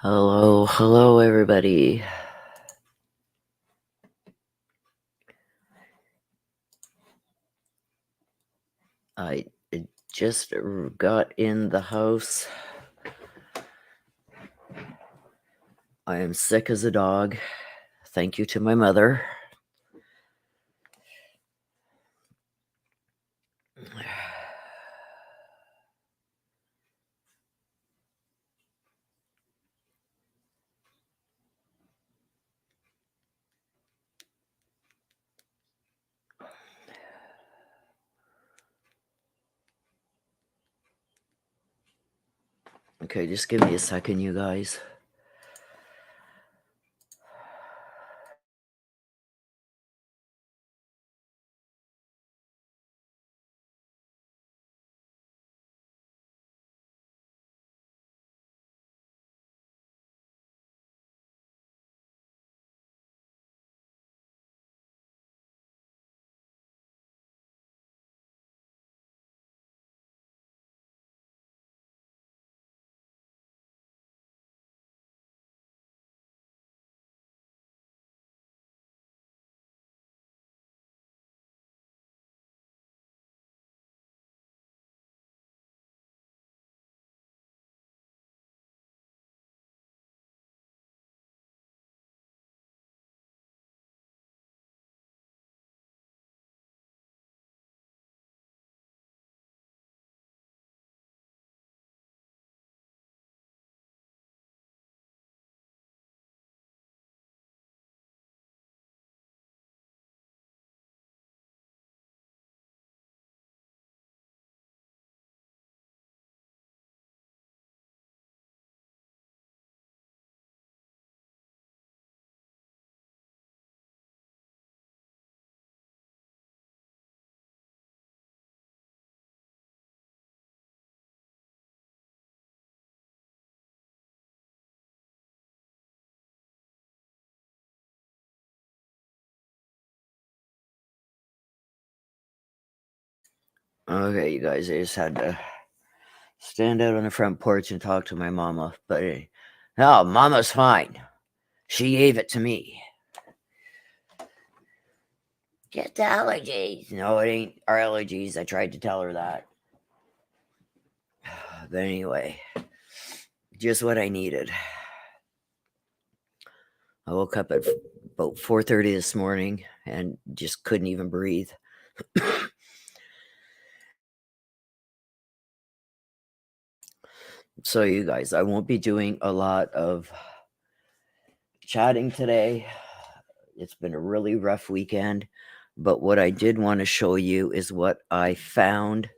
Hello, everybody. I just got in the house. I am sick as a dog. Thank you to my mother. Okay, just give me a second, you guys. Okay, you guys, I just had to stand out on the front porch and talk to my mama. But no, mama's fine. She gave it to me. Get the allergies. No, it ain't our allergies. I tried to tell her that. But anyway, just what I needed. I woke up at about 4:30 this morning and just couldn't even breathe. So you guys, I won't be doing a lot of chatting today. It's been a really rough weekend, but what I did want to show you is what I found.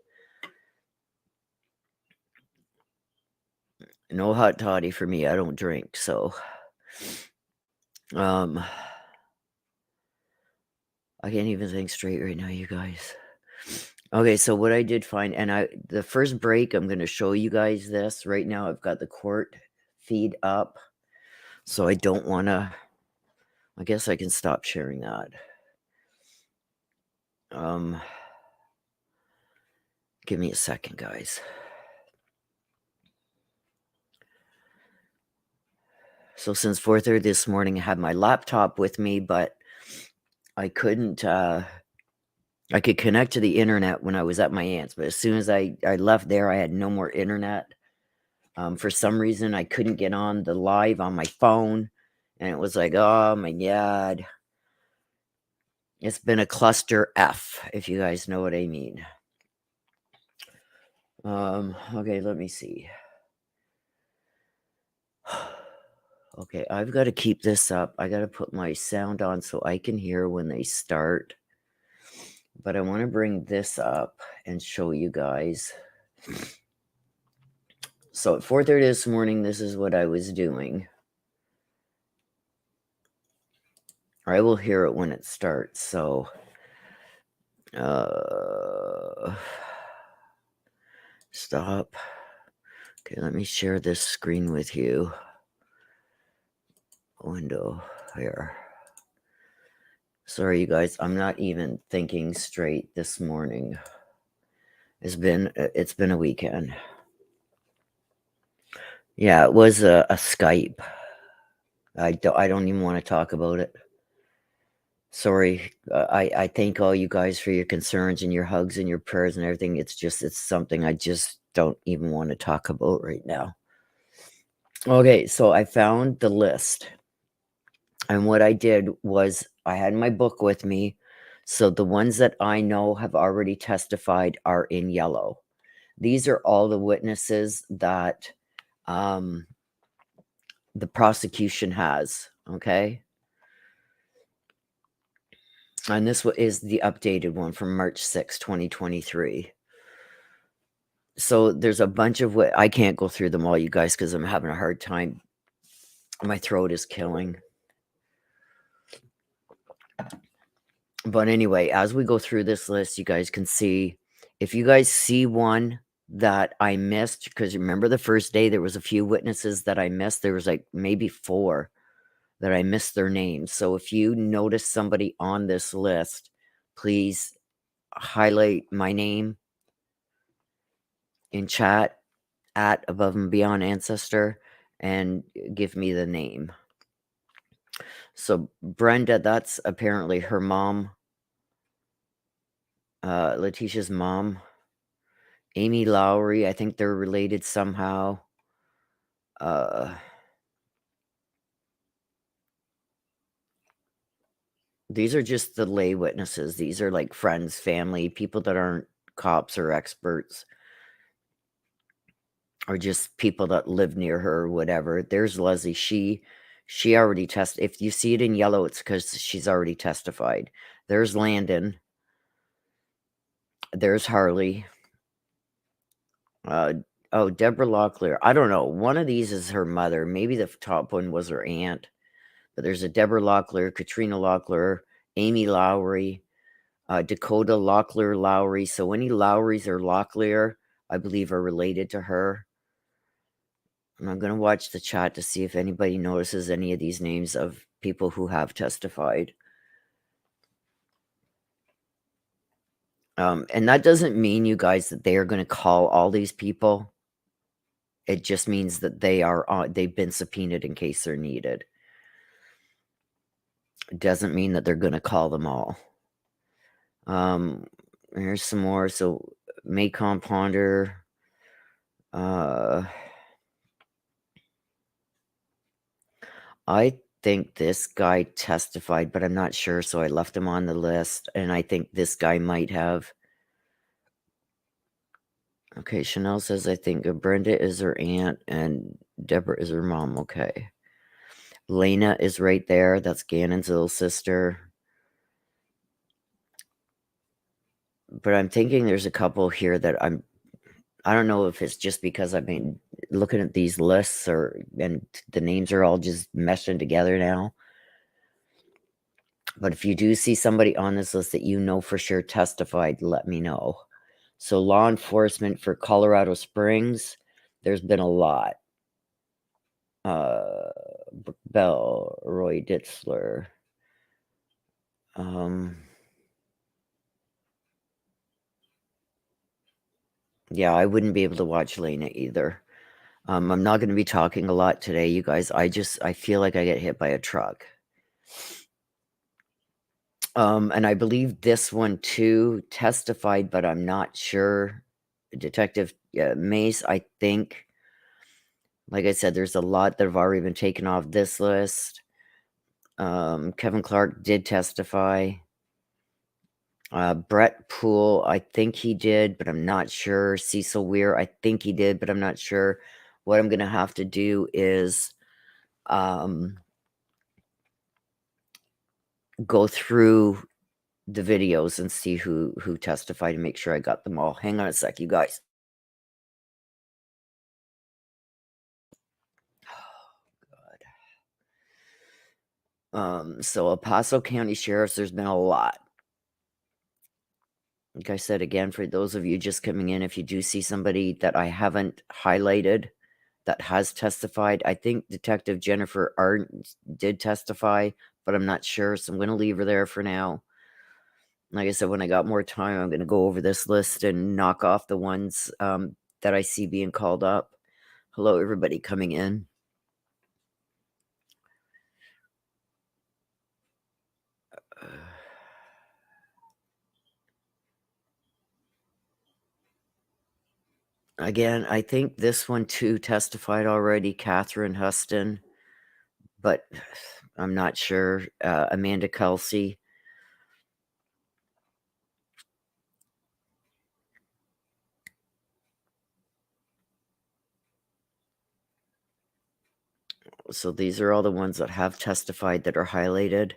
No hot toddy for me. I don't drink, so I can't even think straight right now, you guys. Okay, so what I did find, and the first break, I'm going to show you guys this. Right now, I've got the court feed up, so I don't want to. I guess I can stop sharing that. Give me a second, guys. So since 4:30 this morning, I had my laptop with me, but I couldn't. I could connect to the internet when I was at my aunt's, but as soon as I left there, I had no more internet. For some reason, I couldn't get on the live on my phone, and it was like, oh my god, it's been a cluster F, if you guys know what I mean. Okay, let me see. Okay, I've got to keep this up. I got to put my sound on so I can hear when they start. But I want to bring this up and show you guys. So at 4:30 this morning, this is what I was doing. I will hear it when it starts. So, stop. Okay, let me share this screen with you. Window here. Sorry, you guys. I'm not even thinking straight this morning. It's been a weekend. Yeah, it was a Skype. I don't even wanna talk about it. Sorry. I thank all you guys for your concerns and your hugs and your prayers and everything. It's something I just don't even wanna talk about right now. Okay, so I found the list, and what I did was I had my book with me, so the ones that I know have already testified are in yellow. These are all the witnesses that, um, the prosecution has, okay? And this is the updated one from March 6, 2023. So there's a bunch of what I can't go through them all, you guys, because I'm having a hard time. My throat is killing. But anyway, as we go through this list, you guys can see if you guys see one that I missed, because remember the first day there was a few witnesses that I missed. There was like maybe 4 that I missed their names. So if you notice somebody on this list, please highlight my name in chat at Above and Beyond Ancestor and give me the name. So Brenda, that's apparently her mom, Leticia's mom. Amy Lowry, I think they're related somehow. These are just the lay witnesses. These are like friends, family, people that aren't cops or experts, or just people that live near her or whatever. There's Leslie. She already tested. If you see it in yellow, it's because she's already testified. There's Landon. There's Harley. Oh, Deborah Locklear. I don't know. One of these is her mother. Maybe the top one was her aunt. But there's a Deborah Locklear, Katrina Locklear, Amy Lowry, Dakota Locklear Lowry. So any Lowrys or Locklear, I believe, are related to her. And I'm going to watch the chat to see if anybody notices any of these names of people who have testified. And that doesn't mean, you guys, that they are going to call all these people. It just means that they've been subpoenaed in case they're needed. It doesn't mean that they're going to call them all. Here's some more. So Macon Ponder. I think this guy testified, but I'm not sure, so I left him on the list, and I think this guy might have. Okay, Chanel says, I think Brenda is her aunt and Deborah is her mom. Okay. Lena is right there. That's Gannon's little sister. But I'm thinking there's a couple here that I don't know if it's just because I've been looking at these lists and the names are all just meshing together now. But if you do see somebody on this list that you know for sure testified, let me know. So law enforcement for Colorado Springs, there's been a lot. Bell, Roy Ditzler. Yeah, I wouldn't be able to watch Lena either. I'm not going to be talking a lot today, you guys. I feel like I get hit by a truck. And I believe this one too testified, but I'm not sure. Detective Mace, I think. Like I said, there's a lot that have already been taken off this list. Kevin Clark did testify. Brett Poole, I think he did, but I'm not sure. Cecil Weir, I think he did, but I'm not sure. What I'm going to have to do is go through the videos and see who testified and make sure I got them all. Hang on a sec, you guys. So El Paso County Sheriff's, there's been a lot. Like I said, again, for those of you just coming in, if you do see somebody that I haven't highlighted that has testified, I think Detective Jennifer Arndt did testify, but I'm not sure, so I'm going to leave her there for now. Like I said, when I got more time, I'm going to go over this list and knock off the ones that I see being called up. Hello, everybody coming in. Again, I think this one too testified already, Catherine Huston, but I'm not sure. Amanda Kelsey. So these are all the ones that have testified that are highlighted.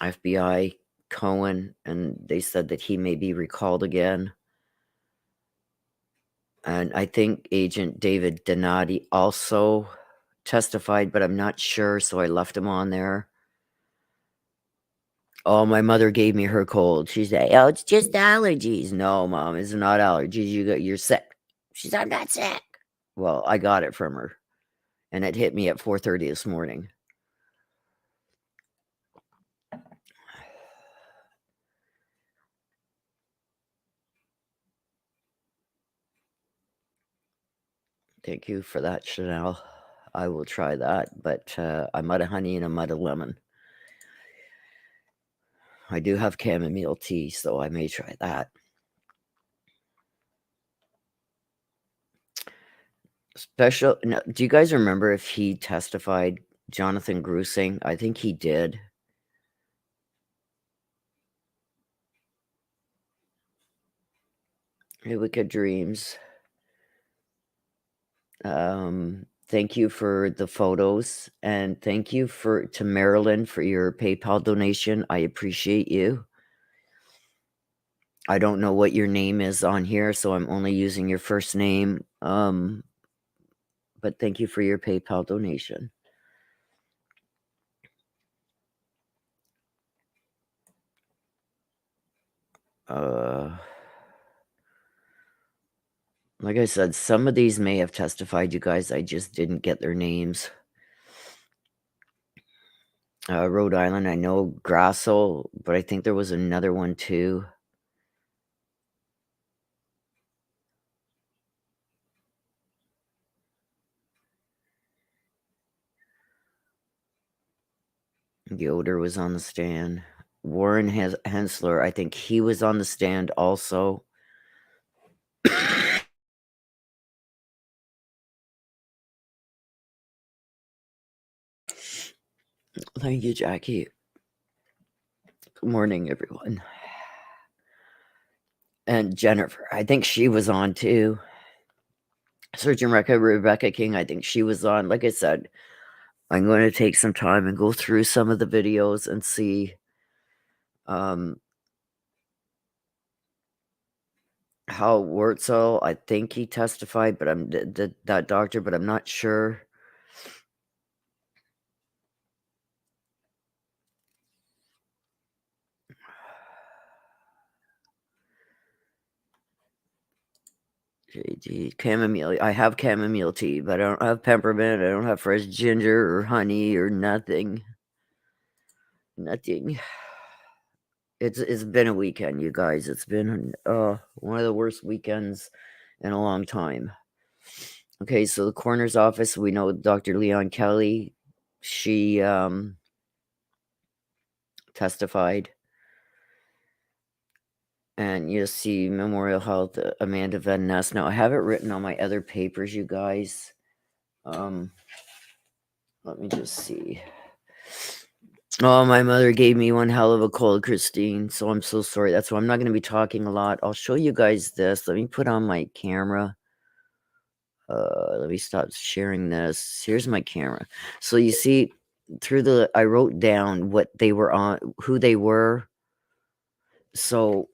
FBI, Cohen, and they said that he may be recalled again. And I think Agent David Donati also testified, but I'm not sure, so I left him on there. Oh, my mother gave me her cold. She said, "Oh, it's just allergies." No, Mom, it's not allergies. You're sick. She said, "I'm not sick." Well, I got it from her, and it hit me at 4:30 this morning. Thank you for that, Chanel. I will try that, but I'm out of honey and I'm out of lemon. I do have chamomile tea, so I may try that. No, do you guys remember if he testified, Jonathan Grusing? I think he did. Hey, Wicked Dreams. Thank you for the photos, and thank you to Marilyn for your PayPal donation. I appreciate you. I don't know what your name is on here, so I'm only using your first name. But thank you for your PayPal donation. Like I said, some of these may have testified, you guys. I just didn't get their names. Rhode Island, I know Grassel, but I think there was another one too. Yoder was on the stand. Warren Hensler, I think he was on the stand also. Thank you, Jackie. Good morning, everyone. And Jennifer, I think she was on too. Surgeon Rebecca King, I think she was on. Like I said, I'm going to take some time and go through some of the videos and see how Wurtzel, I think he testified, but that doctor, but I'm not sure. JD, chamomile. I have chamomile tea, but I don't have peppermint. I don't have fresh ginger or honey or nothing. Nothing. It's been a weekend, you guys. It's been one of the worst weekends in a long time. Okay, so the coroner's office, we know Dr. Leon Kelly. She testified. And you'll see Memorial Health, Amanda Van Ness. Now, I have it written on my other papers, you guys. Let me just see. Oh, my mother gave me one hell of a cold, Christine. So I'm so sorry. That's why I'm not going to be talking a lot. I'll show you guys this. Let me put on my camera. Let me stop sharing this. Here's my camera. So you see, I wrote down what they were on, who they were. So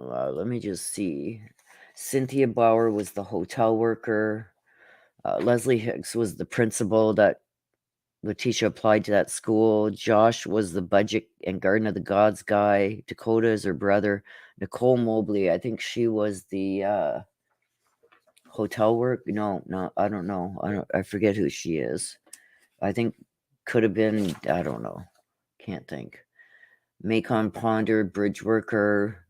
let me just see. Cynthia Bauer was the hotel worker. Leslie Hicks was the principal that Letecia applied to that school. Josh was the budget and Garden of the Gods guy. Dakota is her brother. Nicole Mobley, I think she was the hotel work. No, I don't know. I forget who she is. I think could have been. I don't know. Can't think. Macon Ponder, bridge worker.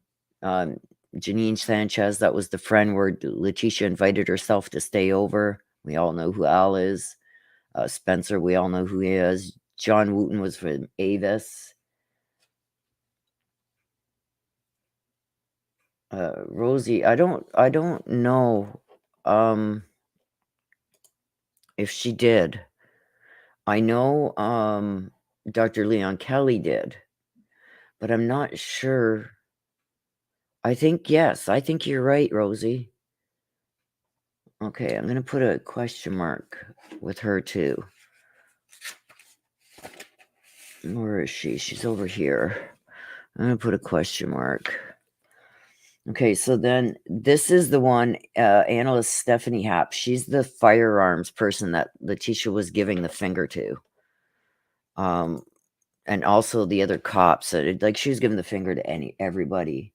Janine Sanchez, that was the friend where Letecia invited herself to stay over. We all know who Al is. Spencer, we all know who he is. John Wooten was from Avis. Rosie, I don't know if she did. I know Dr. Leon Kelly did, but I'm not sure. I think yes. I think you're right, Rosie. Okay, I'm gonna put a question mark with her too. Where is she? She's over here. I'm gonna put a question mark. Okay, so then this is the one, analyst Stephanie Happ. She's the firearms person that Letecia was giving the finger to. And also the other cops. Like she was giving the finger to everybody.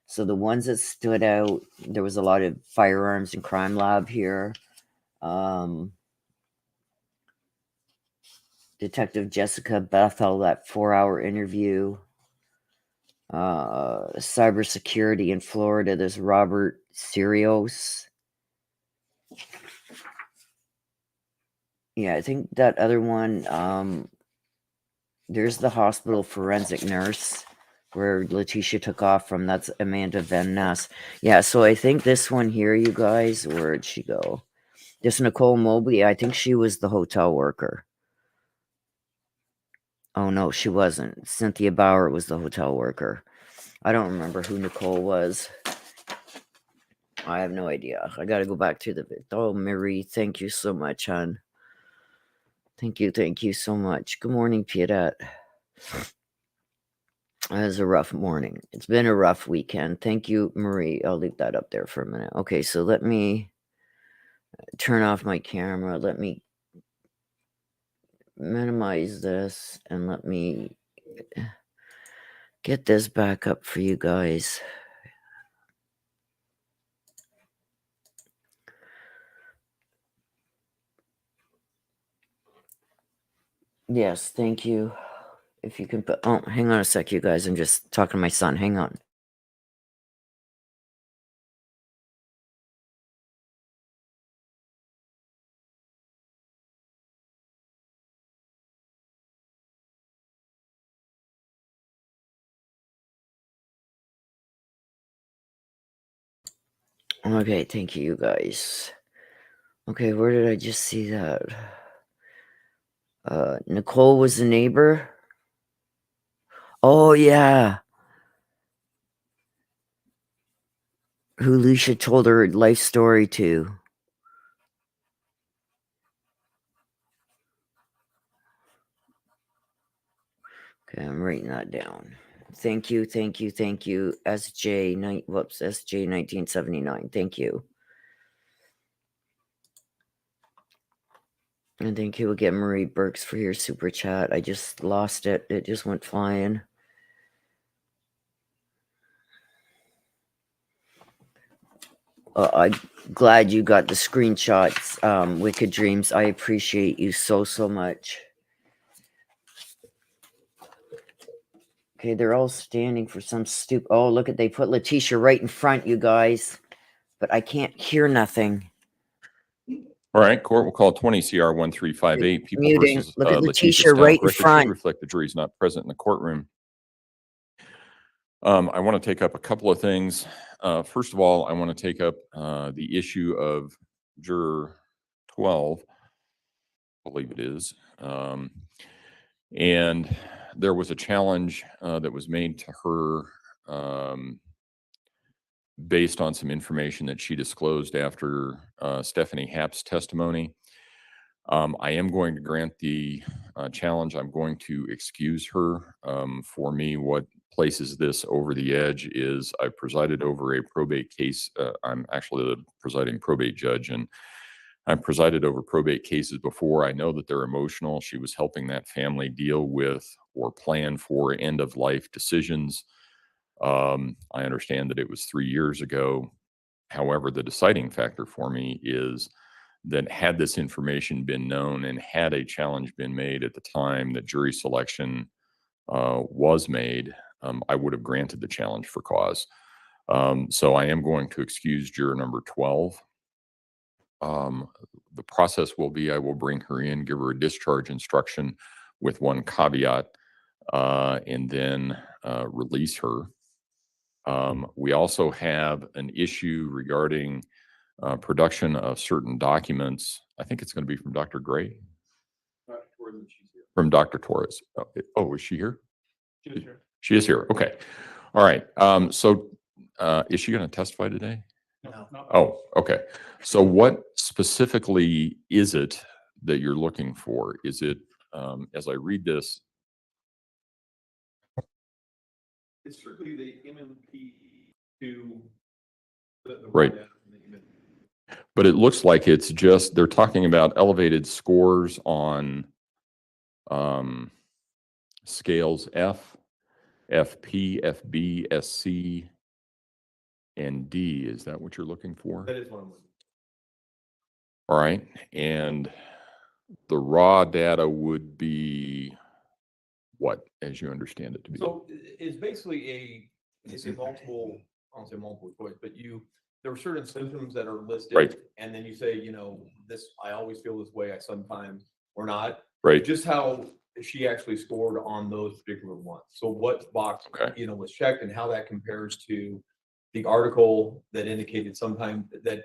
So the ones that stood out, there was a lot of firearms and crime lab here. Detective Jessica Bethel, that 4-hour interview. Cybersecurity in Florida, there's Robert Sirios. Yeah, I think that other one, there's the hospital forensic nurse where Letecia took off from. That's Amanda Van Ness. Yeah, so I think this one here, you guys, where'd she go? This Nicole Mobley, I think she was the hotel worker. Oh, no, she wasn't. Cynthia Bauer was the hotel worker. I don't remember who Nicole was. I have no idea. I gotta go back to the... Oh, Marie, thank you so much, hon. Thank you so much. Good morning, Piedette. It was a rough morning. It's been a rough weekend. Thank you, Marie. I'll leave that up there for a minute. Okay, so let me turn off my camera. Let me minimize this and let me get this back up for you guys. Yes, thank you. If you can put... Oh, hang on a sec, you guys. I'm just talking to my son. Hang on. Okay, thank you, you guys. Okay, where did I just see that? Nicole was the neighbor. Oh, yeah. Who Lucia told her life story to. Okay, I'm writing that down. Thank you. SJ 1979. Thank you. And thank you again, Marie Burks, for your super chat. I just lost it. It just went flying. I'm glad you got the screenshots, Wicked Dreams. I appreciate you so much. Okay, they're all standing for some stupid... Oh, look at... They put Letecia right in front, you guys. But I can't hear nothing. All right, court will call 20 CR 1358. People Muting. versus Look at Letecia Letecia Stauch. right in Record should front. reflect the jury's not present in the courtroom. I want to take up a couple of things. First of all, I want to take up the issue of juror 12, I believe it is. And there was a challenge that was made to her based on some information that she disclosed after Stephanie Happ's testimony. I am going to grant the challenge. I'm going to excuse her. For me, what places this over the edge is I presided over a probate case. I'm actually the presiding probate judge, and I've presided over probate cases before. I know that they're emotional. She was helping that family deal with or plan for end-of-life decisions. I understand that it was 3 years ago. However, the deciding factor for me is that had this information been known and had a challenge been made at the time that jury selection was made, I would have granted the challenge for cause. So I am going to excuse juror number 12. The process will be I will bring her in, give her a discharge instruction with one caveat, and then release her. We also have an issue regarding production of certain documents. I think it's going to be from Dr. Gray. From Dr. Torres. Oh, is she here? She is here. She is here. Okay. All right. So is she going to testify today? No. Oh, okay. So what specifically is it that you're looking for? Is it, as I read this? It's strictly the MMP to the Right. But it looks like it's just, they're talking about elevated scores on scales F, FP, FB, SC, and D. Is that what you're looking for? That is what I'm looking All right. And the raw data would be what, as you understand it to be? So it's basically it's a multiple, I don't say multiple choice, but there are certain symptoms that are listed. Right. And then you say, this, I always feel this way, I sometimes, or not. Right. Just how she actually scored on those particular ones. So what box, Okay. Was checked and how that compares to the article that indicated sometime that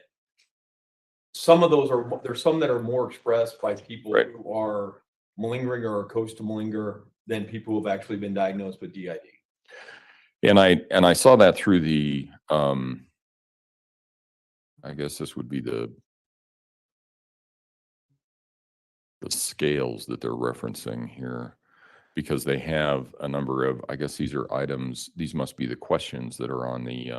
some of those there's some that are more expressed by people Right. who are malingering or are coached to malinger than people who have actually been diagnosed with DID. And I saw that through the, I guess this would be the scales that they're referencing here, because they have a number of, I guess these are items, these must be the questions that are on the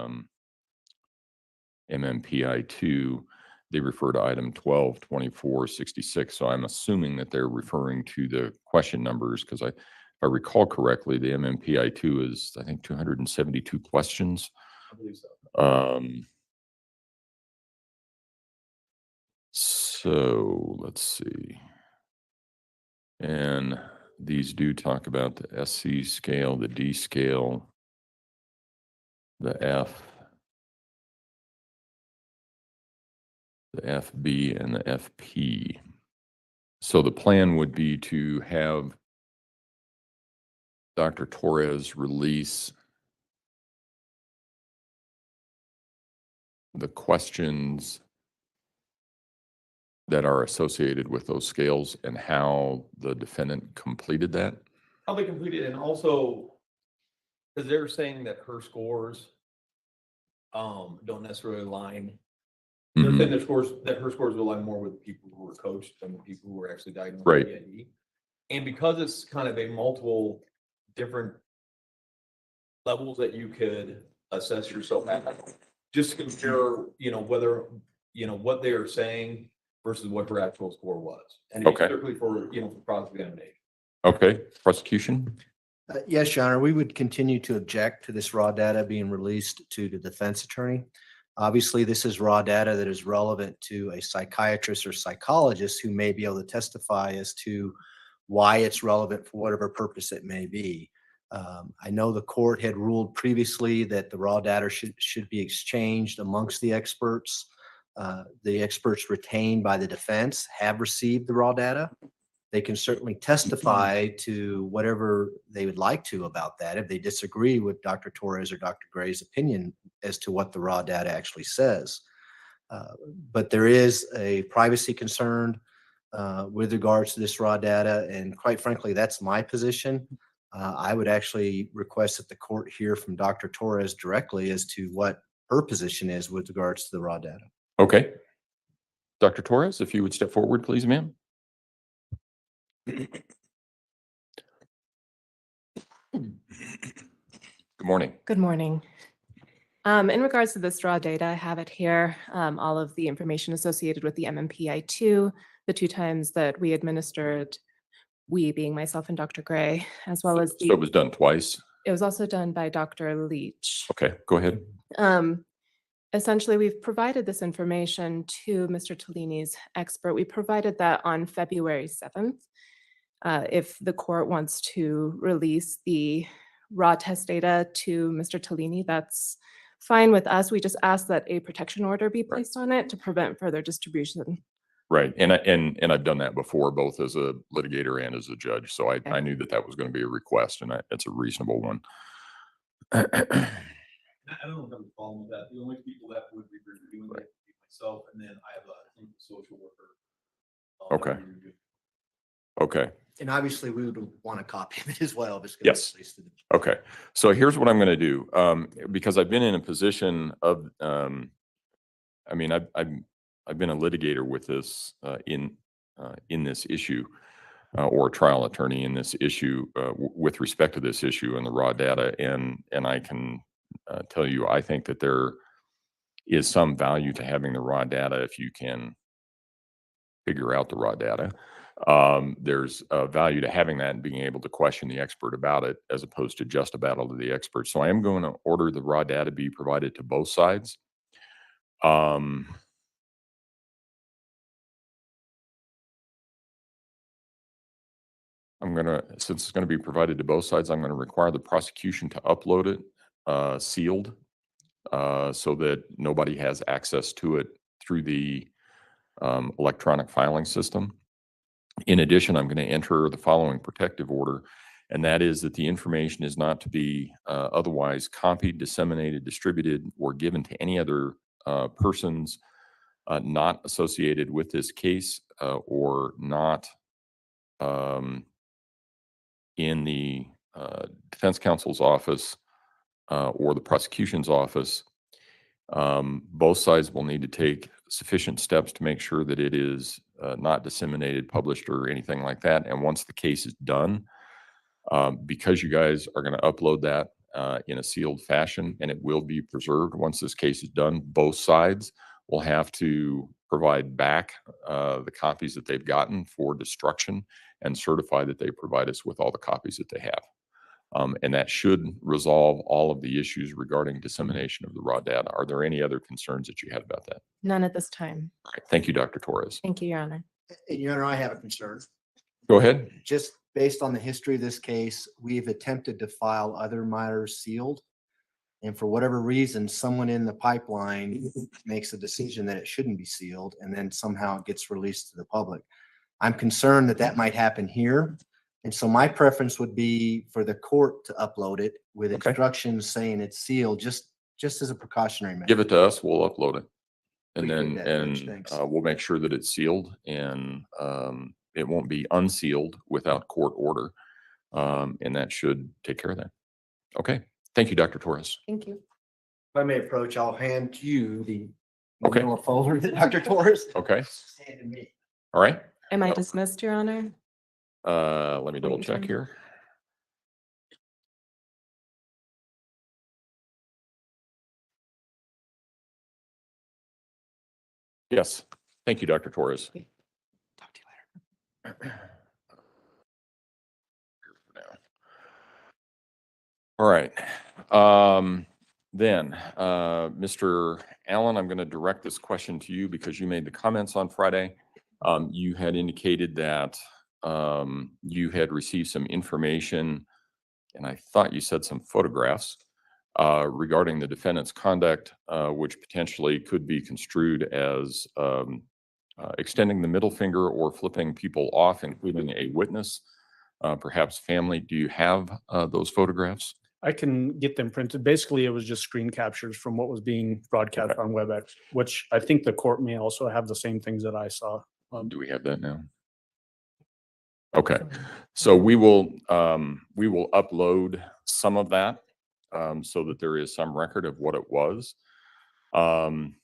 MMPI-2. They refer to item 12, 24, 66. So I'm assuming that they're referring to the question numbers, because if I recall correctly, the MMPI-2 is, I think, 272 questions. I believe so. So let's see. And these do talk about the SC scale, the D scale, the F, the FB, and the FP. So the plan would be to have Dr. Torres release the questions that are associated with those scales and how the defendant completed that? How they completed, and also because they're saying that her scores don't necessarily align. They're saying her scores align more with people who were coached than the people who were actually diagnosed with DID. And because it's kind of a multiple different levels that you could assess yourself at, just to compare, whether, what they are saying versus what her actual score was. And it's strictly for, for cross-examination. Okay, prosecution? Yes, Your Honor, we would continue to object to this raw data being released to the defense attorney. Obviously, this is raw data that is relevant to a psychiatrist or psychologist who may be able to testify as to why it's relevant for whatever purpose it may be. I know the court had ruled previously that the raw data should be exchanged amongst the experts. The experts retained by the defense have received the raw data. They can certainly testify to whatever they would like to about that if they disagree with Dr. Torres or Dr. Gray's opinion as to what the raw data actually says. But there is a privacy concern with regards to this raw data, and quite frankly, that's my position. I would actually request that the court hear from Dr. Torres directly as to what her position is with regards to the raw data. Okay. Dr. Torres, if you would step forward, please, ma'am. Good morning. Good morning. In regards to this raw data, I have it here, all of the information associated with the MMPI-2, the 2 times that we administered, we being myself and Dr. Gray, as well as So it was done twice? It was also done by Dr. Leach. Okay, go ahead. Essentially, we've provided this information to Mr. Tellini's expert. We provided that on February 7th. If the court wants to release the raw test data to Mr. Tellini, that's fine with us. We just ask that a protection order be placed on it to prevent further distribution. Right. And I've done that before, both as a litigator and as a judge. So I Okay. knew that that was going to be a request, and it's a reasonable one. I don't have a problem with that. The only people that would be reviewing it would be myself, and then I have a clinical social worker. Okay. that we review. Okay. And obviously, we would want a copy of it as well. if it's gonna be Yes. released to the- Okay. So here's what I'm going to do. Because I've been in a position of, I mean, I've been a litigator with this, in this issue, or a trial attorney in this issue, with respect to this issue and the raw data. And I can tell you, I think that there is some value to having the raw data if you can figure out the raw data. There's a value to having that and being able to question the expert about it, as opposed to just a battle of the experts. So I am going to order the raw data be provided to both sides. Since it's going to be provided to both sides, I'm going to require the prosecution to upload it, sealed, so that nobody has access to it through the electronic filing system. In addition, I'm going to enter the following protective order, and that is that the information is not to be otherwise copied, disseminated, distributed, or given to any other persons not associated with this case, or not in the defense counsel's office or the prosecution's office. Both sides will need to take sufficient steps to make sure that it is not disseminated, published, or anything like that. And once the case is done, because you guys are going to upload that in a sealed fashion, and it will be preserved once this case is done, both sides will have to provide back the copies that they've gotten for destruction and certify that they provide us with all the copies that they have. And that should resolve all of the issues regarding dissemination of the raw data. Are there any other concerns that you had about that? None at this time. All right. Thank you, Dr. Torres. Thank you, Your Honor. Your Honor, I have a concern. Go ahead. Just based on the history of this case, we've attempted to file other matters sealed. And for whatever reason, someone in the pipeline makes a decision that it shouldn't be sealed, and then somehow it gets released to the public. I'm concerned that that might happen here. And so my preference would be for the court to upload it with Okay. instructions saying it's sealed, just as a precautionary measure. Give it to us. We'll upload it. And Appreciate then, that, Rich. Thanks. we'll make sure that it's sealed, and it won't be unsealed without court order. And that should take care of that. Okay. Thank you, Dr. Torres. Thank you. If I may approach, I'll hand you the Okay. manila folder that Dr. Torres Okay. handed me. All right. Am I Oh. dismissed, Your Honor? Let me double Waiting check time. here. Yes. Thank you, Dr. Torres. Talk to you later. All right. Then, Mr. Allen, I'm going to direct this question to you because you made the comments on Friday. You had indicated that you had received some information, and I thought you said some photographs regarding the defendant's conduct, which potentially could be construed as extending the middle finger or flipping people off, including a witness, perhaps family. Do you have those photographs? I can get them printed. Basically, it was just screen captures from what was being broadcast Okay. on WebEx, which I think the court may also have the same things that I saw. Do we have that now? Okay, so we will upload some of that so that there is some record of what it was. And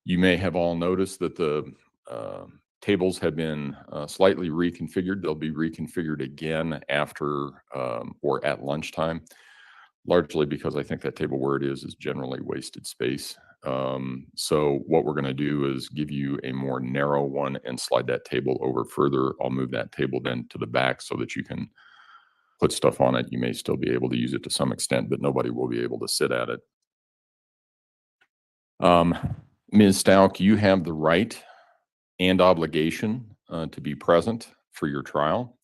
you may have all noticed that the tables have been slightly reconfigured. They'll be reconfigured again after or at lunchtime, largely because I think that table where it is generally wasted space. So what we're going to do is give you a more narrow one and slide that table over further. I'll move that table then to the back so that you can put stuff on it. You may still be able to use it to some extent, but nobody will be able to sit at it. Ms. Stauch, you have the right and obligation to be present for your trial.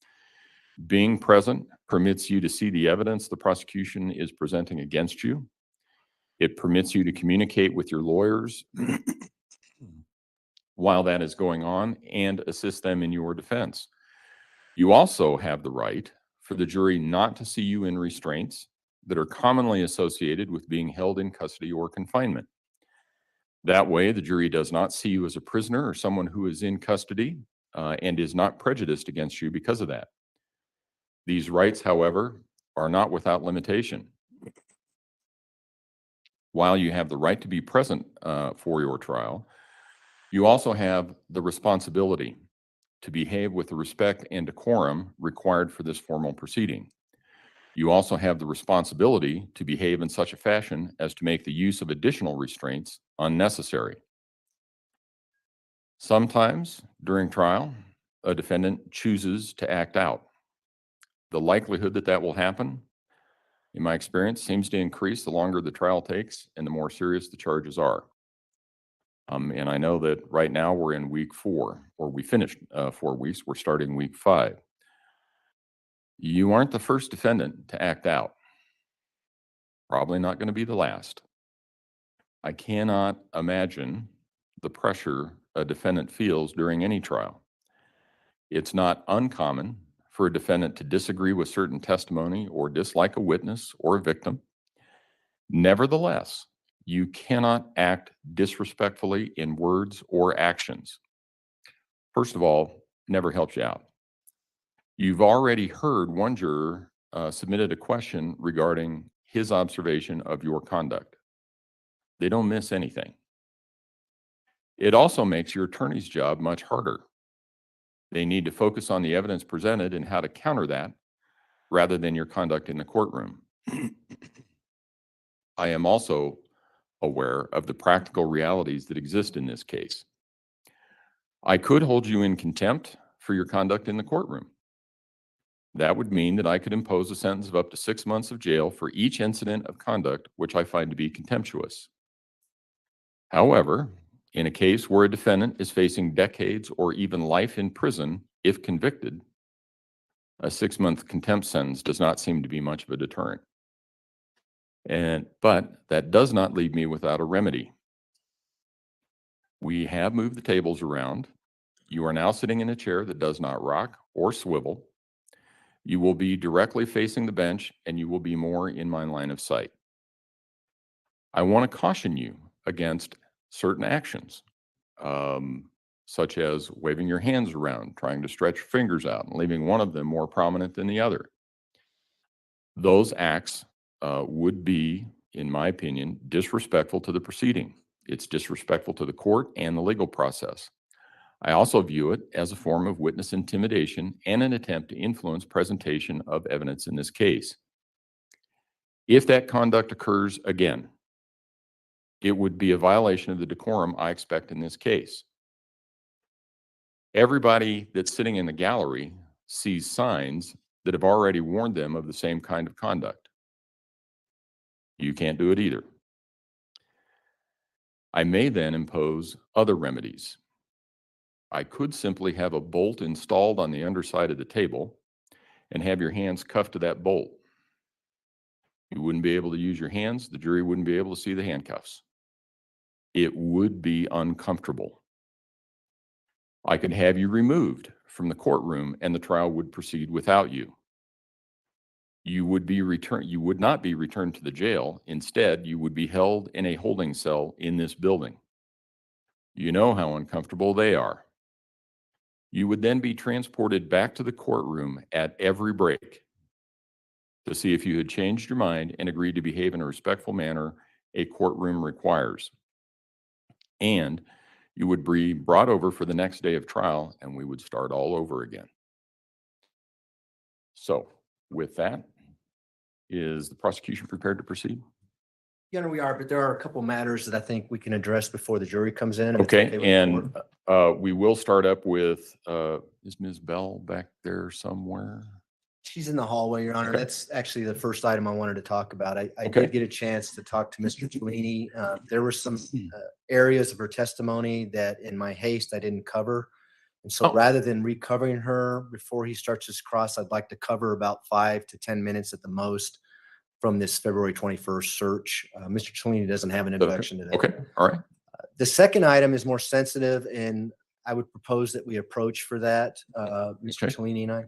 Being present permits you to see the evidence the prosecution is presenting against you. It permits you to communicate with your lawyers while that is going on and assist them in your defense. You also have the right for the jury not to see you in restraints that are commonly associated with being held in custody or confinement. That way, the jury does not see you as a prisoner or someone who is in custody and is not prejudiced against you because of that. These rights, however, are not without limitation. While you have the right to be present for your trial, you also have the responsibility to behave with the respect and decorum required for this formal proceeding. You also have the responsibility to behave in such a fashion as to make the use of additional restraints unnecessary. Sometimes during trial, a defendant chooses to act out. The likelihood that that will happen, in my experience, seems to increase the longer the trial takes and the more serious the charges are. And I know that right now we're in week 4, or we finished 4 weeks. We're starting week 5. You aren't the first defendant to act out. Probably not going to be the last. I cannot imagine the pressure a defendant feels during any trial. It's not uncommon for a defendant to disagree with certain testimony or dislike a witness or a victim. Nevertheless, you cannot act disrespectfully in words or actions. First of all, never helps you out. You've already heard one juror submitted a question regarding his observation of your conduct. They don't miss anything. It also makes your attorney's job much harder. They need to focus on the evidence presented and how to counter that rather than your conduct in the courtroom. I am also aware of the practical realities that exist in this case. I could hold you in contempt for your conduct in the courtroom. That would mean that I could impose a sentence of up to 6 months of jail for each incident of conduct which I find to be contemptuous. However, in a case where a defendant is facing decades or even life in prison if convicted, a 6-month contempt sentence does not seem to be much of a deterrent. But that does not leave me without a remedy. We have moved the tables around. You are now sitting in a chair that does not rock or swivel. You will be directly facing the bench and you will be more in my line of sight. I want to caution you against certain actions, such as waving your hands around, trying to stretch your fingers out, and leaving one of them more prominent than the other. Those acts would be, in my opinion, disrespectful to the proceeding. It's disrespectful to the court and the legal process. I also view it as a form of witness intimidation and an attempt to influence presentation of evidence in this case. If that conduct occurs again, it would be a violation of the decorum I expect in this case. Everybody that's sitting in the gallery sees signs that have already warned them of the same kind of conduct. You can't do it either. I may then impose other remedies. I could simply have a bolt installed on the underside of the table and have your hands cuffed to that bolt. You wouldn't be able to use your hands. The jury wouldn't be able to see the handcuffs. It would be uncomfortable. I could have you removed from the courtroom and the trial would proceed without you. You would not be returned to the jail. Instead, you would be held in a holding cell in this building. You know how uncomfortable they are. You would then be transported back to the courtroom at every break to see if you had changed your mind and agreed to behave in a respectful manner a courtroom requires. And you would be brought over for the next day of trial and we would start all over again. So with that, is the prosecution prepared to proceed? Yeah, we are, but there are a couple matters that I think we can address before the jury comes in. If it's with Okay, the and board. we will start up with, is Ms. Bell back there somewhere? She's in the hallway, Your Honor. Okay. That's actually the first item I wanted to talk about. I Okay. did get a chance to talk to Mr. Sweeney. There were some areas of her testimony that in my haste I didn't cover. And so Oh. rather than recovering her before he starts his cross, I'd like to cover about 5 to 10 minutes at the most from this February 21st search. Mr. Cellini doesn't have an Okay. introduction to that. Okay, all right. The second item is more sensitive, and I would propose that we approach for that, Mr. Okay. Cellini and I.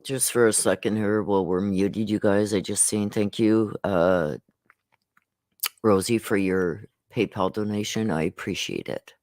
Just for a second here while we're muted, you guys, I just seen thank you, Rosie, for your PayPal donation. I appreciate it.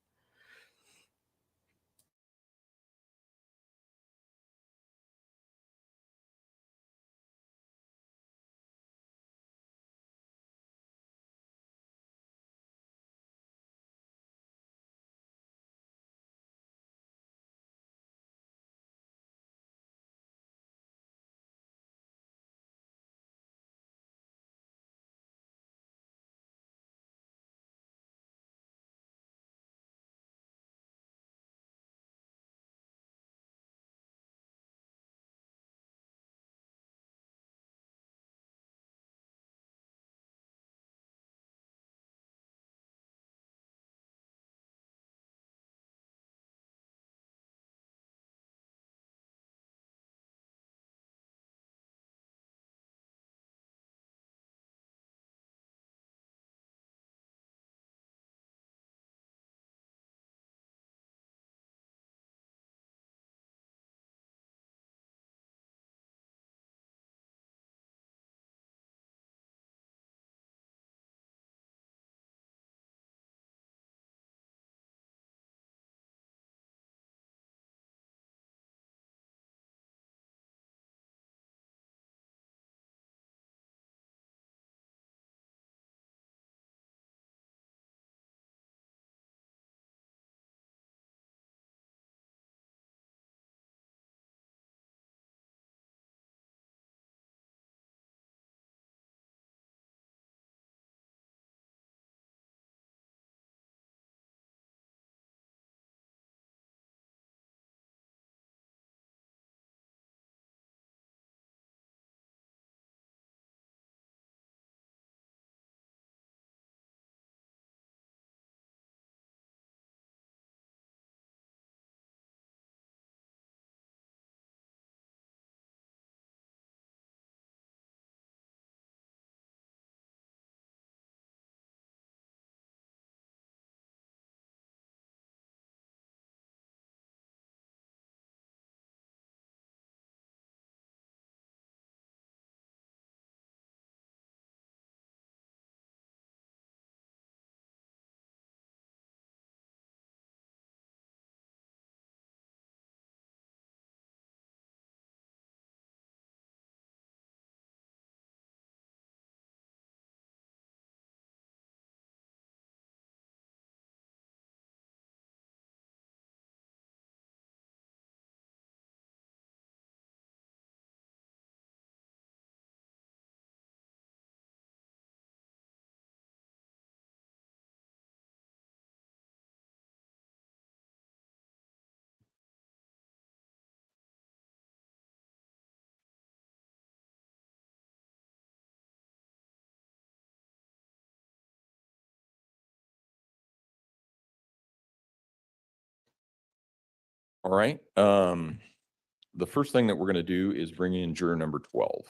All right. The first thing that we're going to do is bring in juror number 12.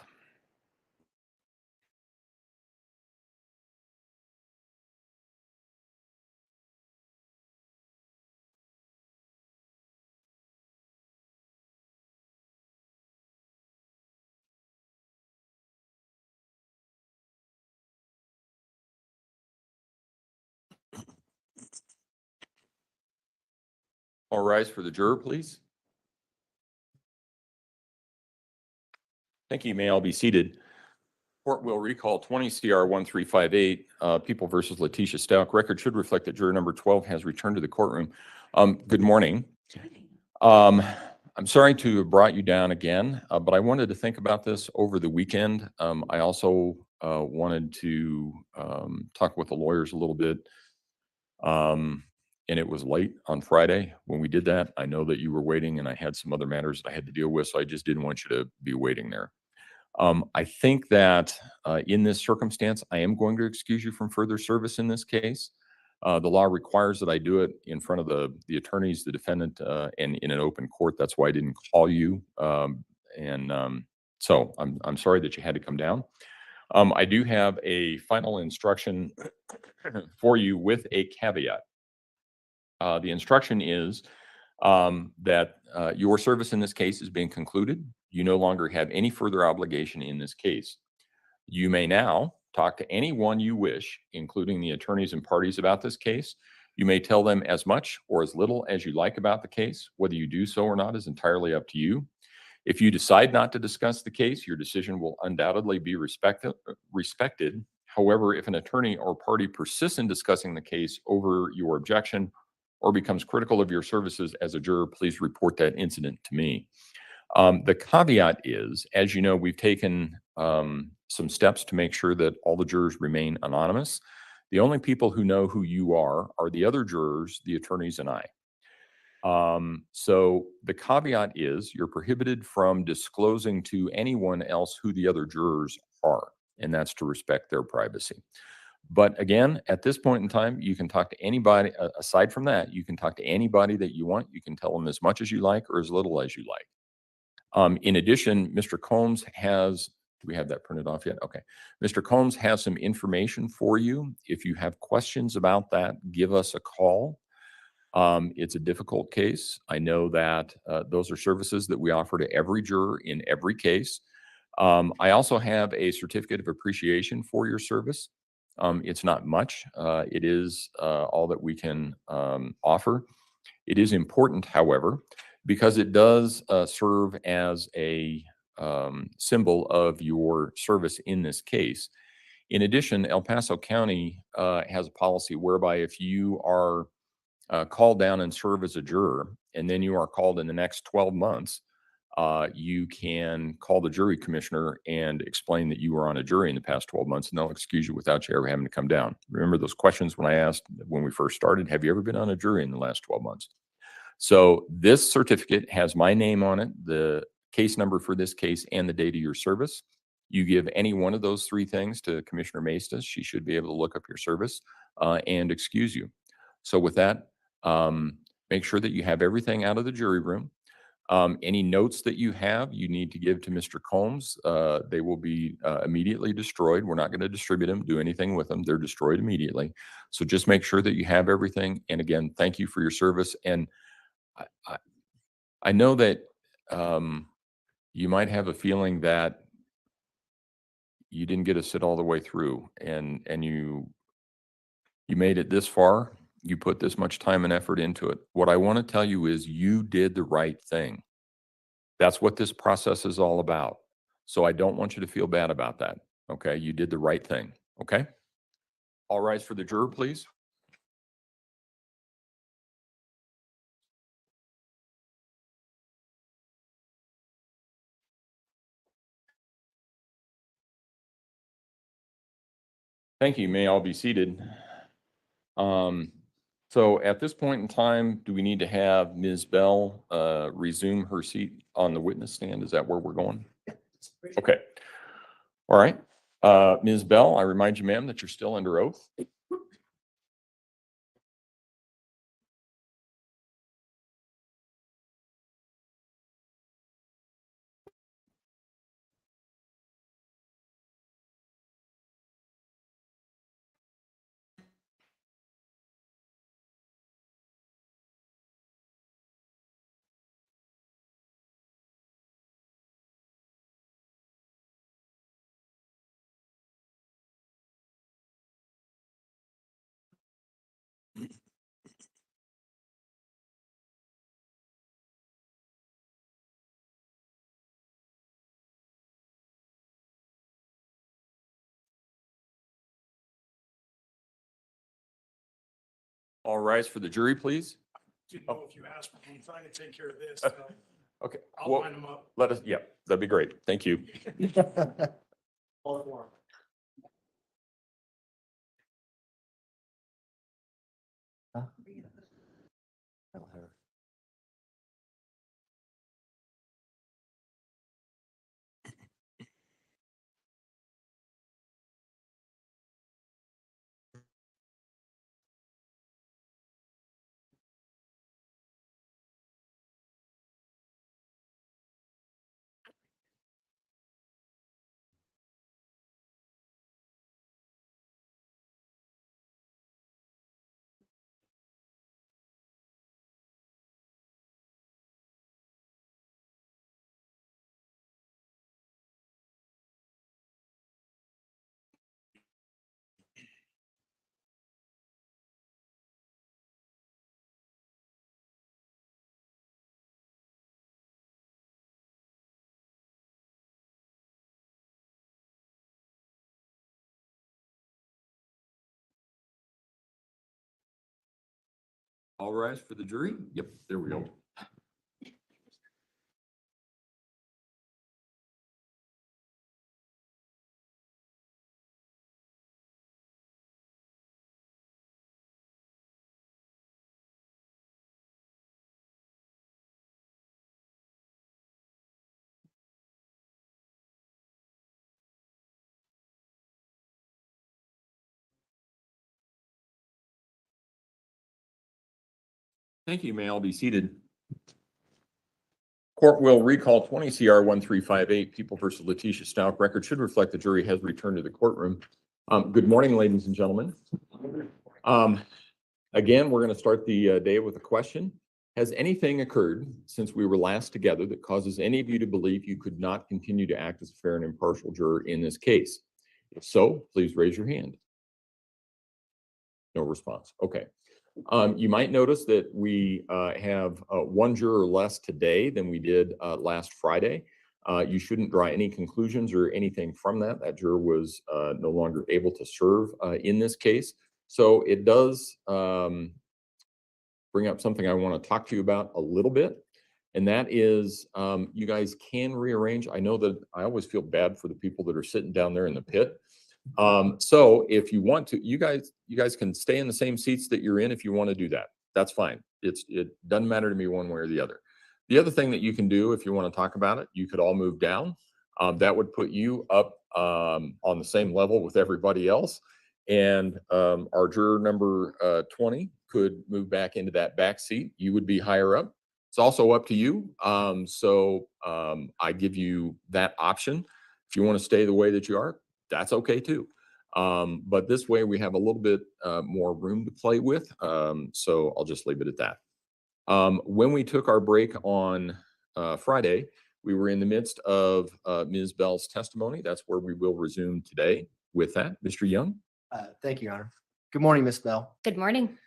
All rise for the juror, please. Thank you. You may all be seated. Court will recall 20 CR 1358, People versus Letecia Stauch. Record should reflect that juror number 12 has returned to the courtroom. Good morning. I'm sorry to have brought you down again, but I wanted to think about this over the weekend. I also wanted to talk with the lawyers a little bit. And it was late on Friday when we did that. I know that you were waiting and I had some other matters that I had to deal with, so I just didn't want you to be waiting there. I think that in this circumstance, I am going to excuse you from further service in this case. The law requires that I do it in front of the attorneys, the defendant, and in an open court. That's why I didn't call you. So I'm sorry that you had to come down. I do have a final instruction for you with a caveat. The instruction is that your service in this case is being concluded. You no longer have any further obligation in this case. You may now talk to anyone you wish, including the attorneys and parties, about this case. You may tell them as much or as little as you like about the case. Whether you do so or not is entirely up to you. If you decide not to discuss the case, your decision will undoubtedly be respected. However, if an attorney or party persists in discussing the case over your objection or becomes critical of your services as a juror, please report that incident to me. The caveat is, as you know, we've taken some steps to make sure that all the jurors remain anonymous. The only people who know who you are the other jurors, the attorneys, and I. So the caveat is you're prohibited from disclosing to anyone else who the other jurors are, and that's to respect their privacy. But again, at this point in time, you can talk to anybody. Aside from that, you can talk to anybody that you want. You can tell them as much as you like or as little as you like. In addition, Mr. Combs has, do we have that printed off yet? Okay. Mr. Combs has some information for you. If you have questions about that, give us a call. It's a difficult case. I know that those are services that we offer to every juror in every case. I also have a certificate of appreciation for your service. It's not much. It is all that we can offer. It is important, however, because it does serve as a symbol of your service in this case. In addition, El Paso County has a policy whereby if you are called down and serve as a juror, and then you are called in the next 12 months, you can call the jury commissioner and explain that you were on a jury in the past 12 months, and they'll excuse you without you ever having to come down. Remember those questions when I asked when we first started, have you ever been on a jury in the last 12 months? So this certificate has my name on it, the case number for this case, and the date of your service. You give any one of those three things to Commissioner Maestas, she should be able to look up your service and excuse you. So with that, make sure that you have everything out of the jury room. Any notes that you have, you need to give to Mr. Combs. They will be immediately destroyed. We're not going to distribute them, do anything with them. They're destroyed immediately. So just make sure that you have everything. And again, thank you for your service. And I know that you might have a feeling that you didn't get to sit all the way through, and you made it this far. You put this much time and effort into it. What I want to tell you is you did the right thing. That's what this process is all about. So I don't want you to feel bad about that. Okay. You did the right thing. Okay. All rise for the juror, please. Thank you. You may all be seated. So at this point in time, do we need to have Ms. Bell resume her seat on the witness stand? Is that where we're going? Okay. All right. Ms. Bell, I remind you, ma'am, that you're still under oath. All rise for the jury, please. Didn't know if you asked me, I'm trying to take care of this. So Okay. I'll Well, line them up. let us, yeah, that'd be great. Thank you. All for 'em. All rise for the jury. Yep, there we go. Thank you. You may all be seated. Court will recall 20 CR 1358, People versus Letecia Stauch. Record should reflect the jury has returned to the courtroom. Good morning, ladies and gentlemen. Again, we're going to start the day with a question. Has anything occurred since we were last together that causes any of you to believe you could not continue to act as a fair and impartial juror in this case? If so, please raise your hand. No response. Okay. You might notice that we have one juror less today than we did last Friday. You shouldn't draw any conclusions or anything from that. That juror was no longer able to serve in this case. So it does bring up something I want to talk to you about a little bit. And that is you guys can rearrange. I know that I always feel bad for the people that are sitting down there in the pit. So if you want to, you guys can stay in the same seats that you're in if you want to do that. That's fine. It doesn't matter to me one way or the other. The other thing that you can do if you want to talk about it, you could all move down. That would put you up on the same level with everybody else. And our juror number 20 could move back into that back seat. You would be higher up. It's also up to you. I give you that option. If you want to stay the way that you are, that's okay too. But this way we have a little bit more room to play with. So I'll just leave it at that. When we took our break on Friday, we were in the midst of Ms. Bell's testimony. That's where we will resume today with that. Mr. Young? Thank you, Your Honor. Good morning, Ms. Bell. Good morning.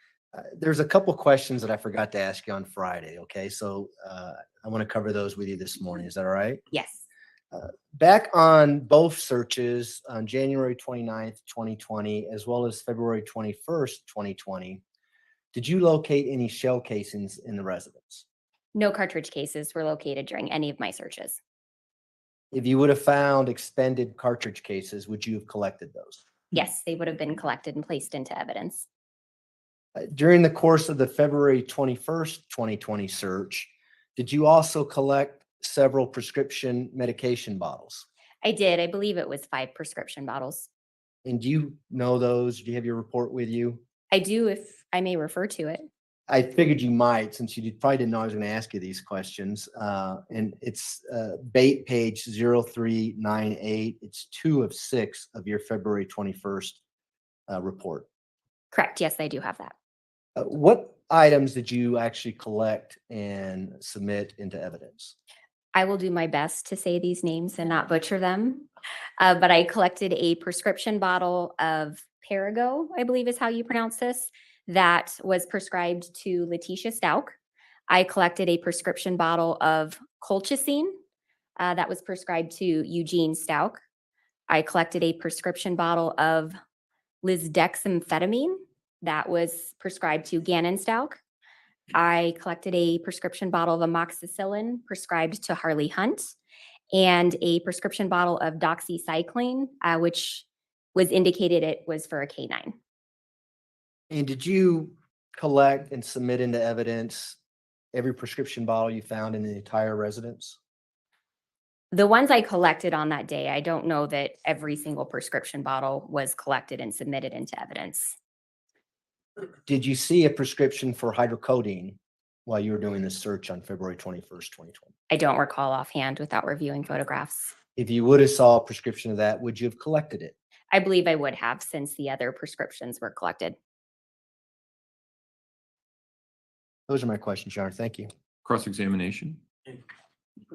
There's a couple questions that I forgot to ask you on Friday, okay? So I want to cover those with you this morning. Is that all right? Yes. Back on both searches on January 29th, 2020, as well as February 21st, 2020, did you locate any shell casings in the residence? No cartridge cases were located during any of my searches. If you would have found expended cartridge cases, would you have collected those? Yes, they would have been collected and placed into evidence. During the course of the February 21st, 2020 search, did you also collect several prescription medication bottles? I did. I believe it was 5 prescription bottles. And do you know those? Do you have your report with you? I do, if I may refer to it. I figured you might, since you probably didn't know I was going to ask you these questions. And it's bait page 0398. It's 2 of 6 of your February 21st report. Correct. Yes, I do have that. What items did you actually collect and submit into evidence? I will do my best to say these names and not butcher them. But I collected a prescription bottle of Perigo, I believe is how you pronounce this, that was prescribed to Letecia Stauch. I collected a prescription bottle of colchicine that was prescribed to Eugene Stauch. I collected a prescription bottle of lisdexamfetamine that was prescribed to Gannon Stauch. I collected a prescription bottle of amoxicillin prescribed to Harley Hunt, and a prescription bottle of doxycycline, which was indicated it was for a canine. And did you collect and submit into evidence every prescription bottle you found in the entire residence? The ones I collected on that day, I don't know that every single prescription bottle was collected and submitted into evidence. Did you see a prescription for hydrocodone while you were doing this search on February 21st, 2020? I don't recall offhand without reviewing photographs. If you would have saw a prescription of that, would you have collected it? I believe I would have, since the other prescriptions were collected. Those are my questions, Your Honor. Thank you. Cross-examination?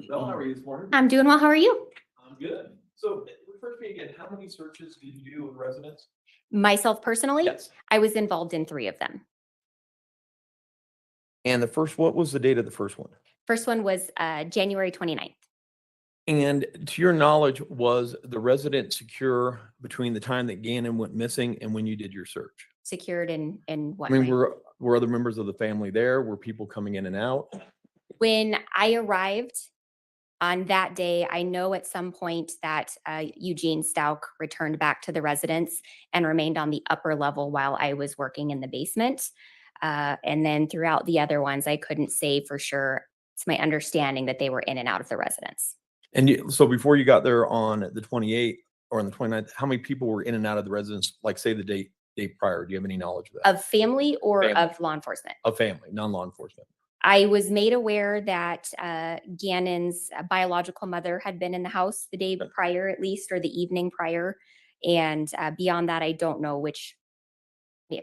Bell, how are you this morning? I'm doing well. How are you? I'm good. So refresh me again, how many searches did you do of residents? Myself personally, Yes. I was involved in 3 of them. And the first, what was the date of the first one? First one was January 29th. And to your knowledge, was the resident secure between the time that Gannon went missing and when you did your search? Secured in what I mean, way? were other members of the family there? Were people coming in and out? When I arrived on that day, I know at some point that Eugene Stauch returned back to the residence and remained on the upper level while I was working in the basement. And then throughout the other ones, I couldn't say for sure. It's my understanding that they were in and out of the residence. And so before you got there on the 28th or on the 29th, how many people were in and out of the residence, like say the day prior? Do you have any knowledge of that? Of family or Family. of law enforcement? Of family, non-law enforcement. I was made aware that Gannon's biological mother had been in the house the day prior, at least, or the evening prior. And beyond that, I don't know which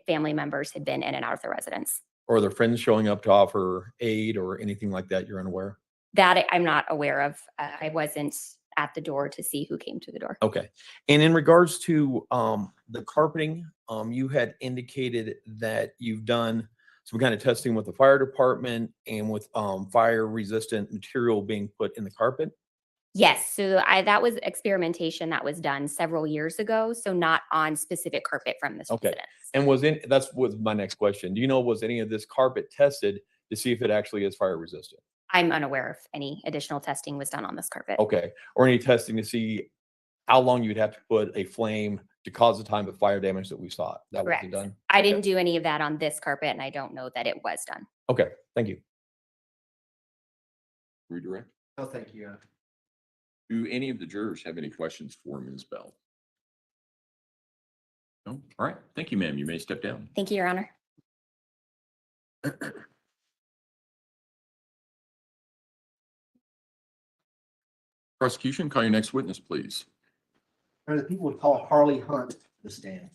family members had been in and out of the residence. Or are there friends showing up to offer aid or anything like that? You're unaware? That I'm not aware of. I wasn't at the door to see who came to the door. Okay. And in regards to the carpeting, you had indicated that you've done some kind of testing with the fire department and with fire resistant material being put in the carpet. Yes, so that was experimentation that was done several years ago, so not on specific carpet from this Okay. residence. And that's was my next question. Do you know, was any of this carpet tested to see if it actually is fire resistant? I'm unaware if any additional testing was done on this carpet. Okay. Or any testing to see how long you'd have to put a flame to cause the type of fire damage that we saw? That Correct. wasn't done? I didn't do any of that on this carpet, and I don't know that it was done. Okay. Thank you. Redirect? Oh, thank you, Your Honor. Do any of the jurors have any questions for Ms. Bell? No? All right. Thank you, ma'am. You may step down. Thank you, Your Honor. Prosecution, call your next witness, please. Or the people would call Harley Hunt to the stand.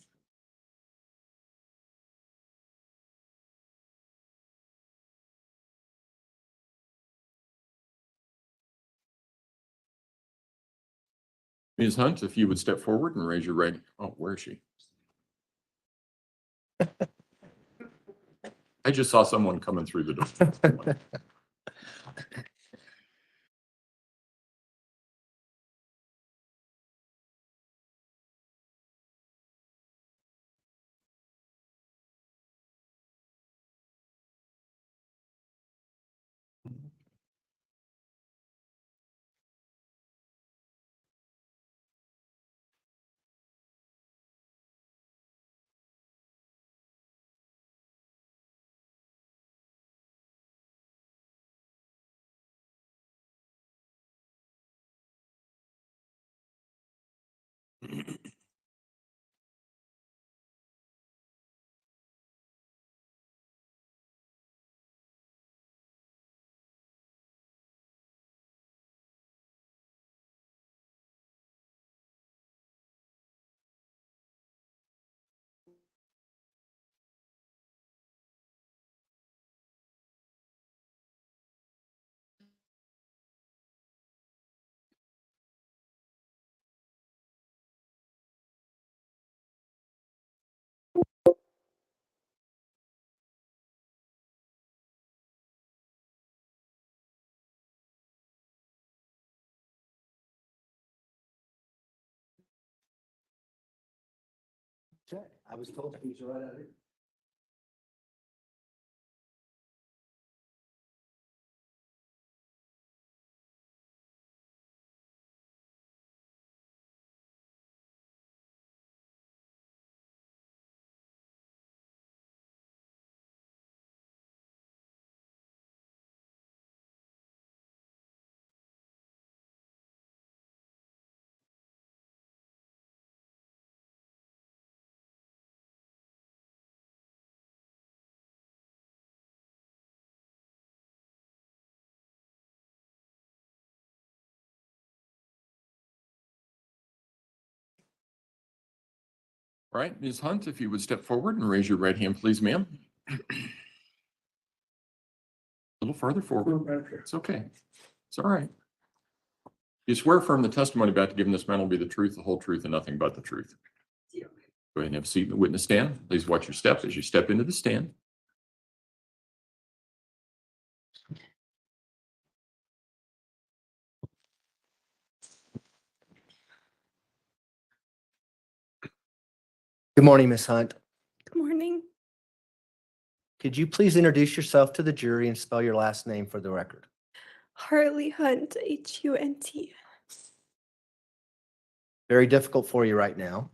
Ms. Hunt, if you would step forward and raise your right. Oh, where is she? I just saw someone coming through the door. I was told he was right out here. All right, Ms. Hunt, if you would step forward and raise your right hand, please, ma'am. A little farther forward. It's okay. It's all right. You swear affirm the testimony about to give in this matter will be the truth, the whole truth, and nothing but the truth. Go ahead and have a seat in the witness stand. Please watch your step as you step into the stand. Good morning, Ms. Hunt. Good morning. Could you please introduce yourself to the jury and spell your last name for the record? Harley Hunt, Hunt. Very difficult for you right now.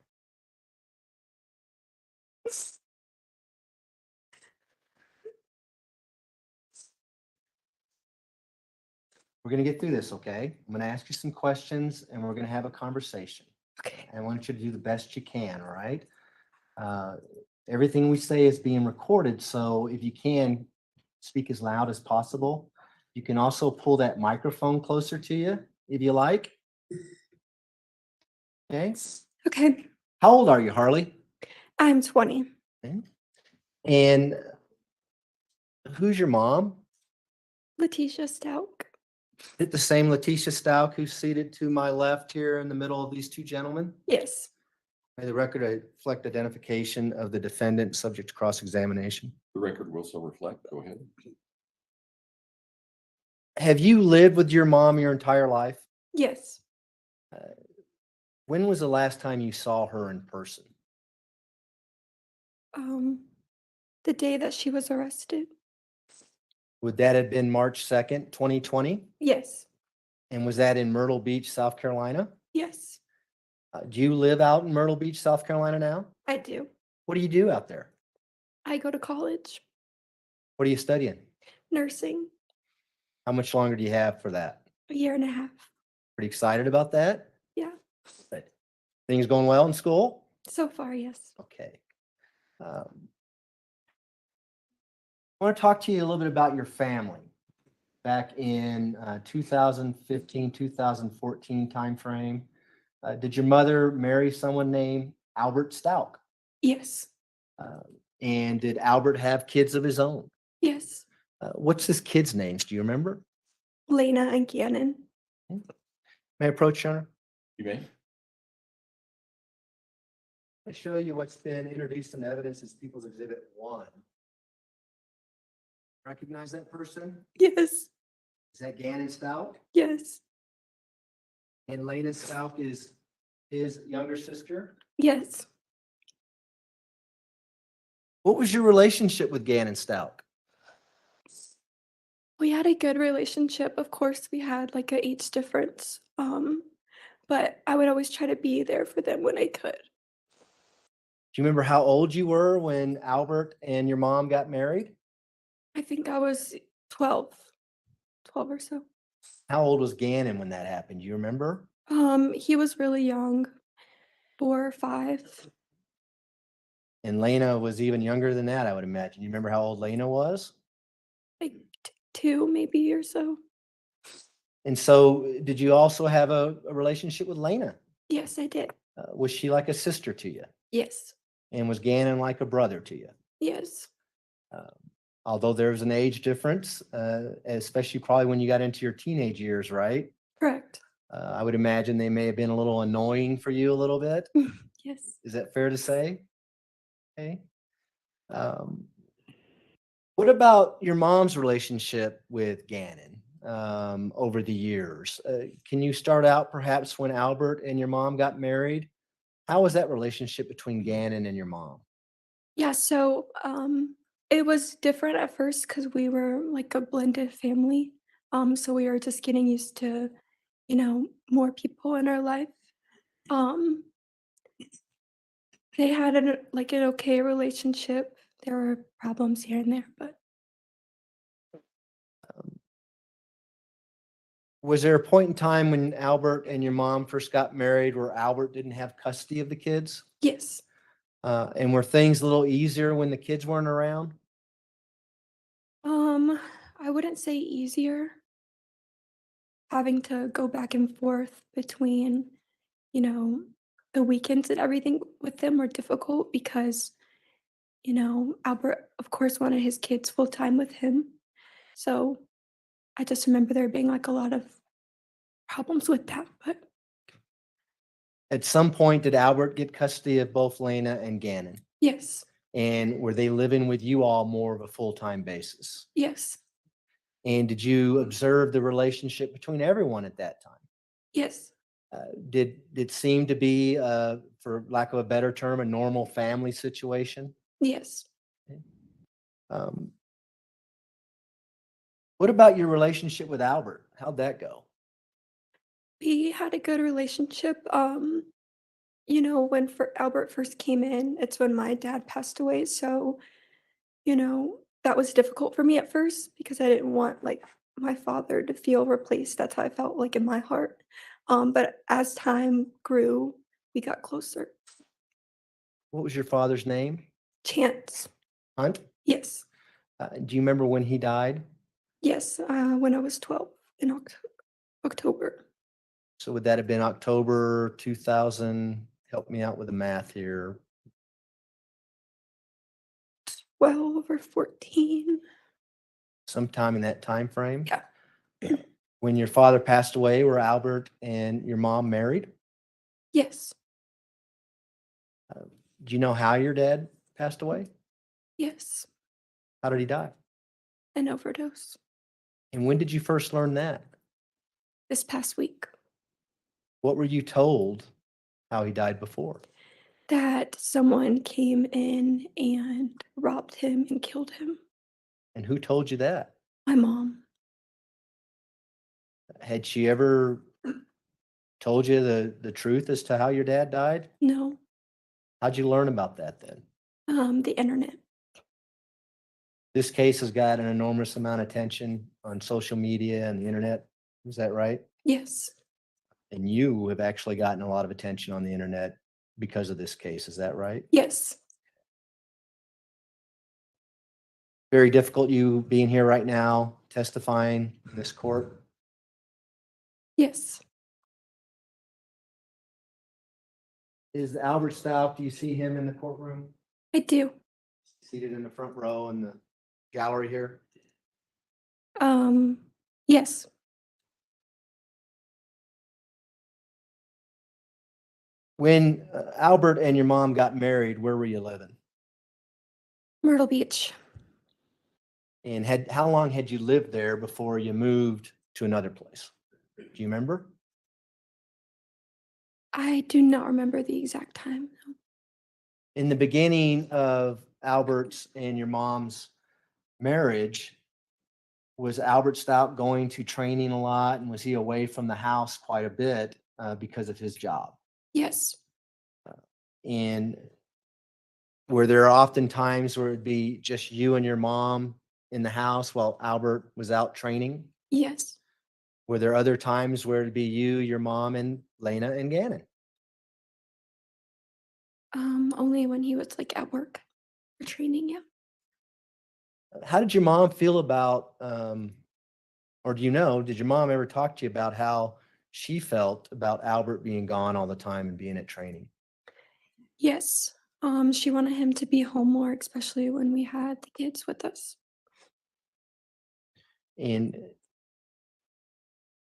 We're going to get through this, okay? I'm going to ask you some questions and we're going to have a conversation. Okay. I want you to do the best you can, all right? Everything we say is being recorded, so if you can, speak as loud as possible. You can also pull that microphone closer to you if you like. Okay? Okay. How old are you, Harley? I'm 20. Okay. And who's your mom? Letecia Stauch. Is it the same Letecia Stauch who's seated to my left here in the middle of these two gentlemen? Yes. May the record reflect identification of the defendant subject to cross-examination. The record will so reflect. Go ahead. Have you lived with your mom your entire life? Yes. When was the last time you saw her in person? The day that she was arrested. Would that have been March 2nd, 2020? Yes. And was that in Myrtle Beach, South Carolina? Yes, Do you live out in Myrtle Beach, South Carolina now? I do. What do you do out there? I go to college, What are you studying? nursing, How much longer do you have for that? a year and a half. Pretty excited about that? Yeah. Good. Things going well in school? So far, yes. Okay. I want to talk to you a little bit about your family. Back in 2015, 2014 timeframe, did your mother marry someone named Albert Stauch? Yes. And did Albert have kids of his own? Yes. What's his kids' names? Do you remember? Lena and Gannon. May I approach, Your Honor? You may. I show you what's been introduced in evidence as People's Exhibit 1. Recognize that person? Yes. Is that Gannon Stauch? Yes. And Lena Stauch is his younger sister? Yes. What was your relationship with Gannon Stauch? We had a good relationship. Of course, we had like an age difference. But I would always try to be there for them when I could. Do you remember how old you were when Albert and your mom got married? I think I was 12 or so. How old was Gannon when that happened? Do you remember? He was really young, 4 or 5. And Lena was even younger than that, I would imagine. You remember how old Lena was? Like 2 maybe or so. And so did you also have a relationship with Lena? Yes, I did. Was she like a sister to you? Yes. And was Gannon like a brother to you? Yes. Although there was an age difference, especially probably when you got into your teenage years, right? Correct. I would imagine they may have been a little annoying for you a little bit. Yes. Is that fair to say? Okay. What about your mom's relationship with Gannon over the years? Can you start out perhaps when Albert and your mom got married? How was that relationship between Gannon and your mom? Yeah, so it was different at first because we were like a blended family. So we were just getting used to, more people in our life. They had an okay relationship. There were problems here and there, but Was there a point in time when Albert and your mom first got married where Albert didn't have custody of the kids? yes. And were things a little easier when the kids weren't around? I wouldn't say easier. Having to go back and forth between, the weekends and everything with them were difficult because, Albert, of course, wanted his kids full time with him. So I just remember there being like a lot of problems with that. But At some point, did Albert get custody of both Lena and Gannon? yes, And were they living with you all more of a full-time basis? yes, And did you observe the relationship between everyone at that time? yes, Did it seem to be, for lack of a better term, a normal family situation? yes. Um, What about your relationship with Albert? How'd that go? We had a good relationship. When Albert first came in, it's when my dad passed away. So, that was difficult for me at first because I didn't want like my father to feel replaced. That's how I felt like in my heart. But as time grew, we got closer. What was your father's name? Chance. Hunt? Yes. Do you remember when he died? Yes. When I was 12 in October. So would that have been October 2000? Help me out with the math here. 12 or 14. Sometime in that time frame? Yeah. When your father passed away, were Albert and your mom married? Yes. Do you know how your dad passed away? Yes. How did he die? An overdose And when did you first learn that? this past week. What were you told how he died before? That someone came in and robbed him and killed him. And who told you that? My mom. Had she ever told you the truth as to how your dad died? No. How'd you learn about that then? The internet. This case has got an enormous amount of attention on social media and the internet. Is that right? Yes. And you have actually gotten a lot of attention on the internet because of this case. Is that right? Yes. Very difficult you being here right now, testifying in this court. Yes. Is Albert Stauch, do you see him in the courtroom? I do. Seated in the front row in the gallery here? Yes. When Albert and your mom got married, where were you living? Myrtle Beach. And how long had you lived there before you moved to another place? Do you remember? I do not remember the exact time. No. In the beginning of Albert's and your mom's marriage, was Albert Stout going to training a lot, and was he away from the house quite a bit because of his job? Yes. And were there often times where it'd be just you and your mom in the house while Albert was out training? Yes. Were there other times where it'd be you, your mom, and Lena and Gannon? Only when he was like at work for training. Yeah. How did your mom feel about, or do you know, did your mom ever talk to you about how she felt about Albert being gone all the time and being at training? Yes. She wanted him to be home more, especially when we had the kids with us. And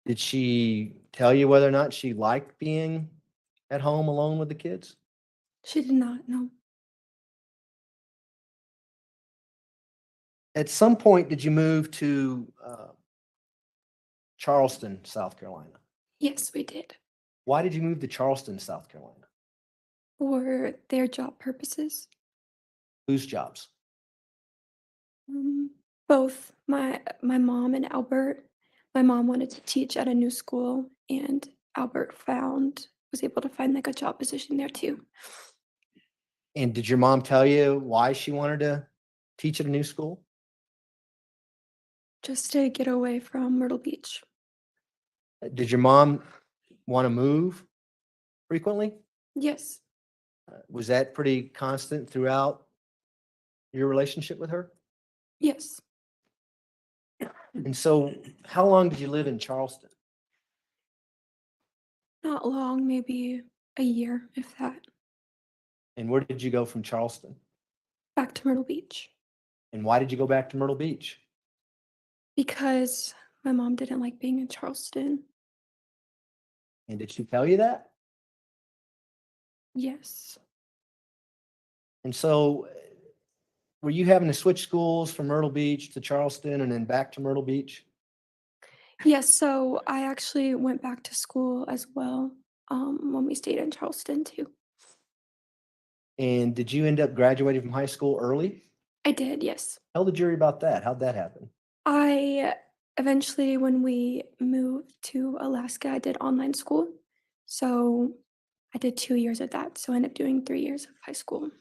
did she tell you whether or not she liked being at home alone with the kids? She did not know. At some point, did you move to Charleston, South Carolina? Yes, we did. Why did you move to Charleston, South Carolina? For their job purposes. Whose jobs? Both my mom and Albert. My mom wanted to teach at a new school, and Albert was able to find like a job position there too. And did your mom tell you why she wanted to teach at a new school? Just to get away from Myrtle Beach. Did your mom want to move frequently? Yes. Was that pretty constant throughout your relationship with her? Yes. And so, how long did you live in Charleston? Not long, maybe a year, if that, And where did you go from Charleston? back to Myrtle Beach And why did you go back to Myrtle Beach? because my mom didn't like being in Charleston. And did she tell you that? Yes. And so were you having to switch schools from Myrtle Beach to Charleston and then back to Myrtle Beach? Yes, so I actually went back to school as well when we stayed in Charleston too. And did you end up graduating from high school early? I did, yes. Tell the jury about that. How'd that happen? I eventually, when we moved to Alaska, I did online school. So I did 2 years of that. So I ended up doing 3 years of high school.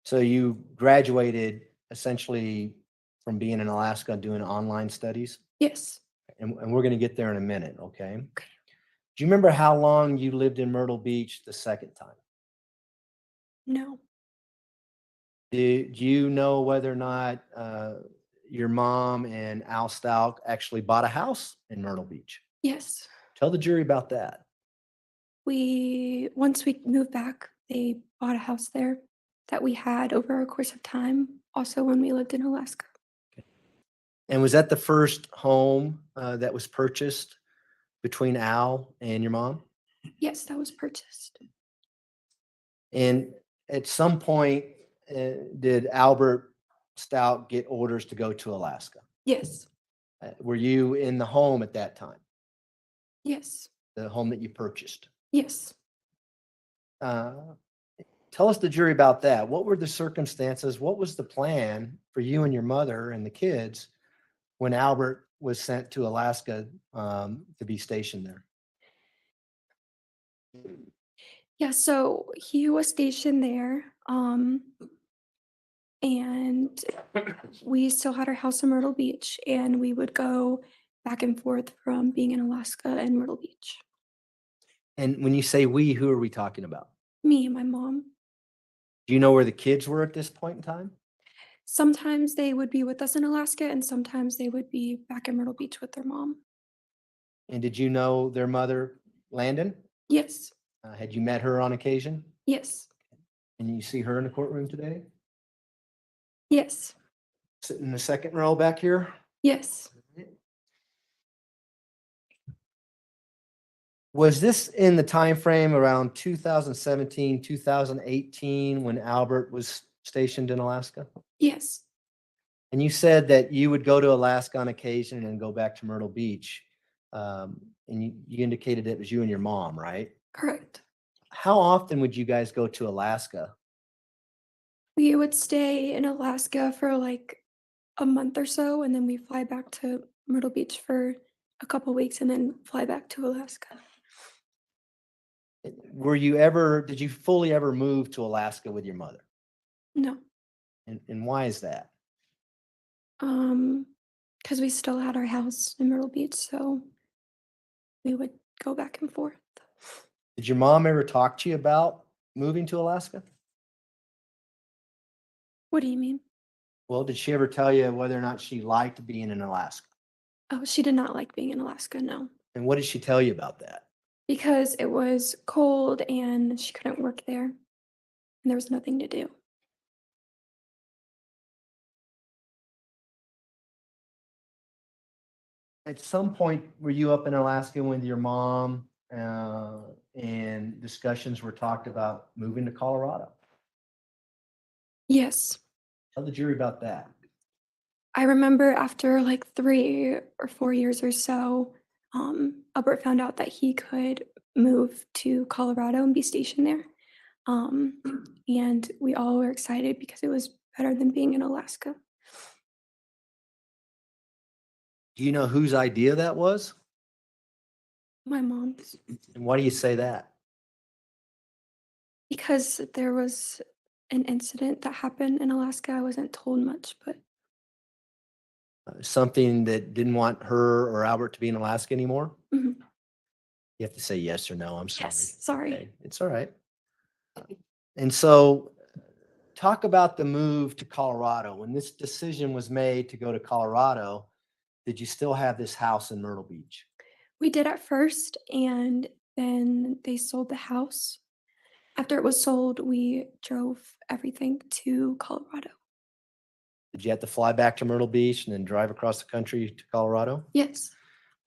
So you graduated essentially from being in Alaska doing online studies? Yes. And we're going to get there in a minute, okay? Do you remember how long you lived in Myrtle Beach the second time? No. Did you know whether or not your mom and Al Stauch actually bought a house in Myrtle Beach? Yes. Tell the jury about that. Once we moved back, they bought a house there that we had over a course of time, also when we lived in Alaska. And was that the first home that was purchased between Al and your mom? Yes, that was purchased. And at some point, did Albert Stout get orders to go to Alaska? Yes. Were you in the home at that time, Yes. the home that you purchased? Yes. Tell us, the jury, about that. What were the circumstances? What was the plan for you and your mother and the kids when Albert was sent to Alaska to be stationed there? Yeah, so he was stationed there. And we still had our house in Myrtle Beach, and we would go back and forth from being in Alaska and Myrtle Beach. And when you say we, who are we talking about? Me and my mom. Do you know where the kids were at this point in time? Sometimes they would be with us in Alaska, and sometimes they would be back in Myrtle Beach with their mom. And did you know their mother, Landon? Yes. Had you met her on occasion? Yes. And you see her in the courtroom today? Yes. Sitting in the second row back here? Yes. Was this in the time frame around 2017, 2018 when Albert was stationed in Alaska? Yes. And you said that you would go to Alaska on occasion and go back to Myrtle Beach. And you indicated it was you and your mom, right? Correct. How often would you guys go to Alaska? We would stay in Alaska for like a month or so, and then we fly back to Myrtle Beach for a couple weeks and then fly back to Alaska. Did you fully ever move to Alaska with your mother? No. And why is that? Because we still had our house in Myrtle Beach, so we would go back and forth. Did your mom ever talk to you about moving to Alaska? What do you mean? Well, did she ever tell you whether or not she liked being in Alaska? Oh, she did not like being in Alaska, no. And what did she tell you about that? Because it was cold and she couldn't work there, and there was nothing to do. At some point, were you up in Alaska with your mom and discussions were talked about moving to Colorado? Yes. Tell the jury about that. I remember after like 3 or 4 years or so, Albert found out that he could move to Colorado and be stationed there. And we all were excited because it was better than being in Alaska. Do you know whose idea that was? My mom's. And why do you say that? Because there was an incident that happened in Alaska. I wasn't told much, but Something that didn't want her or Albert to be in Alaska anymore? mhm. You have to say yes or no. I'm sorry. Yes, sorry. Okay, it's all right. And so talk about the move to Colorado. When this decision was made to go to Colorado, did you still have this house in Myrtle Beach? We did at first, and then they sold the house. After it was sold, we drove everything to Colorado. Did you have to fly back to Myrtle Beach and then drive across the country to Colorado? Yes,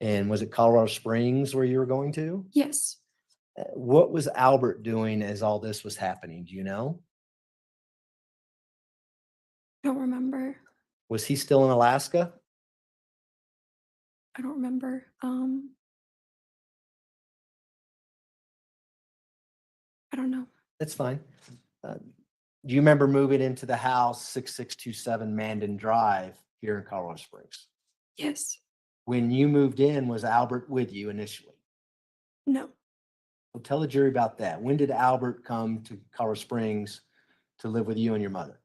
And was it Colorado Springs where you were going to? yes. What was Albert doing as all this was happening? Do you know? Don't remember. Was he still in Alaska? I don't remember. I don't know. That's fine. Do you remember moving into the house 6627 Mandan Drive here in Colorado Springs? Yes. When you moved in, was Albert with you initially? No. Well, tell the jury about that. When did Albert come to Colorado Springs to live with you and your mother?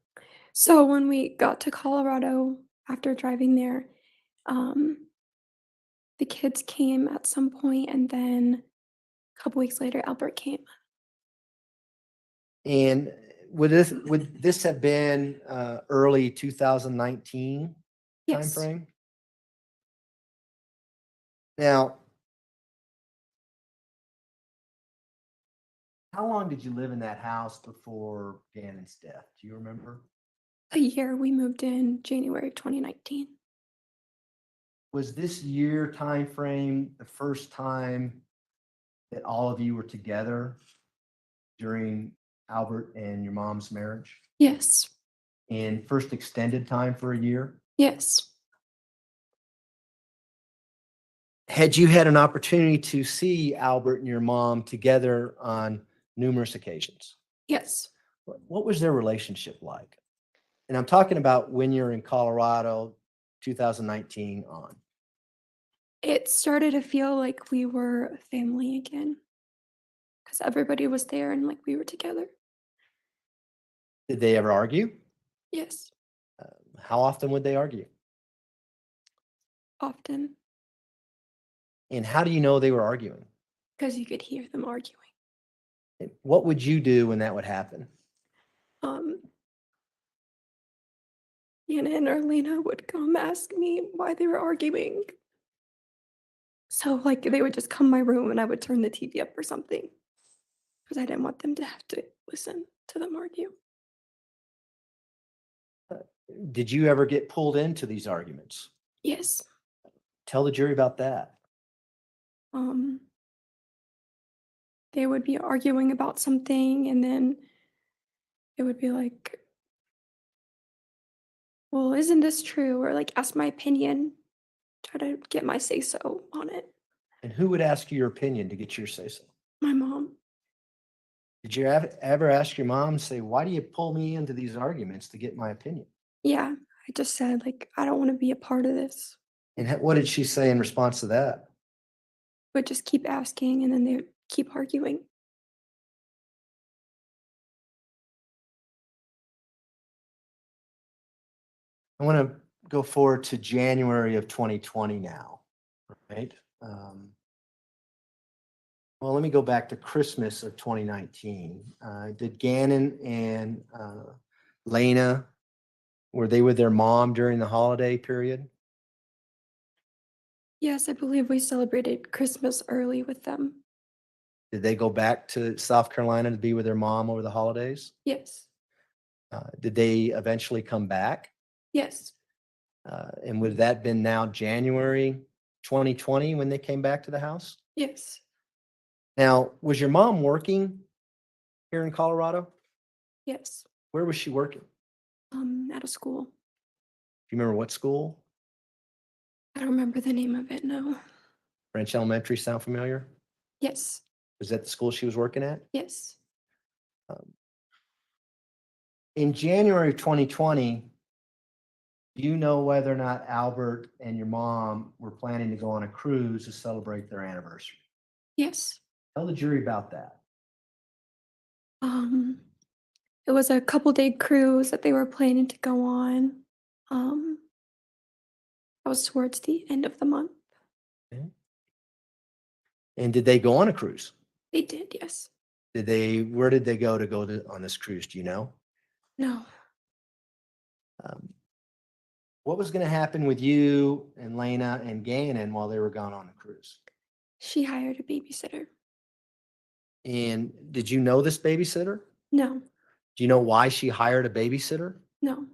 So when we got to Colorado after driving there, the kids came at some point, and then a couple weeks later, Albert came. And would this have been early 2019 Yes. timeframe? Now, how long did you live in that house before Gannon's death? Do you remember? A year. We moved in January 2019. Was this year timeframe the first time that all of you were together during Albert and your mom's marriage? Yes. And first extended time for a year? Yes. Had you had an opportunity to see Albert and your mom together on numerous occasions? Yes. What was their relationship like? And I'm talking about when you're in Colorado, 2019 on. It started to feel like we were a family again because everybody was there and like we were together. Did they ever argue? Yes. How often would they argue? Often And how do you know they were arguing? because you could hear them arguing. What would you do when that would happen? Yana and Arlena would come ask me why they were arguing. So like they would just come to my room and I would turn the TV up or something because I didn't want them to have to listen to them argue. Did you ever get pulled into these arguments? Yes. Tell the jury about that. They would be arguing about something and then it would be like, well, isn't this true? Or like ask my opinion, try to get my say so on it. And who would ask you your opinion to get your say so? My mom. Did you ever ask your mom, say, why do you pull me into these arguments to get my opinion? Yeah. I just said, like, I don't want to be a part of this. And what did she say in response to that? But just keep asking and then they would keep arguing. I want to go forward to January of 2020 now, right? Well, let me go back to Christmas of 2019. Did Gannon and Lena, were they with their mom during the holiday period? Yes, I believe we celebrated Christmas early with them. Did they go back to South Carolina to be with their mom over the holidays? Yes. Did they eventually come back? Yes. And would that been now January 2020 when they came back to the house? Yes. Now, was your mom working here in Colorado? Yes. Where was she working? Out of school. Do you remember what school? I don't remember the name of it, no. French Elementary sound familiar? Yes. Was that the school she was working at? Yes. In January of 2020, do you know whether or not Albert and your mom were planning to go on a cruise to celebrate their anniversary? Yes. Tell the jury about that. It was a couple-day cruise that they were planning to go on. That was towards the end of the month. Okay. And did they go on a cruise? They did, yes. Where did they go on this cruise? Do you know? No. What was going to happen with you and Lena and Gannon while they were gone on the cruise? She hired a babysitter. And did you know this babysitter? No, Do you know why she hired a babysitter? no,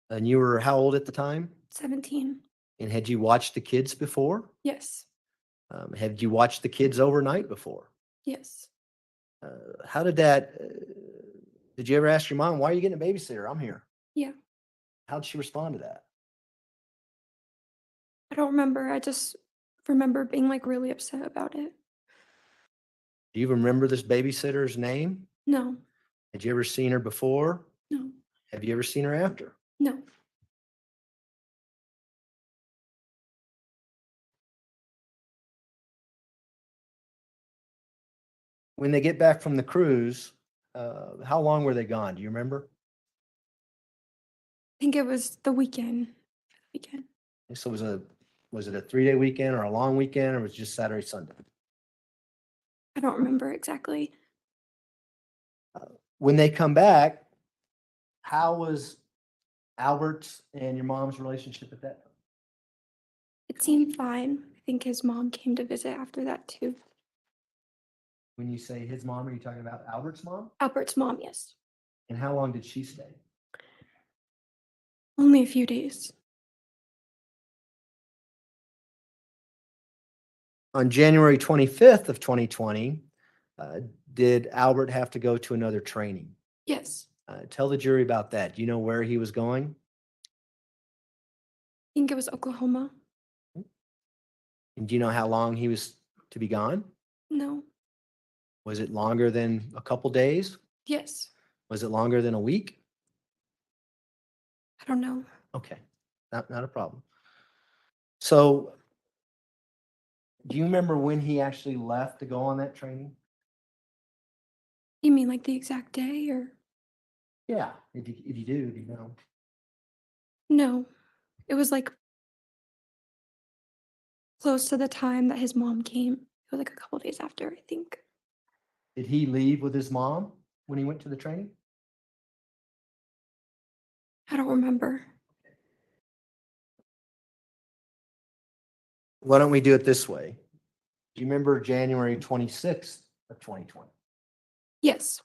And you were how old at the time? 17. And had you watched the kids before? Yes, Had you watched the kids overnight before? yes. How did that, did you ever ask your mom, why are you getting a babysitter? I'm here. Yeah. How'd she respond to that? I don't remember. I just remember being like really upset about it. Do you remember this babysitter's name? No, Had you ever seen her before? no, Have you ever seen her after? no. When they get back from the cruise, how long were they gone? Do you remember? I think it was the weekend. Weekend. So was it a 3-day weekend or a long weekend, or was it just Saturday, Sunday? I don't remember exactly. When they come back, how was Albert's and your mom's relationship at that time? It seemed fine. I think his mom came to visit after that too. When you say his mom, are you talking about Albert's mom? Albert's mom, yes. And how long did she stay? Only a few days. On January 25th of 2020, did Albert have to go to another training? Yes. Tell the jury about that. Do you know where he was going? I think it was Oklahoma. And do you know how long he was to be gone? No. Was it longer than a couple days? Yes. Was it longer than a week? I don't know. Okay, not a problem. So, do you remember when he actually left to go on that training? You mean like the exact day or? Yeah, if you do you know? No. It was like close to the time that his mom came. It was like a couple days after, I think. Did he leave with his mom when he went to the training? I don't remember. Why don't we do it this way? Do you remember January 26th of 2020? Yes.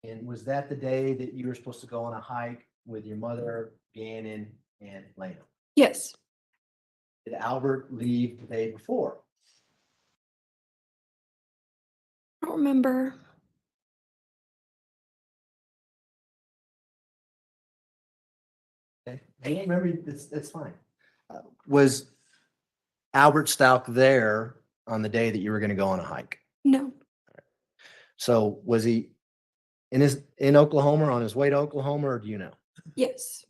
And was that the day that you were supposed to go on a hike with your mother, Gannon, and Lena? Yes. Did Albert leave the day before? I don't remember. Okay, I don't remember, that's fine. Was Albert Stauch there on the day that you were gonna go on a hike? No. So was he in Oklahoma or on his way to Oklahoma, or do you know? Yes.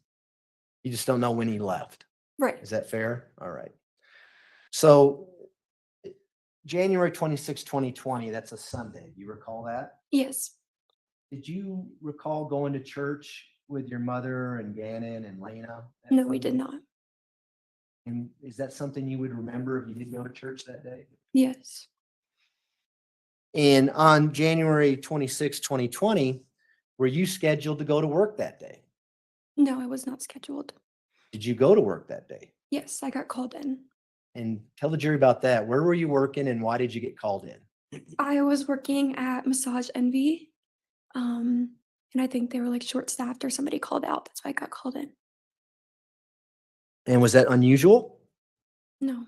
You just don't know when he left. Right. Is that fair? All right. So January 26, 2020, that's a Sunday. You recall that? Yes. Did you recall going to church with your mother and Gannon and Lena? that No, we did Sunday? not. And is that something you would remember if you did go to church that day? Yes. And on January 26, 2020, were you scheduled to go to work that day? No, I was not scheduled. Did you go to work that day? Yes, I got called in. And tell the jury about that. Where were you working and why did you get called in? I was working at Massage Envy. And I think they were like short staffed or somebody called out. That's why I got called in. And was that unusual? No.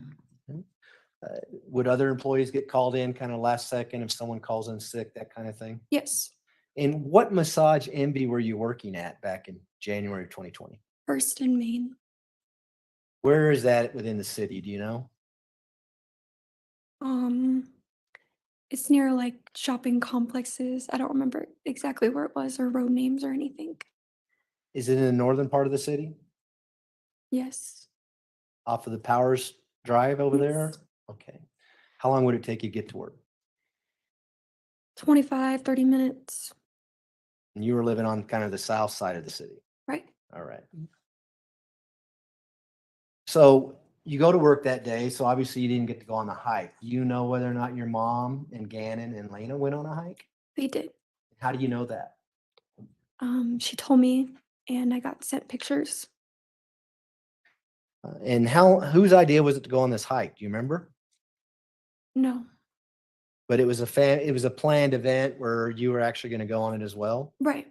Would other employees get called in kind of last second if someone calls in sick, that kind of thing? Yes. And what Massage Envy were you working at back in January 2020? First in Maine. Where is that within the city? Do you know? It's near like shopping complexes. I don't remember exactly where it was or road names or anything. Is it in the northern part of the city? Yes. Off of the Powers Drive over there? Yes. Okay. How long would it take you to get to work? 25, 30 minutes. And you were living on kind of the south side of the city. Right. All right. So you go to work that day. So obviously you didn't get to go on the hike. Do you know whether or not your mom and Gannon and Lena went on a hike? They did. How do you know that? She told me and I got sent pictures. And whose idea was it to go on this hike? Do you remember? No. But it was it was a planned event where you were actually going to go on it as well. Right.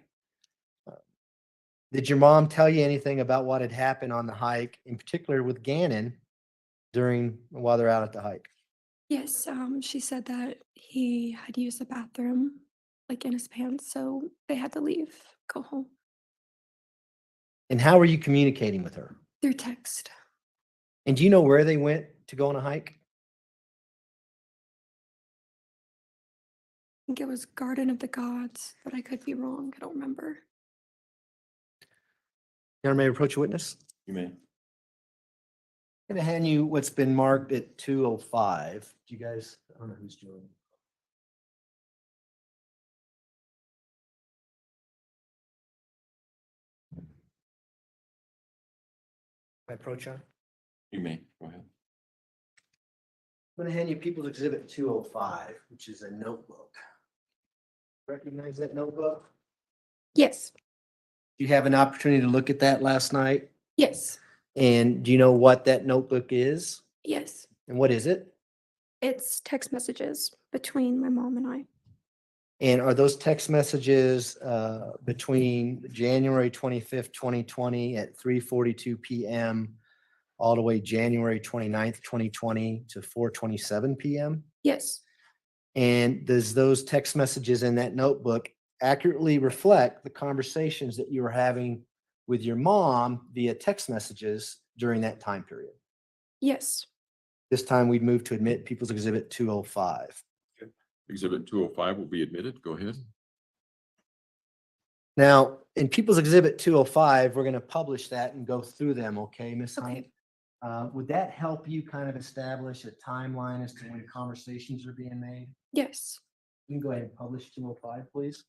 Did your mom tell you anything about what had happened on the hike, in particular with Gannon while they're out at the hike? Yes, she said that he had used the bathroom like in his pants, so they had to leave, go home. And how were you communicating with her? Through text. And do you know where they went to go on a hike? I think it was Garden of the Gods, but I could be wrong. I don't remember. Your Honor, may I approach a witness? You may. I'm going to hand you what's been marked at 2:05. Do you guys, I don't know who's doing. May I approach you? You may. Go ahead. I'm going to hand you People's Exhibit 2:05, which is a notebook. Recognize that notebook? Yes. You have an opportunity to look at that last night? Yes. And do you know what that notebook is? Yes. And what is it? It's text messages between my mom and I. And are those text messages between January 25th, 2020 at 3:42 PM all the way January 29th, 2020 to 4:27 PM? Yes. And does those text messages in that notebook accurately reflect the conversations that you were having with your mom via text messages during that time period? Yes. This time we'd move to admit People's Exhibit 2:05. Exhibit 205 will be admitted. Go ahead. Now, in People's Exhibit 2:05, we're going to publish that and go through them, okay, Ms. Okay. Hunt? Would that help you kind of establish a timeline as to when conversations are being made? Yes. You can go ahead and publish 2:05, please.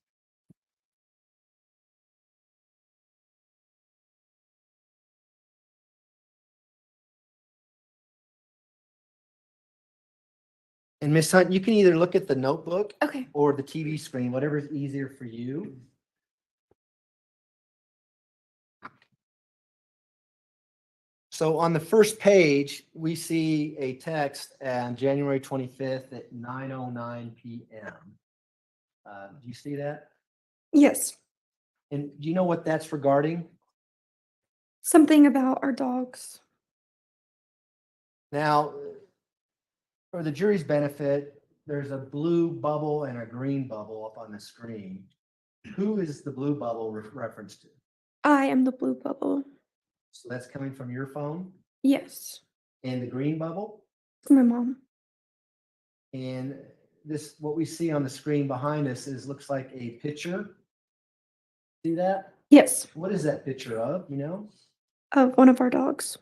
And Ms. Hunt, you can either look at the notebook Okay. or the TV screen, whatever is easier for you. So on the first page, we see a text on January 25th at 9:09 PM. Do you see that? Yes. And do you know what that's regarding? Something about our dogs. Now, for the jury's benefit, there's a blue bubble and a green bubble up on the screen. Who is the blue bubble reference to? I am the blue bubble. So that's coming from your phone. Yes. And the green bubble? My mom. And this, what we see on the screen behind us looks like a picture. See that? Yes. What is that picture of, you know? Of one of our dogs.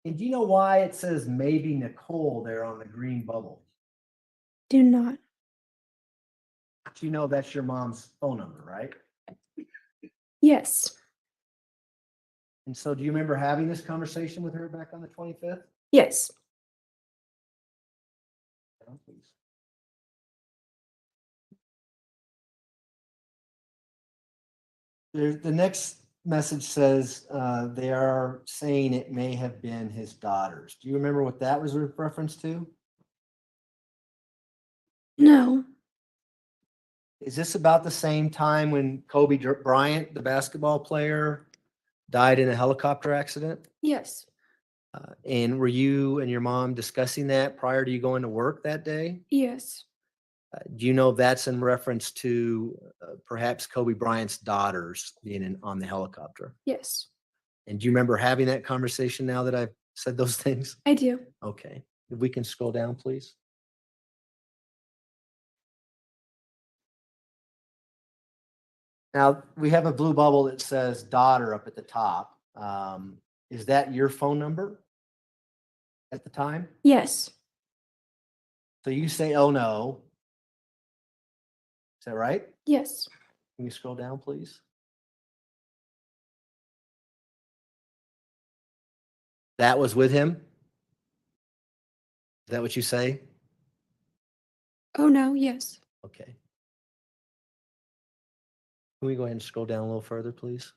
And do you know why it says maybe Nicole there on the green bubble? Do not. Do you know that's your mom's phone number, right? Yes. And so do you remember having this conversation with her back on the 25th? Yes. Please. The next message says they are saying it may have been his daughters. Do you remember what that was a reference to? No. Is this about the same time when Kobe Bryant, the basketball player, died in a helicopter accident? Yes. And were you and your mom discussing that prior to you going to work that day? Yes. Do you know if that's in reference to perhaps Kobe Bryant's daughters being on the helicopter? Yes. And do you remember having that conversation now that I've said those things? I do. Okay. If we can scroll down, please. Now, we have a blue bubble that says daughter up at the top. Is that your phone number at the time? Yes. So you say, oh no. Is that right? Yes. Can you scroll down, please? That was with him? Is that what you say? Oh no. Yes. Okay. Can we go ahead and scroll down a little further, please?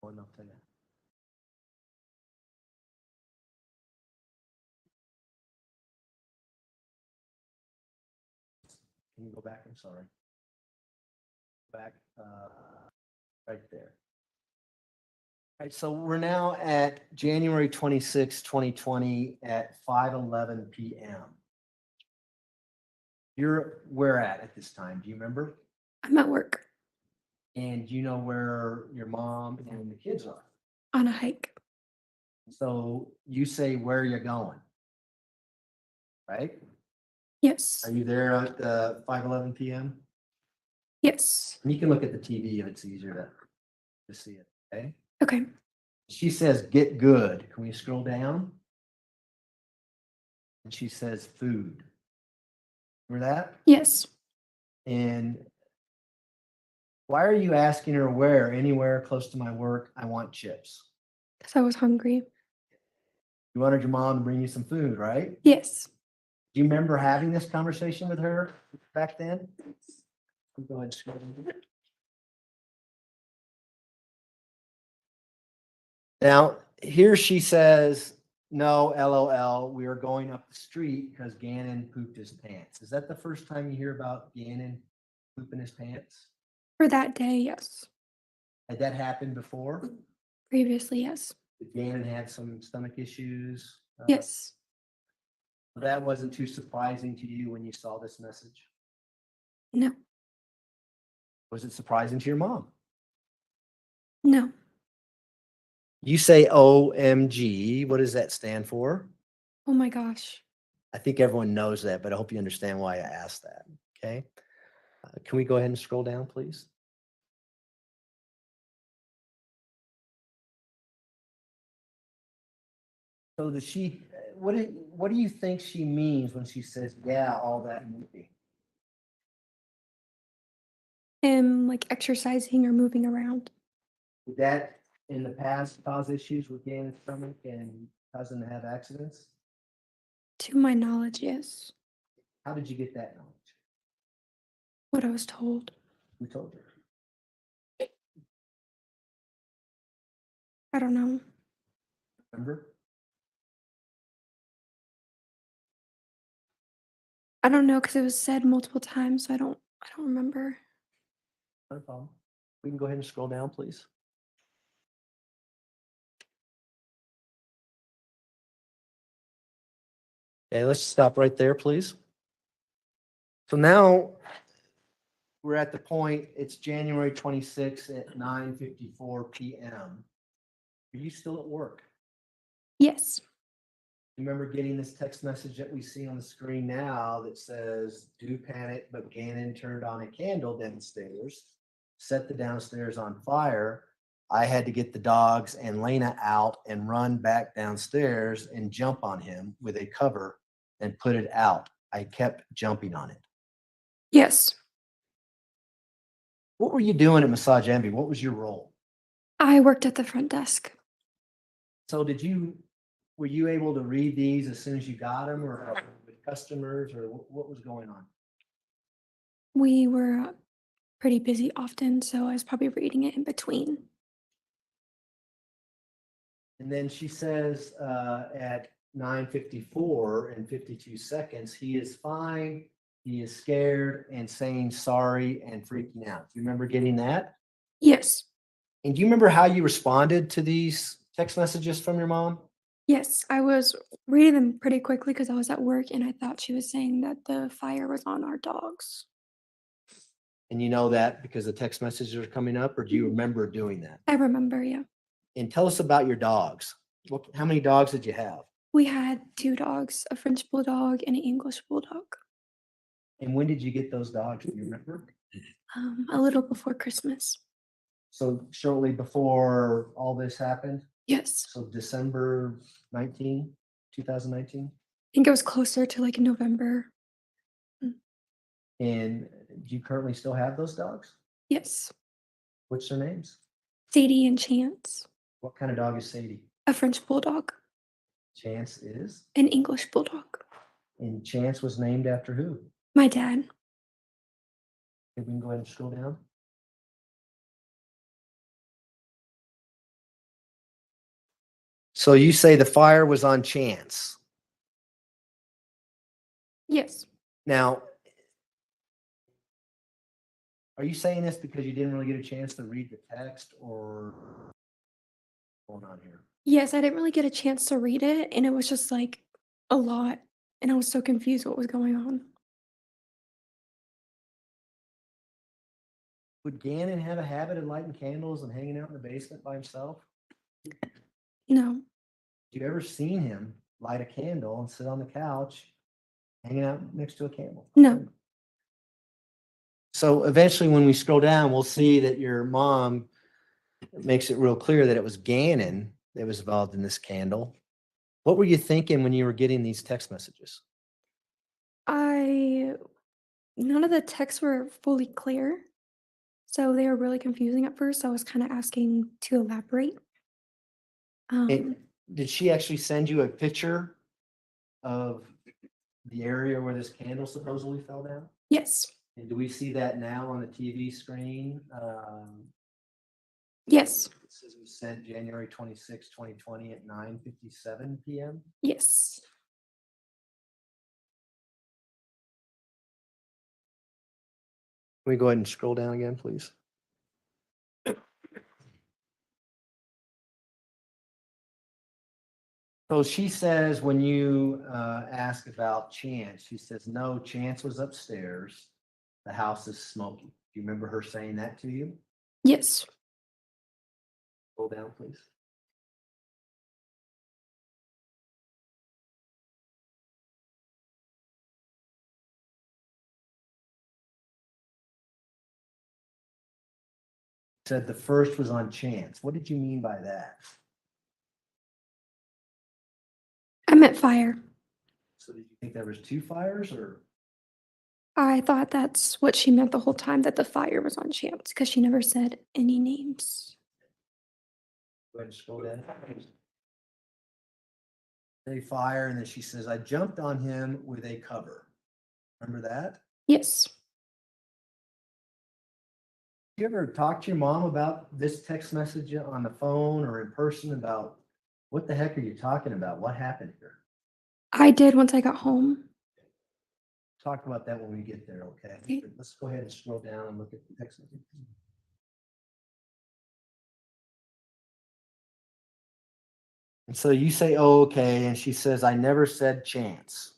Going up to that. Can you go back? I'm sorry. Back, right there. All right, so we're now at January 26, 2020 at 5:11 PM. You're where at this time? Do you remember? I'm at work And do you know where your mom and the kids are? on a hike. So you say, where are you going? Right? Yes. Are you there at 5:11 PM? Yes. And you can look at the TV if it's easier to see it, okay? Okay. She says, get good. Can we scroll down? And she says, food. Remember that? Yes. And why are you asking her where? Anywhere close to my work, I want chips. Because I was hungry. You wanted your mom to bring you some food, right? Yes. Do you remember having this conversation with her back then? Go ahead and scroll down. Now, here she says, no, LOL, we are going up the street because Gannon pooped his pants. Is that the first time you hear about Gannon pooping his pants? For that day, yes. Had that happened before? Previously, yes. Did Gannon had some stomach issues? Yes. That wasn't too surprising to you when you saw this message? No. Was it surprising to your mom? No. You say OMG. What does that stand for? Oh my gosh. I think everyone knows that, but I hope you understand why I asked that. Okay. Can we go ahead and scroll down, please? So does she, what do you think she means when she says, yeah, all that movie? Like exercising or moving around. Would that in the past cause issues with Gannon's stomach and cause him to have accidents? To my knowledge, yes. How did you get that knowledge? What I was told. Who told her? I don't know. Remember? I don't know because it was said multiple times, so I don't remember. No problem. We can go ahead and scroll down, please. Okay, let's stop right there, please. So now we're at the point, it's January 26th at 9:54 PM. Are you still at work? Yes. Remember getting this text message that we see on the screen now that says, do panic, but Gannon turned on a candle downstairs, set the downstairs on fire. I had to get the dogs and Lena out and run back downstairs and jump on him with a cover and put it out. I kept jumping on it. Yes. What were you doing at Massage Envy? What was your role? I worked at the front desk. So were you able to read these as soon as you got them or with customers or what was going on? We were pretty busy often, so I was probably reading it in between. And then she says at 9:54 and 52 seconds, he is fine, he is scared and saying sorry and freaking out. Do you remember getting that? Yes. And do you remember how you responded to these text messages from your mom? Yes, I was reading them pretty quickly because I was at work and I thought she was saying that the fire was on our dogs. And you know that because the text messages are coming up, or do you remember doing that? I remember, yeah. And tell us about your dogs. How many dogs did you have? We had 2 dogs, a French bulldog and an English bulldog. And when did you get those dogs? Do you remember? A little before Christmas. So shortly before all this happened? Yes. So December 19, 2019? I think it was closer to like November. And do you currently still have those dogs? Yes. What's their names? Sadie and Chance. What kind of dog is Sadie? A French bulldog. Chance is? An English bulldog. And Chance was named after who? My dad. Okay, we can go ahead and scroll down. So you say the fire was on Chance. Yes. Now, Are you saying this because you didn't really get a chance to read the text or what's going on here? Yes, I didn't really get a chance to read it, and it was just like a lot, and I was so confused what was going on. Would Gannon have a habit of lighting candles and hanging out in the basement by himself? No, Have you ever seen him light a candle and sit on the couch, hanging out next to a candle? no, So eventually, when we scroll down, we'll see that your mom makes it real clear that it was Gannon that was involved in this candle. What were you thinking when you were getting these text messages? none of the texts were fully clear, so they were really confusing at first. I was kind of asking to elaborate. And did she actually send you a picture of the area where this candle supposedly fell down? Yes, And do we see that now on the TV screen? yes, It says it was sent January 26, 2020 at 9:57 PM. yes. Can we go ahead and scroll down again, please? So she says when you ask about Chance, she says, no, Chance was upstairs. The house is smoky. Do you remember her saying that to you? Yes. Scroll down, please. Said the first was on Chance. What did you mean by that? I meant fire. So did you think there was two fires or? I thought that's what she meant the whole time, that the fire was on Chance, because she never said any names. Go ahead and scroll down. They fire, and then she says, I jumped on him with a cover. Remember that? Yes. You ever talk to your mom about this text message on the phone or in person about what the heck are you talking about? What happened here? I did once I got home. Talk about that when we get there, okay? Okay. Let's go ahead and scroll down and look at the text message. And so you say, oh, okay, and she says, I never said Chance.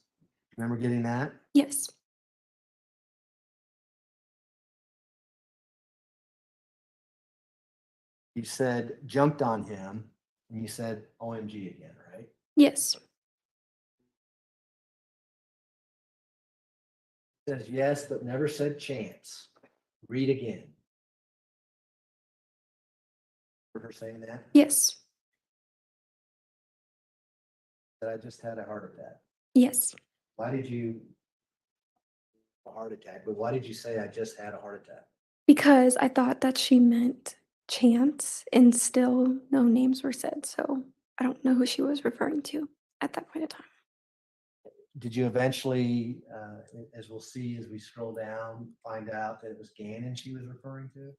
Remember getting that? Yes. You said jumped on him, and you said OMG again, right? Yes. Says yes, but never said Chance. Read again. Remember her saying that? Yes. That I just had a heart attack. Yes. Why did you a heart attack? But why did you say I just had a heart attack? Because I thought that she meant Chance, and still no names were said. So I don't know who she was referring to at that point in time. Did you eventually, as we'll see as we scroll down, find out that it was Gannon she was referring to?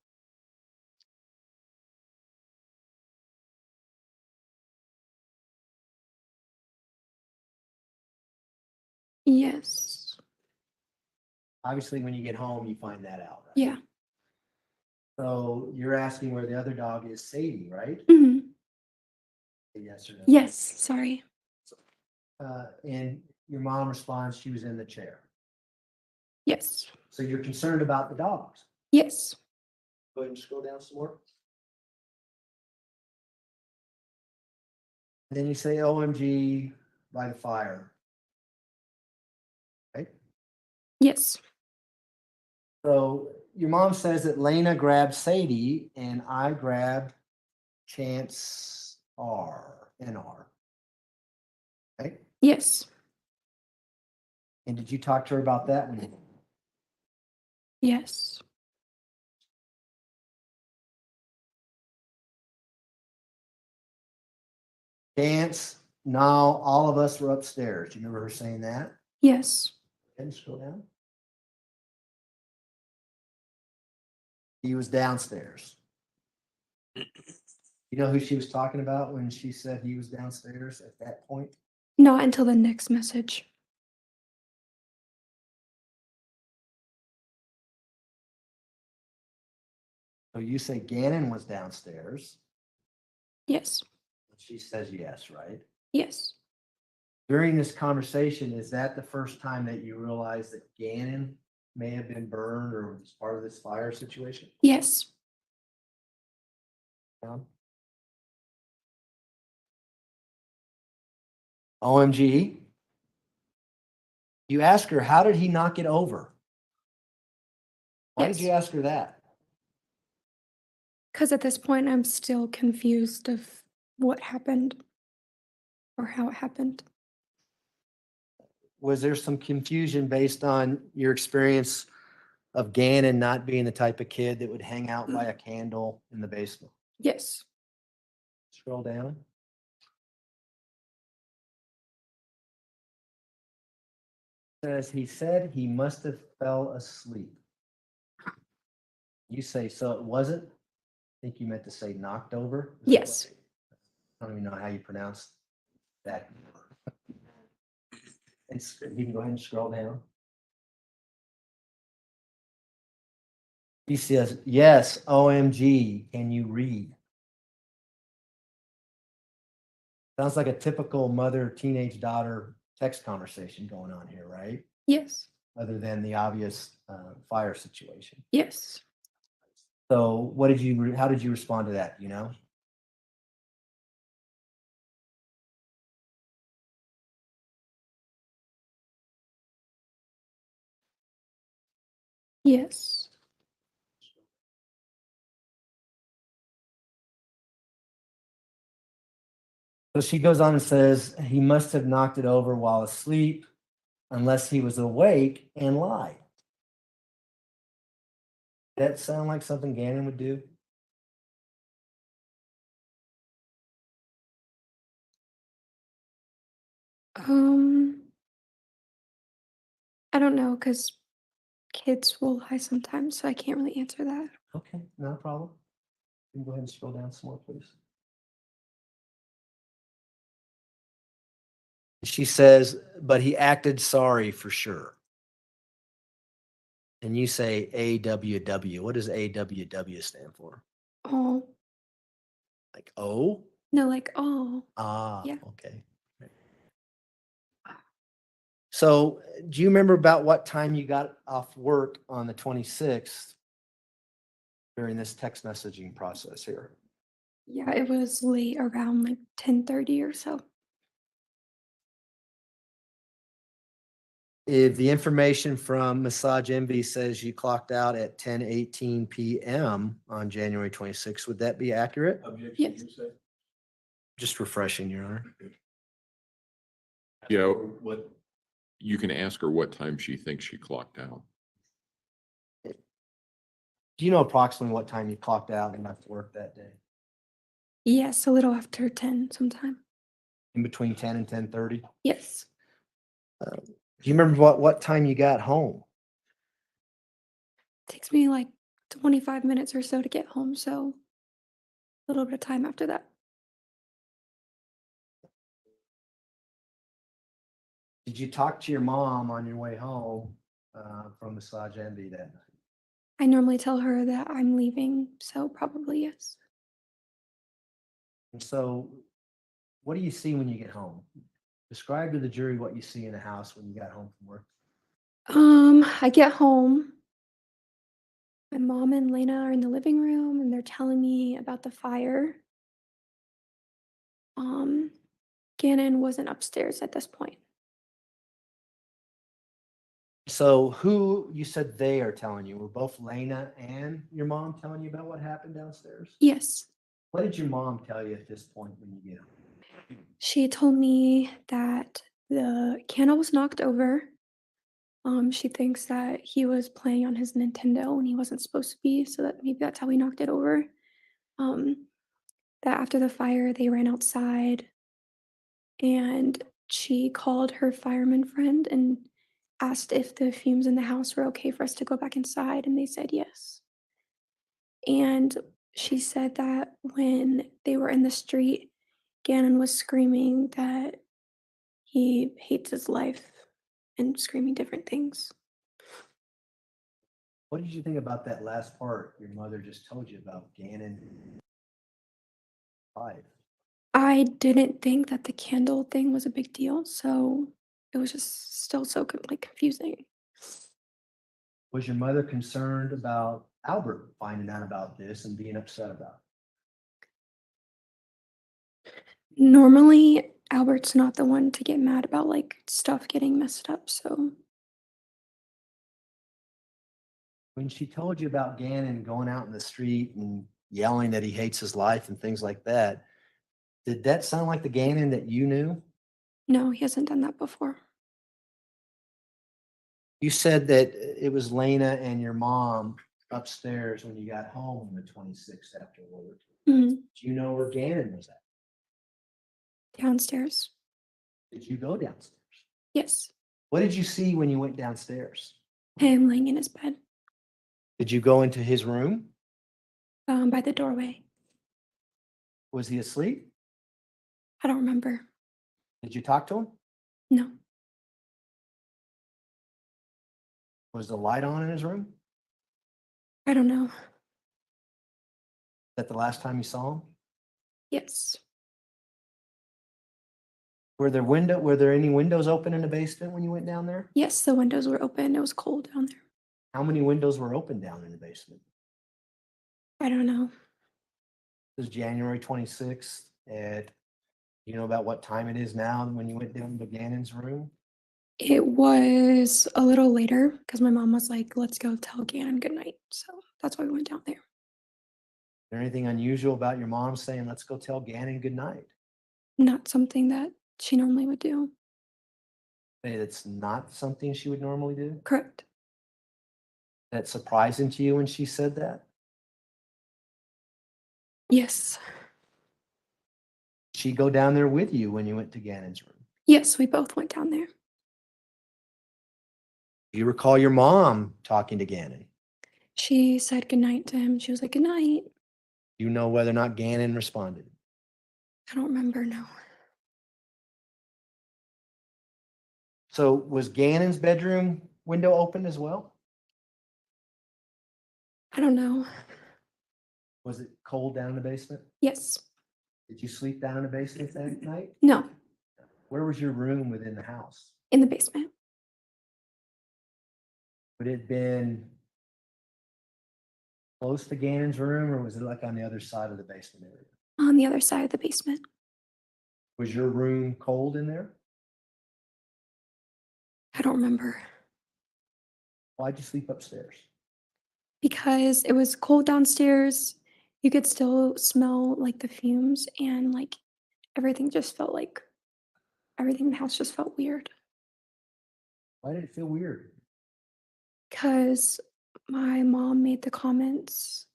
Yes. Obviously, when you get home, you find that out, right? Yeah. So you're asking where the other dog is, Sadie, right? Hmm. Yes or no? Yes. Sorry. And your mom responds, she was in the chair. Yes. So you're concerned about the dogs. Yes. Go ahead and scroll down some more. And then you say OMG by the fire. Right? Yes. So your mom says that Lena grabbed Sadie and I grabbed Chance NR. Right? Yes. And did you talk to her about that when? Yes. Chance, now all of us were upstairs. Do you remember her saying that? Yes. And scroll down. He was downstairs. You know who she was talking about when she said he was downstairs at that point? Not until the next message. So you say Gannon was downstairs. Yes. She says yes, right? Yes. During this conversation, is that the first time that you realized that Gannon may have been burned or was part of this fire situation? Yes. OMG. You ask her, how did he knock it over? Why did Yes. you ask her that? Because at this point, I'm still confused of what happened or how it happened. Was there some confusion based on your experience of Gannon not being the type of kid that would hang out by a candle in the basement? Yes. Scroll down. Says he said he must have fell asleep. You say, so it wasn't? I think you meant to say knocked over. Is that Yes. right? I don't even know how you pronounce that. You can go ahead and scroll down. He says, yes, OMG, can you read? Sounds like a typical mother, teenage daughter text conversation going on here, right? Yes. Other than the obvious fire situation. Yes. So how did you respond to that, you know? Yes. So she goes on and says, he must have knocked it over while asleep unless he was awake and lied. That sound like something Gannon would do? I don't know because kids will lie sometimes, so I can't really answer that. Okay, not a problem. You can go ahead and scroll down some more, please. She says, but he acted sorry for sure. And you say AWW. What does AWW stand for? Oh, Like, oh? no, like, oh, Ah, Yeah. okay. So do you remember about what time you got off work on the 26th during this text messaging process here? yeah, it was late around like 10:30 or so. If the information from Massage Envy says you clocked out at 10:18 p.m. on January 26th, would that be accurate? Objection, Yes. you say? Just refreshing, Your Honor. Yeah. What, You can ask her what time she thinks she clocked out. Do you know approximately what time you clocked out and left work that day? Yes, a little after 10 sometime. In between 10 and 10:30? Yes. Do you remember what time you got home? Takes me like 25 minutes or so to get home, so a little bit of time after that. Did you talk to your mom on your way home from Massage Envy that night? I normally tell her that I'm leaving, so probably yes. And so what do you see when you get home? Describe to the jury what you see in the house when you got home from work. I get home. My mom and Lena are in the living room and they're telling me about the fire. Gannon wasn't upstairs at this point. So who you said they are telling you? Were both Lena and your mom telling you about what happened downstairs? Yes. What did your mom tell you at this point when you get home? She told me that the candle was knocked over. She thinks that he was playing on his Nintendo when he wasn't supposed to be, so that maybe that's how he knocked it over. That after the fire, they ran outside and she called her fireman friend and asked if the fumes in the house were okay for us to go back inside, and they said yes. And she said that when they were in the street, Gannon was screaming that he hates his life and screaming different things. What did you think about that last part your mother just told you about Gannon? Five. I didn't think that the candle thing was a big deal, so it was just still so like confusing. Was your mother concerned about Albert finding out about this and being upset about it? Normally, Albert's not the one to get mad about like stuff getting messed up, so When she told you about Gannon going out in the street and yelling that he hates his life and things like that, did that sound like the Gannon that you knew? no, he hasn't done that before. You said that it was Lena and your mom upstairs when you got home on the 26th after World War II. Mhm. Do you know where Gannon was at? Downstairs. Did you go downstairs? Yes. What did you see when you went downstairs? Him laying in his bed, Did you go into his room? by the doorway. Was he asleep? I don't remember. Did you talk to him? No, Was the light on in his room? Is I don't know. that the last time you saw him? Yes. Were there any windows open in the basement when you went down there? Yes, the windows were open. It was cold down there. How many windows were open down in the basement? I don't know. It was January 26th at, you know about what time it is now when you went down to Gannon's room? It was a little later because my mom was like, let's go tell Gannon goodnight. So that's why we went down there. Is there anything unusual about your mom saying, let's go tell Gannon goodnight? Not something that she normally would do. Hey, that's not something she would normally do? Correct. That's surprising to you when she said that? Yes. She'd go down there with you when you went to Gannon's room. Yes, we both went down there. Do you recall your mom talking to Gannon? She said goodnight to him. She was like, goodnight. Do you know whether or not Gannon responded? I don't remember, no. So was Gannon's bedroom window open as well? I don't know. Was it cold down in the basement? Yes. Did you sleep down in the basement that night? No, Where was your room within the house? in the basement. Would it been close to Gannon's room or was it like on the other side of the basement area? On the other side of the basement. Was your room cold in there? I don't remember. Why'd you sleep upstairs? Because it was cold downstairs. You could still smell like the fumes and like everything just felt like everything in the house just felt weird. Why did it feel weird? Because my mom made the comments.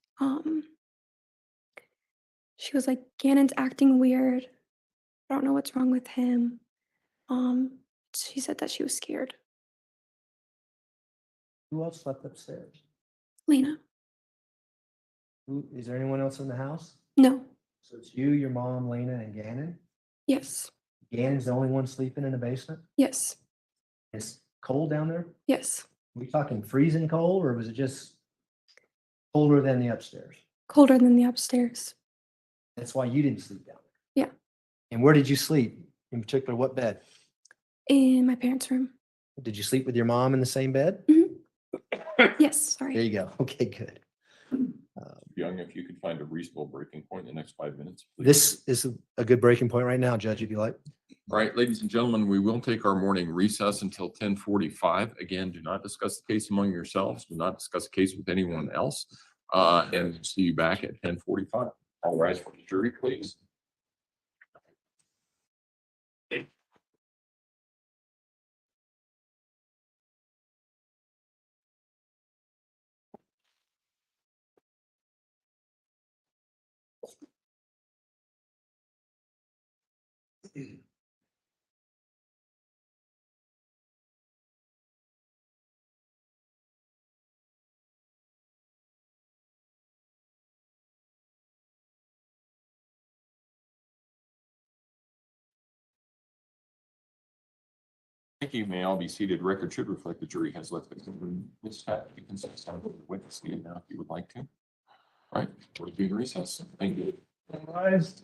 She was like, Gannon's acting weird. I don't know what's wrong with him. She said that she was scared. Who else slept upstairs? Lena. Is there anyone else in the house? No. So it's you, your mom, Lena, and Gannon? Yes. Gannon's the only one sleeping in the basement? Yes. It's cold down there? Yes. We talking freezing cold or was it just colder than the upstairs? Colder than the upstairs. That's why you didn't sleep down there. Yeah. And where did you sleep? In particular, what bed? In my parents' room. Did you sleep with your mom in the same bed? Yes. There Sorry. you go. Okay, good. Young, if you could find a reasonable breaking point in the next 5 minutes. Please. This is a good breaking point right now, Judge, if you like. All right, ladies and gentlemen, we will take our morning recess until 10:45. Again, do not discuss the case among yourselves. Do not discuss the case with anyone else. And we'll see you back at 10:45. All rise for the jury, please. Thank you. May all be seated. Record should reflect the jury has left the courtroom. This fact, you can sit down with the witness stand now if you would like to. All right, we'll be in recess. Thank you. Rise.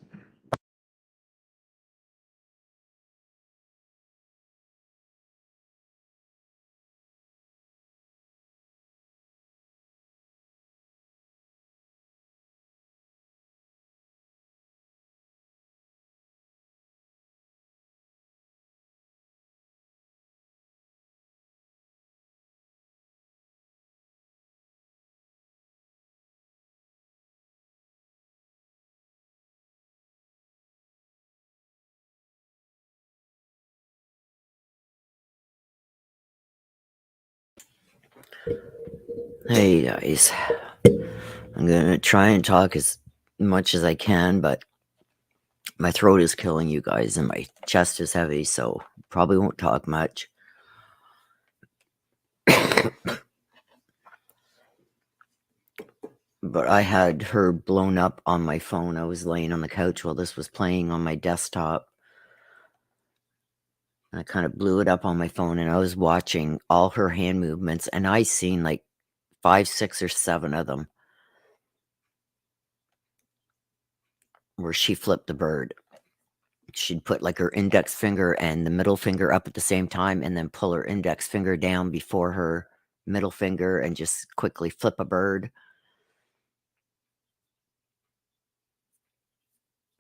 Hey guys, I'm gonna try and talk as much as I can, but my throat is killing you guys and my chest is heavy, so probably won't talk much. But I had her blown up on my phone. I was laying on the couch while this was playing on my desktop. I kind of blew it up on my phone and I was watching all her hand movements and I seen like 5, 6, or 7 of them where she flipped the bird. She'd put like her index finger and the middle finger up at the same time and then pull her index finger down before her middle finger and just quickly flip a bird.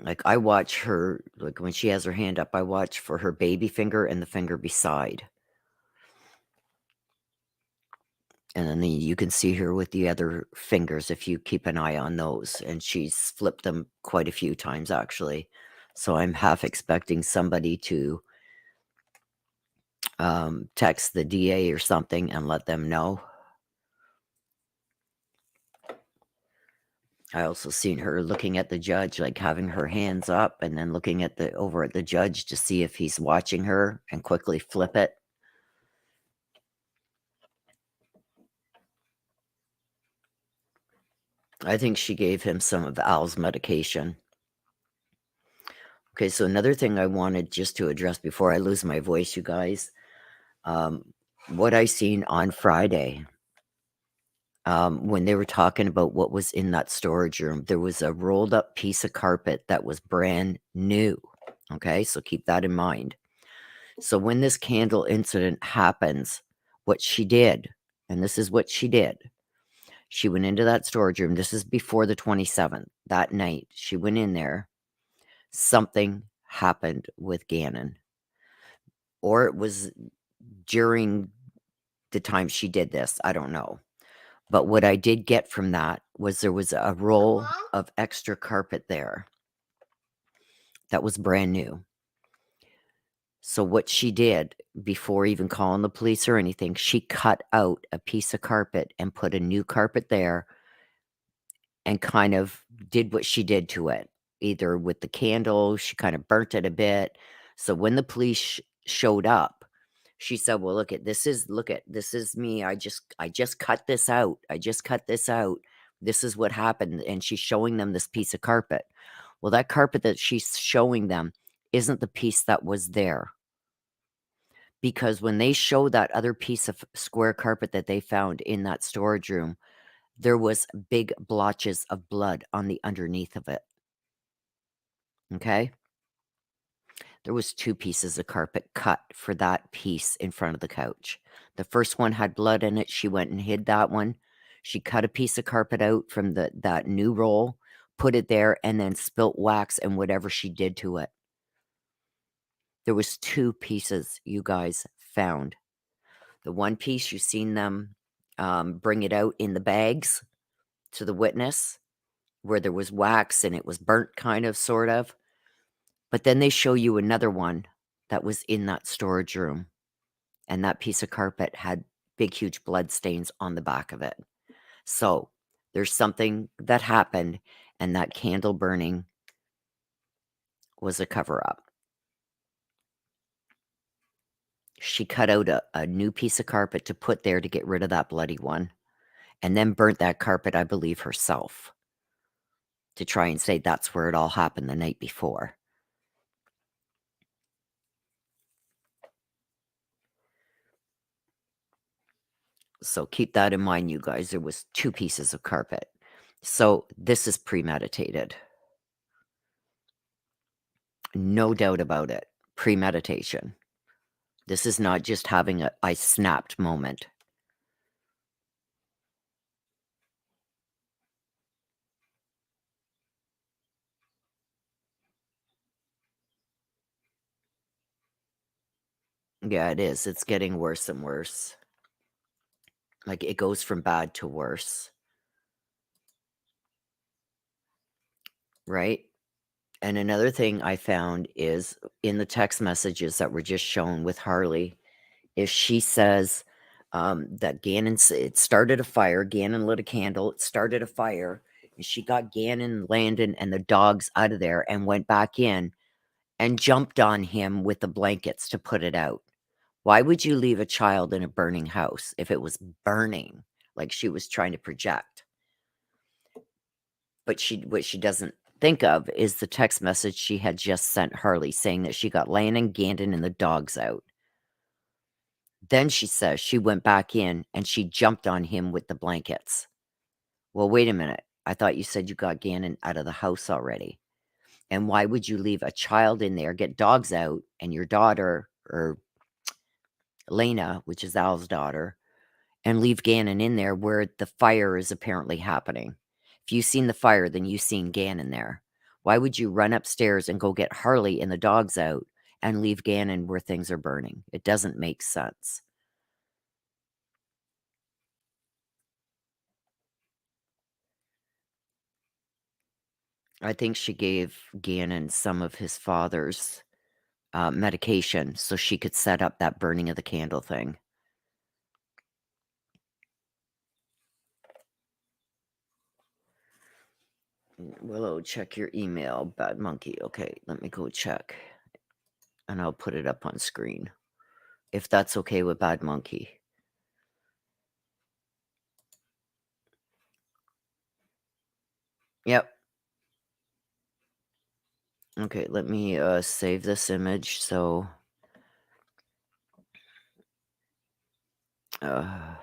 Like I watch her, like when she has her hand up, I watch for her baby finger and the finger beside. And then you can see her with the other fingers if you keep an eye on those. And she's flipped them quite a few times, actually. So I'm half expecting somebody to text the DA or something and let them know. I also seen her looking at the judge, like having her hands up and then looking at over at the judge to see if he's watching her and quickly flip it. I think she gave him some of Al's medication. Okay, so another thing I wanted just to address before I lose my voice, you guys, what I seen on Friday, when they were talking about what was in that storage room, there was a rolled up piece of carpet that was brand new. Okay, so keep that in mind. So when this candle incident happens, what she did, and this is what she did, she went into that storage room. This is before the 27th. That night, she went in there. Something happened with Gannon. Or it was during the time she did this. I don't know. But what I did get from that was there was a roll of extra carpet there that was brand new. So what she did, before even calling the police or anything, she cut out a piece of carpet and put a new carpet there and kind of did what she did to it. Either with the candle, she kind of burnt it a bit. So when the police showed up, she said, well, look at this is me. I just cut this out. I just cut this out. This is what happened. And she's showing them this piece of carpet. Well, that carpet that she's showing them isn't the piece that was there. Because when they show that other piece of square carpet that they found in that storage room, there was big blotches of blood on the underneath of it. Okay? There was 2 pieces of carpet cut for that piece in front of the couch. The first one had blood in it. She went and hid that one. She cut a piece of carpet out from that new roll, put it there, and then spilt wax and whatever she did to it. There was 2 pieces you guys found. The one piece, you've seen them bring it out in the bags to the witness, where there was wax and it was burnt kind of, sort of. But then they show you another one that was in that storage room. And that piece of carpet had big, huge blood stains on the back of it. So there's something that happened, and that candle burning was a cover-up. She cut out a new piece of carpet to put there to get rid of that bloody one, and then burnt that carpet, I believe, herself, to try and say that's where it all happened the night before. So keep that in mind, you guys. There was 2 pieces of carpet. So this is premeditated. No doubt about it. Premeditation. This is not just having a I snapped moment. Yeah, it is. It's getting worse and worse. Like, it goes from bad to worse. Right? And another thing I found is in the text messages that were just shown with Harley, is she says that it started a fire. Gannon lit a candle. It started a fire. And she got Gannon, Landon, and the dogs out of there and went back in and jumped on him with the blankets to put it out. Why would you leave a child in a burning house if it was burning, like she was trying to project? But what she doesn't think of is the text message she had just sent Harley saying that she got Landon, Gannon, and the dogs out. Then she says she went back in and she jumped on him with the blankets. Well, wait a minute. I thought you said you got Gannon out of the house already. And why would you leave a child in there, get dogs out, and your daughter, or Lena, which is Al's daughter, and leave Gannon in there where the fire is apparently happening? If you've seen the fire, then you've seen Gannon there. Why would you run upstairs and go get Harley and the dogs out and leave Gannon where things are burning? It doesn't make sense. I think she gave Gannon some of his father's medication so she could set up that burning of the candle thing. Willow, check your email. Bad Monkey. Okay, let me go check. And I'll put it up on screen. If that's okay with Bad Monkey. Yep. Okay, let me save this image so... And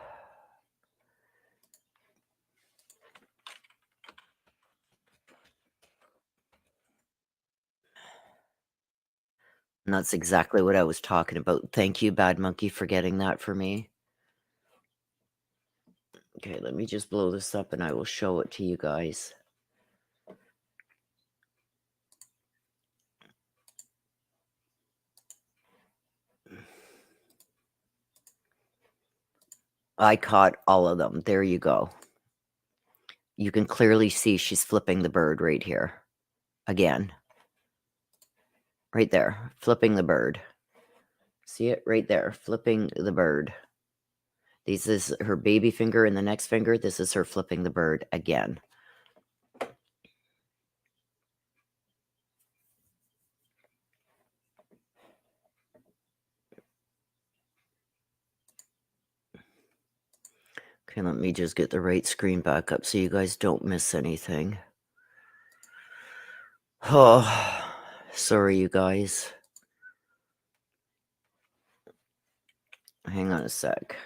that's exactly what I was talking about. Thank you, Bad Monkey, for getting that for me. Okay, let me just blow this up and I will show it to you guys. I caught all of them. There you go. You can clearly see she's flipping the bird right here. Again. Right there. Flipping the bird. See it? Right there. Flipping the bird. This is her baby finger and the next finger. This is her flipping the bird again. Okay, let me just get the right screen back up so you guys don't miss anything. Oh, sorry, you guys. Hang on a sec.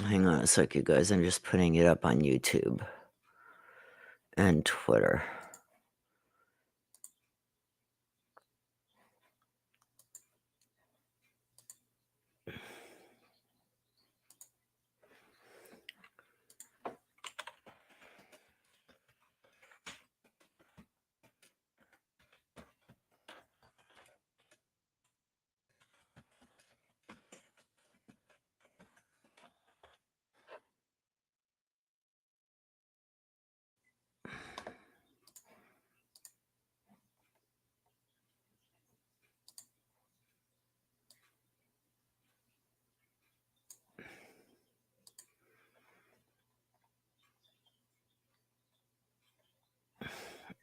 Hang on a sec, you guys. I'm just putting it up on YouTube and Twitter.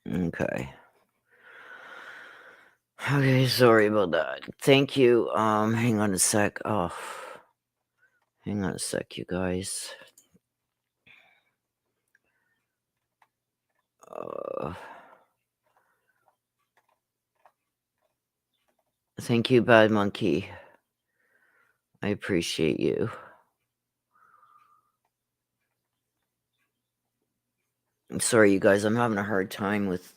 Okay. Okay, sorry about that. Thank you. Hang on a sec. Oh, hang on a sec, you guys. Thank you, Bad Monkey. I appreciate you. I'm sorry, you guys. I'm having a hard time with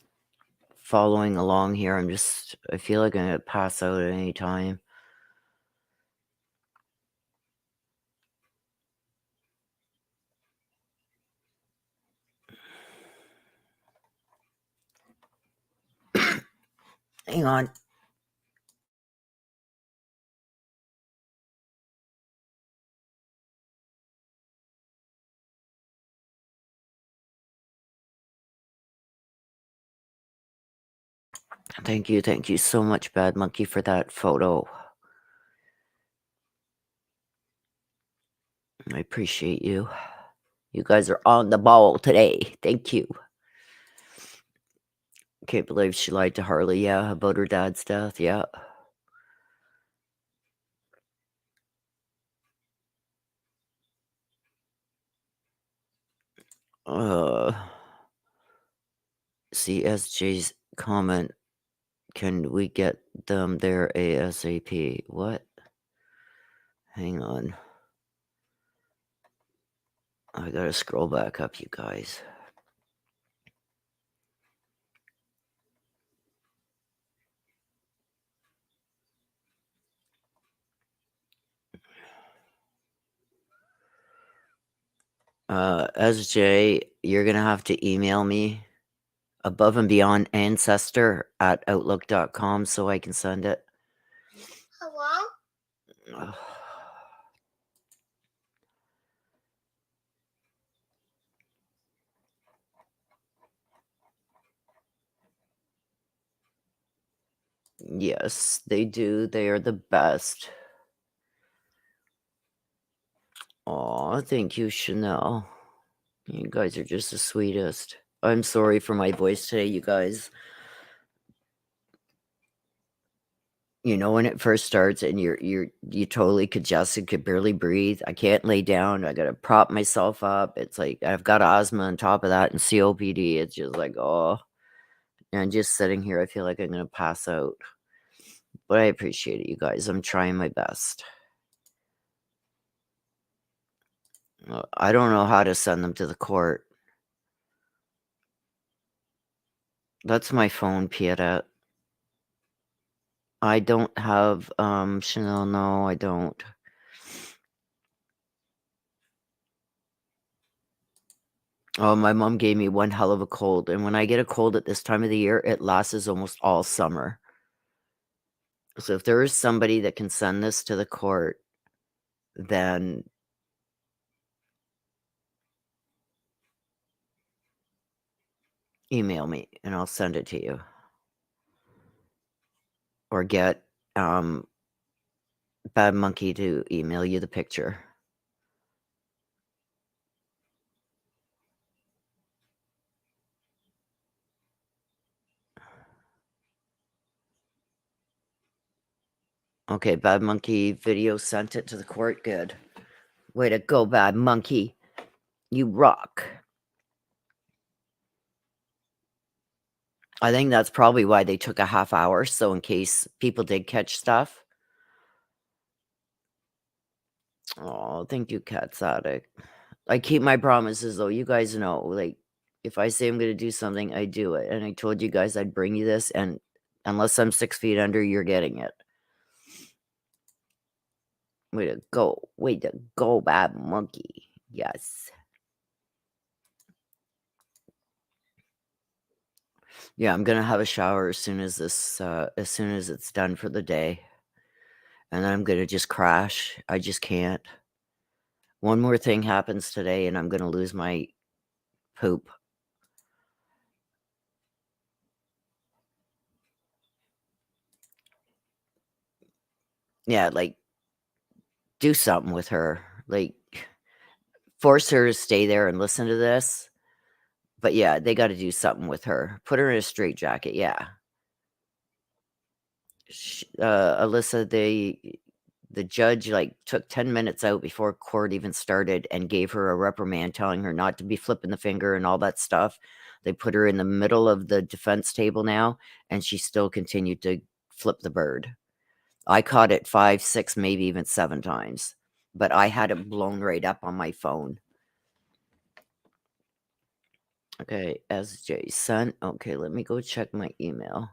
following along here. I feel like I'm gonna pass out at any time. Hang on. Thank you so much, Bad Monkey, for that photo. I appreciate you. You guys are on the ball today. Thank you. Can't believe she lied to Harley, yeah, about her dad's death, yeah. CSJ's comment, can we get them there ASAP? What? Hang on. I gotta scroll back up, you guys. SJ, you're gonna have to email me above and beyond Ancestor at outlook.com so I can send it. Hello? Yes, they do. They are the best. Aw, thank you, Chanel. You guys are just the sweetest. I'm sorry for my voice today, you guys. You know, when it first starts and you totally congested, could barely breathe. I can't lay down. I gotta prop myself up. It's like I've got asthma on top of that and COPD. It's just like, oh. And just sitting here, I feel like I'm gonna pass out. But I appreciate it, you guys. I'm trying my best. I don't know how to send them to the court. That's my phone, Pieta. I don't have, Chanel, no, I don't. Oh, my mom gave me one hell of a cold, and when I get a cold at this time of the year, it lasts almost all summer. So if there is somebody that can send this to the court, then email me and I'll send it to you. Or get Bad Monkey to email you the picture. Okay, Bad Monkey video sent it to the court. Good. Way to go, Bad Monkey. You rock. I think that's probably why they took a half hour. So in case people did catch stuff. Oh, thank you, Cat's Attic. I keep my promises, though. You guys know, like, if I say I'm going to do something, I do it. And I told you guys I'd bring you this, and unless I'm 6 feet under, you're getting it. Way to go. Way to go, bad monkey. Yes. Yeah, I'm going to have a shower as soon as it's done for the day. And then I'm going to just crash. I just can't. One more thing happens today, and I'm going to lose my poop. Yeah, like, do something with her. Like, force her to stay there and listen to this. But yeah, they got to do something with her. Put her in a straitjacket. Yeah. Alyssa, the judge like took 10 minutes out before court even started and gave her a reprimand telling her not to be flipping the finger and all that stuff. They put her in the middle of the defense table now, and she still continued to flip the bird. I caught it 5, 6, maybe even 7 times, but I had it blown right up on my phone. Okay, SJ son. Okay, let me go check my email.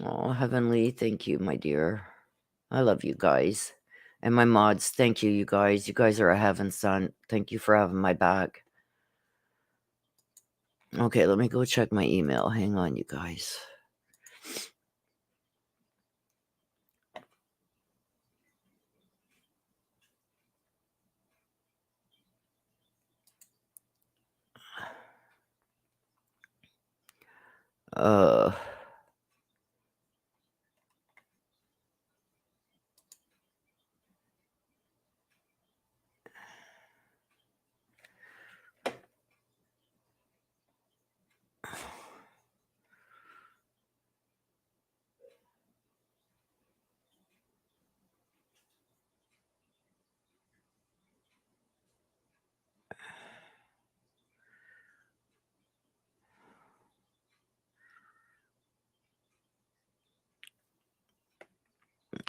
Oh, Heavenly, thank you, my dear. I love you guys. And my mods, thank you, you guys. You guys are a heaven sent. Thank you for having my back. Okay, let me go check my email. Hang on, you guys. Uh...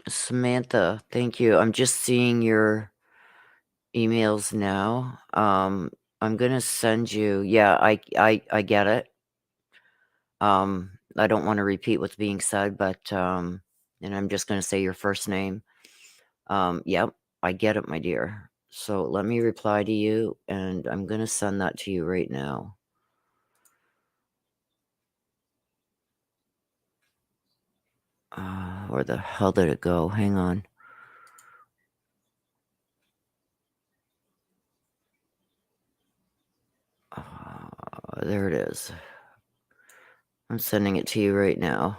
Samantha, thank you. I'm just seeing your emails now. I'm gonna send you. Yeah, I get it. I don't want to repeat what's being said, but and I'm just gonna say your first name. Yep, I get it, my dear. So let me reply to you, and I'm gonna send that to you right now. Where the hell did it go? Hang on. There it is. I'm sending it to you right now.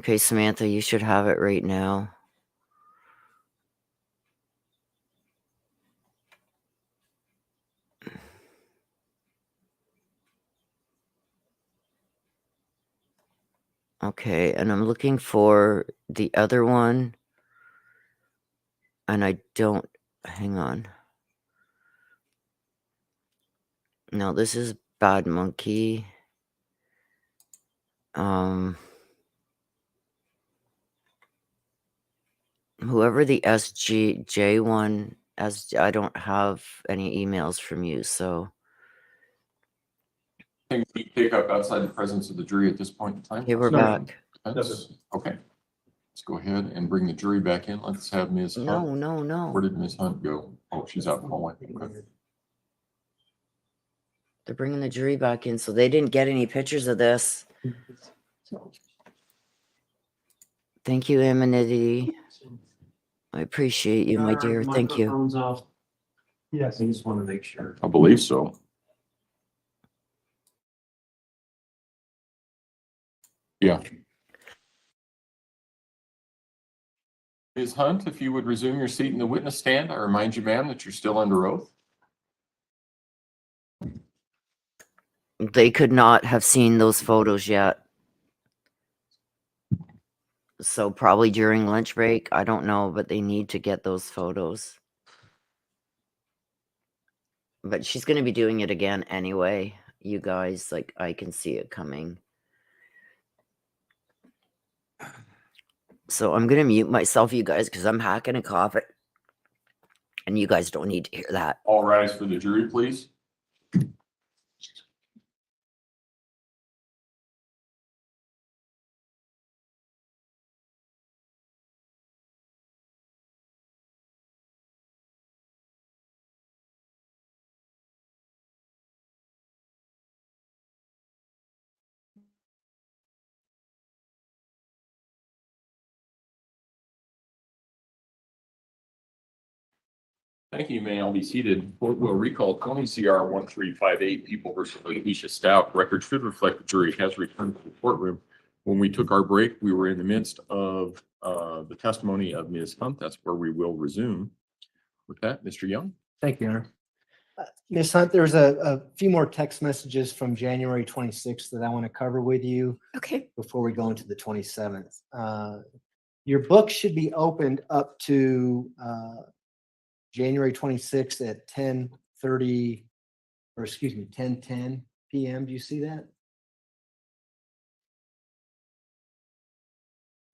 Okay, Samantha, you should have it right now. Okay, and I'm looking for the other one, and I don't. Hang on. No, this is Bad Monkey. Whoever the SGJ one, I don't have any emails from you, so. Things we take up outside the presence of the jury at this point in time? Okay, we're No. back. Okay. Let's go ahead and bring the jury back in. Let's have Ms. Hunt. No. Where did Ms. Hunt go? Oh, she's out in the hallway. Okay. They're bringing the jury back in, so they didn't get any pictures of this. Thank you, Amenity. I appreciate you, my dear. Thank you. Microphone's off. Yes, I just want to make sure. I believe so. Yeah. Ms. Hunt, if you would resume your seat in the witness stand, I remind you, ma'am, that you're still under oath. They could not have seen those photos yet. So probably during lunch break. I don't know, but they need to get those photos. But she's going to be doing it again anyway. You guys, like, I can see it coming. So I'm gonna mute myself, you guys, because I'm hacking and coughing. And you guys don't need to hear that. All rise for the jury, please. Thank you. You may all be seated. Court will recall 20 CR 1358 People versus Letecia Stauch. Record should reflect the jury has returned to the courtroom. When we took our break, we were in the midst of the testimony of Ms. Hunt. That's where we will resume. With that, Mr. Young. Thank you, Your Honor. Ms. Hunt, there's a few more text messages from January 26th that I want to cover with you Okay. before we go into the 27th. Your book should be opened up to January 26th at 10:30, or excuse me, 10:10 p.m. Do you see that?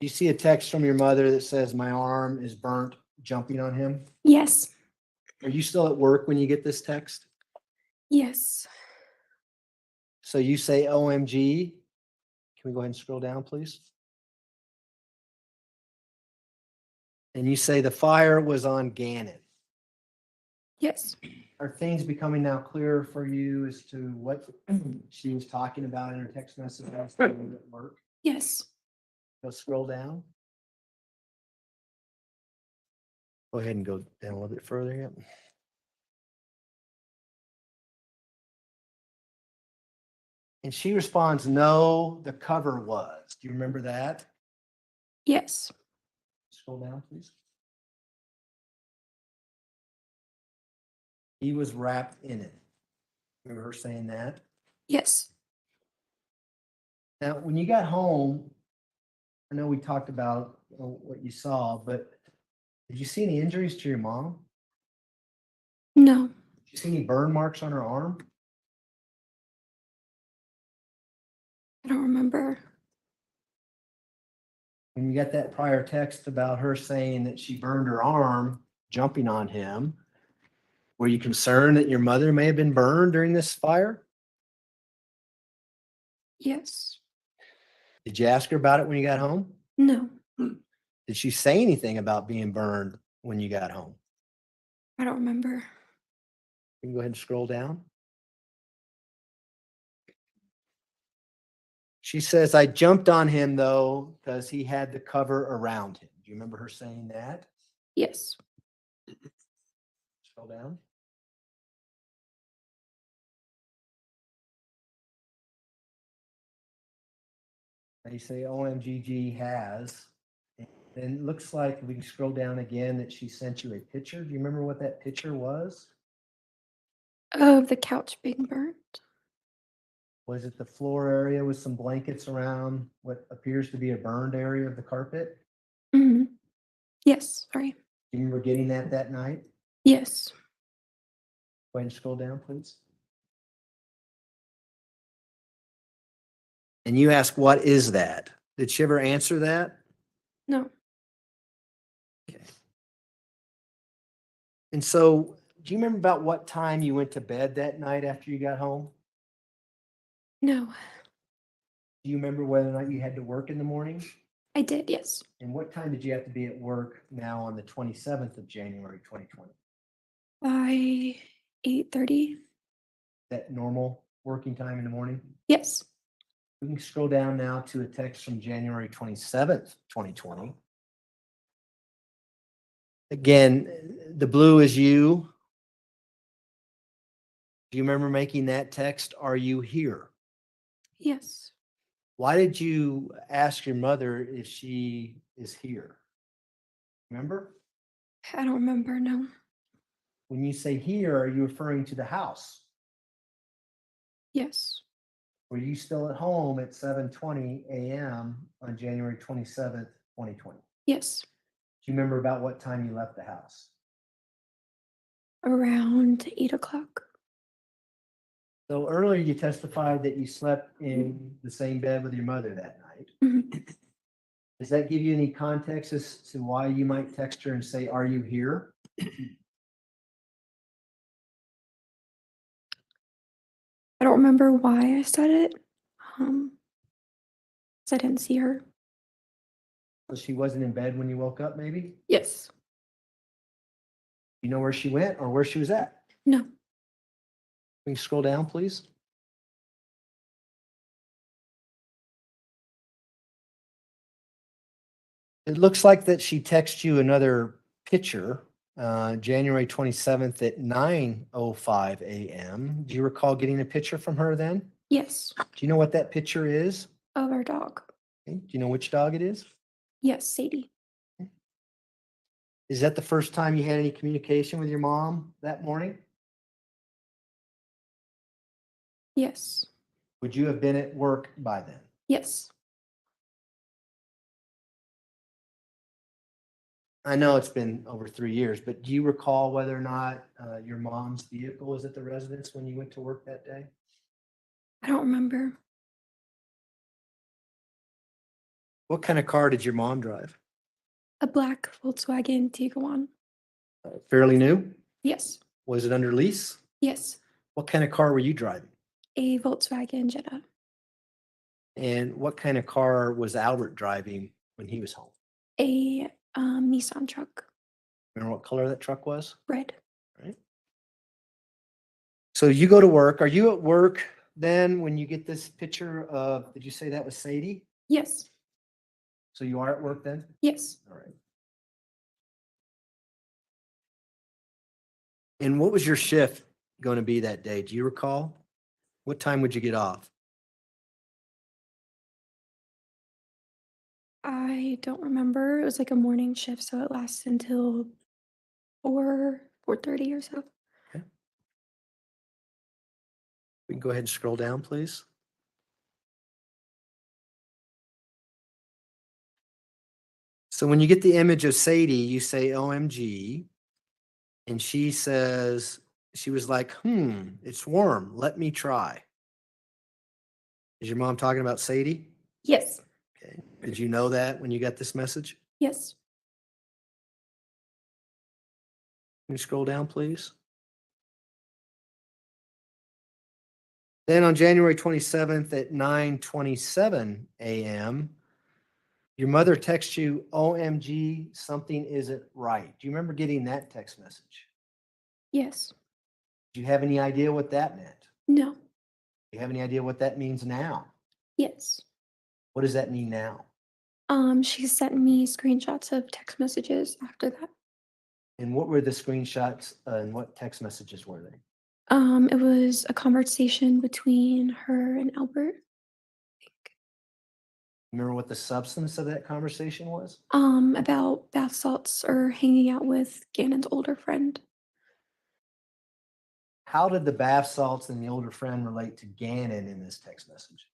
Do you see a text from your mother that says, "My arm is burnt jumping on him"? Yes. Are you still at work when you get this text? Yes. So you say OMG. Can we go ahead and scroll down, please? And you say the fire was on Gannon. Yes. Are things becoming now clearer for you as to what she was talking about in her text message at work? Yes. Go scroll down. Go ahead and go down a little bit further. Yep. And she responds, "No, the cover was." Do you remember that? Yes. Scroll down, please. He was wrapped in it. Remember her saying that? Yes. Now, when you got home, I know we talked about what you saw, but did you see any injuries to your mom? No. Did you see any burn marks on her arm? I don't remember. When you got that prior text about her saying that she burned her arm jumping on him, were you concerned that your mother may have been burned during this fire? Yes. Did you ask her about it when you got home? No. Did she say anything about being burned when you got home? I don't remember. You can go ahead and scroll down. She says, "I jumped on him though, because he had the cover around him." Do you remember her saying that? Yes. Scroll down. They say OMGG has. And it looks like we can scroll down again that she sent you a picture. Do you remember what that picture was? Of the couch being burnt. Was it the floor area with some blankets around what appears to be a burned area of the carpet? Hmm. Yes. Sorry. Do you remember getting that night? Yes. Go ahead and scroll down, please. And you ask, "What is that?" Did she ever answer that? No. Okay. And so, do you remember about what time you went to bed that night after you got home? No. Do you remember whether or not you had to work in the morning? I did. Yes. And what time did you have to be at work now on the 27th of January, 2020? By 8:30. That normal working time in the morning? Yes. We can scroll down now to a text from January 27th, 2020. Again, the blue is you. Do you remember making that text? "Are you here?" Yes. Why did you ask your mother if she is here? Remember? I don't remember. No. When you say here, are you referring to the house? Yes. Were you still at home at 7:20 a.m. on January 27th, 2020? Yes. Do you remember about what time you left the house? Around 8 o'clock. So earlier you testified that you slept in the same bed with your mother that night. Mhm. Does that give you any context as to why you might text her and say, "Are you here?" I don't remember why I said it. Um, 'Cause I didn't see her. So she wasn't in bed when you woke up, maybe? Yes. You know where she went or where she was at? No. Can you scroll down, please? It looks like that she texted you another picture, January 27th at 9:05 a.m. Do you recall getting a picture from her then? Yes. Do you know what that picture is? Of our dog. Okay, do you know which dog it is? Yes, Sadie. Is that the first time you had any communication with your mom that morning? Yes. Would you have been at work by then? Yes. I know it's been over 3 years, but do you recall whether or not your mom's vehicle was at the residence when you went to work that day? I don't remember. What kind of car did your mom drive? A black Volkswagen Tiguan. Fairly new? Yes. Was it under lease? Yes. What kind of car were you driving? A Volkswagen Jetta. And what kind of car was Albert driving when he was home? A Nissan truck. Remember what color that truck was? Red. Right. So you go to work. Are you at work then when you get this picture of, did you say that was Sadie? Yes. So you are at work then? Yes. All right. And what was your shift going to be that day? Do you recall? What time would you get off? I don't remember. It was like a morning shift, so it lasted until 4:30 or so. We can go ahead and scroll down, please. So when you get the image of Sadie, you say OMG. And she says, she was like, it's warm. Let me try. Is your mom talking about Sadie? Yes. Okay. Did you know that when you got this message? Yes. Can you scroll down, please? Then on January 27th at 9:27 a.m., your mother texts you, OMG, something isn't right. Do you remember getting that text message? Yes. Do you have any idea what that meant? No. Do you have any idea what that means now? Yes. What does that mean now? She sent me screenshots of text messages after that. And what were the screenshots and what text messages were they? It was a conversation between her and Albert. Remember what the substance of that conversation was? About bath salts or hanging out with Gannon's older friend. How did the bath salts and the older friend relate to Gannon in this text message?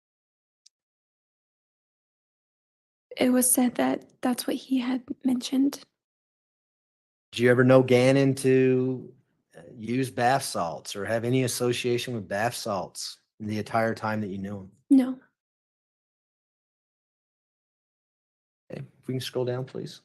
It was said that that's what he had mentioned. Did you ever know Gannon to use bath salts or have any association with bath salts in the entire time that you knew him? No. Okay, if we can scroll down, please.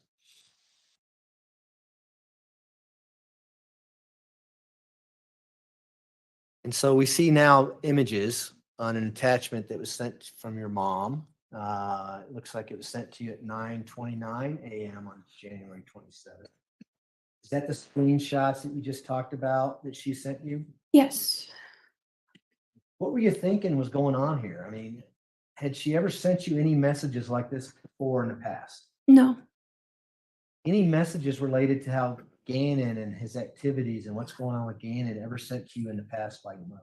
And so we see now images on an attachment that was sent from your mom. It looks like it was sent to you at 9:29 a.m. on January 27th. Is that the screenshots that you just talked about that she sent you? Yes. What were you thinking was going on here? I mean, had she ever sent you any messages like this before in the past? No. Any messages related to how Gannon and his activities and what's going on with Gannon ever sent to you in the past by your mother?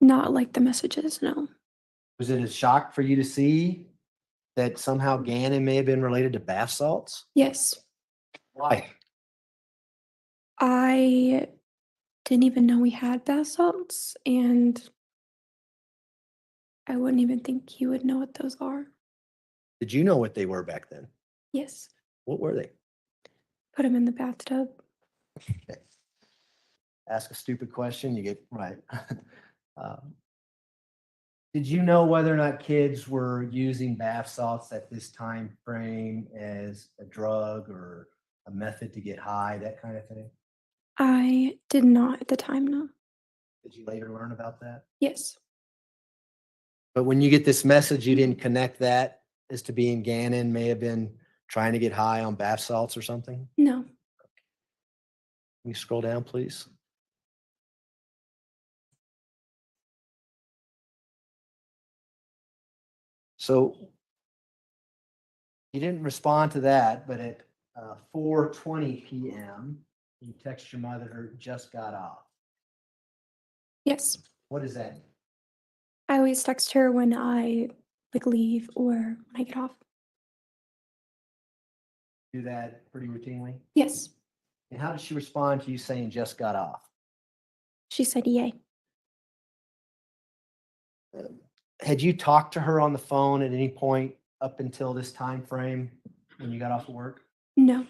Not like the messages, no. Was it a shock for you to see that somehow Gannon may have been related to bath salts? Yes. Why? I didn't even know we had bath salts, and I wouldn't even think he would know what those are. Did you know what they were back then? Yes. What were they? Put him in the bathtub. Okay. Ask a stupid question, you get right. Did you know whether or not kids were using bath salts at this time frame as a drug or a method to get high, that kind of thing? I did not at the time, no. Did you later learn about that? Yes. But when you get this message, you didn't connect that as to being Gannon may have been trying to get high on bath salts or something? No. Can you scroll down, please? So you didn't respond to that, but at 4:20 p.m., you text your mother, her just got off. Yes. What is that? I always text her when I like leave or when I get off. Do that pretty routinely? Yes. And how did she respond to you saying just got off? She said yay. Had you talked to her on the phone at any point up until this time frame when you got off of work? No.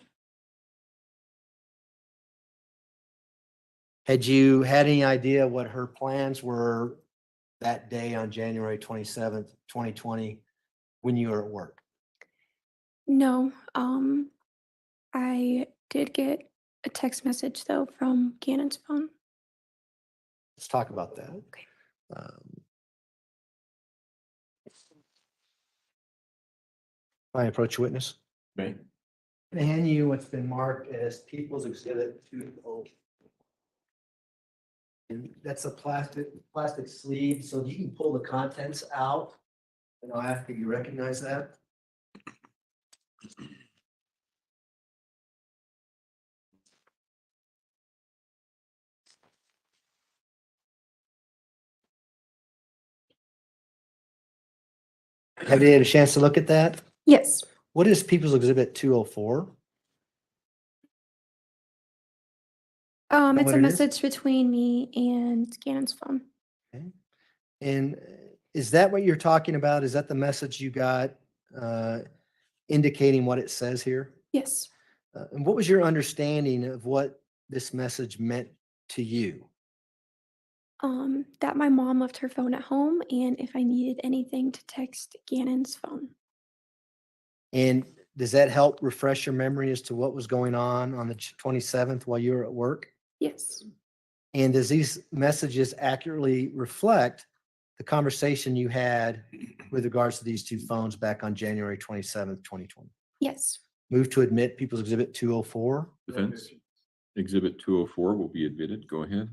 Had you had any idea what her plans were that day on January 27th, 2020, when you were at work? No. I did get a text message though from Gannon's phone. Let's talk about that. Okay. I approach a witness. May. I'm going to hand you what's been marked as People's Exhibit 204. And that's a plastic sleeve, so you can pull the contents out, and I'll ask if you recognize that. Have you had a chance to look at that? Yes. What is People's Exhibit 204? Know It's what a it is? message between me and Gannon's phone. Okay. And is that what you're talking about? Is that the message you got indicating what it says here? Yes. And what was your understanding of what this message meant to you? That my mom left her phone at home and if I needed anything to text Gannon's phone. And does that help refresh your memory as to what was going on the 27th while you were at work? Yes. And does these messages accurately reflect the conversation you had with regards to these two phones back on January 27th, 2020? Yes. Move to admit People's Exhibit 204. Defense. Exhibit 204 will be admitted. Go ahead.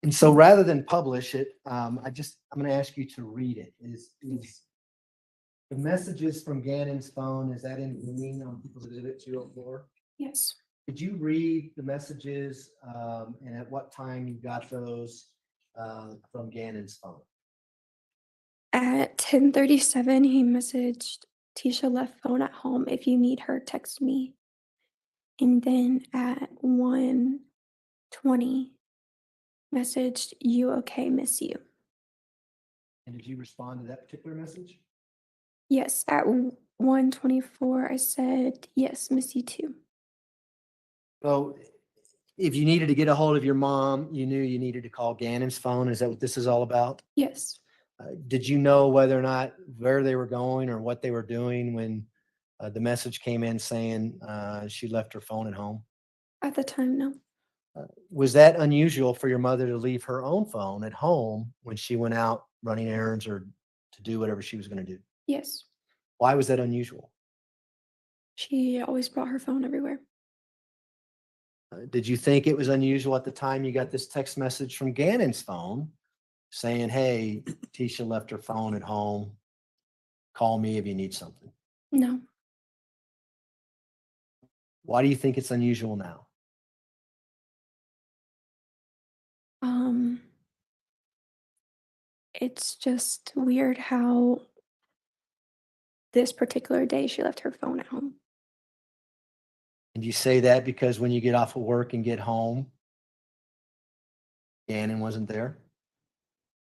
And so rather than publish it, I'm going to ask you to read it. Is the messages from Gannon's phone, is that in green on People's Exhibit 204? Yes. Could you read the messages and at what time you got those from Gannon's phone? At 10:37, he messaged Tisha left phone at home. If you need her, text me. And then at 1:20, messaged you okay, miss you. And did you respond to that particular message? Yes. At 1:24, I said yes, miss you too. So if you needed to get a hold of your mom, you knew you needed to call Gannon's phone. Is that what this is all about? Yes. Did you know whether or not where they were going or what they were doing when the message came in saying she left her phone at home? At the time, no. Was that unusual for your mother to leave her own phone at home when she went out running errands or to do whatever she was going to do? Yes. Why was that unusual? She always brought her phone everywhere. Did you think it was unusual at the time you got this text message from Gannon's phone saying, hey, Tisha left her phone at home. Call me if you need something? No. Why do you think it's unusual now? It's just weird how this particular day she left her phone at home. And you say that because when you get off of work and get home, Gannon wasn't there?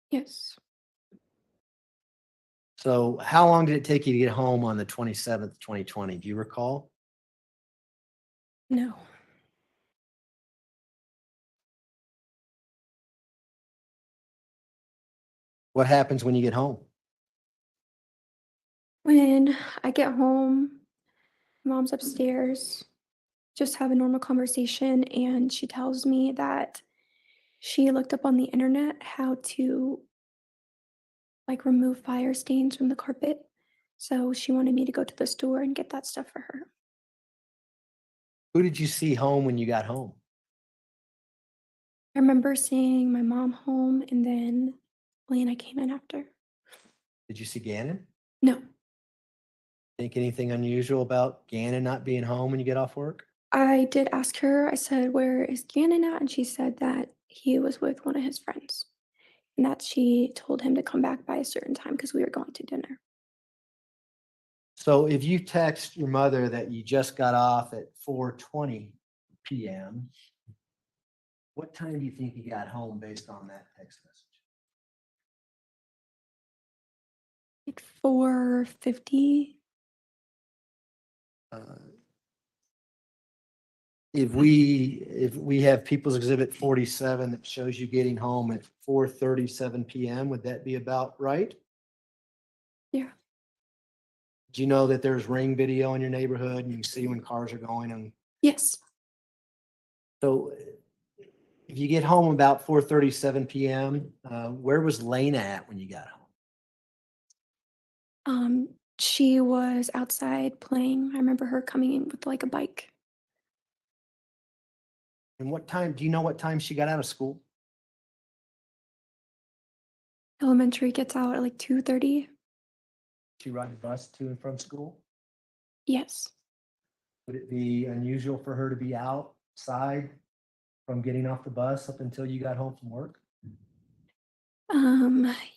Yes. So how long did it take you to get home on the 27th, 2020? Do you recall? No. What happens when you get home? When I get home, mom's upstairs, just have a normal conversation, and she tells me that she looked up on the internet how to like remove fire stains from the carpet. So she wanted me to go to the store and get that stuff for her. Who did you see home when you got home? I remember seeing my mom home, and then Lena came in after. Did you see Gannon? No, Think anything unusual about Gannon not being home when you get off work? I did ask her, I said, "Where is Gannon at?" And she said that he was with one of his friends and that she told him to come back by a certain time because we were going to dinner. So if you text your mother that you just got off at 4:20 p.m., what time do you think you got home based on that text message? Like 4:50. Uh, If we have People's Exhibit 47 that shows you getting home at 4:37 p.m., would that be about right? Yeah. Do you know that there's Ring video in your neighborhood and you can see when cars are going? And Yes. so if you get home about 4:37 p.m., where was Lena at when you got home? She was outside playing. I remember her coming in with like a bike. And what time, do you know what time she got out of school? Elementary gets out at like 2:30. She ride the bus to and from school? Yes. Would it be unusual for her to be outside from getting off the bus up until you got home from work?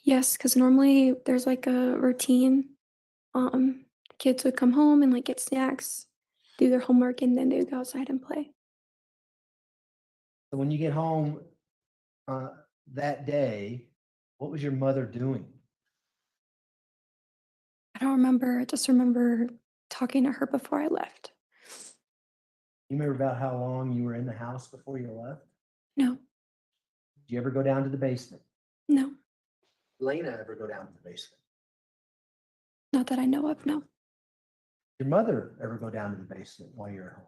Yes, because normally there's like a routine. Kids would come home and like get snacks, do their homework, and then they would go outside and play. So when you get home uh, that day, what was your mother doing? I don't remember. I just remember talking to her before I left. You remember about how long you were in the house before you left? No, Did you ever go down to the basement? no, Lena ever go down to the basement? not that I know of. No, Your mother ever go down to the basement while you're at home?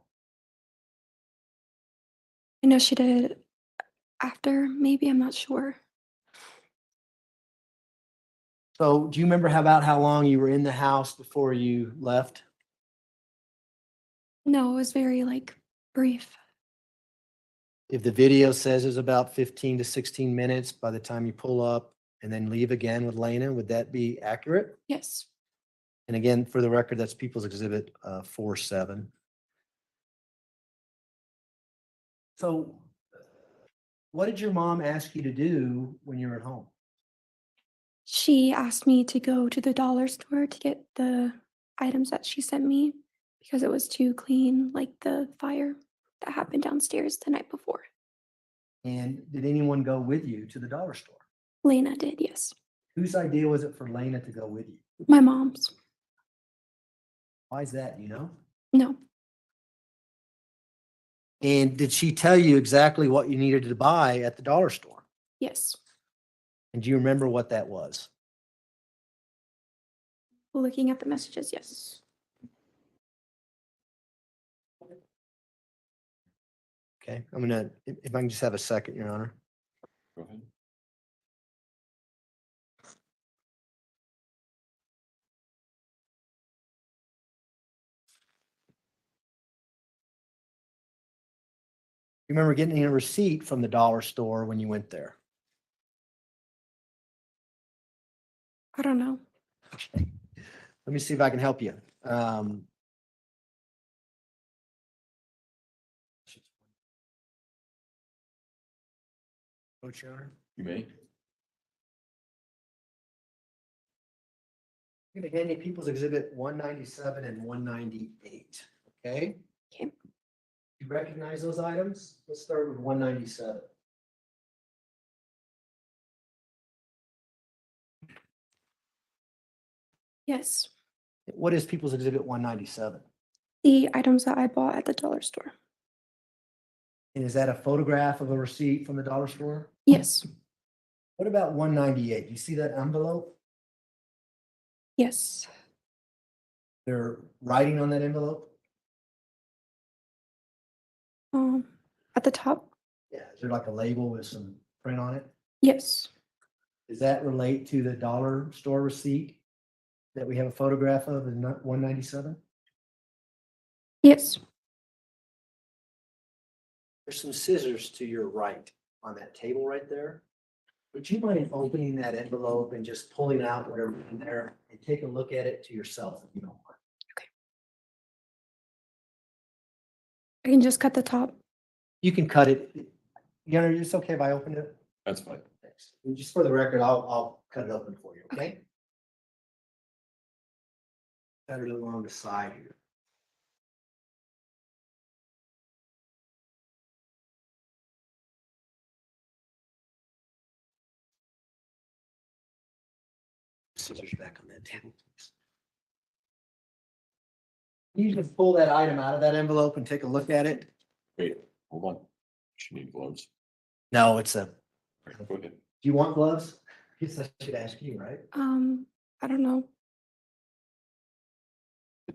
I know she did after. Maybe I'm not sure. So do you remember about how long you were in the house before you left? No, it was very like brief. If the video says it's about 15 to 16 minutes by the time you pull up and then leave again with Lena, would that be accurate? Yes. And again, for the record, that's People's Exhibit 47. So what did your mom ask you to do when you were at home? She asked me to go to the dollar store to get the items that she sent me because it was to clean like the fire that happened downstairs the night before. And did anyone go with you to the dollar store? Lena did, yes. Whose idea was it for Lena to go with you? My mom's. Why is that, you know? No, And did she tell you exactly what you needed to buy at the dollar store? yes. And do you remember what that was? Looking at the messages, yes. Okay, I'm gonna, if I can just have a second, Your Honor. Go ahead. You remember getting a receipt from the dollar store when you went there? I don't know. Let me see if I can help you. Coach, Your Honor. You may. I'm gonna hand you People's Exhibit 197 and 198, okay? Okay. You recognize those items? Let's start with 197. Yes. What is People's Exhibit 197? The items that I bought at the dollar store. And is that a photograph of a receipt from the dollar store? Yes. What about 198? You see that envelope? Yes. They're writing on that envelope? At the top? Yeah, is there like a label with some print on it? Yes. Does that relate to the dollar store receipt that we have a photograph of in 197? Yes. There's some scissors to your right on that table right there. Would you mind opening that envelope and just pulling out whatever's in there and take a look at it to yourself if you don't mind? I can just cut the top. You can cut it. You know, it's okay if I open it? That's fine. Thanks. And just for the record, I'll cut it open for you, okay? Cut it along the side here. Scissors back on that table, please. You can pull that item out of that envelope and take a look at it. Wait, hold on. She need gloves. No, it's a, Go ahead. do you want gloves? Guess I should ask you, right? I don't know.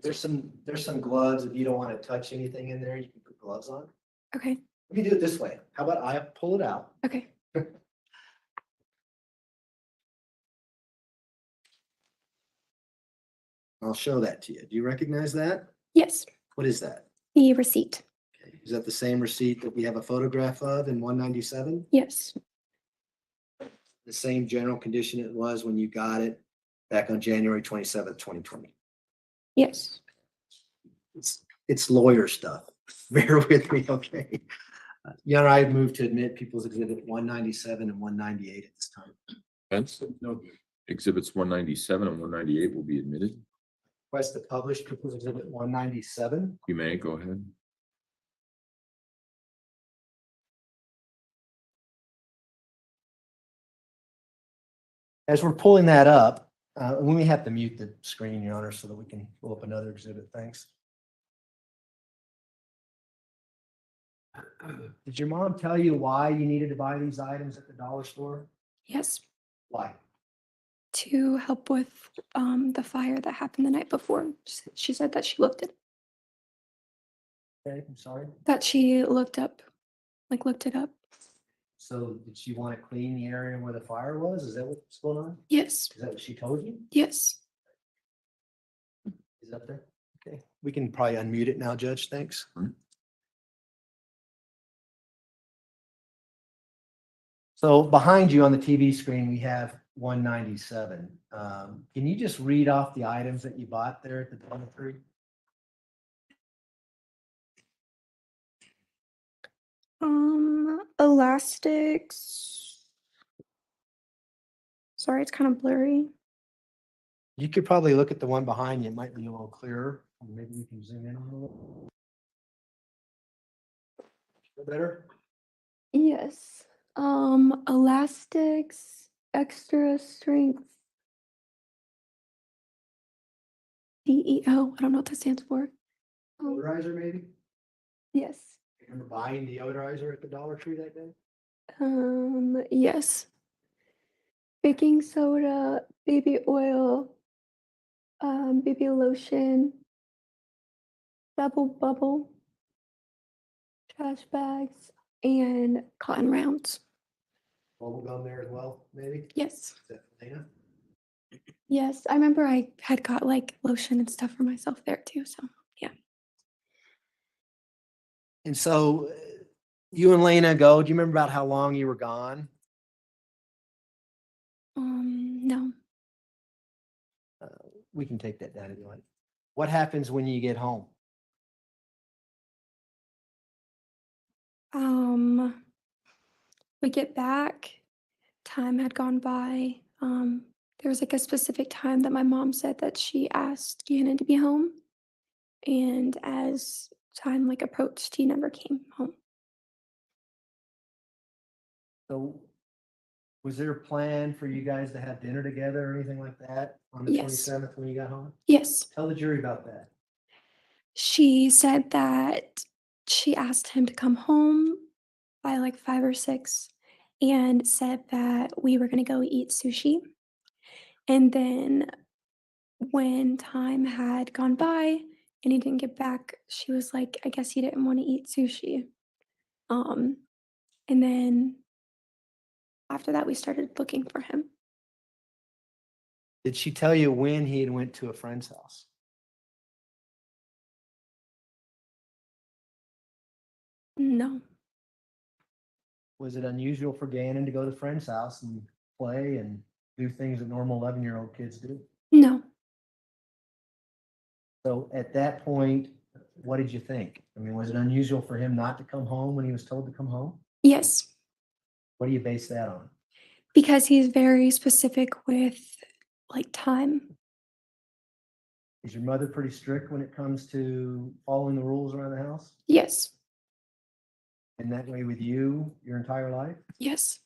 There's some gloves. If you don't want to touch anything in there, you can put gloves on. Okay. Let me do it this way. How about I pull it out? Okay. I'll show that to you. Do you recognize that? Yes. What is that? The receipt. Okay. Is that the same receipt that we have a photograph of in 197? Yes. The same general condition it was when you got it back on January 27th, 2020. Yes. It's lawyer stuff. Bear with me, okay? Your Honor, I move to admit People's Exhibit 197 and 198 at this time. That's no good. Exhibits 197 and 198 will be admitted. Request to publish People's Exhibit 197. You may go ahead. As we're pulling that up, we may have to mute the screen, Your Honor, so that we can pull up another exhibit. Thanks. Did your mom tell you why you needed to buy these items at the dollar store? Yes. Why? To help with the fire that happened the night before. She said that she looked it. Okay, I'm sorry. That she looked it up. So did she want to clean the area where the fire was? Is that what's going on? Yes. Is that what she told you? Yes. Is that there? Okay, we can probably unmute it now, Judge. Thanks. So behind you on the TV screen, we have 197. Can you just read off the items that you bought there at the Dollar Tree? Elastics. Sorry, it's kind of blurry. You could probably look at the one behind you. It might be a little clearer. Maybe we can zoom in on it a little. Feel better? Yes. Elastics, extra strength. DEO. I don't know what that stands for. Deodorizer, maybe? Yes. Remember buying deodorizer at the Dollar Tree that day? Yes. Baking soda, baby oil, baby lotion, double bubble, trash bags, and cotton rounds. Bubble gum there as well, maybe? Yes. Is that Lena? Yes. I remember I had got like lotion and stuff for myself there too. So yeah. And so you and Lena go. Do you remember about how long you were gone? No. We can take that down if you like. What happens when you get home? We get back, time had gone by. There was like a specific time that my mom said that she asked Gannon to be home. And as time like approached, he never came home. So was there a plan for you guys to have dinner together or anything like that on the Yes. 27th when you got home? Yes. Tell the jury about that. She said that she asked him to come home by like 5 or 6 and said that we were going to go eat sushi. And then when time had gone by and he didn't get back, she was like, I guess he didn't want to eat sushi. Um, and then after that, we started looking for him. Did she tell you when he had went to a friend's house? No, Was it unusual for Gannon to go to a friend's house and play and do things that normal 11-year-old kids do? no, So at that point, what did you think? I mean, was it unusual for him not to come home when he was told to come home? yes, What do you base that on? because he's very specific with like time. Is your mother pretty strict when it comes to following the rules around the house? Yes, And that way with you your entire life? yes,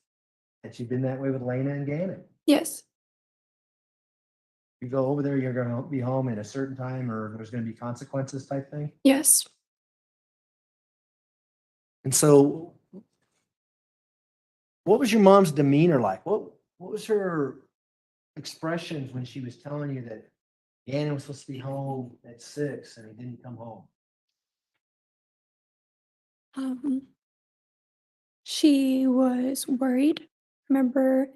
Had she been that way with Lena and Gannon? yes, You go over there, you're gonna be home at a certain time, or there's gonna be consequences type thing? yes. And so what was your mom's demeanor like? What was her expressions when she was telling you that Gannon was supposed to be home at 6 and he didn't come home? She was worried. Remember,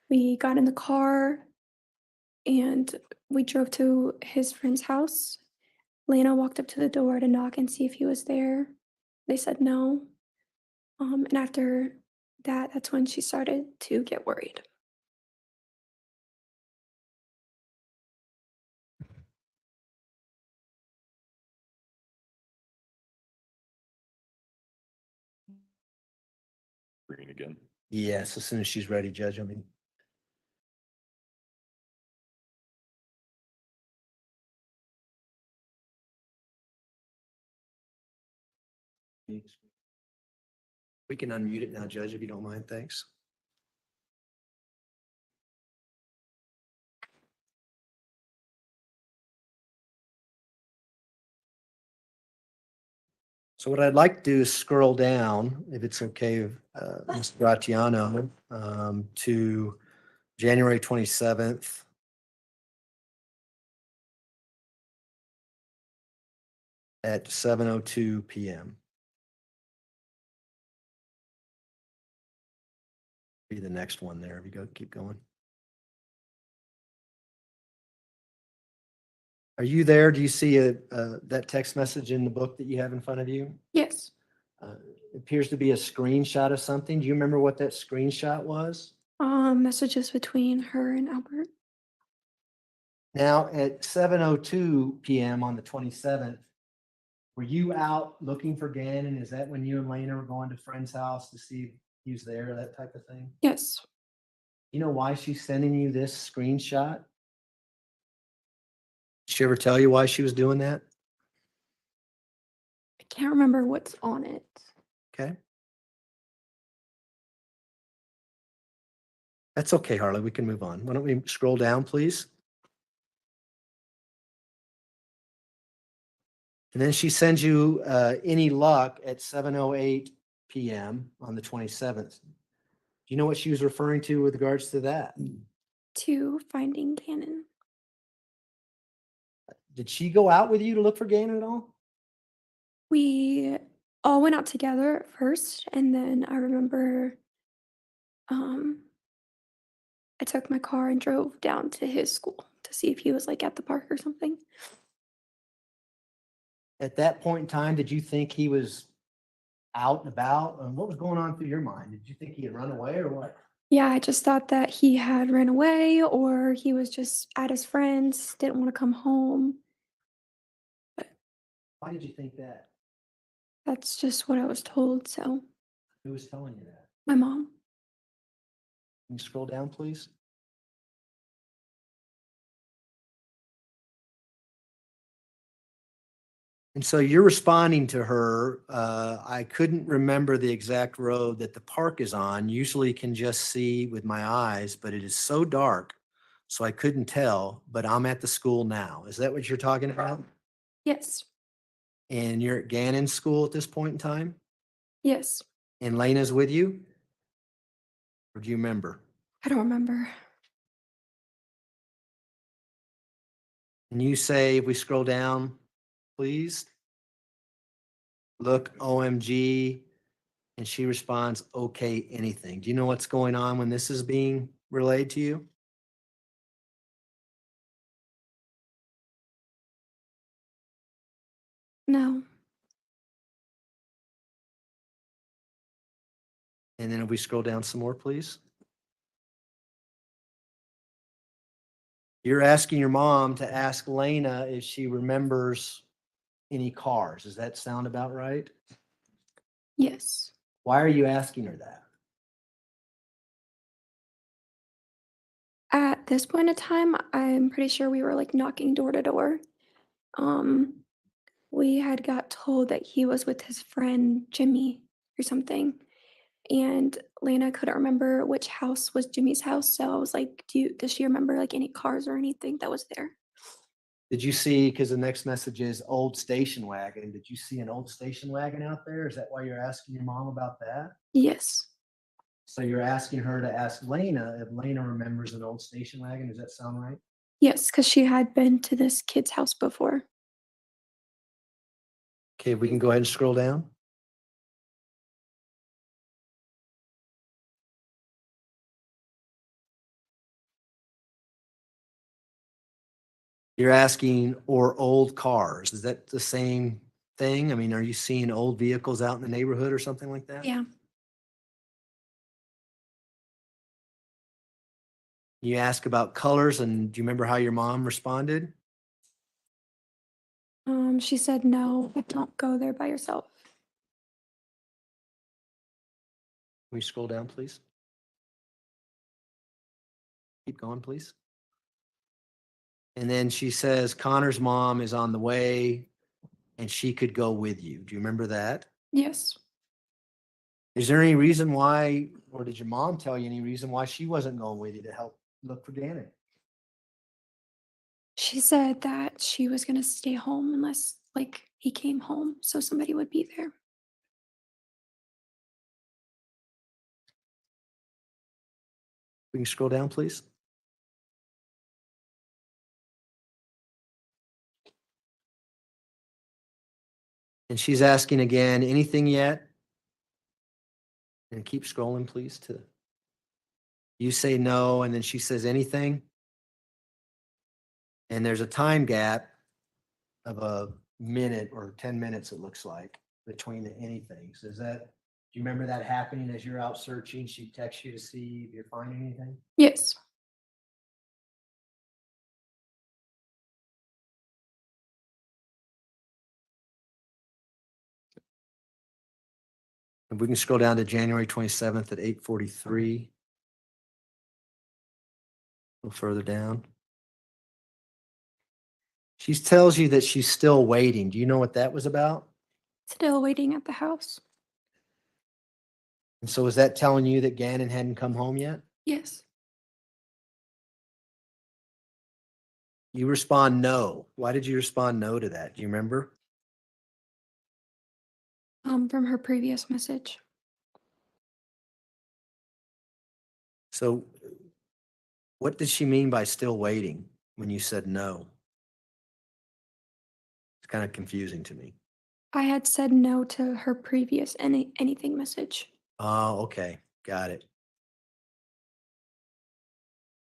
we got in the car and we drove to his friend's house. Lena walked up to the door to knock and see if he was there. They said no. And after that, that's when she started to get worried. Green again. Yes, as soon as she's ready, Judge. I mean, we can unmute it now, Judge, if you don't mind. Thanks. So what I'd like to do is scroll down, if it's okay, Mr. Gratiano, to January 27th. At 7:02 p.m. Be the next one there. If you go, keep going. Are you there? Do you see that text message in the book that you have in front of you? Yes. Appears to be a screenshot of something. Do you remember what that screenshot was? Messages between her and Albert. Now at 7:02 p.m. on the 27th, were you out looking for Gannon? Is that when you and Lena were going to a friend's house to see if he was there, that type of thing? Yes. You know why she's sending you this screenshot? Did she ever tell you why she was doing that? I can't remember what's on it. Okay. That's okay, Harley. We can move on. Why don't we scroll down, please? And then she sends you any luck at 7:08 p.m. on the 27th. Do you know what she was referring to with regards to that? To finding Gannon. Did she go out with you to look for Gannon at all? We all went out together at first, and then I remember I took my car and drove down to his school to see if he was like at the park or something. At that point in time, did you think he was out and about? And what was going on through your mind? Did you think he had run away or what? Yeah, I just thought that he had ran away or he was just at his friends, didn't want to come home. Why did you think that? That's just what I was told. So, Who was telling you that? my mom. Can you scroll down, please? And so you're responding to her. I couldn't remember the exact road that the park is on. Usually can just see with my eyes, but it is so dark, so I couldn't tell. But I'm at the school now. Is that what you're talking about? Yes. And you're at Gannon School at this point in time? Yes. And Lena's with you? Or do you remember? I don't remember. And you say, if we scroll down, please. Look, OMG. And she responds, okay, anything. Do you know what's going on when this is being relayed to you? No. And then if we scroll down some more, please. You're asking your mom to ask Lena if she remembers any cars. Does that sound about right? Yes. Why are you asking her that? At this point in time, I'm pretty sure we were like knocking door to door. Um, we had got told that he was with his friend Jimmy or something. And Lena couldn't remember which house was Jimmy's house. So I was like, does she remember like any cars or anything that was there? Did you see, because the next message is old station wagon. Did you see an old station wagon out there? Is that why you're asking your mom about that? Yes. So you're asking her to ask Lena if Lena remembers an old station wagon. Does that sound right? Yes, because she had been to this kid's house before. Okay, we can go ahead and scroll down. You're asking, or old cars. Is that the same thing? I mean, are you seeing old vehicles out in the neighborhood or something like that? Yeah. You ask about colors, and do you remember how your mom responded? She said no, but don't go there by yourself. Can we scroll down, please? Keep going, please. And then she says, Connor's mom is on the way and she could go with you. Do you remember that? Yes. Is there any reason why, or did your mom tell you any reason why she wasn't going with you to help look for Gannon? She said that she was gonna stay home unless like he came home, so somebody would be there. We can scroll down, please. And she's asking again, anything yet? And keep scrolling, please, to you say no, and then she says anything. And there's a time gap of a minute or 10 minutes, it looks like, between the anythings. Is that, do you remember that happening as you're out searching? She texts you to see if you're finding anything? Yes. If we can scroll down to January 27th at 8:43. A little further down. She tells you that she's still waiting. Do you know what that was about? Still waiting at the house. And so is that telling you that Gannon hadn't come home yet? Yes. You respond no. Why did you respond no to that? Do you remember? From her previous message. So what did she mean by still waiting when you said no? It's kind of confusing to me. I had said no to her previous anything message. Oh, okay. Got it.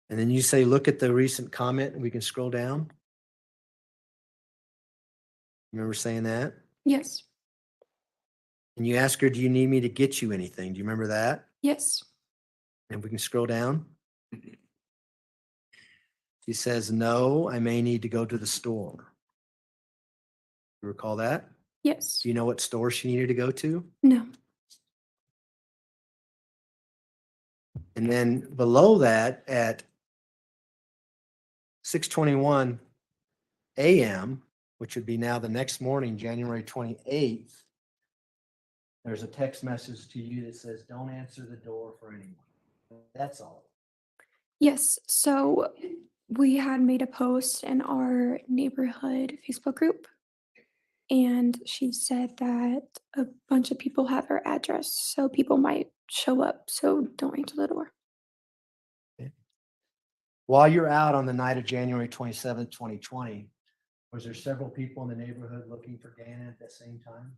And then you say, look at the recent comment and we can scroll down. Remember saying that? Yes. And you ask her, do you need me to get you anything? Do you remember that? Yes. And we can scroll down. She says, no, I may need to go to the store. You recall that? Yes. Do you know what store she needed to go to? No. And then below that at 6:21 a.m., which would be now the next morning, January 28th, there's a text message to you that says, don't answer the door for anyone. That's all. Yes. So we had made a post in our neighborhood Facebook group, and she said that a bunch of people have her address, so people might show up, so don't answer the door. While you're out on the night of January 27th, 2020, was there several people in the neighborhood looking for Gannon at that same time?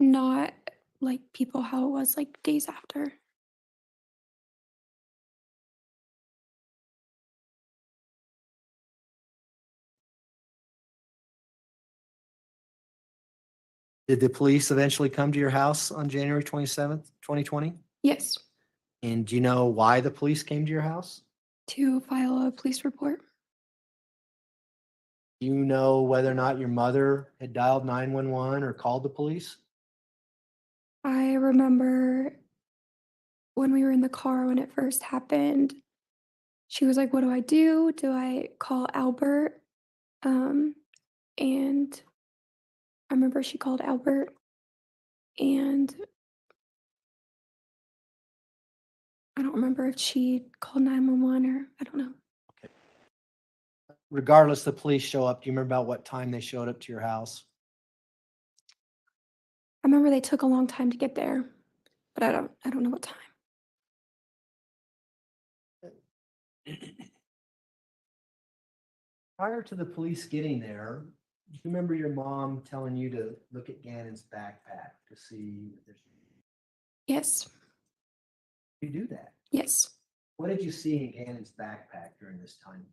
Not like people how it was like days after. Did the police eventually come to your house on January 27th, 2020? Yes, And do you know why the police came to your house? to file a police report. Do you know whether or not your mother had dialed 911 or called the police? I remember when we were in the car when it first happened, she was like, "What do I do? Do I call Albert?" And I remember she called Albert, and I don't remember if she called 911 or I don't know. Regardless, the police show up. Do you remember about what time they showed up to your house? I remember they took a long time to get there, but I don't know what time. Prior to the police getting there, do you remember your mom telling you to look at Gannon's backpack to see if there's, Yes, you do that? yes. What did you see in Gannon's backpack during this time?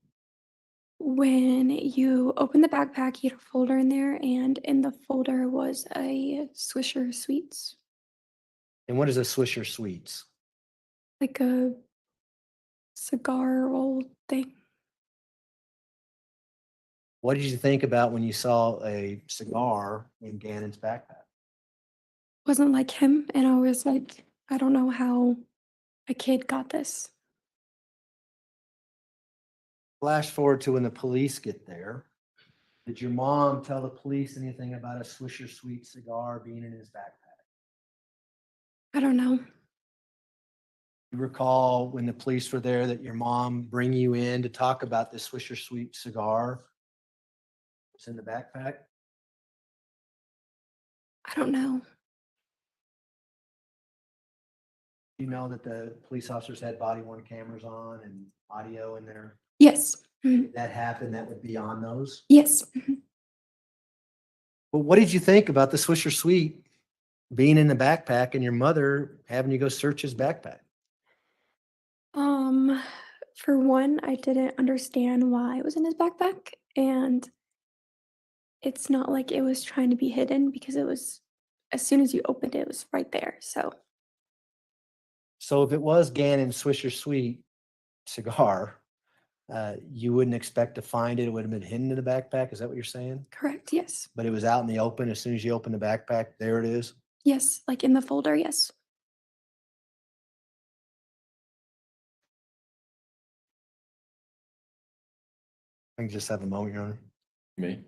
When you open the backpack, you had a folder in there, and in the folder was a Swisher Sweets, And what is a Swisher Sweets? like a cigar roll thing. What did you think about when you saw a cigar in Gannon's backpack? Wasn't like him, and I was like, I don't know how a kid got this. Flash forward to when the police get there. Did your mom tell the police anything about a Swisher Sweet cigar being in his backpack? I don't know. You recall when the police were there that your mom bring you in to talk about this Swisher Sweet cigar? It's in the backpack. I don't know. You know that the police officers had body worn cameras on and audio in there. Yes. If that happened, that would be on those. Yes. But what did you think about the Swisher Sweet being in the backpack and your mother having you go search his backpack? For one, I didn't understand why it was in his backpack, and it's not like it was trying to be hidden because it was as soon as you opened it, it was right there. So So if it was Gannon's Swisher Sweet cigar, you wouldn't expect to find it. It would have been hidden in the backpack. Is that what you're saying? correct, yes. But it was out in the open. As soon as you open the backpack, there it is. Yes, like in the folder, yes. I can just have a moment, Your Honor. Me?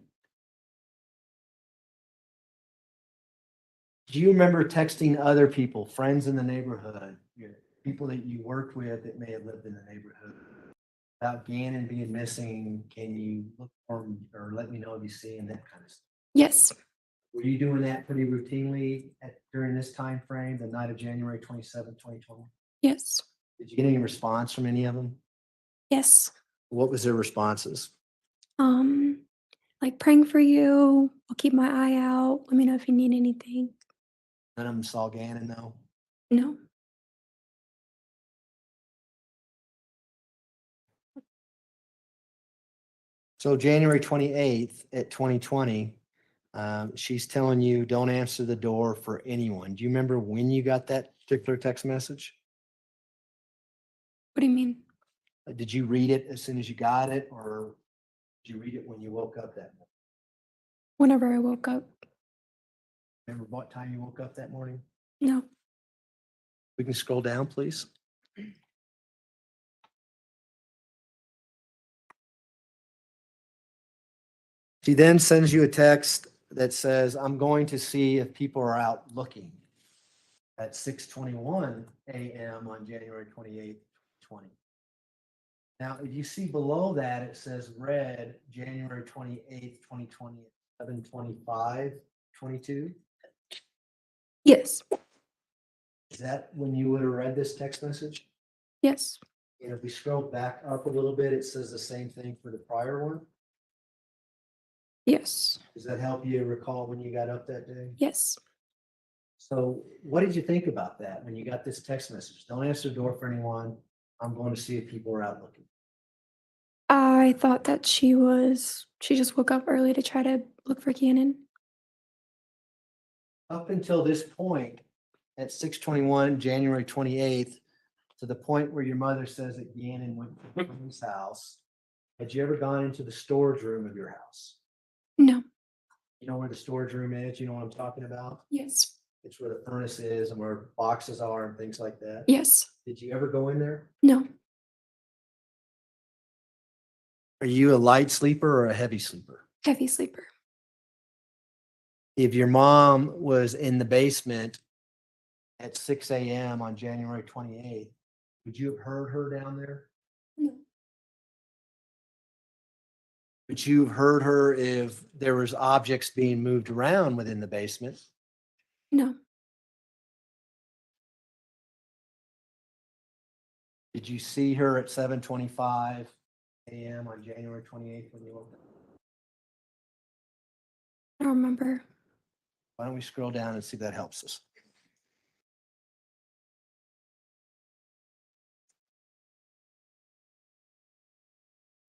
Do you remember texting other people, friends in the neighborhood, people that you worked with that may have lived in the neighborhood, about Gannon being missing? Can you look for him or let me know if you see him, that kind of stuff? Yes. Were you doing that pretty routinely during this time frame, the night of January 27, 2020? Yes. Did you get any response from any of them? Yes. What was their responses? Like praying for you. I'll keep my eye out. Let me know if you need anything. None of them saw Gannon, though. No. So January 28th at 2020, she's telling you don't answer the door for anyone. Do you remember when you got that particular text message? What do you mean? Did you read it as soon as you got it, or did you read it when you woke up that morning? Whenever I woke up. Remember what time you woke up that morning? No. We can scroll down, please. She then sends you a text that says, I'm going to see if people are out looking at 6:21 a.m. on January 28th, 2020. Now, if you see below that, it says read January 28th, 2020, 7:25, 22? Yes, Is that when you would have read this text message? yes, And if we scroll back up a little bit, it says the same thing for the prior one. yes, Does that help you recall when you got up that day? yes. So what did you think about that when you got this text message? Don't answer the door for anyone. I'm going to see if people are out looking. I thought that she just woke up early to try to look for Gannon. Up until this point, at 6:21, January 28th, to the point where your mother says that Gannon went to his house, had you ever gone into the storage room of your house? No, You know where the storage room is? You know what I'm talking about? yes, It's where the furnace is and where boxes are and things like that. yes, Did you ever go in there? no, Are you a light sleeper or a heavy sleeper? heavy sleeper. If your mom was in the basement at 6 a.m. on January 28th, would you have heard her down there? No, Would you have heard her if there was objects being moved around within the basement? no, Did you see her at 7:25 a.m. on January 28th when you woke up? I don't remember. Why don't we scroll down and see if that helps us?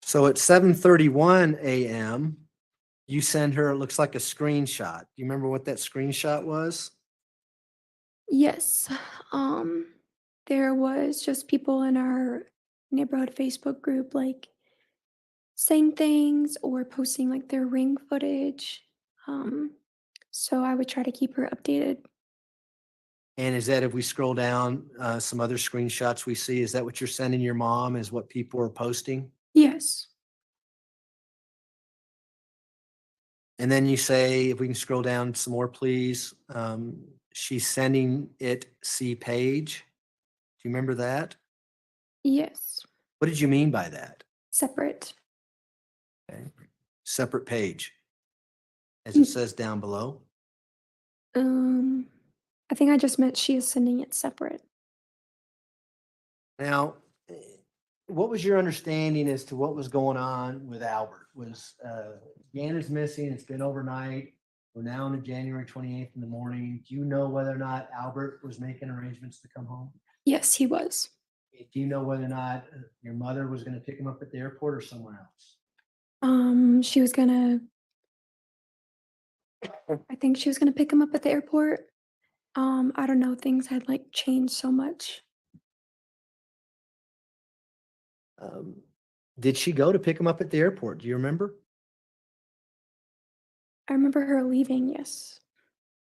So at 7:31 a.m., you send her, it looks like a screenshot. Do you remember what that screenshot was? Yes, there was just people in our neighborhood Facebook group like saying things or posting like their ring footage. So I would try to keep her updated. And is that if we scroll down, some other screenshots we see, is that what you're sending your mom is what people are posting? Yes, And then you say, if we can scroll down some more, please. She's sending it see page. Do you remember that? yes, What did you mean by that? separate. Okay. Separate page, as Mm. it says down below. I think I just meant she is sending it separate. Now, what was your understanding as to what was going on with Albert? Was Gannon's missing? It's been overnight. We're now on January 28th in the morning. Do you know whether or not Albert was making arrangements to come home? Yes, he was. Do you know whether or not your mother was going to pick him up at the airport or somewhere else? She was gonna. I think she was gonna pick him up at the airport. I don't know. Things had like changed so much. Did she go to pick him up at the airport? Do you remember? I remember her leaving. Yes.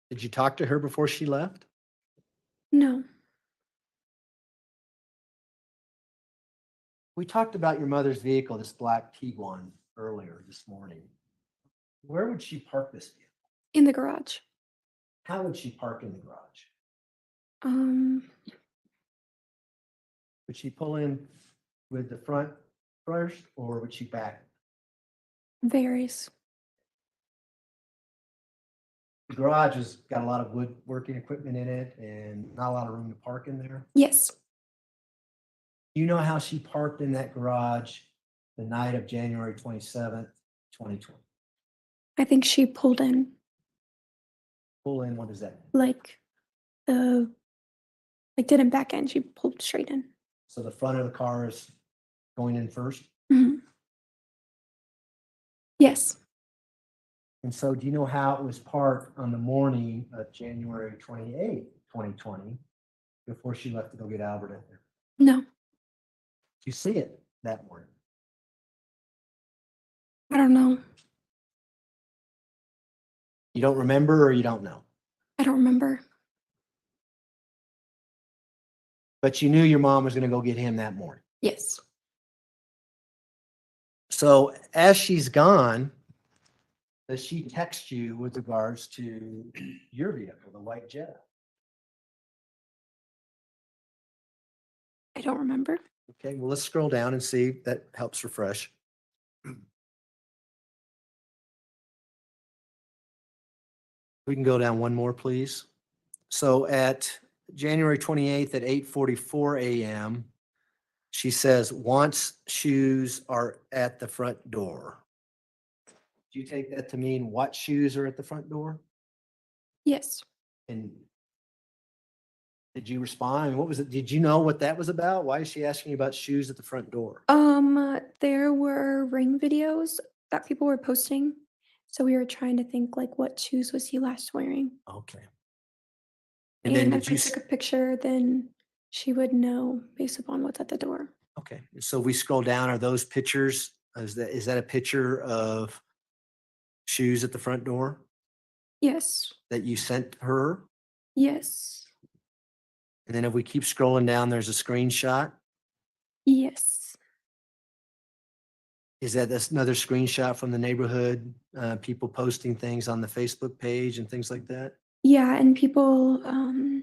Did you talk to her before she left? No. We talked about your mother's vehicle, this black Tiguan, earlier this morning. Where would she park this vehicle? In the garage. How would she park in the garage? Would she pull in with the front first or would she back? Varies. The garage has got a lot of woodworking equipment in it and not a lot of room to park in there. Yes. You know how she parked in that garage the night of January 27th, 2020? I think she pulled in Pull in, what does that mean? like didn't back in. She pulled straight in. So the front of the car is going in first? Mhm. Yes. And so do you know how it was parked on the morning of January 28th, 2020, before she left to go get Albert in there? No. You see it that morning. I don't know. You don't remember or you don't know? I don't remember. But you knew your mom was going to go get him that morning. Yes. So as she's gone, does she text you with regards to your vehicle, the white Jetta? I don't remember. Okay, well, let's scroll down and see if that helps refresh. We can go down one more, please. So at January 28th at 8:44 a.m., she says, wants shoes are at the front door. Do you take that to mean what shoes are at the front door? Yes. And did you respond? I mean, what was it? Did you know what that was about? Why is she asking you about shoes at the front door? There were ring videos that people were posting. So we were trying to think like what shoes was he last wearing? Okay. And then And did if I you, took a picture, then she would know based upon what's at the door. okay, so we scroll down, are those pictures, is that a picture of shoes at the front door Yes. that you sent her? Yes. And then if we keep scrolling down, there's a screenshot. Yes. Is that that's another screenshot from the neighborhood, people posting things on the Facebook page and things like that? Yeah, and people, I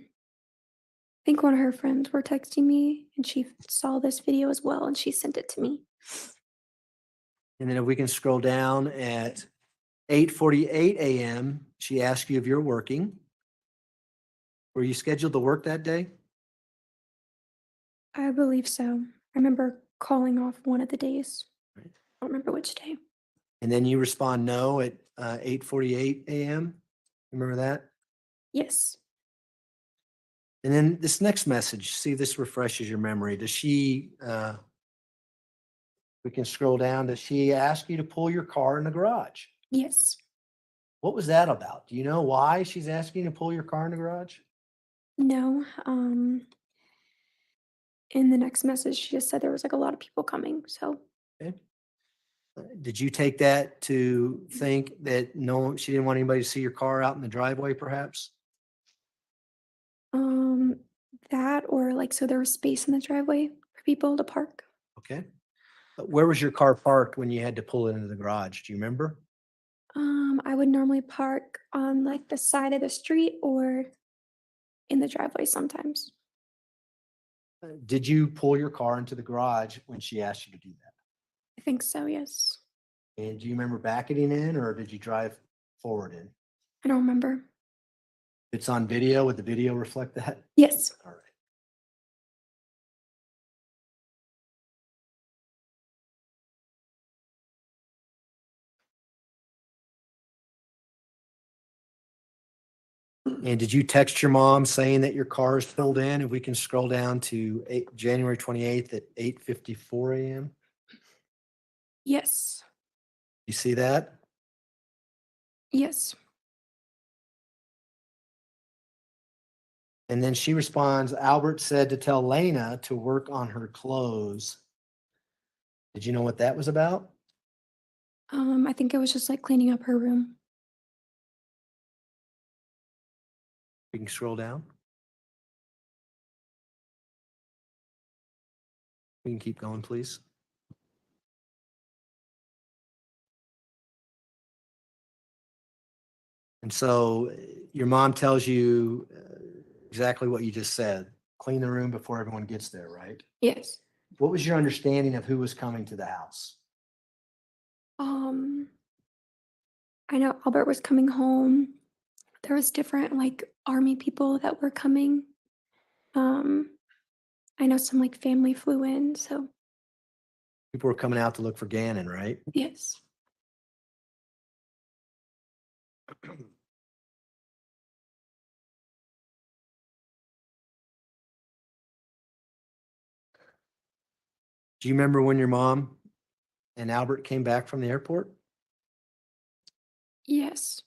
think one of her friends were texting me and she saw this video as well and she sent it to me. And then if we can scroll down at 8:48 a.m., she asked you if you're working. Were you scheduled to work that day? I believe so. I remember calling off one of the days. Right. I don't remember which day. And then you respond no at 8:48 a.m. Remember that? Yes. And then this next message, see if this refreshes your memory. Does she, we can scroll down, does she ask you to pull your car in the garage? Yes. What was that about? Do you know why she's asking you to pull your car in the garage? No. In the next message, she just said there was like a lot of people coming. So Okay. Did you take that to think that no, she didn't want anybody to see your car out in the driveway perhaps? that or like so there was space in the driveway for people to park. Okay. But where was your car parked when you had to pull it into the garage? Do you remember? I would normally park on like the side of the street or in the driveway sometimes. Did you pull your car into the garage when she asked you to do that? I think so, yes. And do you remember backing in or did you drive forward in? I don't remember. It's on video. Would the video reflect that? Yes. All right. And did you text your mom saying that your car is filled in? If we can scroll down to January 28th at 8:54 a.m. Yes. You see that? Yes. And then she responds, Albert said to tell Lena to work on her clothes. Did you know what that was about? I think it was just like cleaning up her room. We can scroll down. We can keep going, please. And so your mom tells you exactly what you just said. Clean the room before everyone gets there, right? Yes. What was your understanding of who was coming to the house? I know Albert was coming home. There was different like army people that were coming. I know some like family flew in, so People were coming out to look for Gannon, right? yes. Do you remember when your mom and Albert came back from the airport? Yes.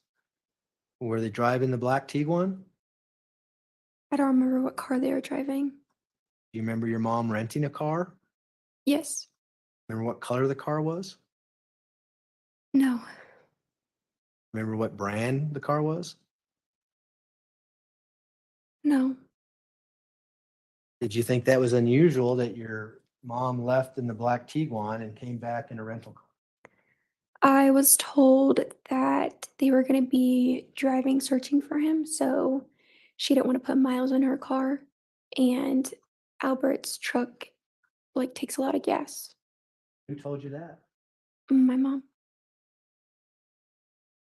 Were they driving the black Tiguan? I don't remember what car they were driving. Do you remember your mom renting a car? Yes. Remember what color the car was? No. Remember what brand the car was? No. Did you think that was unusual that your mom left in the black Tiguan and came back in a rental car? I was told that they were going to be driving searching for him, so she didn't want to put miles on her car. And Albert's truck like takes a lot of gas. Who told you that? My mom.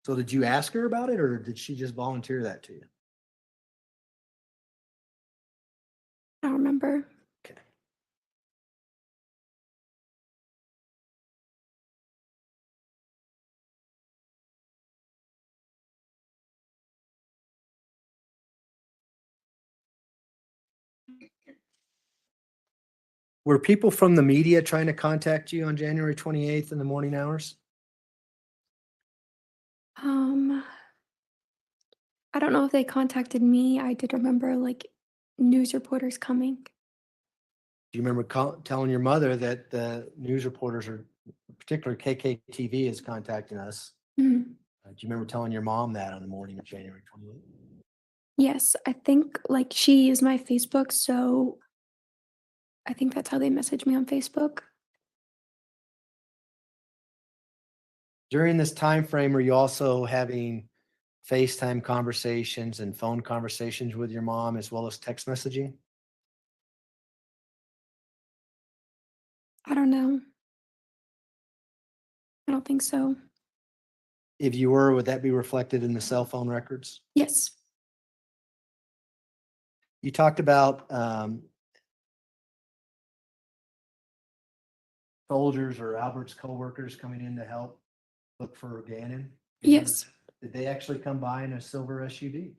So did you ask her about it or did she just volunteer that to you? I don't remember. Okay. Were people from the media trying to contact you on January 28th in the morning hours? I don't know if they contacted me. I did remember like news reporters coming. Do you remember telling your mother that the news reporters are, particularly KKTV is contacting us? Mhm. Do you remember telling your mom that on the morning of January 28th? Yes, I think like she used my Facebook, so I think that's how they messaged me on Facebook. During this time frame, are you also having FaceTime conversations and phone conversations with your mom as well as text messaging? I don't know. I don't think so. If you were, would that be reflected in the cell phone records? Yes. You talked about soldiers or Albert's coworkers coming in to help look for Gannon. Yes. Did they actually come by in a silver SUV?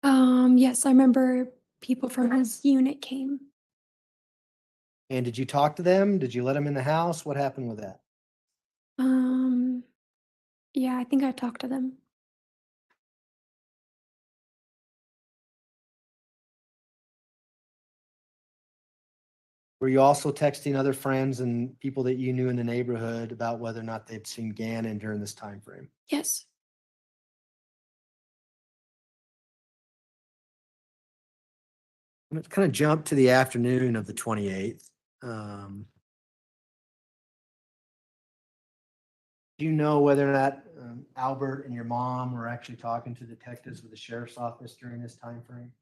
Yes, I remember people from his unit came. And did you talk to them? Did you let them in the house? What happened with that? Yeah, I think I talked to them. Were you also texting other friends and people that you knew in the neighborhood about whether or not they'd seen Gannon during this time frame? Yes. Let's kind of jump to the afternoon of the 28th. Do you know whether or not Albert and your mom were actually talking to detectives with the sheriff's office during this time frame?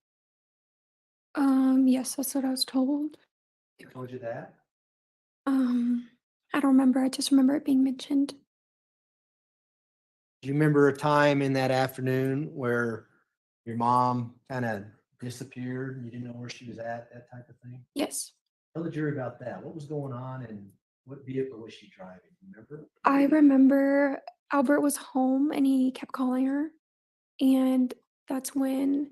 Yes, that's what I was told. They told you that? I don't remember. I just remember it being mentioned. Do you remember a time in that afternoon where your mom kind of disappeared and you didn't know where she was at, that type of thing? Yes. Tell the jury about that. What was going on and what vehicle was she driving? Remember? I remember Albert was home and he kept calling her. And that's when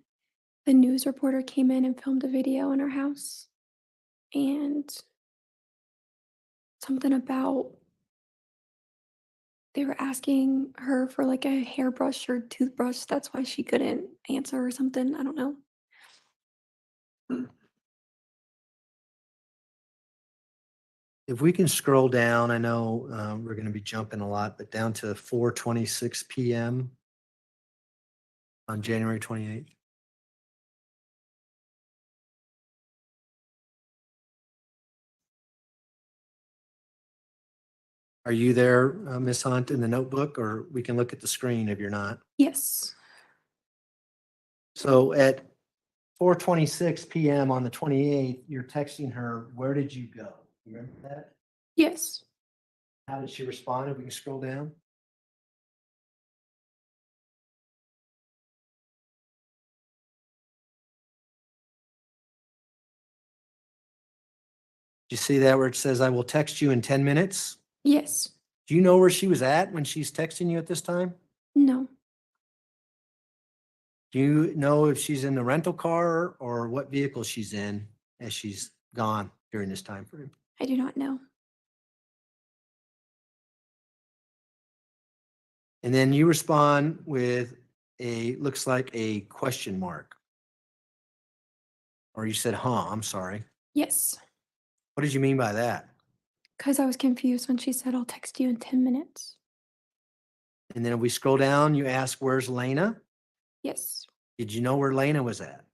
the news reporter came in and filmed a video in our house. And something about they were asking her for like a hairbrush or toothbrush. That's why she couldn't answer or something. I don't know. If we can scroll down, I know we're going to be jumping a lot, but down to 4:26 p.m. on January 28th. Are you there, Ms. Hunt, in the notebook, or we can look at the screen if you're not? Yes. So at 4:26 p.m. on the 28th, you're texting her, "Where did you go?" You remember that? Yes. How did she respond? If we can scroll down. Do you see that where it says, "I will text you in 10 minutes"? Yes. Do you know where she was at when she's texting you at this time? No. Do you know if she's in the rental car or what vehicle she's in as she's gone during this time frame? I do not know. And then you respond with looks like a question mark. Or you said, "Huh, I'm sorry." Yes. What did you mean by that? Because I was confused when she said, I'll text you in 10 minutes. And then if we scroll down, you ask, "Where's Lena?" Yes. Did you know where Lena was at?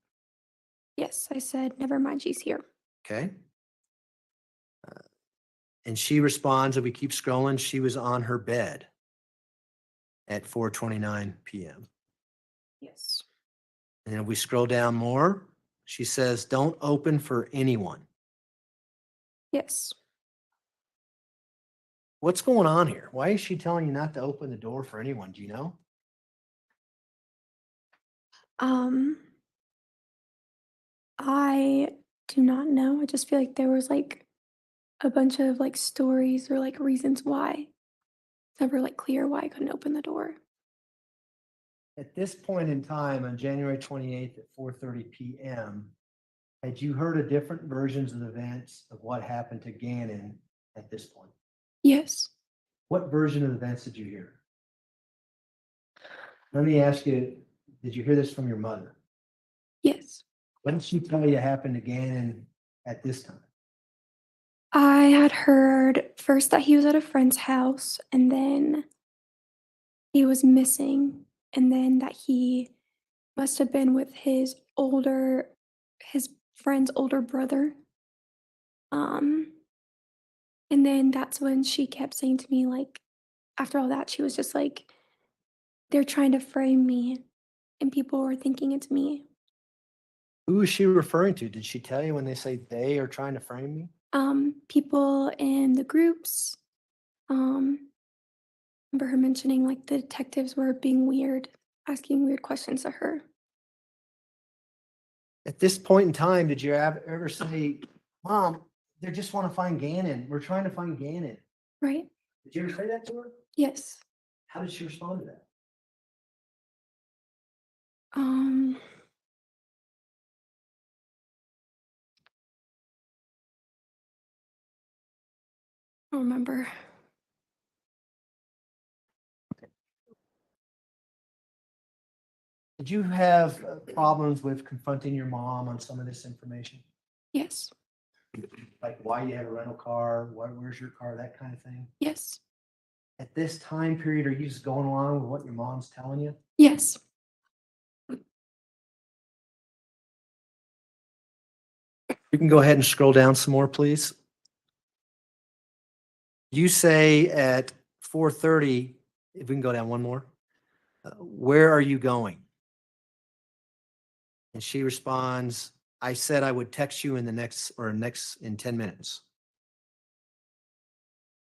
Yes. I said, never mind, she's here. Okay. And she responds, if we keep scrolling, she was on her bed at 4:29 p.m. Yes. And then if we scroll down more, she says, "Don't open for anyone." Yes. What's going on here? Why is she telling you not to open the door for anyone? Do you know? Um, I do not know. I just feel like there was like a bunch of like stories or like reasons why. It's never like clear why I couldn't open the door. At this point in time, on January 28th at 4:30 PM, had you heard of different versions of events of what happened to Gannon at this point? Yes. What version of events did you hear? Let me ask you, did you hear this from your mother? Yes. What did she tell you happened to Gannon at this time? I had heard first that he was at a friend's house and then he was missing and then that he must have been with his friend's older brother. Um, and then that's when she kept saying to me, like, after all that, she was just like, they're trying to frame me and people were thinking it's me. Who is she referring to? Did she tell you when they say they are trying to frame me? People in the groups, remember her mentioning like the detectives were being weird, asking weird questions of her. At this point in time, did you ever say, Mom, they just want to find Gannon. We're trying to find Gannon. Right? Did you ever say that to her? Yes. How did she respond to that? Um, I don't remember. Did you have problems with confronting your mom on some of this information? Yes. Like why you have a rental car, where's your car, that kind of thing? Yes. At this time period, are you just going along with what your mom's telling you? Yes. You can go ahead and scroll down some more, please. You say at 4:30, if we can go down one more, where are you going? And she responds, I said I would text you in in 10 minutes.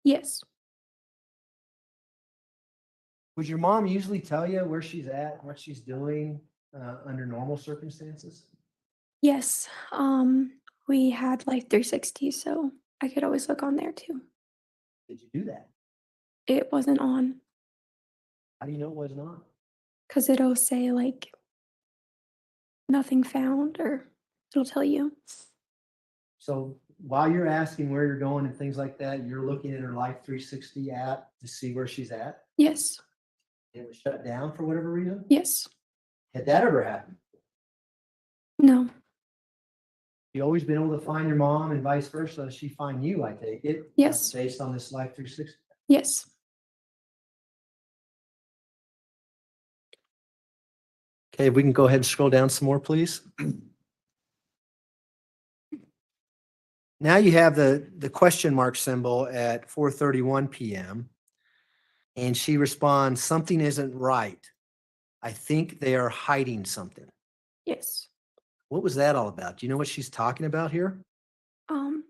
Yes. Would your mom usually tell you where she's at, what she's doing under normal circumstances? Yes. We had like 360, so I could always look on there too. Did you do that? It wasn't on How do you know it wasn't on? because it'll say like nothing found or it'll tell you. So while you're asking where you're going and things like that, you're looking at her Life 360 app to see where she's at. Yes. It was shut down for whatever reason. Yes. Had that ever happened? No. You always been able to find your mom and vice versa. She find you, I take it. Yes. Based on this Life 360. Yes. Okay, we can go ahead and scroll down some more, please. Now you have the question mark symbol at 4:31 PM. And she responds, something isn't right. I think they are hiding something. Yes. What was that all about? Do you know what she's talking about here? Um,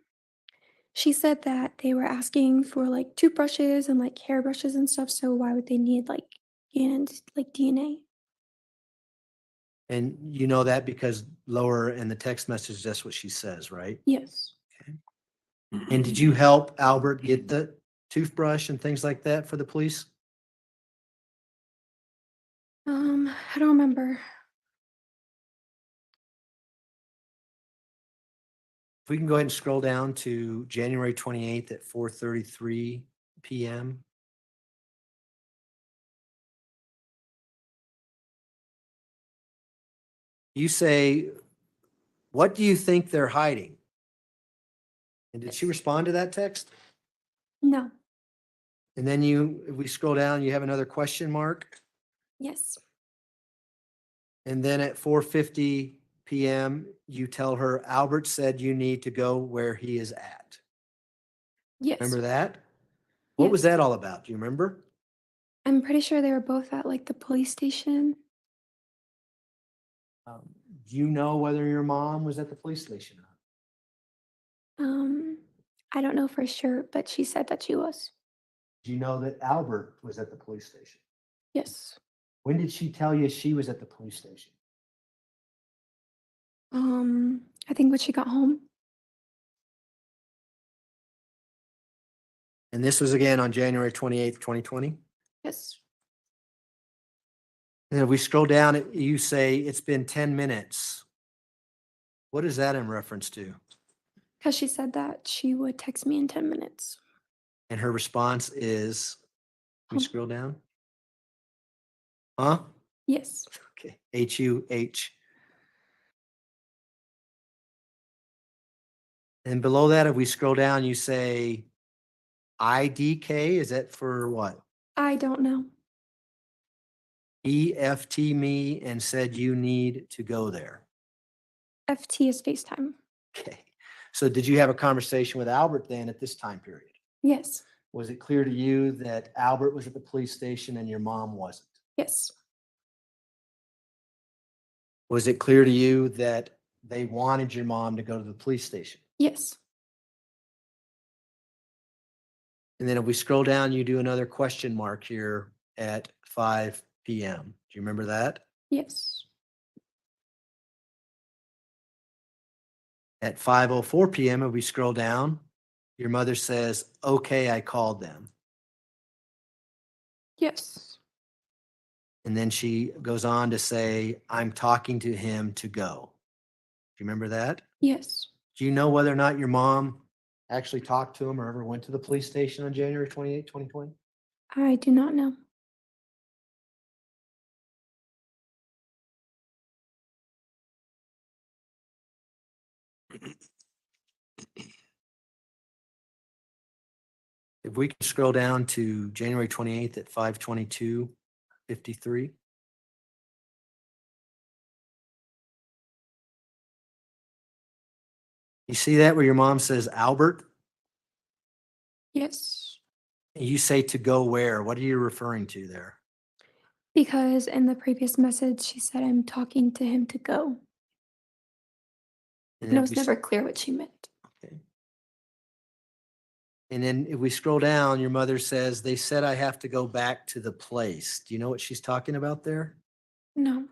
she said that they were asking for like toothbrushes and like hairbrushes and stuff. So why would they need like DNA? And you know that because lower in the text message, that's what she says, right? Yes. And did you help Albert get the toothbrush and things like that for the police? I don't remember. If we can go ahead and scroll down to January 28th at 4:33 PM. You say, what do you think they're hiding? And did she respond to that text? No. And then if we scroll down, you have another question mark. Yes. And then at 4:50 PM, you tell her, Albert said you need to go where he is at. Yes. Remember that? What was Yes. that all about? Do you remember? I'm pretty sure they were both at like the police station. Do you know whether your mom was at the police station? I don't know for sure, but she said that she was. Do you know that Albert was at the police station? Yes. When did she tell you she was at the police station? I think when she got home. And this was again on January 28th, 2020. Yes. And if we scroll down, you say it's been 10 minutes. What is that in reference to? Because she said that she would text me in 10 minutes. And her response is, we Hum. scroll down. Huh? Yes. Okay. H-U-H. And below that, if we scroll down, you say IDK. Is that for what? I don't know. EFT me and said you need to go there. FT is FaceTime. Okay. So did you have a conversation with Albert then at this time period? Yes. Was it clear to you that Albert was at the police station and your mom wasn't? Yes. Was it clear to you that they wanted your mom to go to the police station? Yes. And then if we scroll down, you do another question mark here at 5 p.m. Do you remember that? Yes. At 5:04 p.m., if we scroll down, your mother says, okay, I called them. Yes. And then she goes on to say, I'm talking to him to go. Do you remember that? Yes. Do you know whether or not your mom actually talked to him or ever went to the police station on January 28, 2020? I do not know. If we can scroll down to January 28th at 5:22:53. You see that where your mom says Albert? Yes. You say to go where? What are you referring to there? Because in the previous message, she said, I'm talking to him to go. And it if was we never clear what she meant. Okay. And then if we scroll down, your mother says, they said I have to go back to the place. Do you know what she's talking about there? No.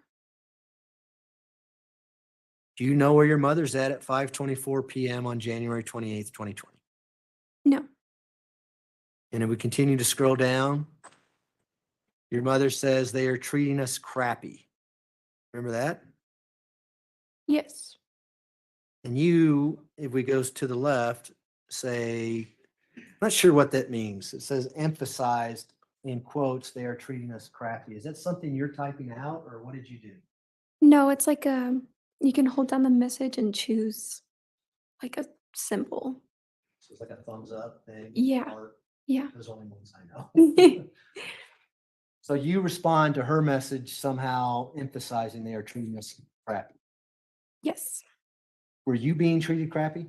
Do you know where your mother's at 5:24 p.m. on January 28th, 2020? No. And if we continue to scroll down, your mother says they are treating us crappy. Remember that? Yes. And you, if we goes to the left, say, not sure what that means. It says emphasized in quotes, they are treating us crappy. Is that something you're typing out or what did you do? No, it's like you can hold down the message and choose like a symbol. So it's like a thumbs up thing. Yeah. Heart. Yeah. There's only ones I know. So you respond to her message somehow emphasizing they are treating us crappy. Yes. Were you being treated crappy?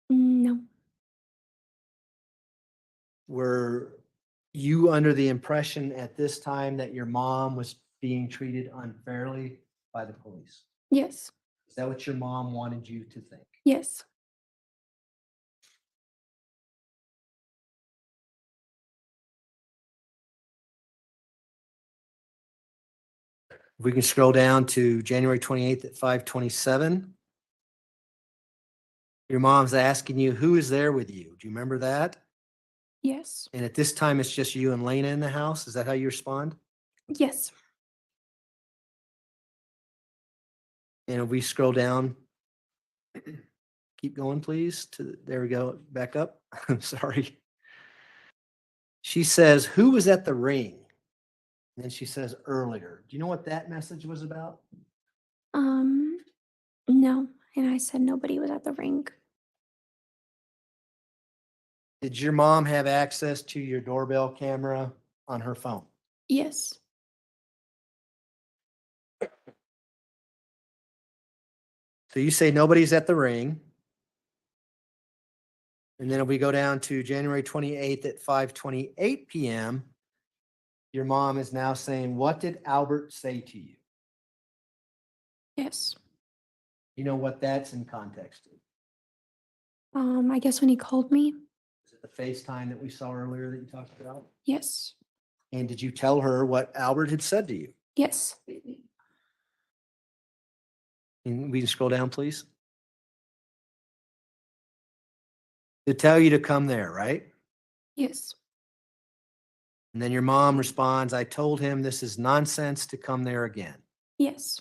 No. Were you under the impression at this time that your mom was being treated unfairly by the police? Yes. Is that what your mom wanted you to think? Yes. If we can scroll down to January 28th at 5:27. Your mom's asking you, who is there with you? Do you remember that? Yes. And at this time, it's just you and Lena in the house. Is that how you respond? Yes. And if we scroll down, keep going, please. There we go. Back up. I'm sorry. She says, who was at the ring? And then she says earlier. Do you know what that message was about? No. And I said nobody was at the ring. Did your mom have access to your doorbell camera on her phone? Yes. So you say nobody's at the ring. And then if we go down to January 28th at 5:28 p.m., your mom is now saying, what did Albert say to you? Yes. You know what that's in context to? I guess when he called me. Is it the FaceTime that we saw earlier that you talked about? Yes. And did you tell her what Albert had said to you? Yes. And we can scroll down, please. To tell you to come there, right? Yes. And then your mom responds, I told him this is nonsense to come there again. Yes.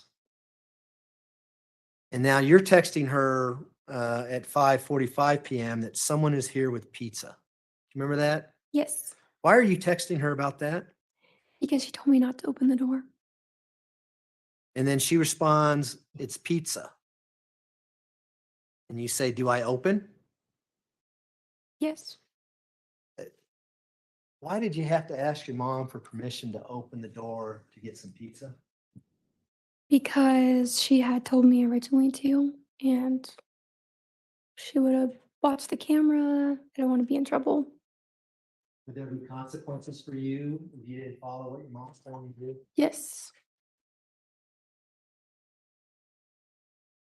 And now you're texting her at 5:45 p.m. that someone is here with pizza. You remember that? Yes. Why are you texting her about that? Because she told me not to open the door. And then she responds, it's pizza. And you say, do I open? Yes. Why did you have to ask your mom for permission to open the door to get some pizza? Because she had told me originally to, and she would have watched the camera. I don't want to be in trouble. Would there be consequences for you if you didn't follow what your mom's telling you to do? Yes.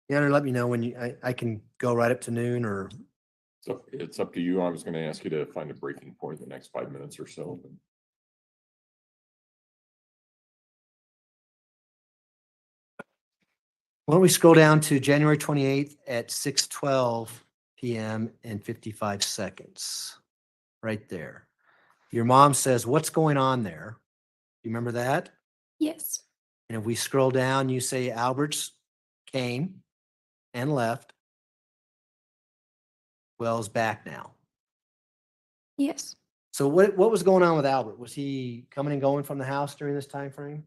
You gotta let me know when I can go right up to noon or. So it's up to you. I was going to ask you to find a breaking point in the next 5 minutes or so. Why don't we scroll down to January 28th at 6:12 p.m. and 55 seconds. Right there. Your mom says, what's going on there? You remember that? Yes. And if we scroll down, you say Alberts came and left. Wells back now. Yes. So what was going on with Albert? Was he coming and going from the house during this time frame?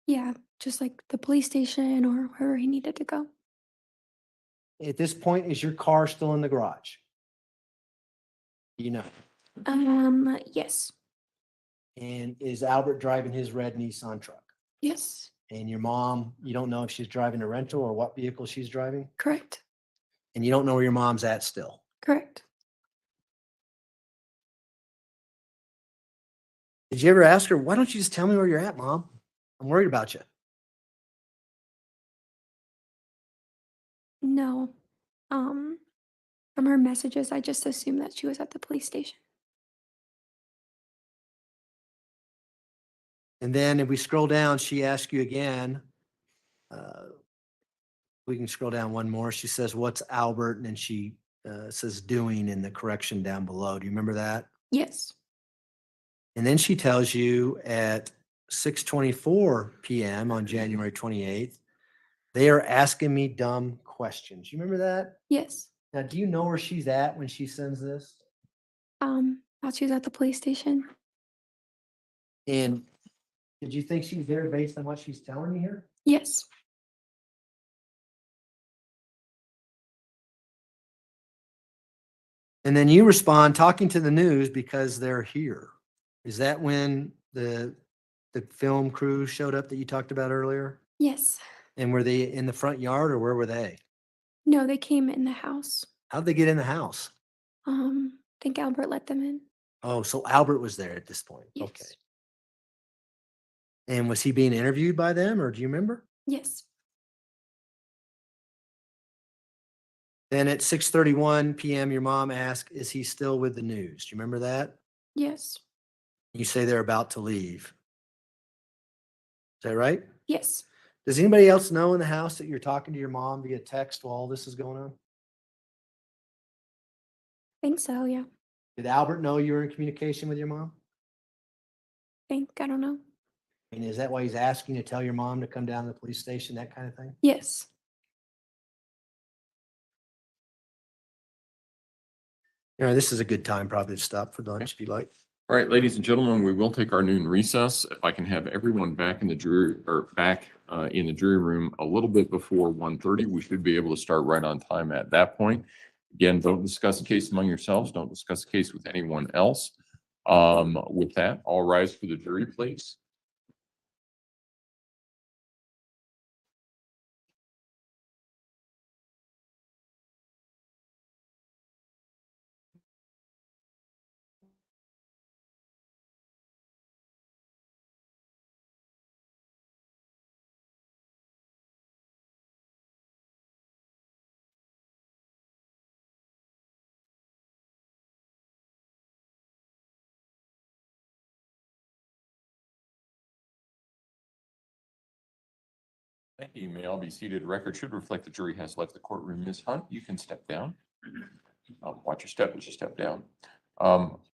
Yeah. Just like the police station or wherever he needed to go. At this point, is your car still in the garage? You know. Yes. And is Albert driving his red Nissan truck? Yes. And your mom, you don't know if she's driving a rental or what vehicle she's driving? Correct. And you don't know where your mom's at still? Correct. Did you ever ask her, why don't you just tell me where you're at, Mom? I'm worried about you. No. From her messages, I just assumed that she was at the police station. And then if we scroll down, she asks you again. We can scroll down one more. She says, what's Albert? And then she says doing in the correction down below. Do you remember that? Yes. And then she tells you at 6:24 p.m. on January 28th, they are asking me dumb questions. You remember that? Yes. Now, do you know where she's at when she sends this? Thought she was at the police station. And did you think she's there based on what she's telling you here? Yes. And then you respond talking to the news because they're here. Is that when the film crew showed up that you talked about earlier? Yes. And were they in the front yard or where were they? No, they came in the house. How'd they get in the house? I think Albert let them in. Oh, so Albert was there at this point. Yes. Okay. And was he being interviewed by them or do you remember? Yes. Then at 6:31 p.m., your mom asked, is he still with the news? Do you remember that? Yes. You say they're about to leave. Is that right? Yes. Does anybody else know in the house that you're talking to your mom via text while all this is going on? Think so, yeah. Did Albert know you were in communication with your mom? I don't know. And is that why he's asking you to tell your mom to come down to the police station, that kind of thing? Yes. You know, this is a good time probably to stop for lunch if you like. All right, ladies and gentlemen, we will take our noon recess. If I can have everyone back in the jury or back in the jury room a little bit before 1:30, we should be able to start right on time at that point. Again, don't discuss the case among yourselves. Don't discuss the case with anyone else. With that, all rise for the jury, please. Thank you. May all be seated. Record should reflect the jury has left the courtroom. Ms. Hunt, you can step down. Watch your step as you step down.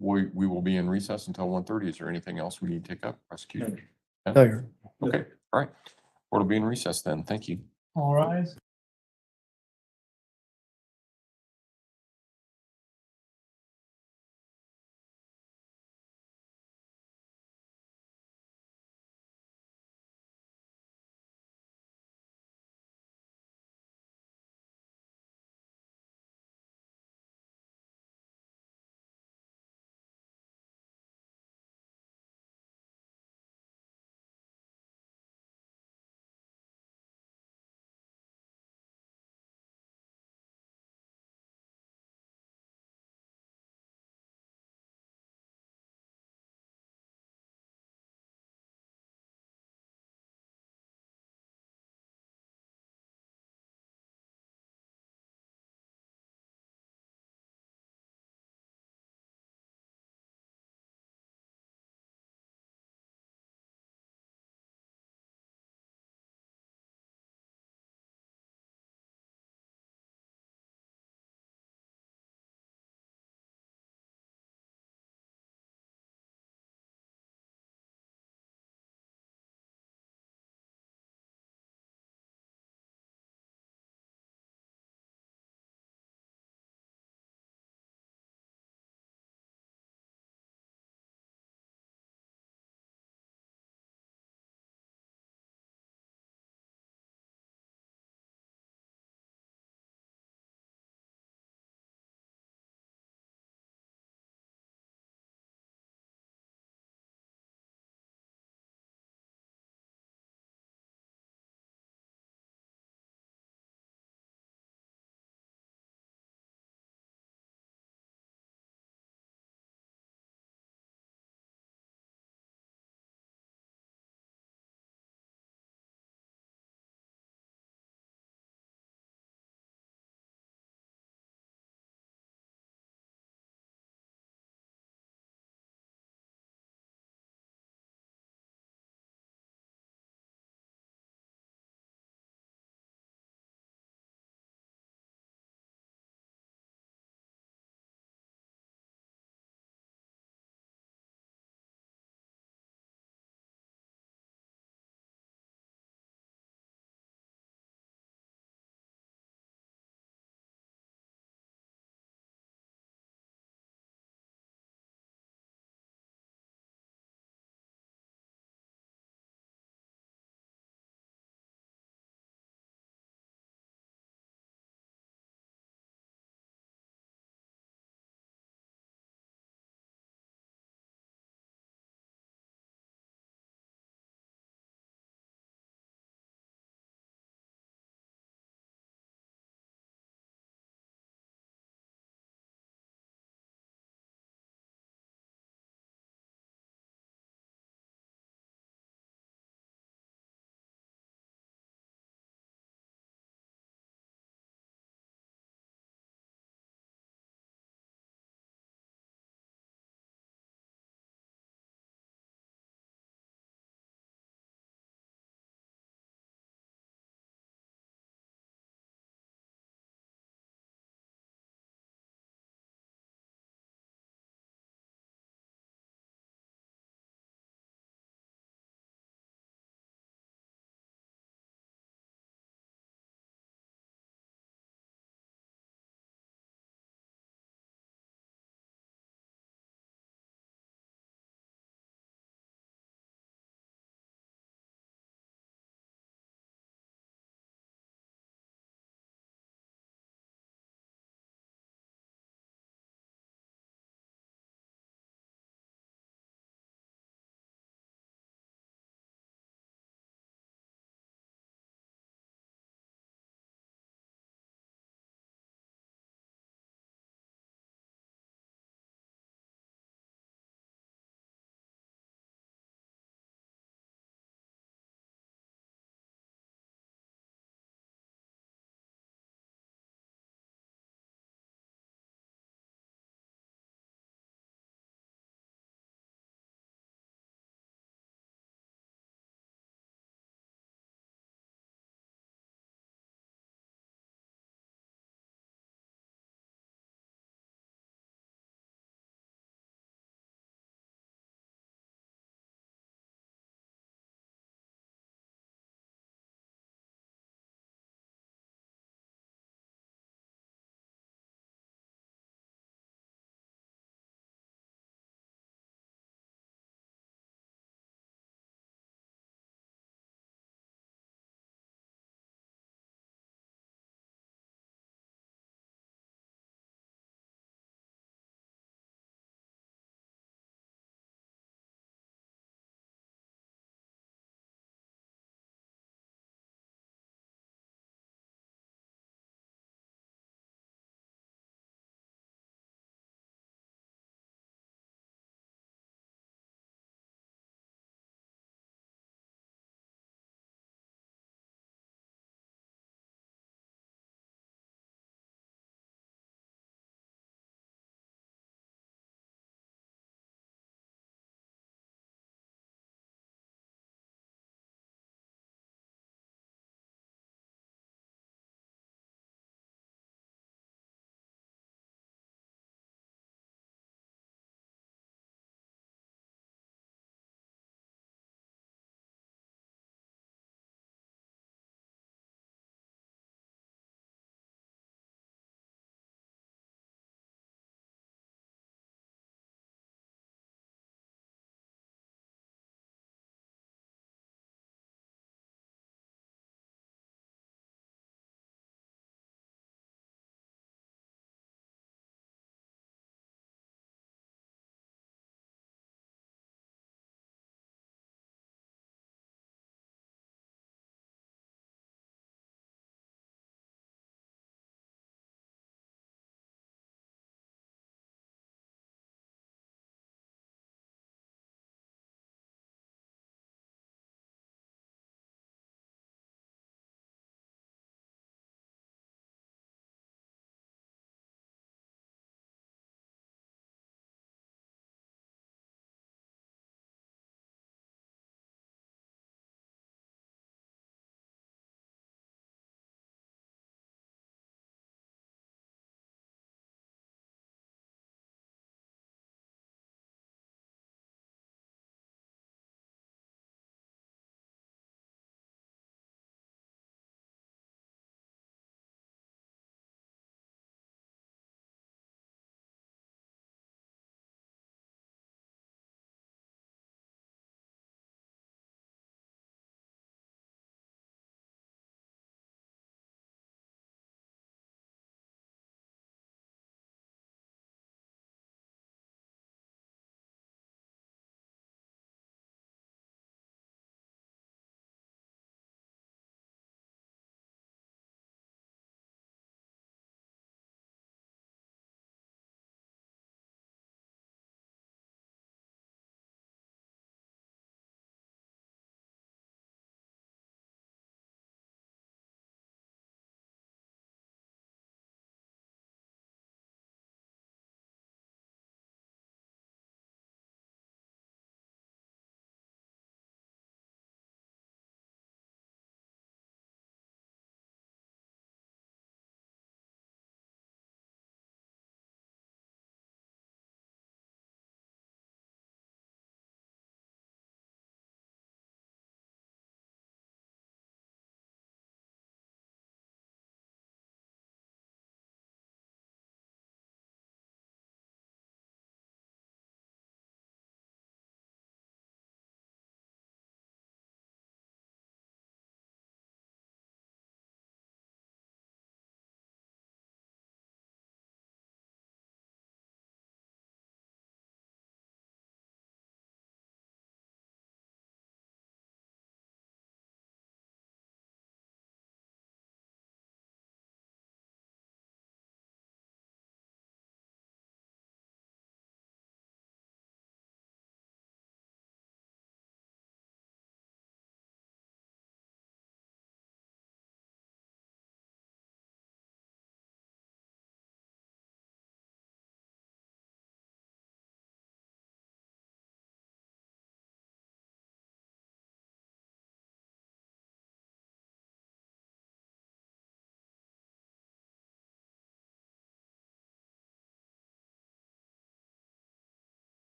We will be in recess until 1:30. Is there anything else we need to take up? Prosecutor? No, you're- Okay, all right. Court will be in recess then. Thank you. All rise.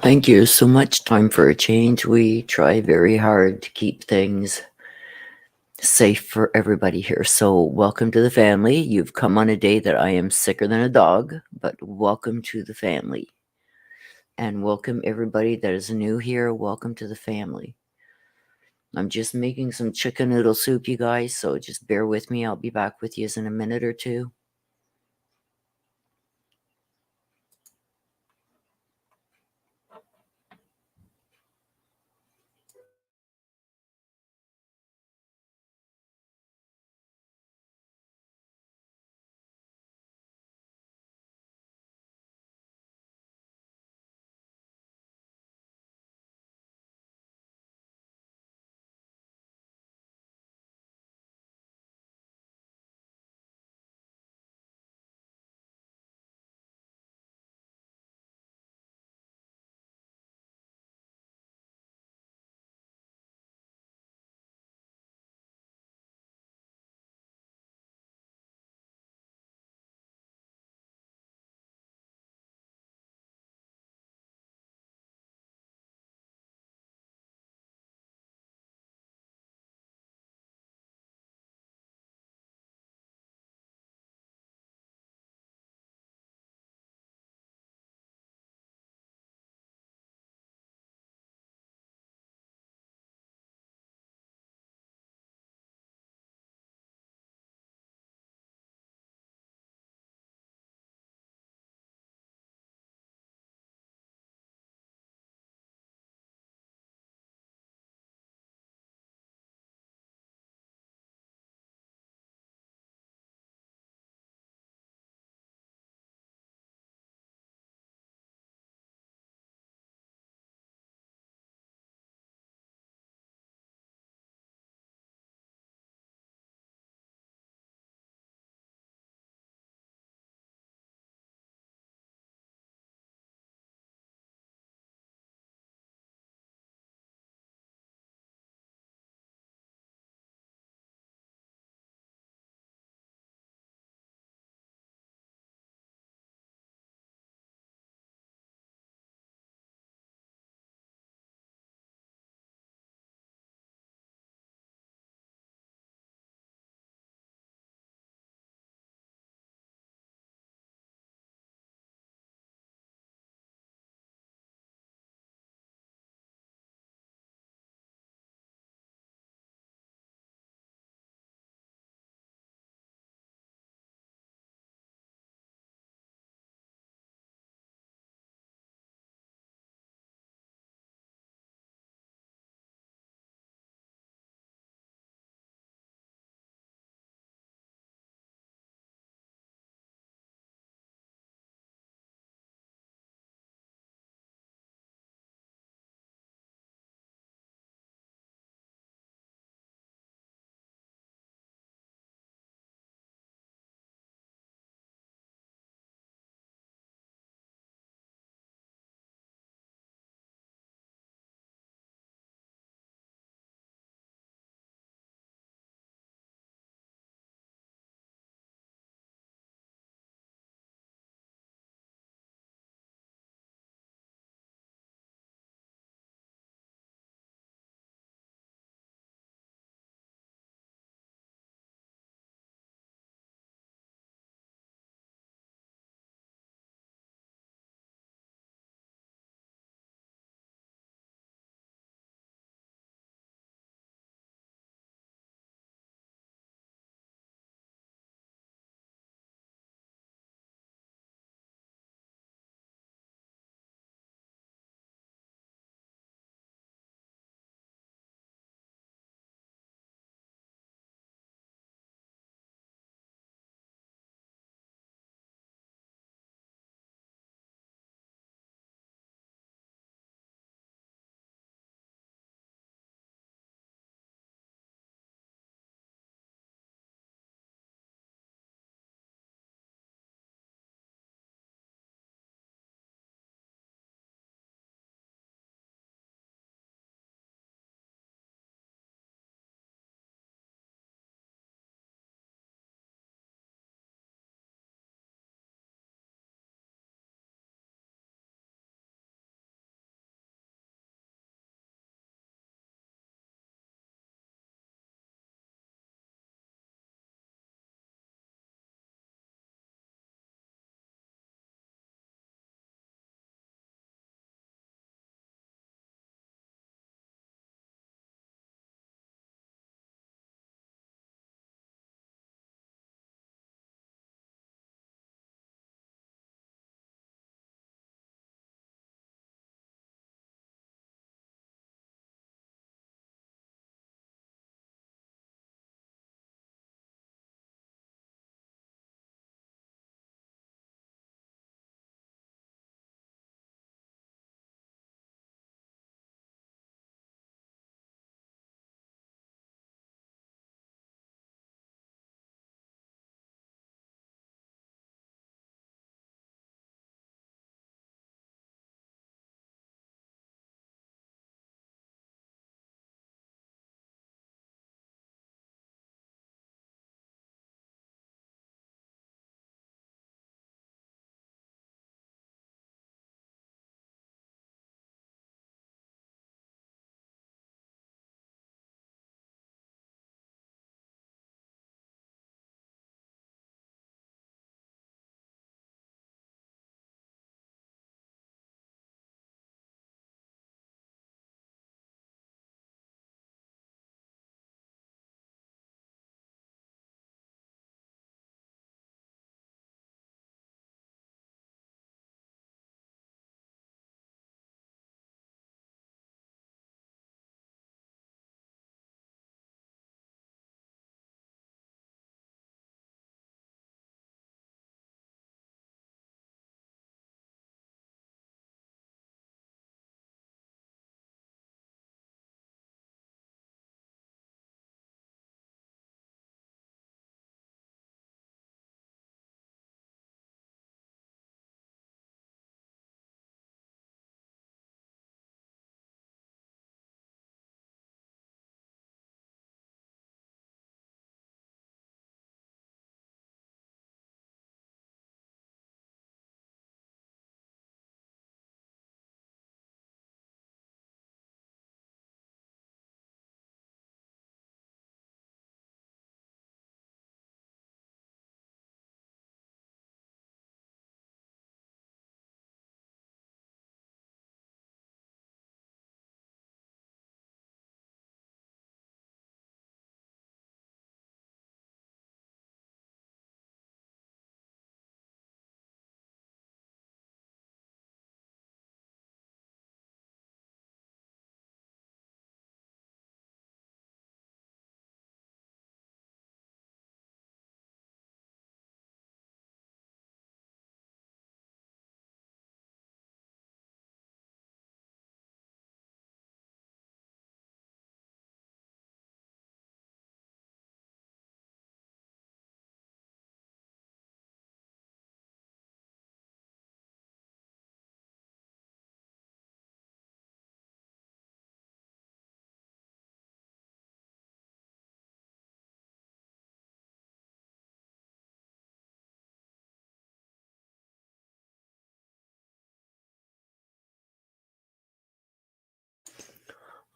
Thank you so much. Time for a change. We try very hard to keep things safe for everybody here. So, welcome to the family. You've come on a day that I am sicker than a dog, but welcome to the family. And welcome everybody that is new here. Welcome to the family. I'm just making some chicken noodle soup, you guys, so just bear with me. I'll be back with you in a minute or two.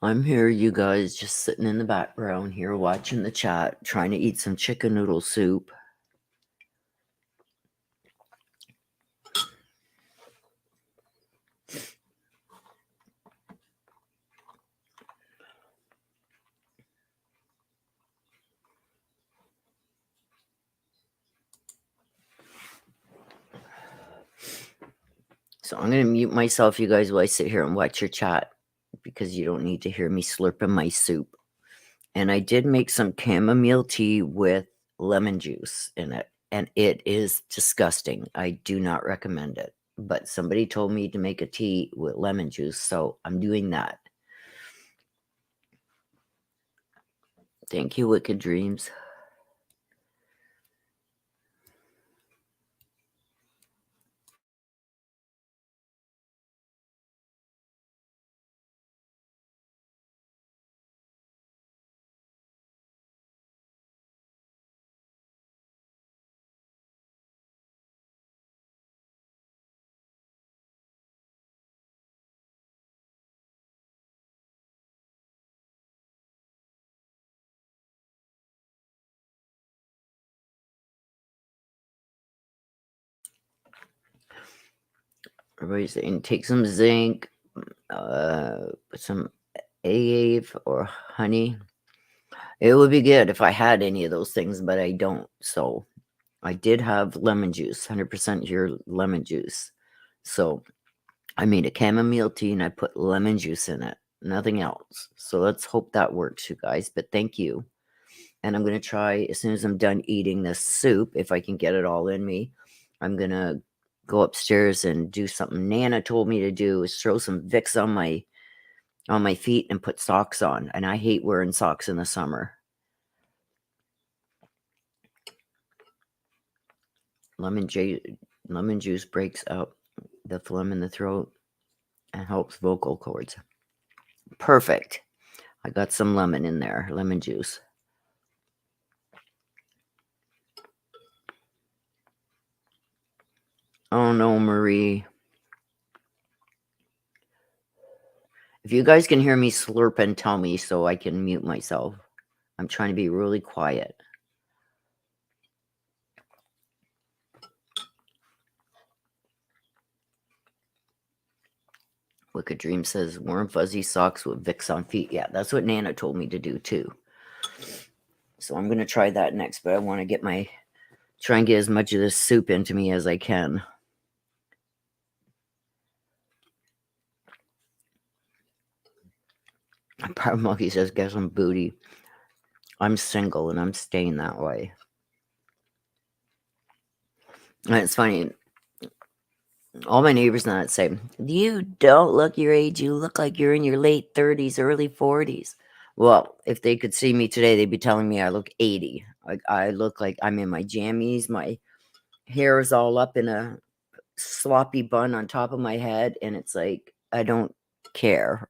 I'm here, you guys, just sitting in the background here watching the chat, trying to eat some chicken noodle soup. So I'm going to mute myself, you guys, while I sit here and watch your chat because you don't need to hear me slurping my soup. And I did make some chamomile tea with lemon juice in it, and it is disgusting. I do not recommend it. But somebody told me to make a tea with lemon juice, so I'm doing that. Thank you, Wicked Dreams. Everybody's saying take some zinc, some agave or honey. It would be good if I had any of those things, but I don't. So I did have lemon juice, 100% pure lemon juice. So I made a chamomile tea and I put lemon juice in it, nothing else. So let's hope that works, you guys. But thank you. And I'm going to try, as soon as I'm done eating this soup, if I can get it all in me, I'm going to go upstairs and do something Nana told me to do, is throw some Vicks on my feet and put socks on. And I hate wearing socks in the summer. Lemon juice breaks up the phlegm in the throat and helps vocal cords. Perfect. I got some lemon in there, lemon juice. Oh no, Marie. If you guys can hear me slurping, tell me so I can mute myself. I'm trying to be really quiet. Wicked Dream says warm fuzzy socks with Vicks on feet. Yeah, that's what Nana told me to do too. So I'm gonna try that next, but I want to try and get as much of this soup into me as I can. Power Monkey says get some booty. I'm single and I'm staying that way. And it's funny. All my neighbors now say, you don't look your age. You look like you're in your late 30s, early 40s. Well, if they could see me today, they'd be telling me I look 80. Like I look like I'm in my jammies. My hair is all up in a sloppy bun on top of my head. And it's like, I don't care.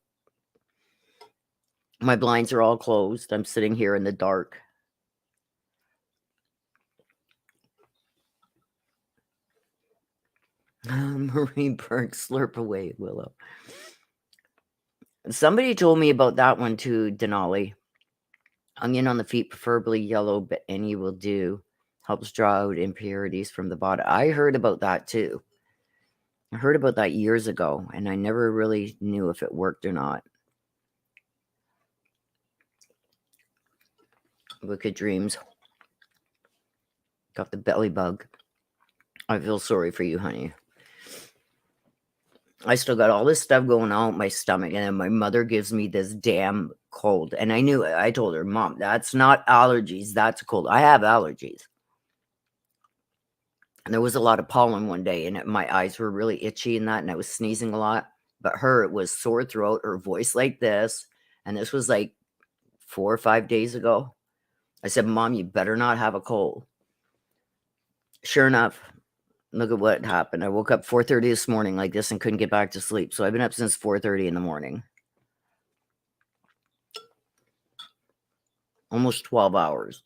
My blinds are all closed. I'm sitting here in the dark. Marine Berg, slurp away, Willow. Somebody told me about that one too, Denali. Onion on the feet, preferably yellow, but any will do. Helps draw out impurities from the body. I heard about that too. I heard about that years ago, and I never really knew if it worked or not. Wicked Dreams. Got the belly bug. I feel sorry for you, honey. I still got all this stuff going on with my stomach, and then my mother gives me this damn cold. And I knew it. I told her, Mom, that's not allergies. That's a cold. I have allergies. And there was a lot of pollen one day, and my eyes were really itchy and that, and I was sneezing a lot. But her, it was sore throat, her voice like this. And this was like 4 or 5 days ago. I said, Mom, you better not have a cold. Sure enough, look at what happened. I woke up 4:30 this morning like this and couldn't get back to sleep. So I've been up since 4:30 in the morning. Almost 12 hours.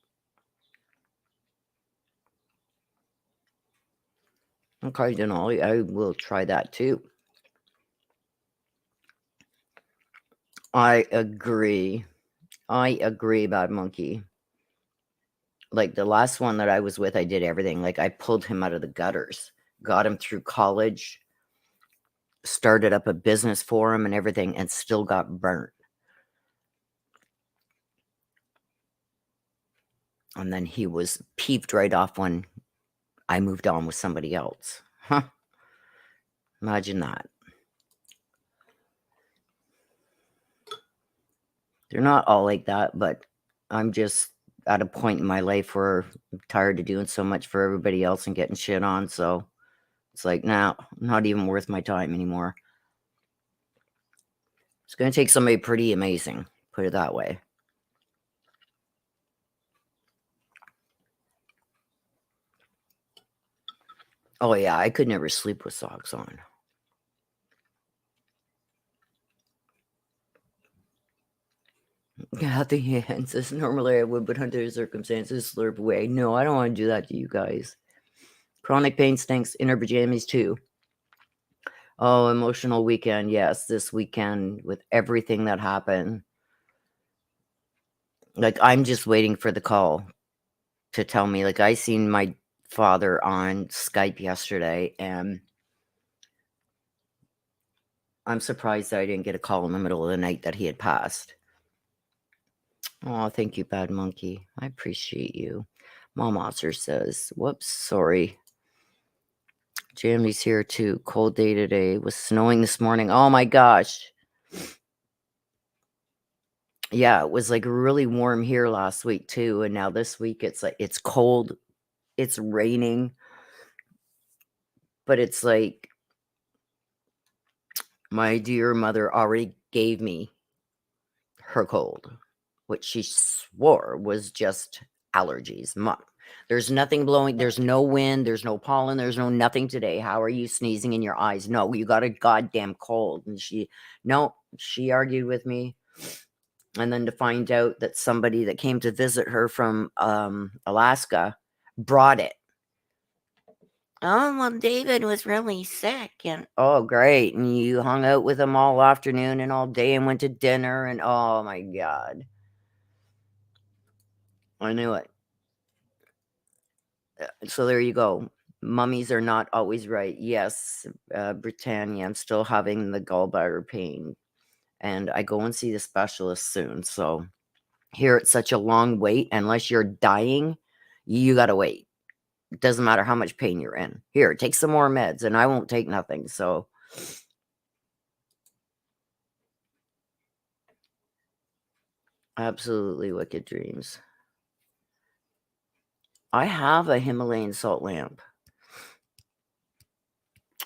Okay, Denali, I will try that too. I agree. Bad monkey. Like the last one that I was with, I did everything. Like I pulled him out of the gutters, got him through college, started up a business for him and everything, and still got burnt. And then he was peeved right off when I moved on with somebody else. Huh. Imagine that. They're not all like that, but I'm just at a point in my life where I'm tired of doing so much for everybody else and getting shit on. So it's like, nah, not even worth my time anymore. It's going to take somebody pretty amazing, put it that way. Oh, yeah, I could never sleep with socks on. Yeah, the hands. As normally I would, but under circumstances, slurp away. No, I don't want to do that to you guys. Chronic pain stinks. Inner pajamas, too. Oh, emotional weekend. Yes, this weekend with everything that happened. Like, I'm just waiting for the call to tell me. Like, I seen my father on Skype yesterday, and I'm surprised that I didn't get a call in the middle of the night that he had passed. Oh, thank you, Bad Monkey. I appreciate you. Mom Monster says, whoops, sorry. Jamie's here too. Cold day today. It was snowing this morning. Oh my gosh. Yeah, it was like really warm here last week too. And now this week it's like it's cold. It's raining. But it's like my dear mother already gave me her cold, which she swore was just allergies. Mom, there's nothing blowing, there's no wind, there's no pollen, there's no nothing today. How are you sneezing in your eyes? No, you got a goddamn cold. And she argued with me. And then to find out that somebody that came to visit her from Alaska brought it. Oh, well, David was really sick. And oh, great. And you hung out with him all afternoon and all day and went to dinner. And oh, my God. I knew it. So there you go. Mummies are not always right. Yes, Britannia, I'm still having the gallbladder pain. And I go and see the specialist soon. So here it's such a long wait. Unless you're dying, you got to wait. It doesn't matter how much pain you're in. Here, take some more meds, and I won't take nothing. So absolutely wicked dreams. I have a Himalayan salt lamp.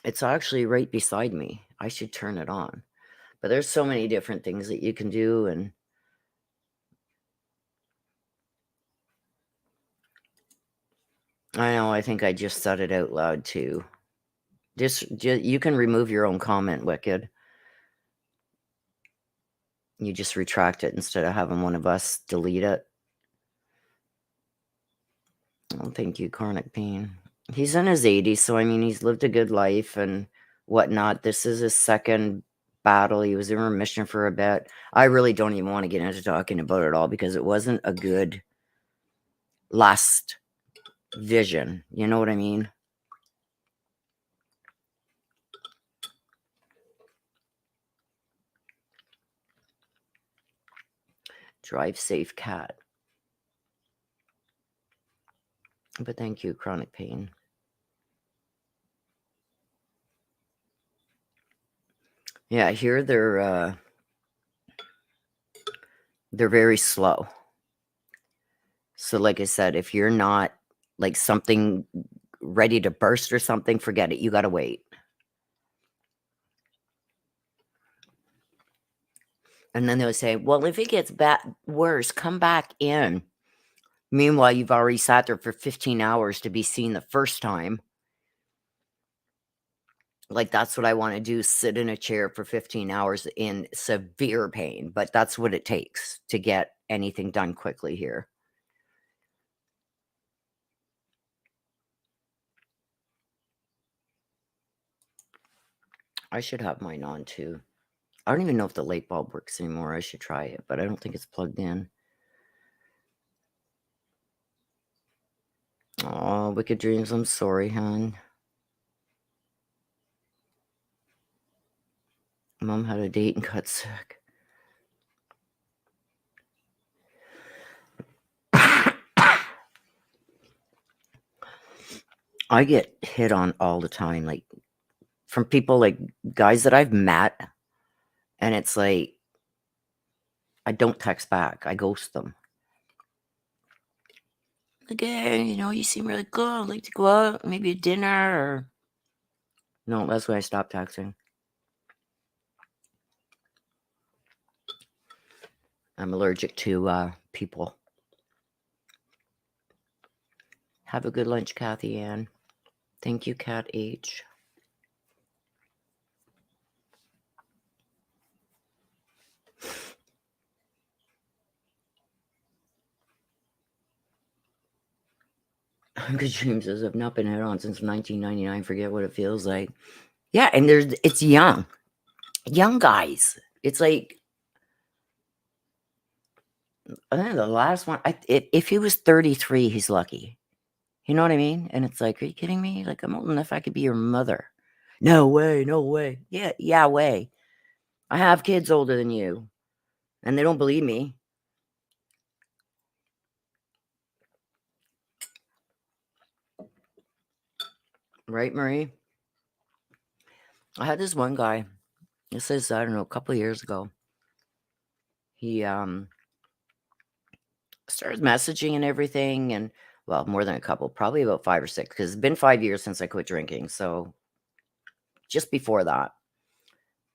It's actually right beside me. I should turn it on. But there's so many different things that you can do, and I know, I think I just said it out loud too. Just you can remove your own comment, Wicked. You just retract it instead of having one of us delete it. Oh, thank you, Chronic Pain. He's in his 80s, so I mean, he's lived a good life and whatnot. This is his second battle. He was in remission for a bit. I really don't even want to get into talking about it all because it wasn't a good last vision. You know what I mean? Drive safe, cat. But thank you, Chronic Pain. Yeah, here they're very slow. So like I said, if you're not like something ready to burst or something, forget it. You got to wait. And then they'll say, well, if it gets worse, come back in. Meanwhile, you've already sat there for 15 hours to be seen the first time. Like, that's what I want to do, sit in a chair for 15 hours in severe pain. But that's what it takes to get anything done quickly here. I should have mine on too. I don't even know if the light bulb works anymore. I should try it, but I don't think it's plugged in. Oh, wicked dreams. I'm sorry, hon. Mom had a date and got sick. I get hit on all the time, like from people, like guys that I've met, and it's like I don't text back. I ghost them. Like, hey, you seem really good. I'd like to go out, maybe a dinner or. No, that's when I stopped texting. I'm allergic to people. Have a good lunch, Kathy Ann. Thank you, Cat H. Good dreams says I've not been hit on since 1999. Forget what it feels like. Yeah, and it's young guys. It's like I think the last one. If he was 33, he's lucky. You know what I mean? And it's like, are you kidding me? Like I'm old enough I could be your mother. No way, no way. Yeah, way. I have kids older than you, and they don't believe me. Right, Marie? I had this one guy. This is, I don't know, a couple of years ago. He started messaging and everything, and well, more than a couple, probably about 5 or 6, because it's been 5 years since I quit drinking. So just before that,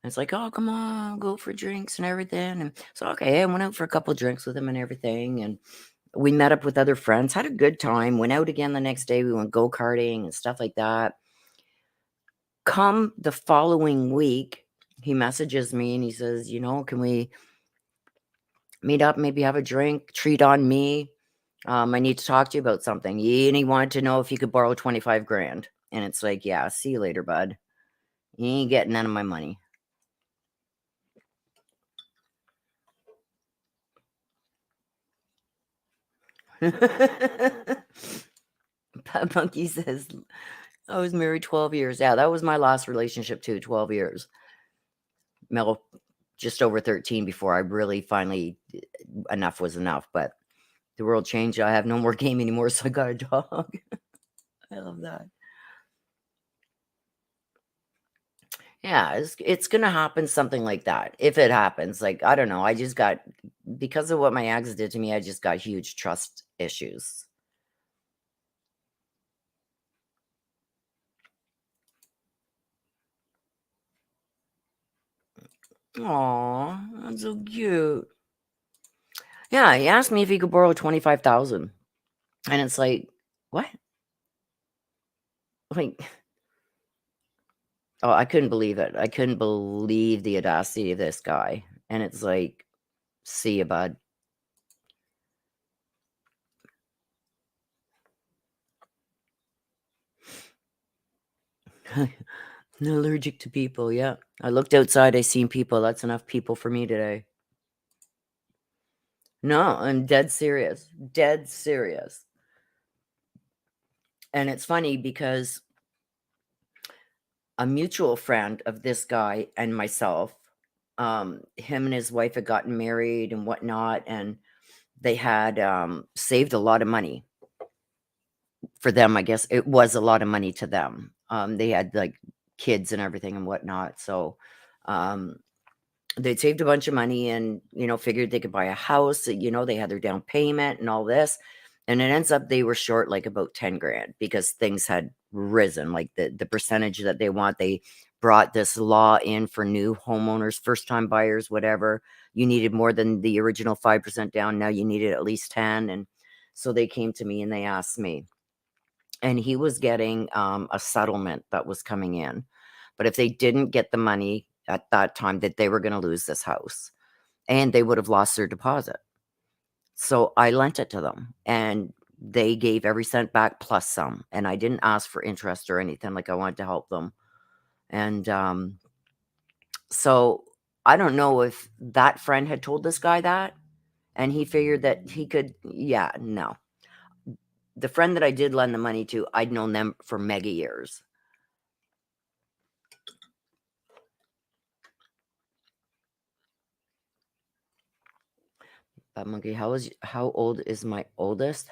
it's like, oh, come on, go for drinks and everything. And so, okay, I went out for a couple of drinks with him and everything, and we met up with other friends, had a good time, went out again the next day. We went go-karting and stuff like that. Come the following week, he messages me and he says, can we meet up, maybe have a drink, treat on me? I need to talk to you about something. And he wanted to know if he could borrow 25 grand. And it's like, yeah, see you later, bud. You ain't getting none of my money. Pat Monkey says, I was married 12 years. Yeah, that was my last relationship too, 12 years. Mel, just over 13 before I really finally, enough was enough. But the world changed. I have no more game anymore, so I got a dog. I love that. Yeah, it's gonna happen, something like that. If it happens, like, I don't know. I just got, because of what my ex did to me, I just got huge trust issues. Aw, that's so cute. Yeah, he asked me if he could borrow 25,000. And it's like, what? Like, oh, I couldn't believe it. I couldn't believe the audacity of this guy. And it's like, see you, bud. I'm allergic to people. Yeah. I looked outside. I seen people. That's enough people for me today. No, I'm dead serious. Dead serious. And it's funny because a mutual friend of this guy and myself, him and his wife had gotten married and whatnot, and they had saved a lot of money for them. I guess it was a lot of money to them. They had like kids and everything and whatnot. So they'd saved a bunch of money and, figured they could buy a house. They had their down payment and all this. And it ends up they were short like about 10 grand because things had risen, like the percentage that they want. They brought this law in for new homeowners, first time buyers, whatever. You needed more than the original 5% down. Now you needed at least 10. And so they came to me and they asked me. And he was getting a settlement that was coming in. But if they didn't get the money at that time, that they were going to lose this house and they would have lost their deposit. So I lent it to them and they gave every cent back plus some. And I didn't ask for interest or anything. Like I wanted to help them. And so I don't know if that friend had told this guy that, and he figured that he could. Yeah, no. The friend that I did lend the money to, I'd known them for mega years. But Monkey, how old is my oldest?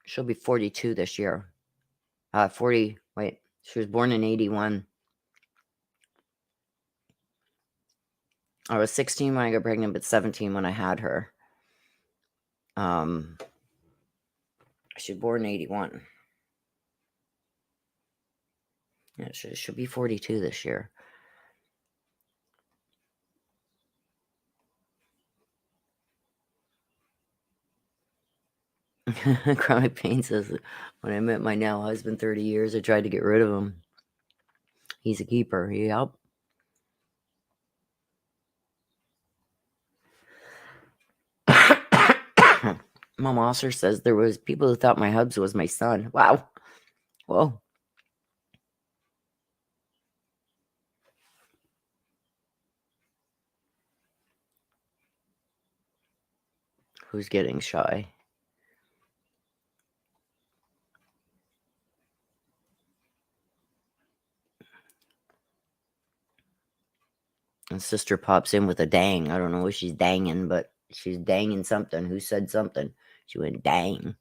She'll be 42 this year. 40. Wait, she was born in 81. I was 16 when I got pregnant, but 17 when I had her. She was born in 81. Yeah, she'll be 42 this year. Chronic Pain says, when I met my now husband 30 years, I tried to get rid of him. He's a keeper. Yep. Mom Osser says there was people who thought my hubs was my son. Wow. Whoa. Who's getting shy? And sister pops in with a dang. I don't know what she's danging, but she's danging something. Who said something? She went dang.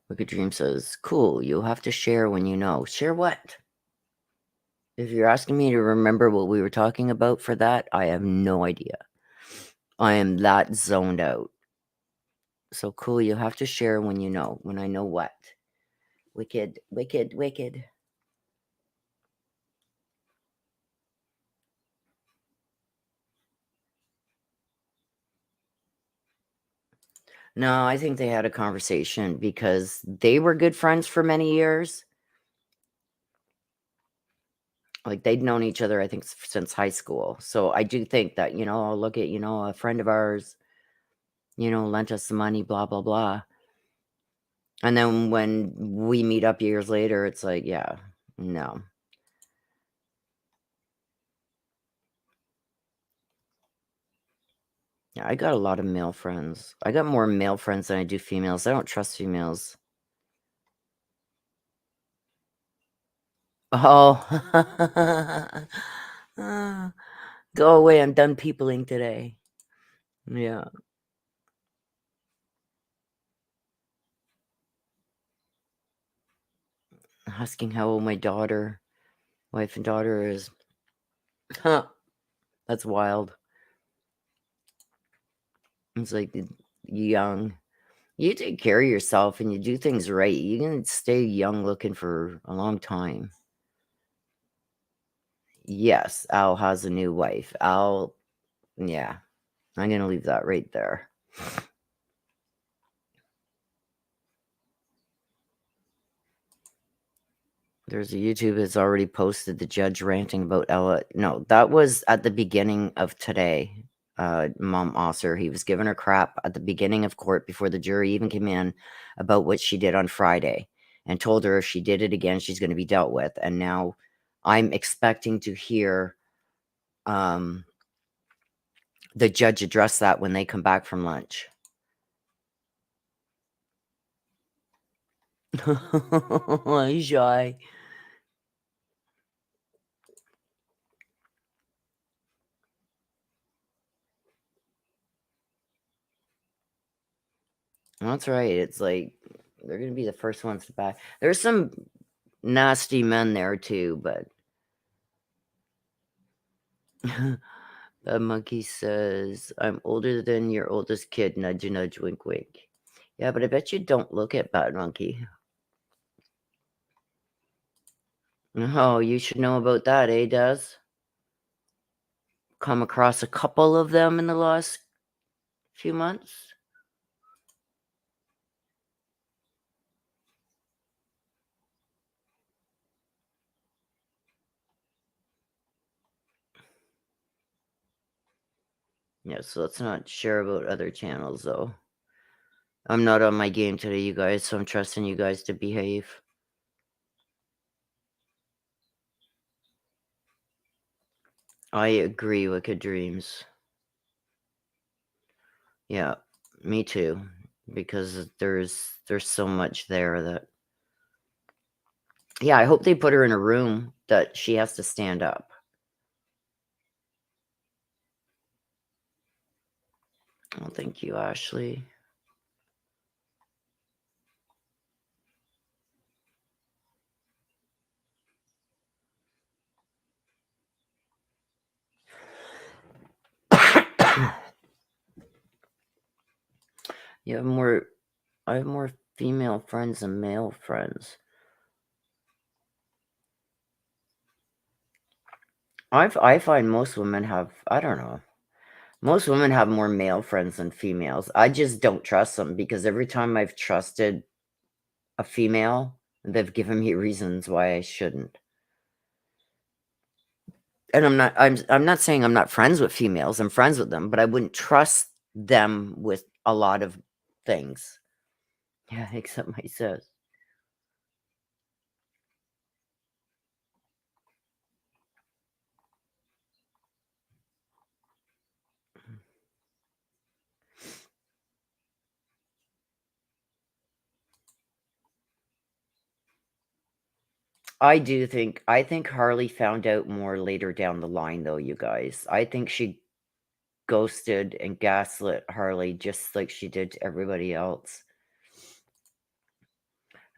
Wicked Dream says, cool, you'll have to share when you know. Share what? If you're asking me to remember what we were talking about for that, I have no idea. I am that zoned out. So cool, you'll have to share when you know. When I know what. Wicked, wicked, wicked. No, I think they had a conversation because they were good friends for many years. Like they'd known each other, I think, since high school. So I do think that, look at, a friend of ours, lent us some money, blah, blah, blah. And then when we meet up years later, it's like, yeah, no. Yeah, I got a lot of male friends. I got more male friends than I do females. I don't trust females. Oh. Go away. I'm done peopling today. Yeah. Asking how old my wife and daughter is. Huh. That's wild. It's like young. You take care of yourself and you do things right. You can stay young looking for a long time. Yes, Al has a new wife. Yeah, I'm going to leave that right there. There's a YouTube that's already posted the judge ranting about Ella. No, that was at the beginning of today. Mom Osser, he was giving her crap at the beginning of court before the jury even came in about what she did on Friday and told her if she did it again, she's going to be dealt with. And now I'm expecting to hear the judge address that when they come back from lunch. He's shy. That's right. It's like they're going to be the first ones to back. There's some nasty men there too, but the monkey says, I'm older than your oldest kid. Nudge, nudge, wink, wink. Yeah, but I bet you don't look at Bad Monkey. Oh, you should know about that, eh, Des? Come across a couple of them in the last few months. Yeah, so let's not share about other channels, though. I'm not on my game today, you guys, so I'm trusting you guys to behave. I agree, Wicked Dreams. Yeah, me too. Because there's so much there that. Yeah, I hope they put her in a room that she has to stand up. Oh, thank you, Ashley. You have more. I have more female friends than male friends. I find most women have. I don't know. Most women have more male friends than females. I just don't trust them because every time I've trusted a female, they've given me reasons why I shouldn't. And I'm not saying I'm not friends with females. I'm friends with them, but I wouldn't trust them with a lot of things. Yeah, except my sis. I think Harley found out more later down the line though, you guys. I think she ghosted and gaslit Harley just like she did to everybody else.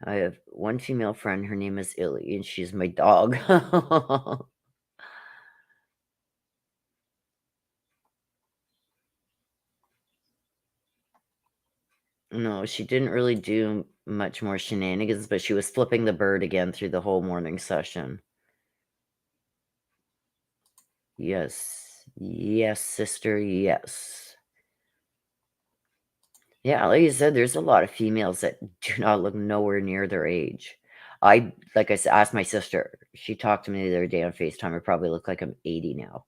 I have one female friend, her name is Illy, and she's my dog. No, she didn't really do much more shenanigans, but she was flipping the bird again through the whole morning session. Yes. Yes, sister, yes. Yeah, like you said, there's a lot of females that do not look nowhere near their age. Like I said, asked my sister. She talked to me the other day on FaceTime. I probably look like I'm 80 now.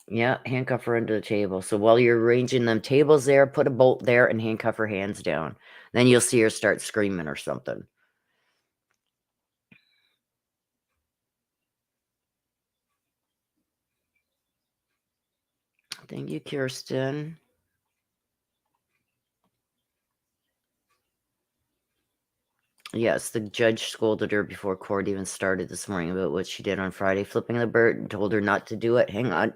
Yeah, handcuff her under the table. So while you're arranging them tables there, put a bolt there and handcuff her hands down. Then you'll see her start screaming or something. Thank you, Kirsten. Yes, the judge scolded her before court even started this morning about what she did on Friday, flipping the bird, and told her not to do it. Hang on.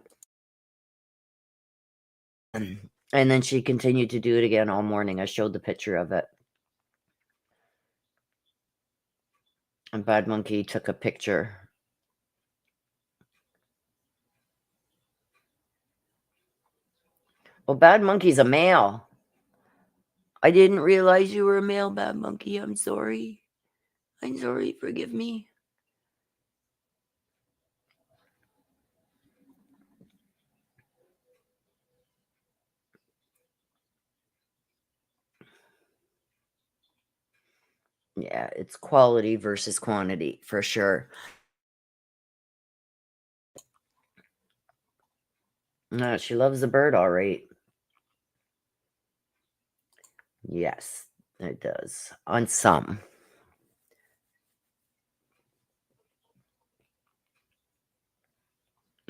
And then she continued to do it again all morning. I showed the picture of it. And Bad Monkey took a picture. Well, Bad Monkey's a male. I didn't realize you were a male, Bad Monkey. I'm sorry. I'm sorry. Forgive me. Yeah, it's quality versus quantity for sure. No, she loves the bird, all right. Yes, it does. On some.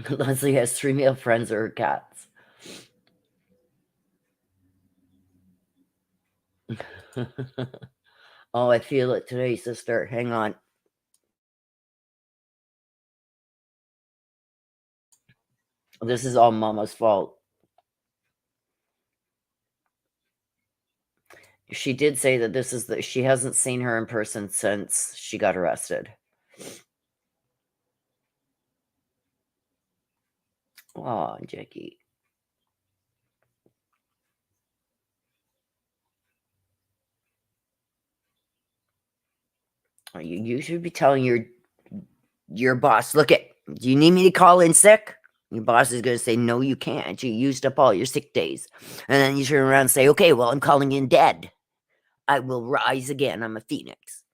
Leslie has 3 male friends or her cats. Oh, I feel it today, sister. Hang on. This is all Mama's fault. She did say that she hasn't seen her in person since she got arrested. Oh, Jackie. You should be telling your boss, look it, do you need me to call in sick? Your boss is going to say, no, you can't. You used up all your sick days. And then you turn around and say, okay, well, I'm calling in dead. I will rise again. I'm a phoenix.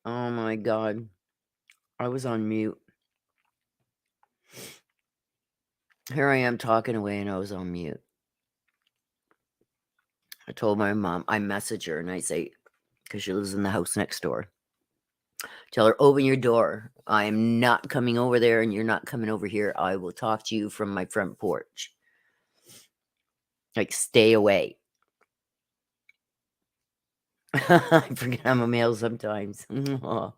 Oh my God. I was on mute. Here I am talking away and I was on mute. I told my mom, I message her and I say, because she lives in the house next door. Tell her, open your door. I am not coming over there and you're not coming over here. I will talk to you from my front porch. Like, stay away. I forget I'm a male sometimes. Aw.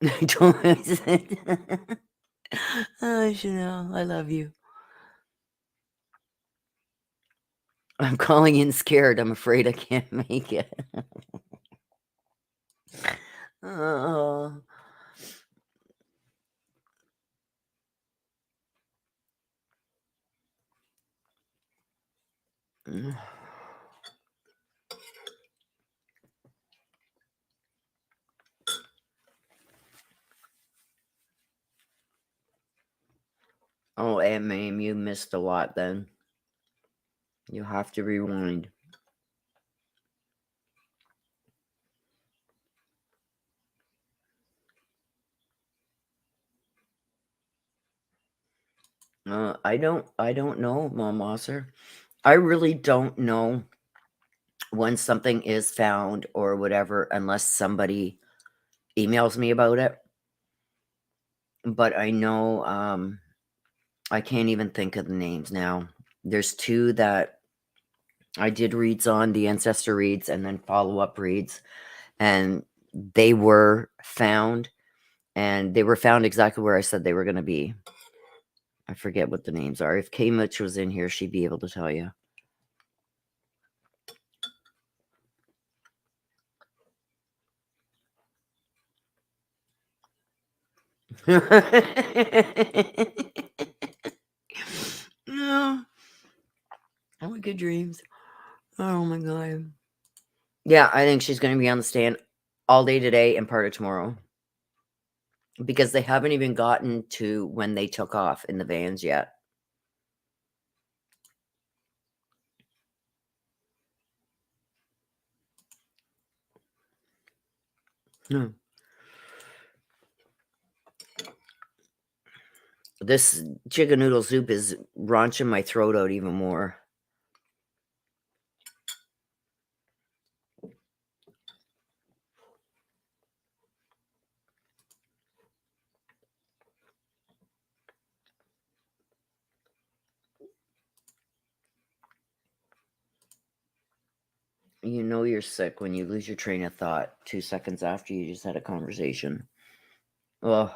I told her, I said, oh, Chanel, I love you. I'm calling in scared. I'm afraid I can't make it. Oh. Oh, Aunt Mame, you missed a lot then. You have to rewind. I don't know, Mom Wasser. I really don't know when something is found or whatever, unless somebody emails me about it. But I know, I can't even think of the names now. There's 2 that I did reads on, the Ancestor reads and then follow-up reads, and they were found, and they were found exactly where I said they were going to be. I forget what the names are. If K Mitch was in here, she'd be able to tell you. No. Oh, good dreams. Oh my God. Yeah, I think she's going to be on the stand all day today and part of tomorrow. Because they haven't even gotten to when they took off in the vans yet. Hmm. This chicken noodle soup is raunching my throat out even more. You know you're sick when you lose your train of thought 2 seconds after you just had a conversation. Oh.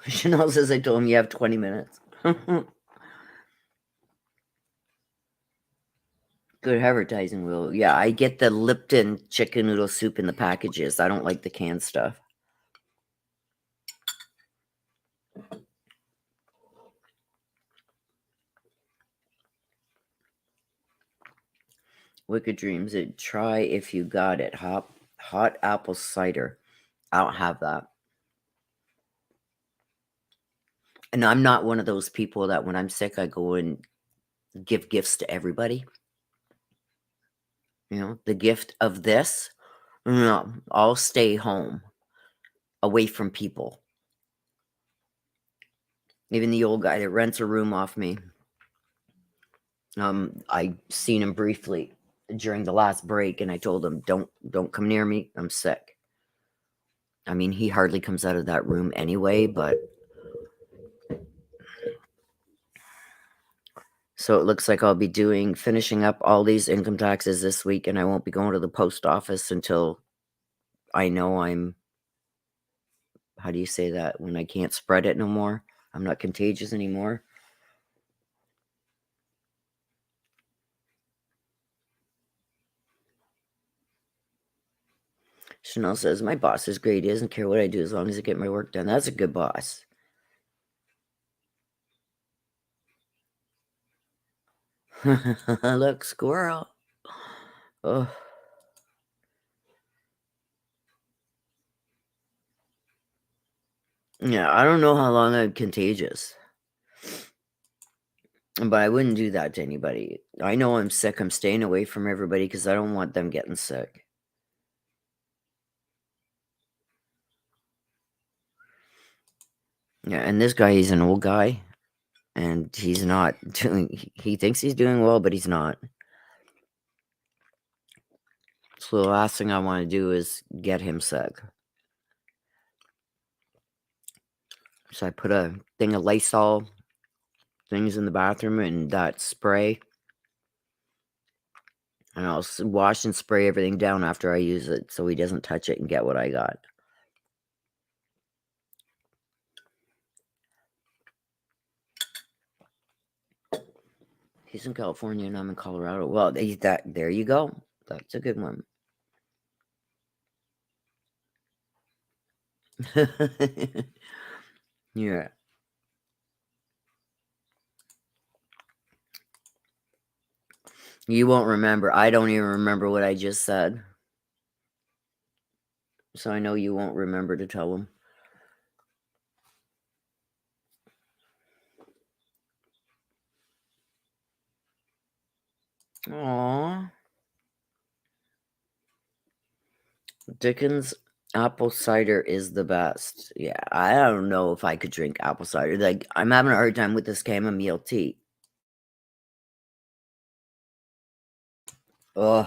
Chanel says I told him you have 20 minutes. Good advertising, Will. Yeah, I get the Lipton chicken noodle soup in the packages. I don't like the canned stuff. Wicked Dreams. Try if you got it. Hot apple cider. I don't have that. And I'm not one of those people that when I'm sick, I go and give gifts to everybody. You know, the gift of this. No, I'll stay home, away from people. Even the old guy that rents a room off me. I seen him briefly during the last break, and I told him, "Don't come near me. I'm sick." I mean, he hardly comes out of that room anyway, but so it looks like I'll be finishing up all these income taxes this week, and I won't be going to the post office until I know I'm, how do you say that, when I can't spread it no more? I'm not contagious anymore. Chanel says, my boss is great. He doesn't care what I do as long as I get my work done. That's a good boss. Look, squirrel. Oh. Yeah, I don't know how long I'm contagious. But I wouldn't do that to anybody. I know I'm sick. I'm staying away from everybody because I don't want them getting sick. Yeah, and this guy, he's an old guy, and he's not doing, he thinks he's doing well, but he's not. So the last thing I want to do is get him sick. So I put a thing of Lysol things in the bathroom and that spray. And I'll wash and spray everything down after I use it so he doesn't touch it and get what I got. He's in California and I'm in Colorado. Well, there you go. That's a good one. Yeah. You won't remember. I don't even remember what I just said. So I know you won't remember to tell him. Aww. Dickens apple cider is the best. Yeah, I don't know if I could drink apple cider. Like, I'm having a hard time with this chamomile tea. Ugh.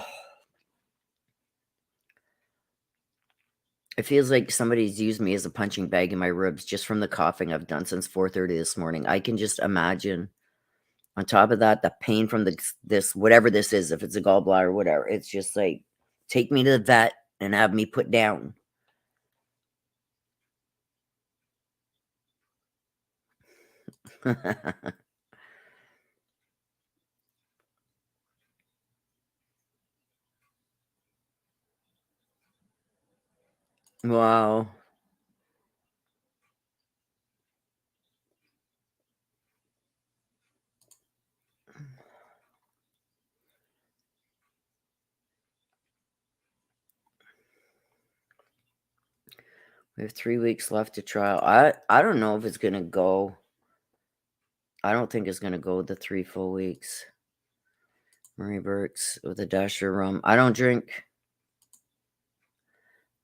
It feels like somebody's used me as a punching bag in my ribs just from the coughing I've done since 4:30 this morning. I can just imagine. On top of that, the pain from this whatever this is, if it's a gallbladder or whatever, it's just like, take me to the vet and have me put down. Wow. We have 3 weeks left to trial. I don't know if it's gonna go. I don't think it's gonna go the 3 full weeks. Marie Burks with a dash of rum. I don't drink.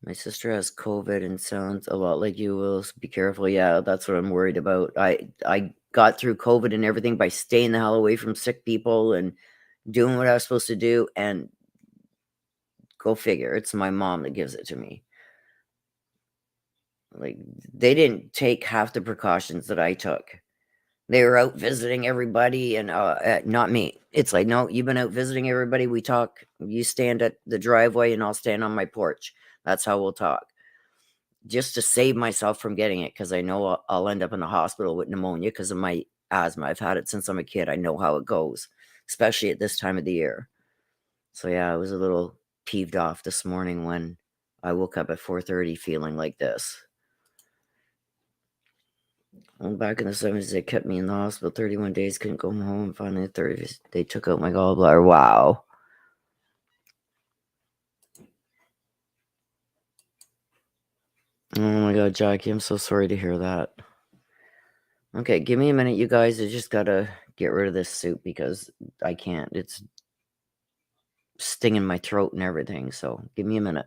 My sister has COVID and sounds a lot like you will. Be careful. Yeah, that's what I'm worried about. I got through COVID and everything by staying the hell away from sick people and doing what I was supposed to do, and go figure, it's my mom that gives it to me. Like, they didn't take half the precautions that I took. They were out visiting everybody and not me. It's like, no, you've been out visiting everybody. We talk. You stand at the driveway and I'll stand on my porch. That's how we'll talk. Just to save myself from getting it, because I know I'll end up in the hospital with pneumonia because of my asthma. I've had it since I'm a kid. I know how it goes, especially at this time of the year. So yeah, I was a little peeved off this morning when I woke up at 4:30 feeling like this. Well, back in the 70s, they kept me in the hospital 31 days, couldn't go home. Finally, 30, they took out my gallbladder. Wow. Oh my God, Jackie, I'm so sorry to hear that. Okay, give me a minute, you guys. I just gotta get rid of this soup because I can't. It's stinging my throat and everything. So give me a minute.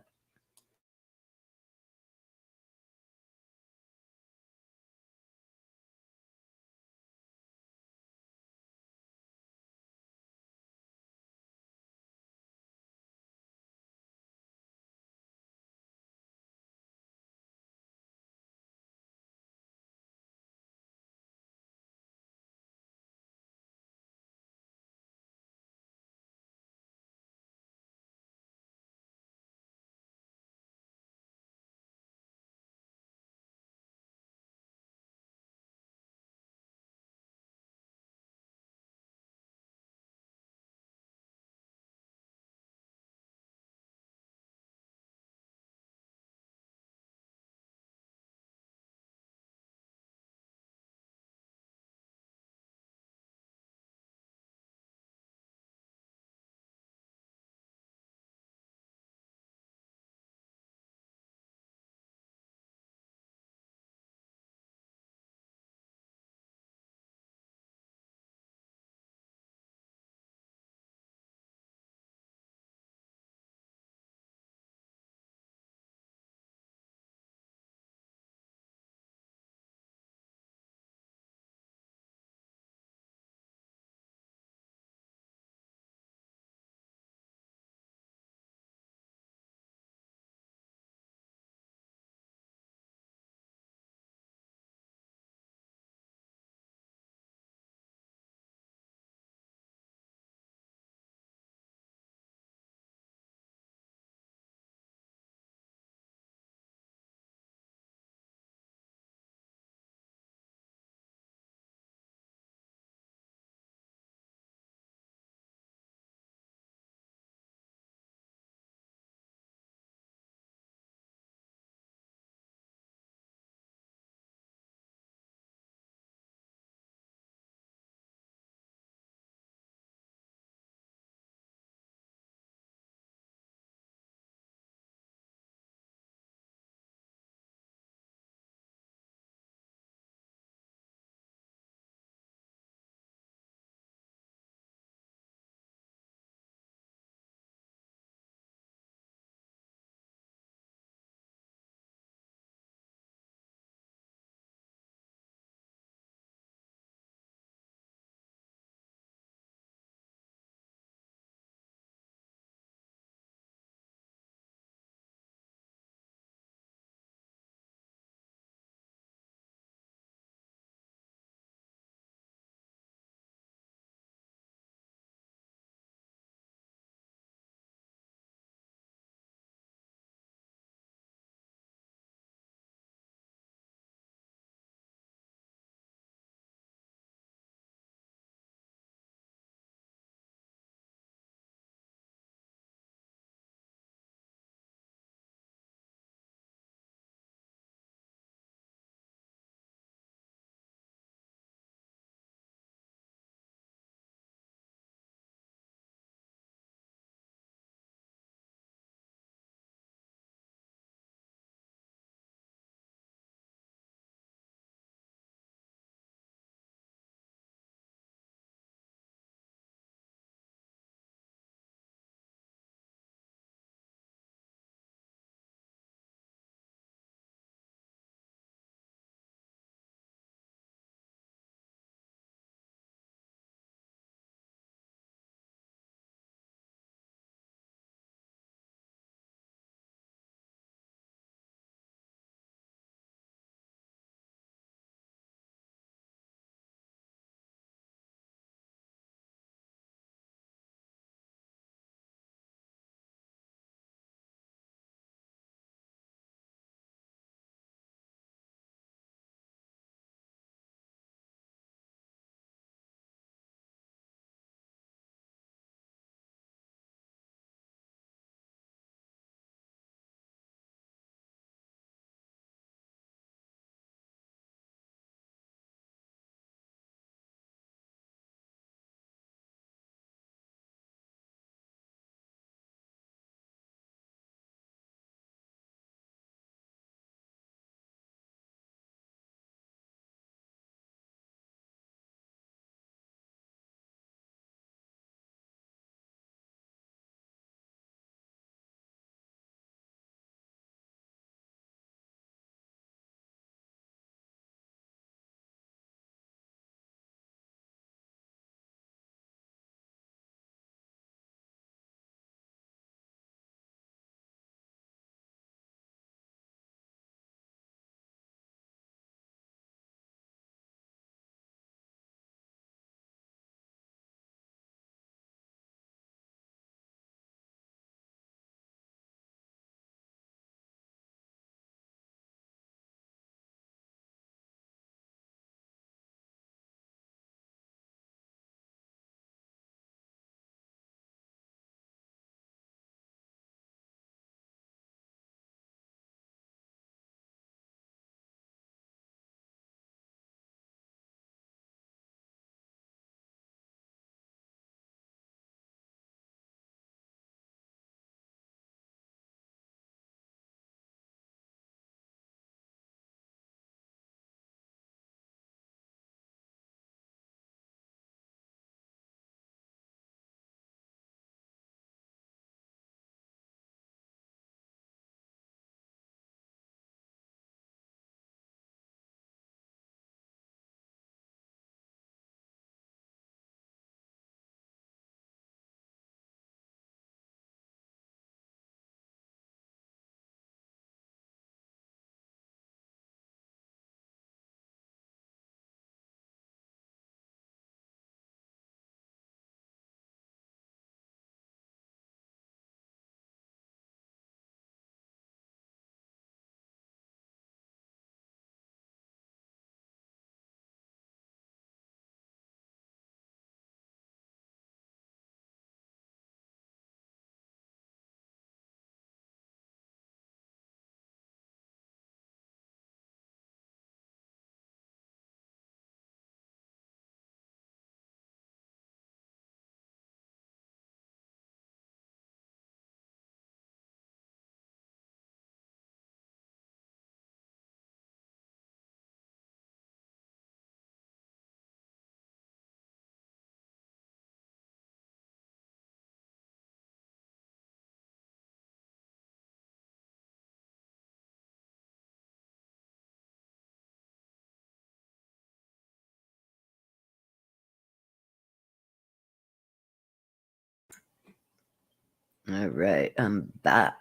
All right, I'm back.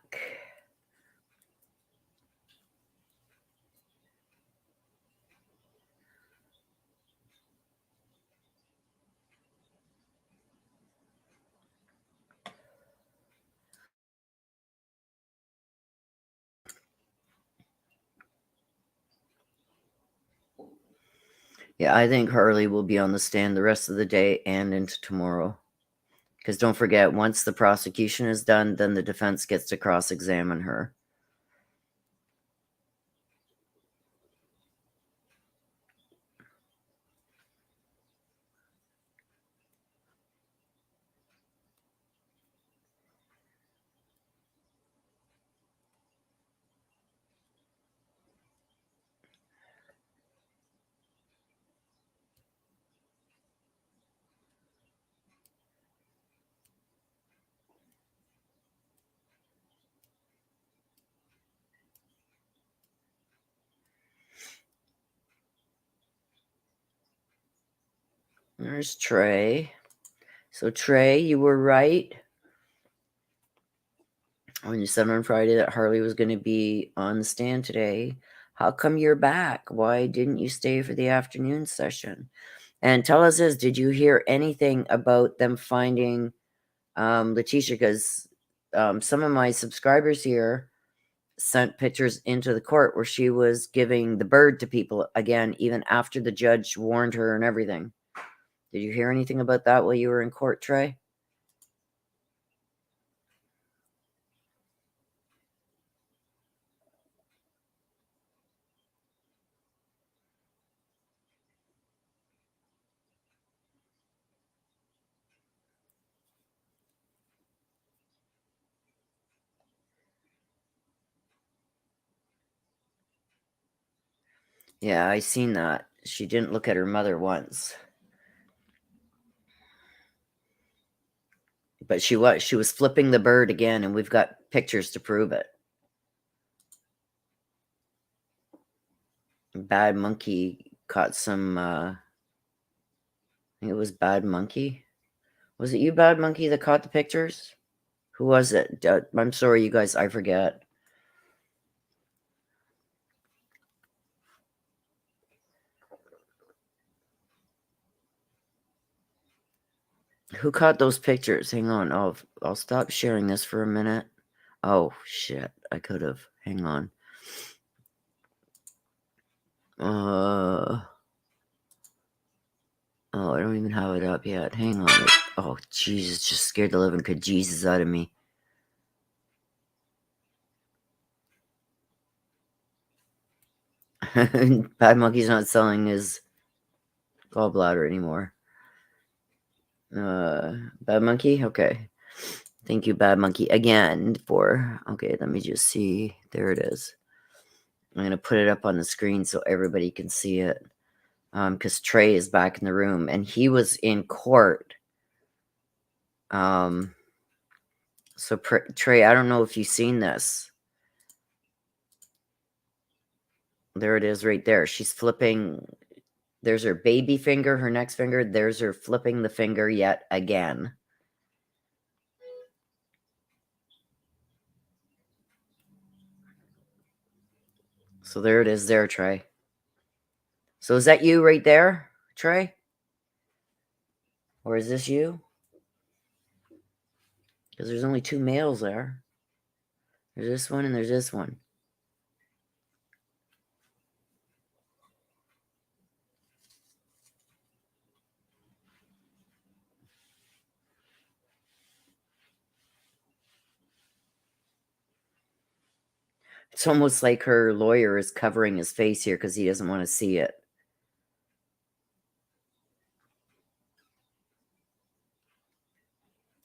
Yeah, I think Harley will be on the stand the rest of the day and into tomorrow. Because don't forget, once the prosecution is done, then the defense gets to cross-examine her. There's Trey. So Trey, you were right when you said on Friday that Harley was going to be on the stand today. How come you're back? Why didn't you stay for the afternoon session? And tell us this, did you hear anything about them finding Letecia? Because some of my subscribers here sent pictures into the court where she was giving the bird to people again, even after the judge warned her and everything. Did you hear anything about that while you were in court, Trey? Yeah, I seen that. She didn't look at her mother once. But she was flipping the bird again, and we've got pictures to prove it. Bad Monkey caught some, I think it was Bad Monkey. Was it you, Bad Monkey, that caught the pictures? Who was it? I'm sorry, you guys, I forget. Who caught those pictures? Hang on, I'll stop sharing this for a minute. Oh, shit, I could have. Hang on. Oh, I don't even have it up yet. Hang on. Oh, Jesus, just scared the living Jesus out of me. Bad Monkey's not selling his gallbladder anymore. Bad Monkey? Okay. Thank you, Bad Monkey, again for... Okay, let me just see. There it is. I'm going to put it up on the screen so everybody can see it. Because Trey is back in the room, and he was in court. So, Trey, I don't know if you've seen this. There it is right there. She's flipping... There's her baby finger, her next finger. There's her flipping the finger yet again. So there it is there, Trey. So is that you right there, Trey? Or is this you? Because there's only two males there. There's this one and there's this one. It's almost like her lawyer is covering his face here because he doesn't want to see it.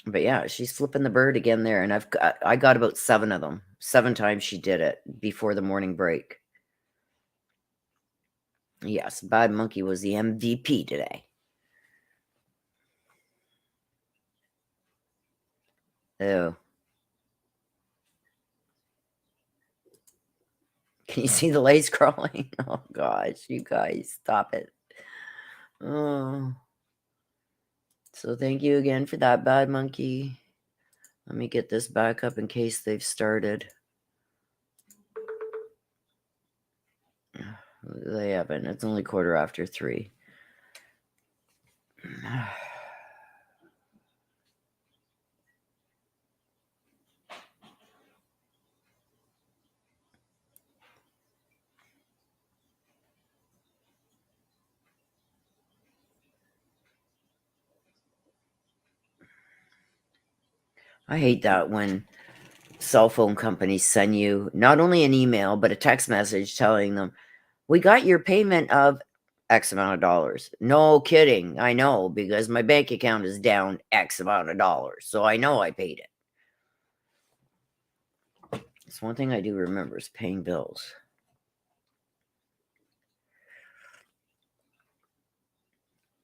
But yeah, she's flipping the bird again there, and I got about 7 of them. 7 times she did it before the morning break. Yes, Bad Monkey was the MVP today. Oh. Can you see the lights crawling? Oh gosh, you guys, stop it. Oh. So thank you again for that, Bad Monkey. Let me get this back up in case they've started. They haven't. It's only 3:15. I hate that when cell phone companies send you not only an email, but a text message telling them, we got your payment of X amount of dollars. No kidding. I know, because my bank account is down X amount of dollars. So I know I paid it. It's one thing I do remember is paying bills.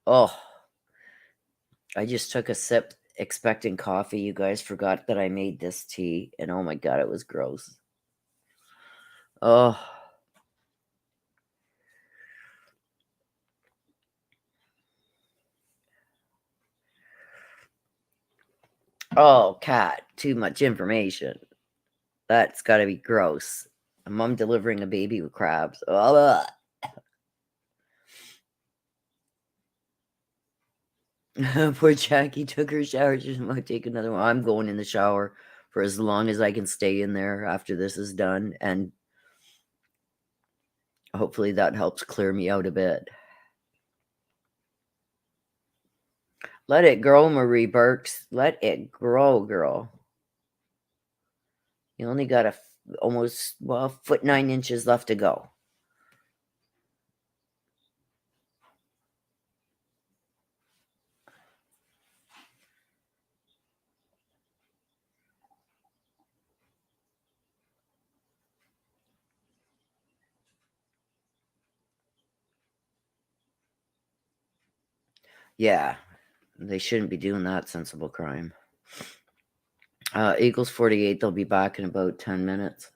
Oh, I just took a sip expecting coffee. You guys forgot that I made this tea. And oh my God, it was gross. Oh. Oh, Cat, too much information. That's got to be gross. A mom delivering a baby with crabs. Oh, poor Jackie took her shower. She might take another one. I'm going in the shower for as long as I can stay in there after this is done. And hopefully that helps clear me out a bit. Let it grow, Marie Burks. Let it grow, girl. You only got almost, well, 1.9 left to go. Yeah, they shouldn't be doing that sensible crime. Eagles 48, they'll be back in about 10 minutes.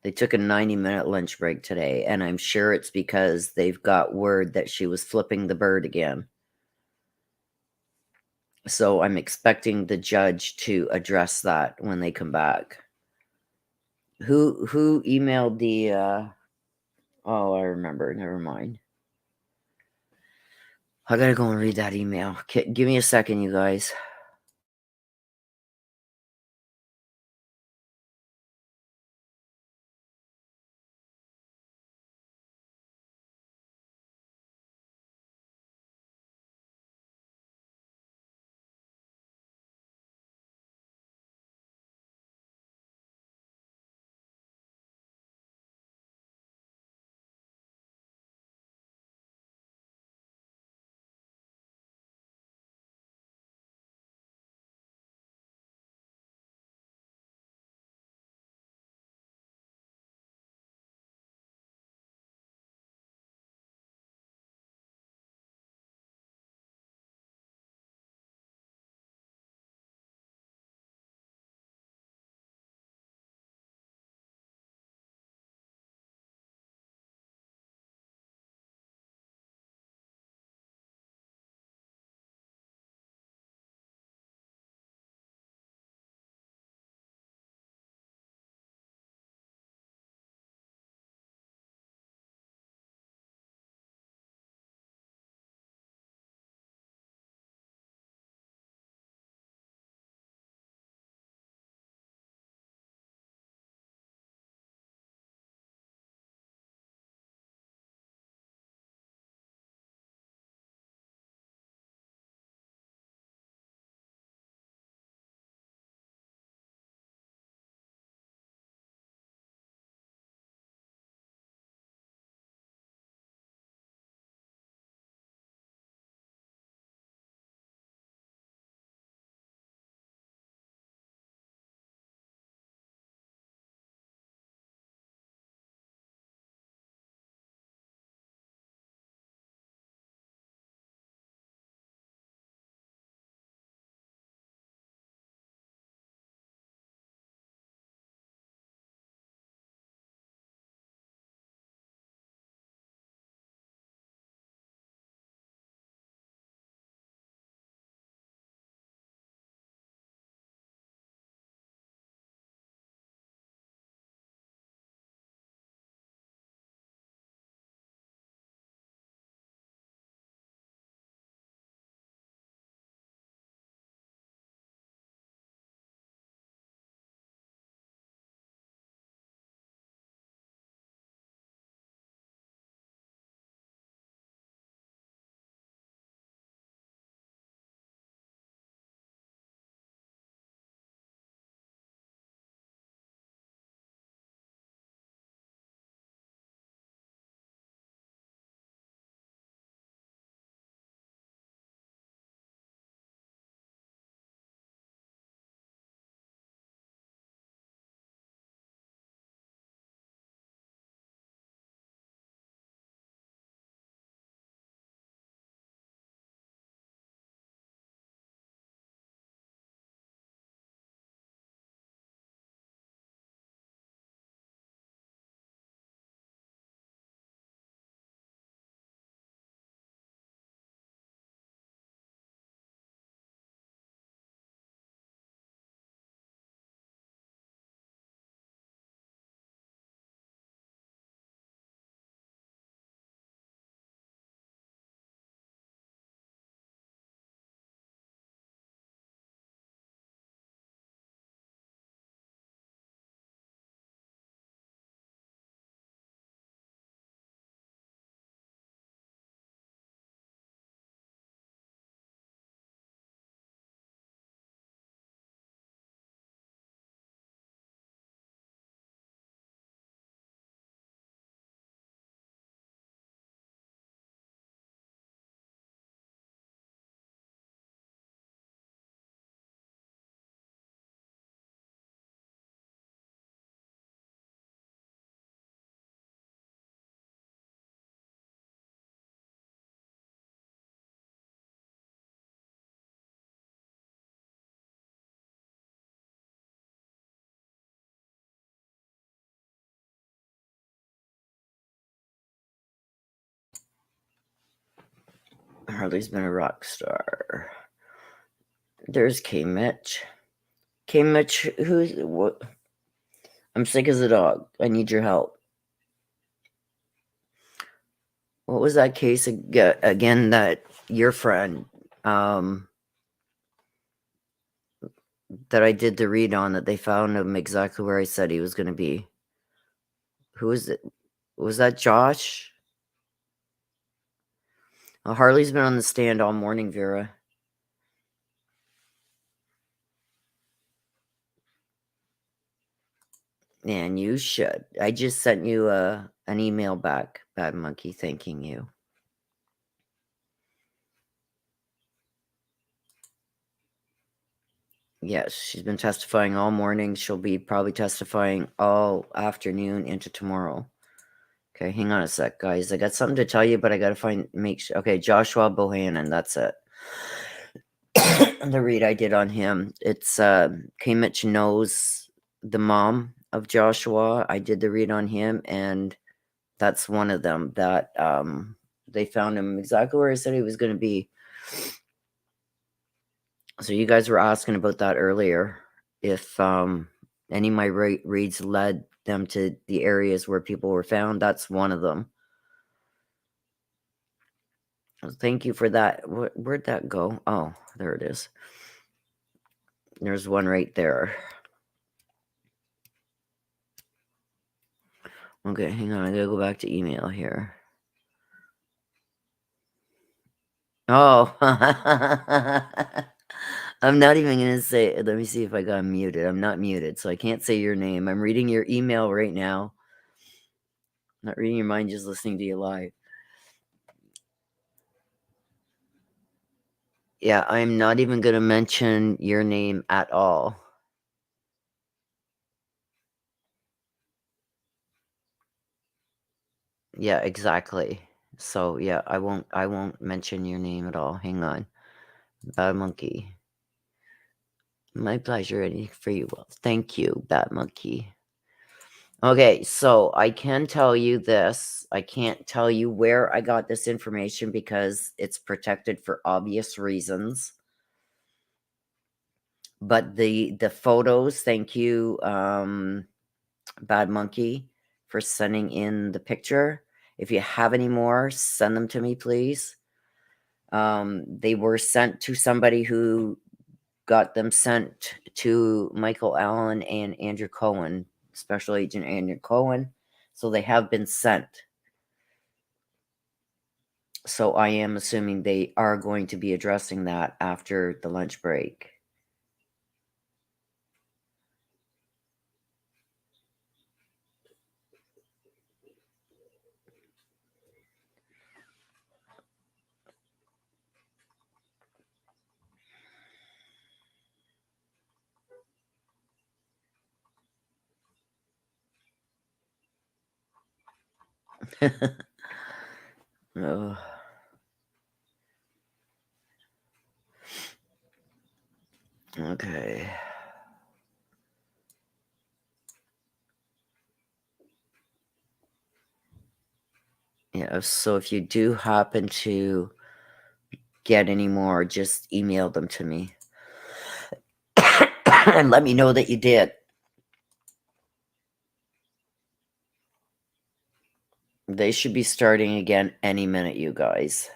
They took a 90-minute lunch break today, and I'm sure it's because they've got word that she was flipping the bird again. So I'm expecting the judge to address that when they come back. Who emailed the oh, I remember. Never mind. I gotta go and read that email. Give me a second, you guys. Harley's been a rock star. There's K. Mitch. K. Mitch, who's what? I'm sick as a dog. I need your help. What was that case again that your friend that I did the read on, that they found him exactly where I said he was going to be? Who is it? Was that Josh? Harley's been on the stand all morning, Vera. And you should. I just sent you an email back, Bad Monkey, thanking you. Yes, she's been testifying all morning. She'll be probably testifying all afternoon into tomorrow. Okay, hang on a sec, guys. I got something to tell you, but I gotta make sure. Okay, Joshua Bohannon, that's it. The read I did on him. It's K. Mitch knows the mom of Joshua. I did the read on him, and that's one of them that they found him exactly where I said he was going to be. So you guys were asking about that earlier. If any of my reads led them to the areas where people were found, that's one of them. Thank you for that. Where'd that go? Oh, there it is. There's one right there. Okay, hang on. I gotta go back to email here. Oh, I'm not even gonna say. Let me see if I got muted. I'm not muted, so I can't say your name. I'm reading your email right now. I'm not reading your mind, just listening to you live. Yeah, I'm not even gonna mention your name at all. Yeah, exactly. So yeah, I won't mention your name at all. Hang on. Bad Monkey. My pleasure. Anything for you. Well, thank you, Bad Monkey. Okay, so I can tell you this. I can't tell you where I got this information because it's protected for obvious reasons. But the photos, thank you, Bad Monkey, for sending in the picture. If you have any more, send them to me, please. They were sent to somebody who got them sent to Michael Allen and Andrew Cohen, Special Agent Andrew Cohen. So they have been sent. So I am assuming they are going to be addressing that after the lunch break. Oh. Okay. Yeah, so if you do happen to get any more, just email them to me. And let me know that you did. They should be starting again any minute, you guys.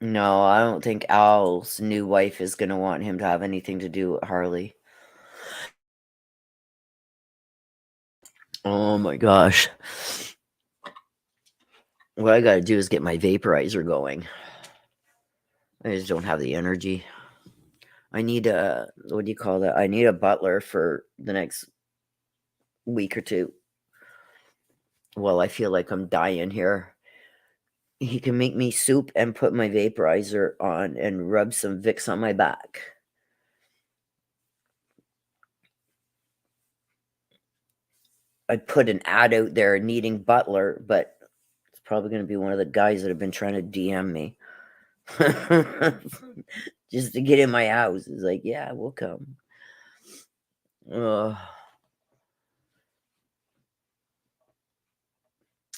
No, I don't think Al's new wife is going to want him to have anything to do with Harley. Oh my gosh. What I got to do is get my vaporizer going. I just don't have the energy. I need a, what do you call that? I need a butler for the next week or two. Well, I feel like I'm dying here. He can make me soup and put my vaporizer on and rub some Vicks on my back. I'd put an ad out there needing butler, but it's probably going to be one of the guys that have been trying to DM me. Just to get in my house. It's like, yeah, we'll come.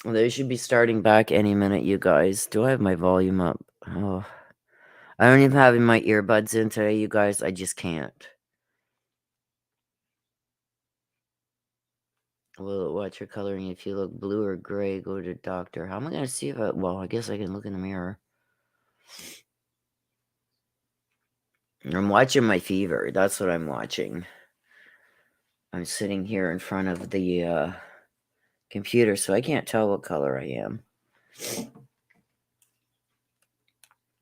They should be starting back any minute, you guys. Do I have my volume up? Oh, I don't even have my earbuds in today, you guys. I just can't. Well, watch your coloring. If you look blue or gray, go to doctor. How am I going to see if well, I guess I can look in the mirror. I'm watching my fever. That's what I'm watching. I'm sitting here in front of the computer, so I can't tell what color I am.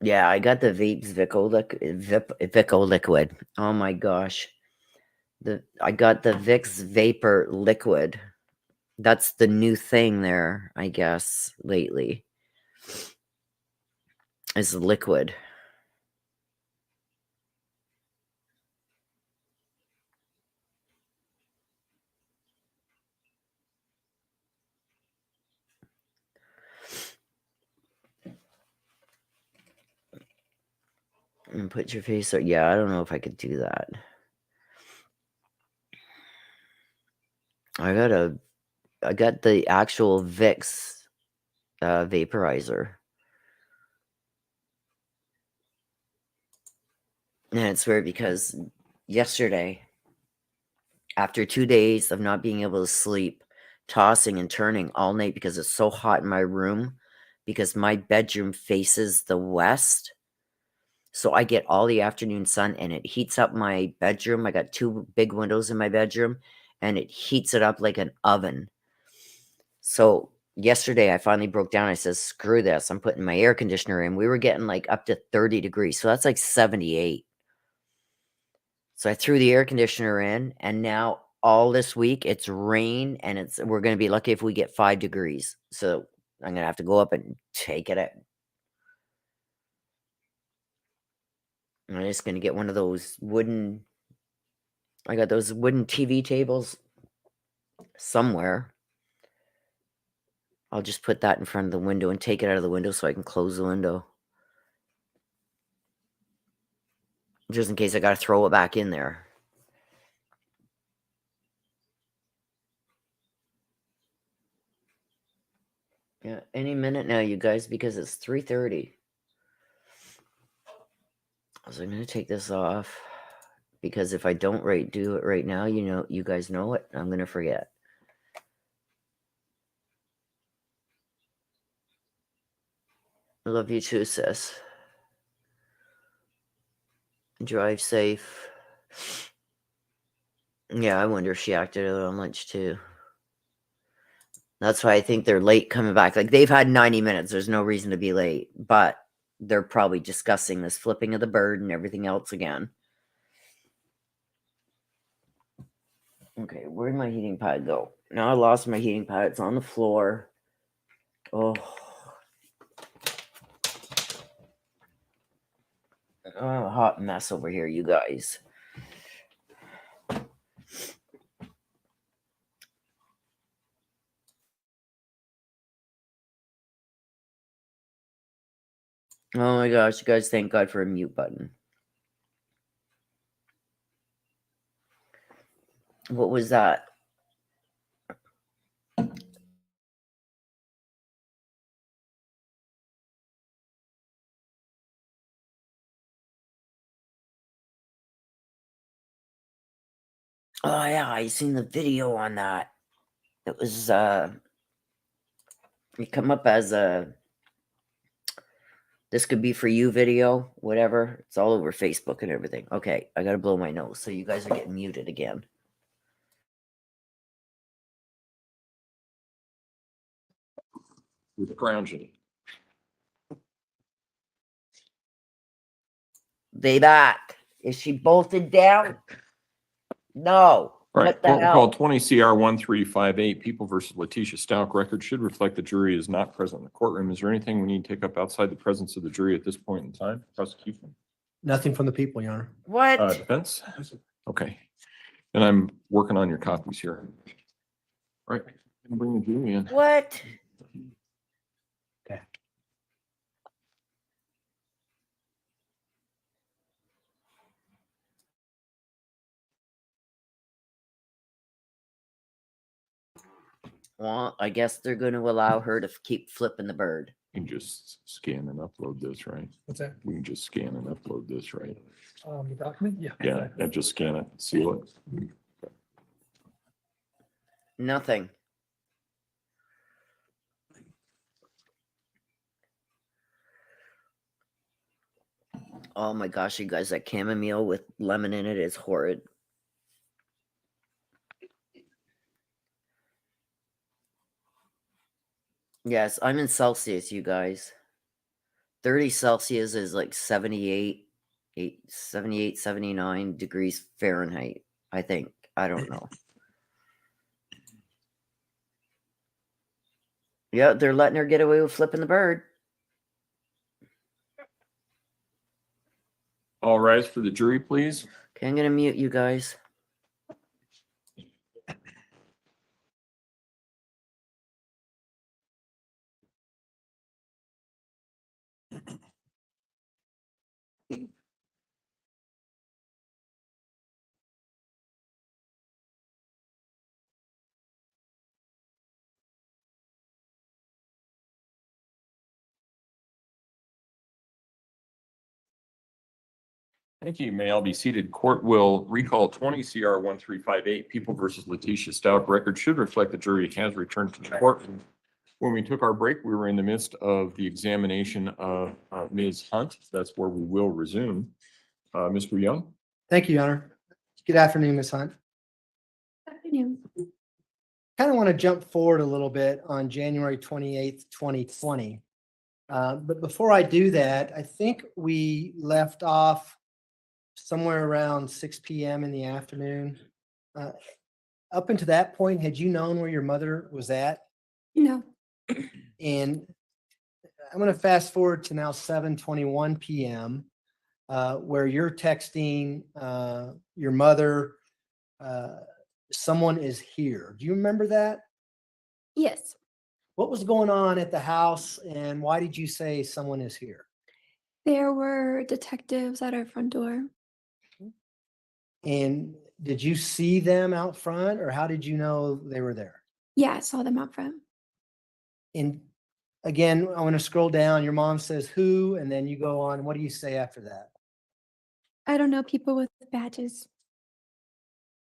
Yeah, I got the Vapes Vico liquid. Oh my gosh. I got the Vicks Vapor liquid. That's the new thing there, I guess, lately. Is liquid. And put your face up. Yeah, I don't know if I could do that. I got the actual Vicks vaporizer. And it's weird because yesterday, after 2 days of not being able to sleep, tossing and turning all night because it's so hot in my room, because my bedroom faces the west. So I get all the afternoon sun and it heats up my bedroom. I got 2 big windows in my bedroom and it heats it up like an oven. So yesterday I finally broke down. I said, screw this. I'm putting my air conditioner in. We were getting like up to 30 degrees. So that's like 78. So I threw the air conditioner in and now all this week it's rain and we're going to be lucky if we get 5 degrees. So I'm going to have to go up and take it out. I'm just going to get one of those I got those wooden TV tables somewhere. I'll just put that in front of the window and take it out of the window so I can close the window. Just in case I got to throw it back in there. Yeah, any minute now, you guys, because it's 3:30. So I'm going to take this off. Because if I don't do it right now, you guys know it, I'm going to forget. I love you too, sis. Drive safe. Yeah, I wonder if she acted a little much too. That's why I think they're late coming back. Like, they've had 90 minutes. There's no reason to be late. But they're probably discussing this flipping of the bird and everything else again. Okay, where'd my heating pad go? Now I lost my heating pad. It's on the floor. Oh. Oh, hot mess over here, you guys. Oh my gosh, you guys, thank God for a mute button. What was that? Oh yeah, I seen the video on that. It was it come up as a this could be for you video, whatever. It's all over Facebook and everything. Okay, I gotta blow my nose, so you guys are getting muted again. With grounding. They back. Is she bolted down? No. Right. What the Court will call hell? 20 CR 1358, People versus Letecia Stauch. Record should reflect the jury is not present in the courtroom. Is there anything we need to take up outside the presence of the jury at this point in time? Prosecution? Nothing from the people, Your Honor. What? Defense? Okay. And I'm working on your copies here. Right. I'm bring the jury in. What? Okay. Well, I guess they're going to allow her to keep flipping the bird. You can just scan and upload this, right? What's that? We can just scan and upload this, right? The document? Yeah. Yeah, and just scan it, seal it. Nothing. Oh my gosh, you guys, that chamomile with lemon in it is horrid. Yes, I'm in Celsius, you guys. 30 Celsius is like 78, 79 degrees Fahrenheit, I think. I don't know. Yeah, they're letting her get away with flipping the bird. All rise for the jury, please. Okay, I'm going to mute you guys. Thank you. May all be seated. Court will recall 20 CR 1358, People versus Letecia Stauch. Record should reflect the jury has returned to the court. When we took our break, we were in the midst of the examination of Ms. Hunt. That's where we will resume. Mr. Young? Thank you, Your Honor. Good afternoon, Ms. Hunt. Afternoon. Kind of want to jump forward a little bit on January 28th, 2020. But before I do that, I think we left off somewhere around 6 p.m. in the afternoon. Up until that point, had you known where your mother was at? No. And I'm going to fast forward to now 7:21 p.m., where you're texting your mother, someone is here. Do you remember that? Yes. What was going on at the house, and why did you say someone is here? There were detectives at our front door. And did you see them out front, or how did you know they were there? Yeah, I saw them out front. And again, I want to scroll down. Your mom says who, and then you go on. What do you say after that? I don't know, people with badges.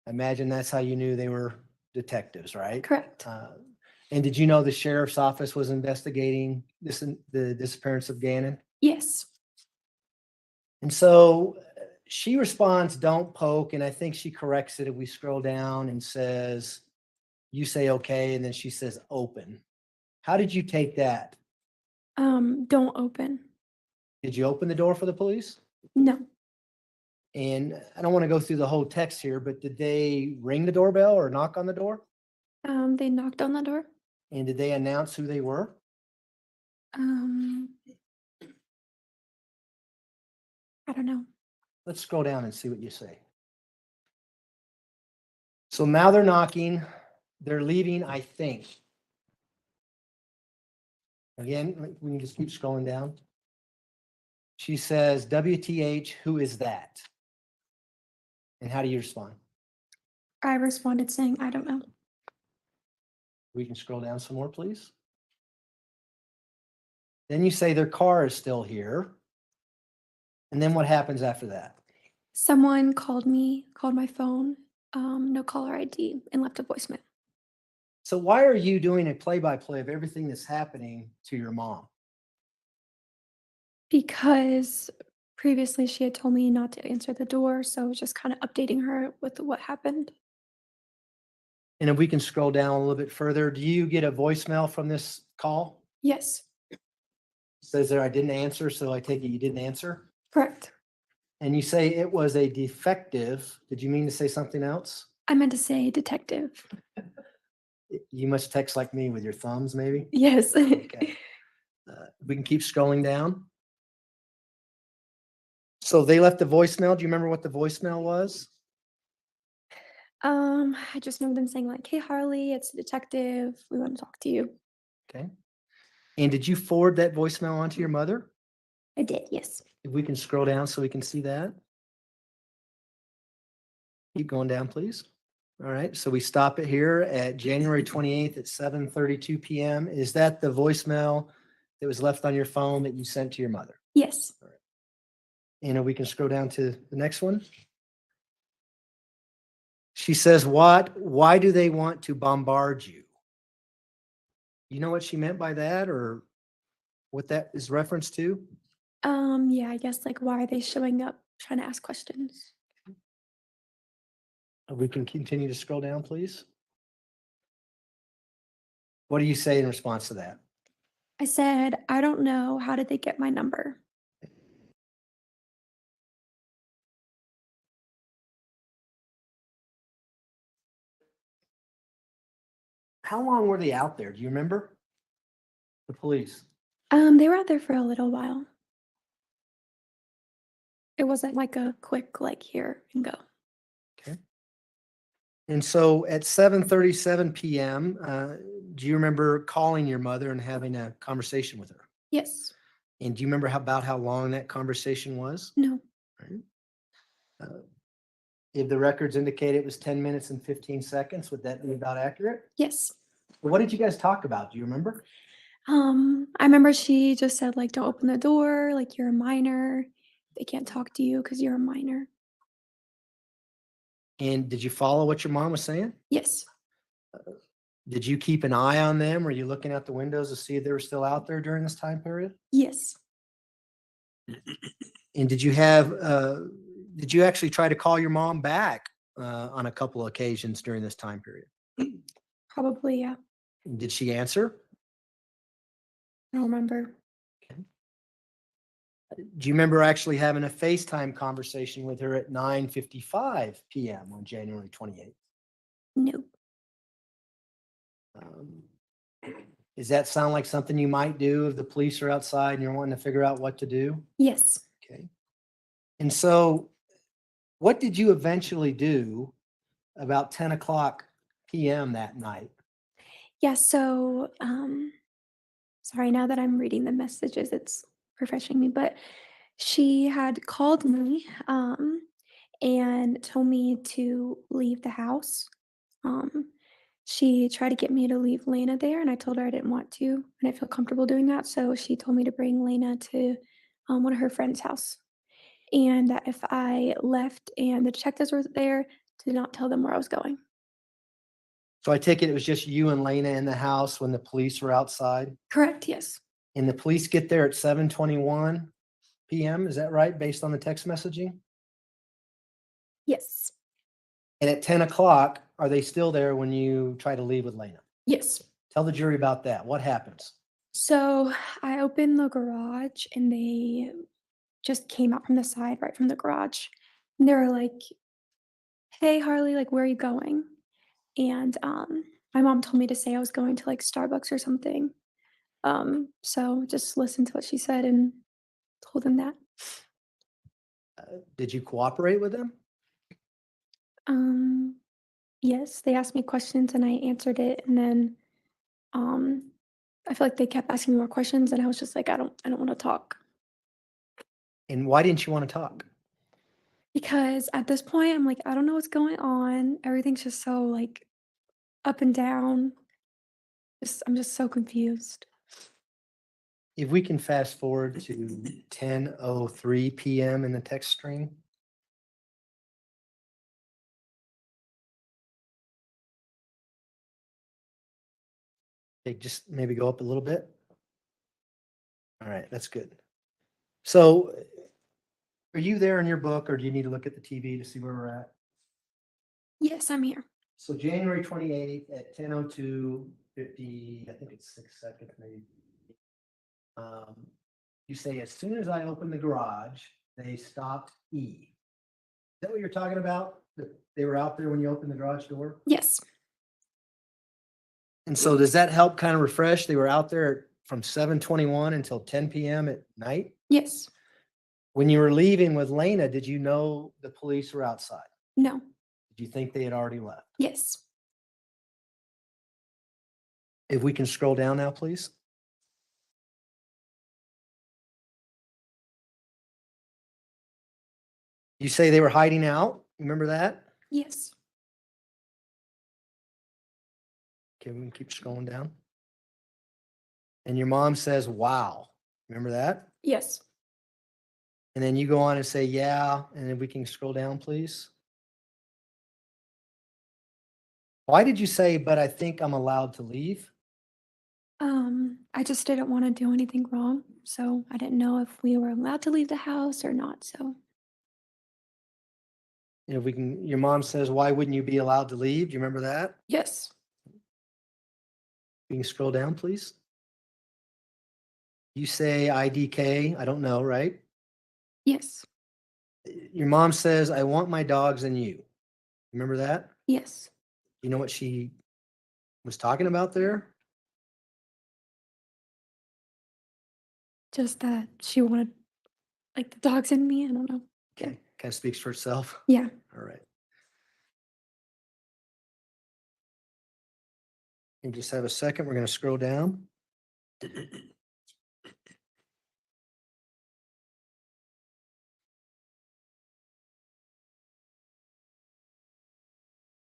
I imagine that's how you knew they were detectives, right? Correct. And did you know the sheriff's office was investigating the disappearance of Gannon? Yes. And so she responds, "Don't poke," and I think she corrects it if we scroll down and says, you say okay, and then she says open. How did you take that? Don't open. Did you open the door for the police? No. And I don't want to go through the whole text here, but did they ring the doorbell or knock on the door? They knocked on the door. And did they announce who they were? I don't know. Let's scroll down and see what you say. So now they're knocking, they're leaving, I think. Again, we can just keep scrolling down. She says, WTH, who is that? And how do you respond? I responded saying, I don't know. We can scroll down some more, please. Then you say their car is still here. And then what happens after that? Someone called my phone, no caller ID, and left a voicemail. So why are you doing a play-by-play of everything that's happening to your mom? Because previously she had told me not to answer the door, so I was just kind of updating her with what happened. And if we can scroll down a little bit further, do you get a voicemail from this call? Yes, It says there, I didn't answer, so I take it you didn't answer? correct. And you say it was a defective. Did you mean to say something else? I meant to say detective. You must text like me with your thumbs, maybe? Yes. Okay. We can keep scrolling down. So they left the voicemail. Do you remember what the voicemail was? I just remember them saying like, hey, Harley, it's a detective. We want to talk to you. Okay. And did you forward that voicemail on to your mother? I did, yes. If we can scroll down so we can see that. Keep going down, please. All right, so we stop it here at January 28th at 7:32 PM. Is that the voicemail that was left on your phone that you sent to your mother? Yes. And we can scroll down to the next one. She says, why do they want to bombard you? You know what she meant by that or what that is reference to? Yeah, I guess like why are they showing up trying to ask questions? We can continue to scroll down, please. What do you say in response to that? I said, I don't know. How did they get my number? How long were they out there? Do you remember? The police. They were out there for a little while. It wasn't like a quick like here and go. Okay. And so at 7:37 PM, do you remember calling your mother and having a conversation with her? Yes. And do you remember about how long that conversation was? No. Right. If the records indicate it was 10 minutes and 15 seconds, would that be about accurate? Yes. What did you guys talk about? Do you remember? I remember she just said like don't open the door, like you're a minor. They can't talk to you because you're a minor. And did you follow what your mom was saying? Yes. Did you keep an eye on them? Were you looking out the windows to see if they were still out there during this time period? Yes. And did you actually try to call your mom back on a couple of occasions during this time period? Probably, yeah. Did she answer? I don't remember. Do you remember actually having a FaceTime conversation with her at 9:55 PM on January 28th? No. Does that sound like something you might do if the police are outside and you're wanting to figure out what to do? Yes. Okay. And so what did you eventually do about 10 o'clock PM that night? Yeah, so sorry, now that I'm reading the messages, it's refreshing me, but she had called me and told me to leave the house. Um, she tried to get me to leave Lena there, and I told her I didn't want to, and I feel comfortable doing that. So she told me to bring Lena to one of her friend's house, and that if I left and the detectives were there, to not tell them where I was going. So I take it was just you and Lena in the house when the police were outside? Correct? Yes. And the police get there at 7:21 PM, is that right, based on the text messaging? Yes. And at 10 o'clock, are they still there when you try to leave with Lena? Yes. Tell the jury about that. What happens? So I opened the garage and they just came out from the side, right from the garage. And they were like, "Hey, Harley, like, where are you going?" And my mom told me to say I was going to like Starbucks or something. So just listened to what she said and told them that. Did you cooperate with them? Um, yes, they asked me questions and I answered it, and then um, I feel like they kept asking me more questions, and I was just like, I don't want to talk. And why didn't you want to talk? Because at this point, I'm like, I don't know what's going on. Everything's just so like up and down. I'm just so confused. If we can fast forward to 10:03 PM in the text string. Okay, just maybe go up a little bit. All right, that's good. So are you there in your book or do you need to look at the TV to see where we're at? Yes, I'm here. So January 28th at 10:02:50, I think it's 6 seconds maybe. You say, as soon as I opened the garage, they stopped E. Is that what you're talking about? That they were out there when you opened the garage door? Yes. And so does that help kind of refresh? They were out there from 7:21 until 10 PM at night? Yes. When you were leaving with Lena, did you know the police were outside? No. Did you think they had already left? Yes. If we can scroll down now, please. You say they were hiding out. Remember that? Yes. Can we keep scrolling down? And your mom says, wow. Remember that? Yes. And then you go on and say, yeah, and then we can scroll down, please. Why did you say, but I think I'm allowed to leave? I just didn't want to do anything wrong, so I didn't know if we were allowed to leave the house or not, so. If we can, your mom says, why wouldn't you be allowed to leave? Do you remember that? Yes. You can scroll down, please. You say IDK, I don't know, right? Yes. Your mom says, I want my dogs and you. Remember that? Yes. You know what she was talking about there? Just that she wanted like the dogs in me. I don't know. Okay, kind of speaks for itself. Yeah. All right. You just have a second. We're going to scroll down. Do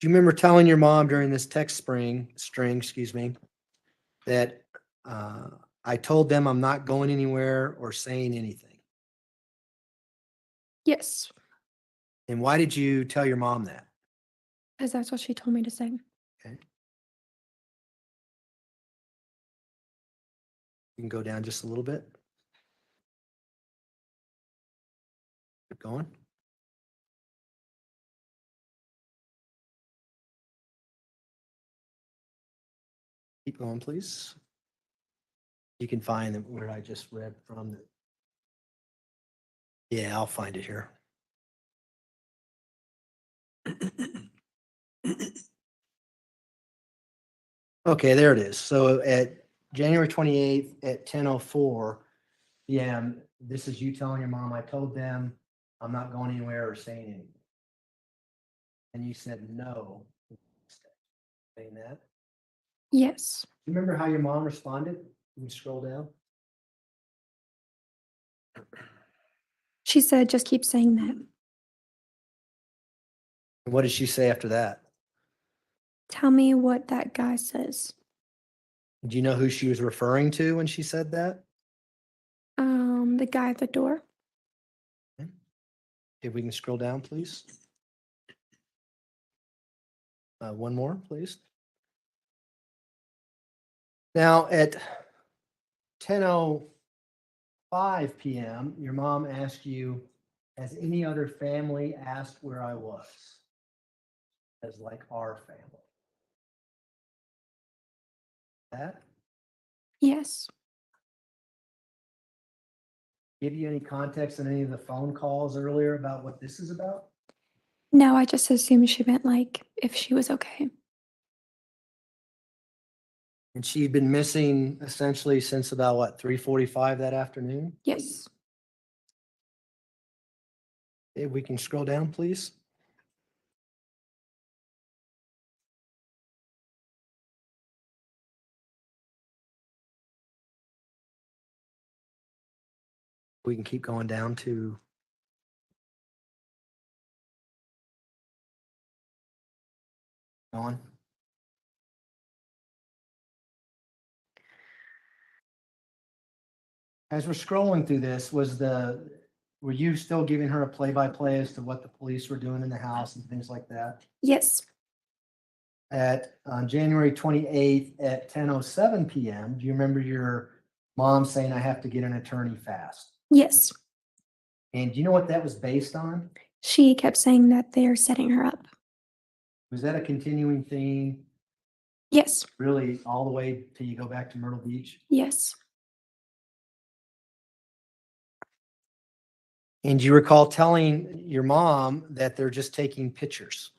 you remember telling your mom during this text string, that I told them I'm not going anywhere or saying anything? Yes. And why did you tell your mom that? Because that's what she told me to say. Okay. You can go down just a little bit. Keep going. Keep going, please. You can find where I just read from. Yeah, I'll find it here. Okay, there it is. So at January 28th at 10:04 p.m., this is you telling your mom, I told them I'm not going anywhere or saying anything. And you said no. Saying that. Yes. Remember how your mom responded? You can scroll down. She said, just keep saying that. And what did she say after that? Tell me what that guy says. Do you know who she was referring to when she said that? The guy at the door. If we can scroll down, please. One more, please. Now at 10:05 p.m., your mom asked you, has any other family asked where I was? As like our family. That Yes. give you any context on any of the phone calls earlier about what this is about? No, I just assumed she meant like if she was okay. And she'd been missing essentially since about what, 3:45 that afternoon? Yes. If we can scroll down, please. We can keep going down to on. As we're scrolling through this, were you still giving her a play-by-play as to what the police were doing in the house and things like that? Yes. At January 28th at 10:07 p.m., do you remember your mom saying, I have to get an attorney fast? Yes. And do you know what that was based on? She kept saying that they're setting her up. Was that a continuing theme, Yes. really all the way till you go back to Myrtle Beach? Yes. And do you recall telling your mom that they're just taking pictures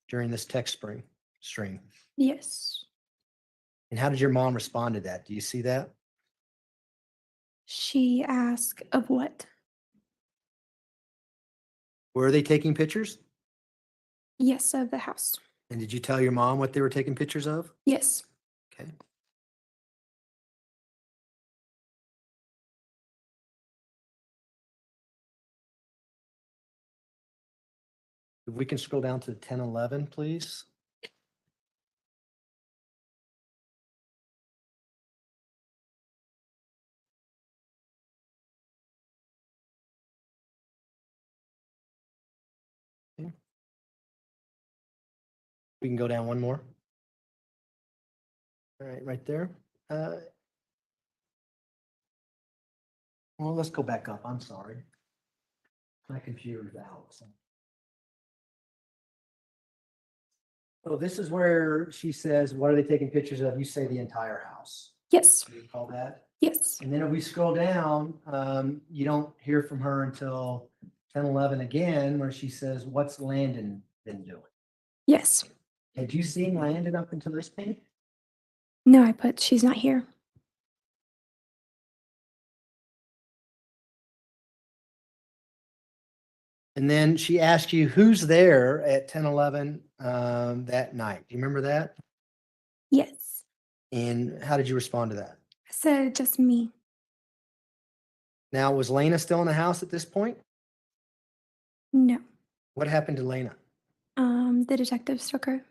during this text string? Yes. And how did your mom respond to that? Do you see that? She asked of what? Were they taking pictures? Yes, of the house. And did you tell your mom what they were taking pictures of? Yes. Okay. If we can scroll down to 10:11, please. We can go down one more. All right, right there. Well, let's go back up. I'm sorry. My computer's out. So this is where she says, what are they taking pictures of? You say the entire house. Yes. Do you recall that? Yes. And then if we scroll down, you don't hear from her until 10:11 again, where she says, what's Landon been doing? Yes. Had you seen Landon up until this point? No, I put she's not here. And then she asked you, who's there at 10:11 that night? Do you remember that? Yes. And how did you respond to that? I said just me. Now, was Lena still in the house at this point? No. What happened to Lena? The detective took her.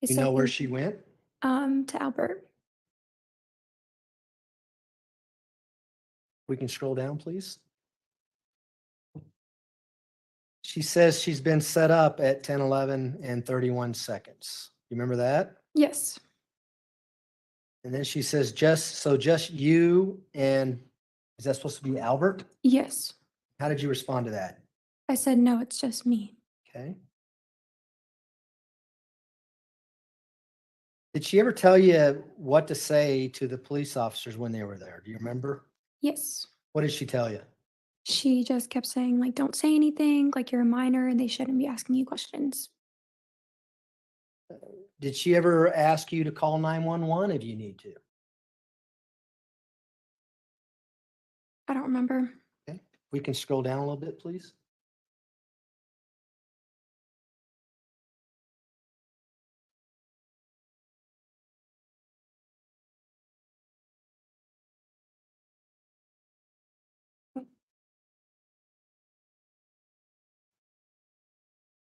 He You know said where he- she went? To Albert. We can scroll down, please. She says she's been set up at 10:11 and 31 seconds. You remember that? Yes. And then she says, just you and, is that supposed to be Albert? Yes. How did you respond to that? I said no, it's just me. Okay. Did she ever tell you what to say to the police officers when they were there? Do you remember? Yes. What did she tell you? She just kept saying, like, don't say anything, like you're a minor and they shouldn't be asking you questions. Did she ever ask you to call 911 if you need to? I don't remember. We can scroll down a little bit, please.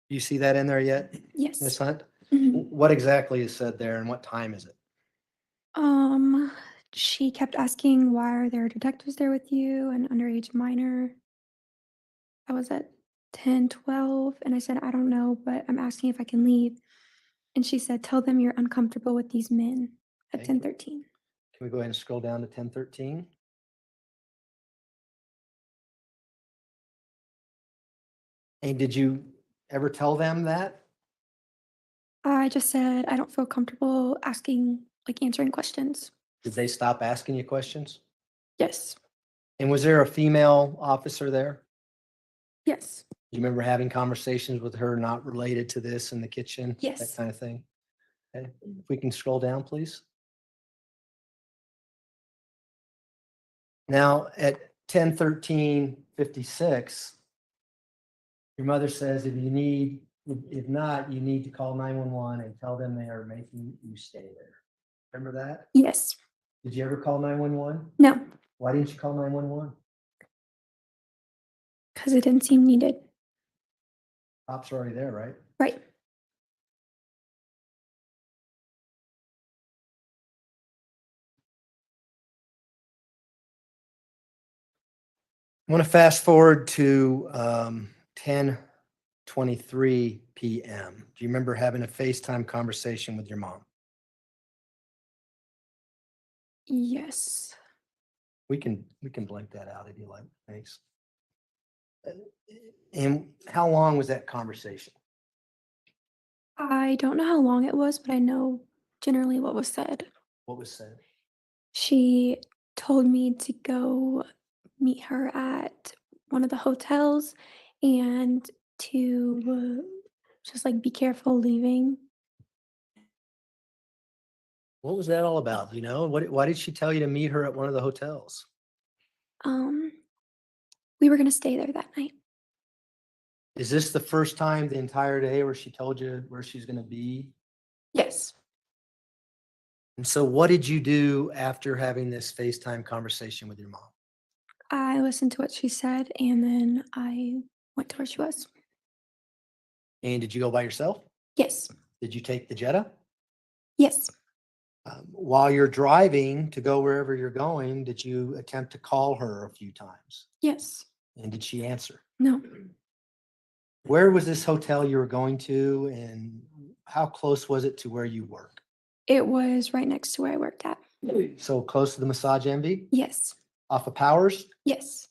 You see that in there yet, Ms. Yes. Hunt? Mhm. What exactly is said there and what time is it? She kept asking, why are there detectives there with you? An underage minor. I was at 10:12 and I said, I don't know, but I'm asking if I can leave. And she said, tell them you're uncomfortable with these men at Okay. 10:13. Can we go ahead and scroll down to 10:13? And did you ever tell them that? I just said, I don't feel comfortable answering questions. Did they stop asking you questions? Yes. And was there a female officer there? Yes. You remember having conversations with her not related to this in the kitchen? That Yes. kind of thing? Okay, if we can scroll down, please. Now, at 10:13:56, your mother says if not, you need to call 911 and tell them they are making you stay there. Remember that? Yes. Did you ever call 911? No, Why didn't you call 911? because it didn't seem needed. Cops are already there, right? Right. I want to fast forward to 10:23 p.m. Do you remember having a FaceTime conversation with your mom? Yes. We can blank that out if you like. Thanks. And how long was that conversation? I don't know how long it was, but I know generally what was said. What was said? She told me to go meet her at one of the hotels and to just be careful leaving. What was that all about? You know, why did she tell you to meet her at one of the hotels? We were going to stay there that night. Is this the first time the entire day where she told you where she's going to be? Yes. And so what did you do after having this FaceTime conversation with your mom? I listened to what she said and then I went to where she was. And did you go by yourself? Yes. Did you take the Jetta? Yes. While you're driving to go wherever you're going, did you attempt to call her a few times? Yes. And did she answer? No. Where was this hotel you were going to, and how close was it to where you work? It was right next to where I worked at. So close to the massage envy Yes. off of Powers? Yes.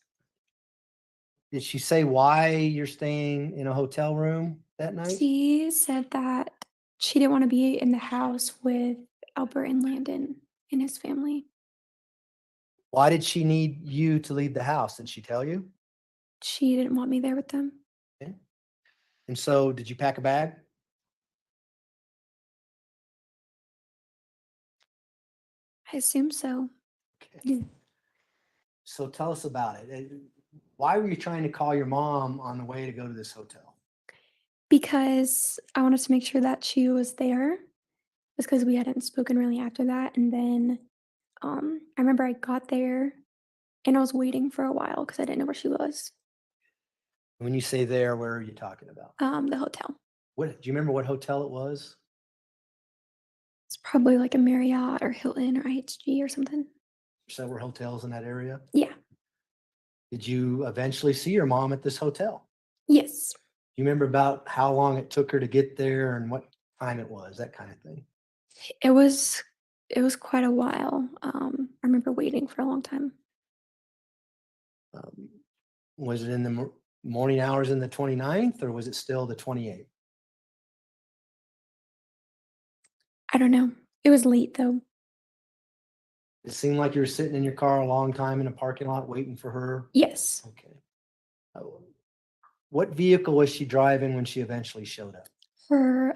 Did she say why you're staying in a hotel room that night? She said that she didn't want to be in the house with Albert and Landon and his family. Why did she need you to leave the house? Did she tell you? She didn't want me there with them. Okay. And so did you pack a bag? I assume so. Okay. Yeah. So tell us about it. Why were you trying to call your mom on the way to go to this hotel? Because I wanted to make sure that she was there. Just because we hadn't spoken really after that. And then I remember I got there and I was waiting for a while because I didn't know where she was. When you say there, where are you talking about? The hotel. What do you remember what hotel it was? It's probably like a Marriott or Hilton or IHG or something. Several hotels in that area. Yeah. Did you eventually see your mom at this hotel? Yes. Do you remember about how long it took her to get there and what time it was, that kind of thing? It was quite a while. I remember waiting for a long time. Um, was it in the morning hours in the 29th or was it still the 28th? I don't know. It was late though. It seemed like you were sitting in your car a long time in a parking lot waiting for her. Yes. Okay. What vehicle was she driving when she eventually showed up? For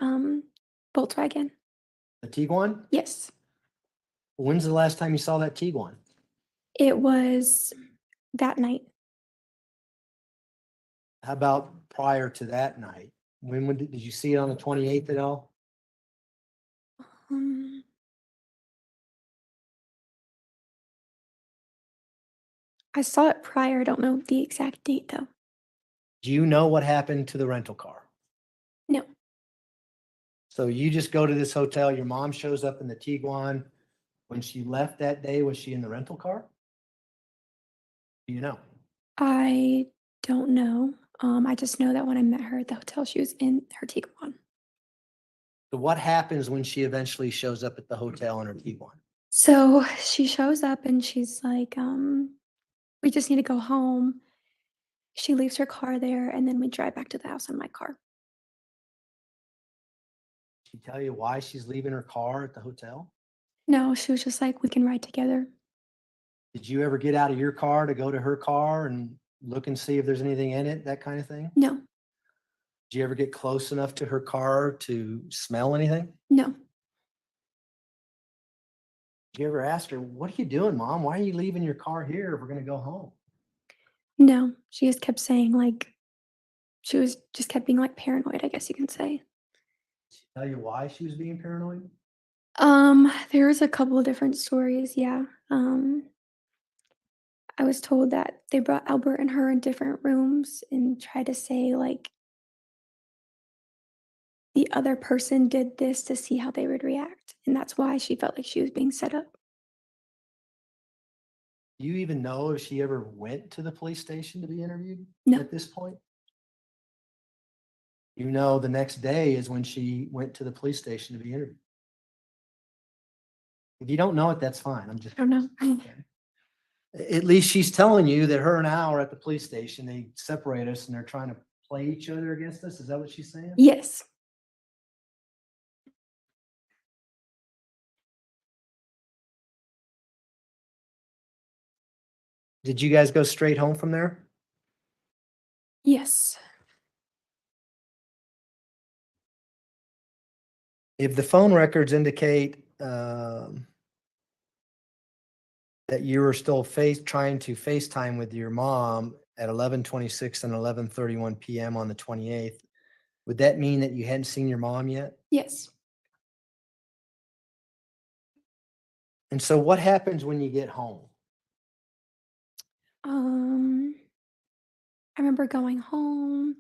Volkswagen. The Tiguan? Yes. When's the last time you saw that Tiguan? It was that night. How about prior to that night? When did you see it on the 28th at all? Um, I saw it prior. I don't know the exact date though. Do you know what happened to the rental car? No. So you just go to this hotel, your mom shows up in the Tiguan. When she left that day, was she in the rental car? Do you know? I don't know. I just know that when I met her at the hotel, she was in her Tiguan. So what happens when she eventually shows up at the hotel in her Tiguan? So she shows up and she's like, we just need to go home. She leaves her car there and then we drive back to the house in my car. Did she tell you why she's leaving her car at the hotel? No, she was just like, we can ride together. Did you ever get out of your car to go to her car and look and see if there's anything in it, that kind of thing? No, Did you ever get close enough to her car to smell anything? no. Did you ever ask her, what are you doing, Mom? Why are you leaving your car here if we're going to go home? No, she just kept saying like she was just kept being like paranoid, I guess you can say. Did she tell you why she was being paranoid? There's a couple of different stories, yeah. I was told that they brought Albert and her in different rooms and tried to say like the other person did this to see how they would react, and that's why she felt like she was being set up. Do you even know if she ever went to the police station to be interviewed No. at this point? You know, the next day is when she went to the police station to be interviewed. If you don't know it, that's fine. I'm just. I don't know. Okay. At least she's telling you that her and Al are at the police station. They separate us and they're trying to play each other against us. Is that what she's saying? Yes. Did you guys go straight home from there? Yes. If the phone records indicate that you were still trying to FaceTime with your mom at 11:26 and 11:31 p.m. on the 28th, would that mean that you hadn't seen your mom yet? Yes. And so what happens when you get home? I remember going home.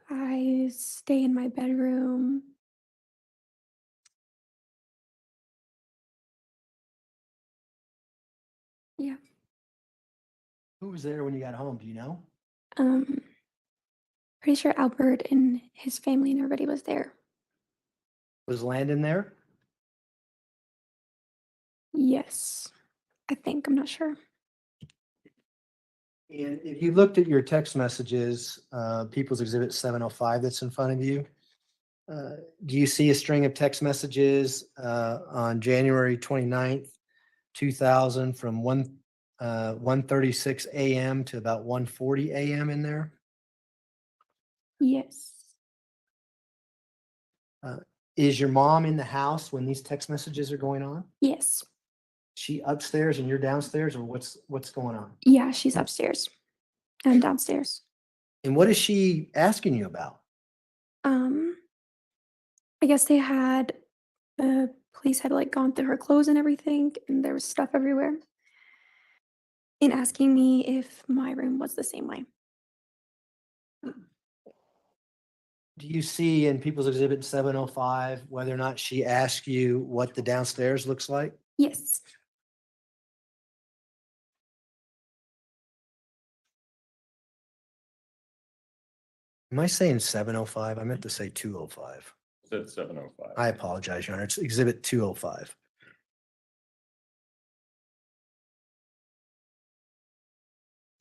I stay in my bedroom. Yeah. Who was there when you got home? Do you know? Um, Pretty sure Albert and his family and everybody was there. Was Landon there? Yes, I think. I'm not sure. And if you looked at your text messages, People's Exhibit 705 that's in front of you, do you see a string of text messages on January 29th, 2000 from 1:36 a.m. to about 1:40 a.m. in there? Yes. Is your mom in the house when these text messages are going on? Yes. She upstairs and you're downstairs, or what's going on? Yeah, she's upstairs. I'm downstairs. And what is she asking you about? I guess they had the police had like gone through her clothes and everything, and there was stuff everywhere. And asking me if my room was the same way. Do you see in People's Exhibit 705 whether or not she asked you what the downstairs looks like? Yes. Am I saying 705? I meant to say 205. Said 7:05. I apologize, Your Honor. It's Exhibit 205.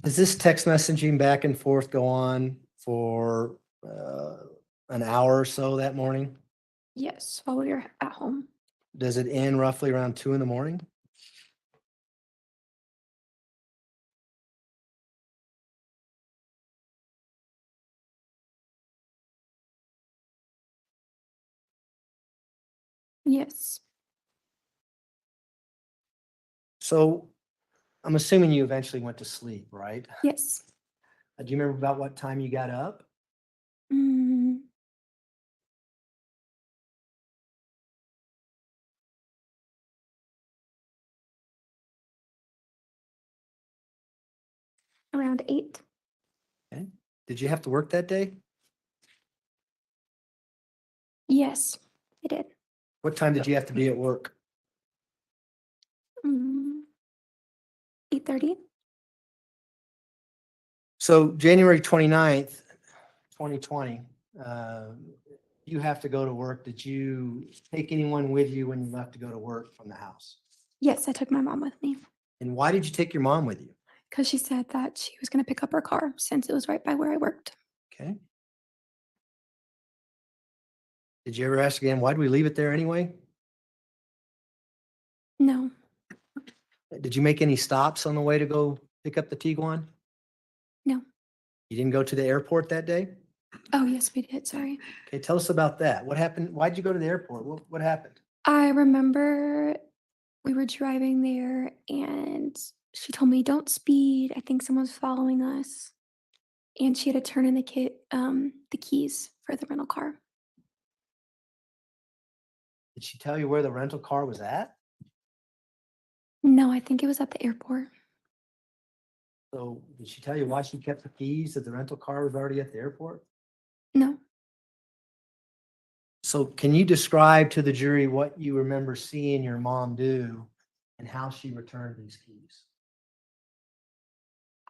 Does this text messaging back and forth go on for an hour or so that morning? Yes, while we were at home. Does it end roughly around 2 in the morning? Yes. So I'm assuming you eventually went to sleep, right? Yes. Do you remember about what time you got up? Mm, around 8. Okay. Did you have to work that day? Yes, I did. What time did you have to be at work? 8:30. So January 29th, 2020, you have to go to work. Did you take anyone with you when you left to go to work from the house? Yes, I took my mom with me And why did you take your mom with you? because she said that she was going to pick up her car since it was right by where I worked. Okay. Did you ever ask again, why do we leave it there anyway? No. Did you make any stops on the way to go pick up the Tiguan? No. You didn't go to the airport that day? Oh, yes, we did. Sorry. Okay, tell us about that. What happened? Why'd you go to the airport? What happened? I remember we were driving there and she told me, don't speed. I think someone's following us. And she had to turn in the keys for the rental car. Did she tell you where the rental car was at? No, I think it was at the airport. So did she tell you why she kept the keys if the rental car was already at the airport? No. So can you describe to the jury what you remember seeing your mom do and how she returned these keys?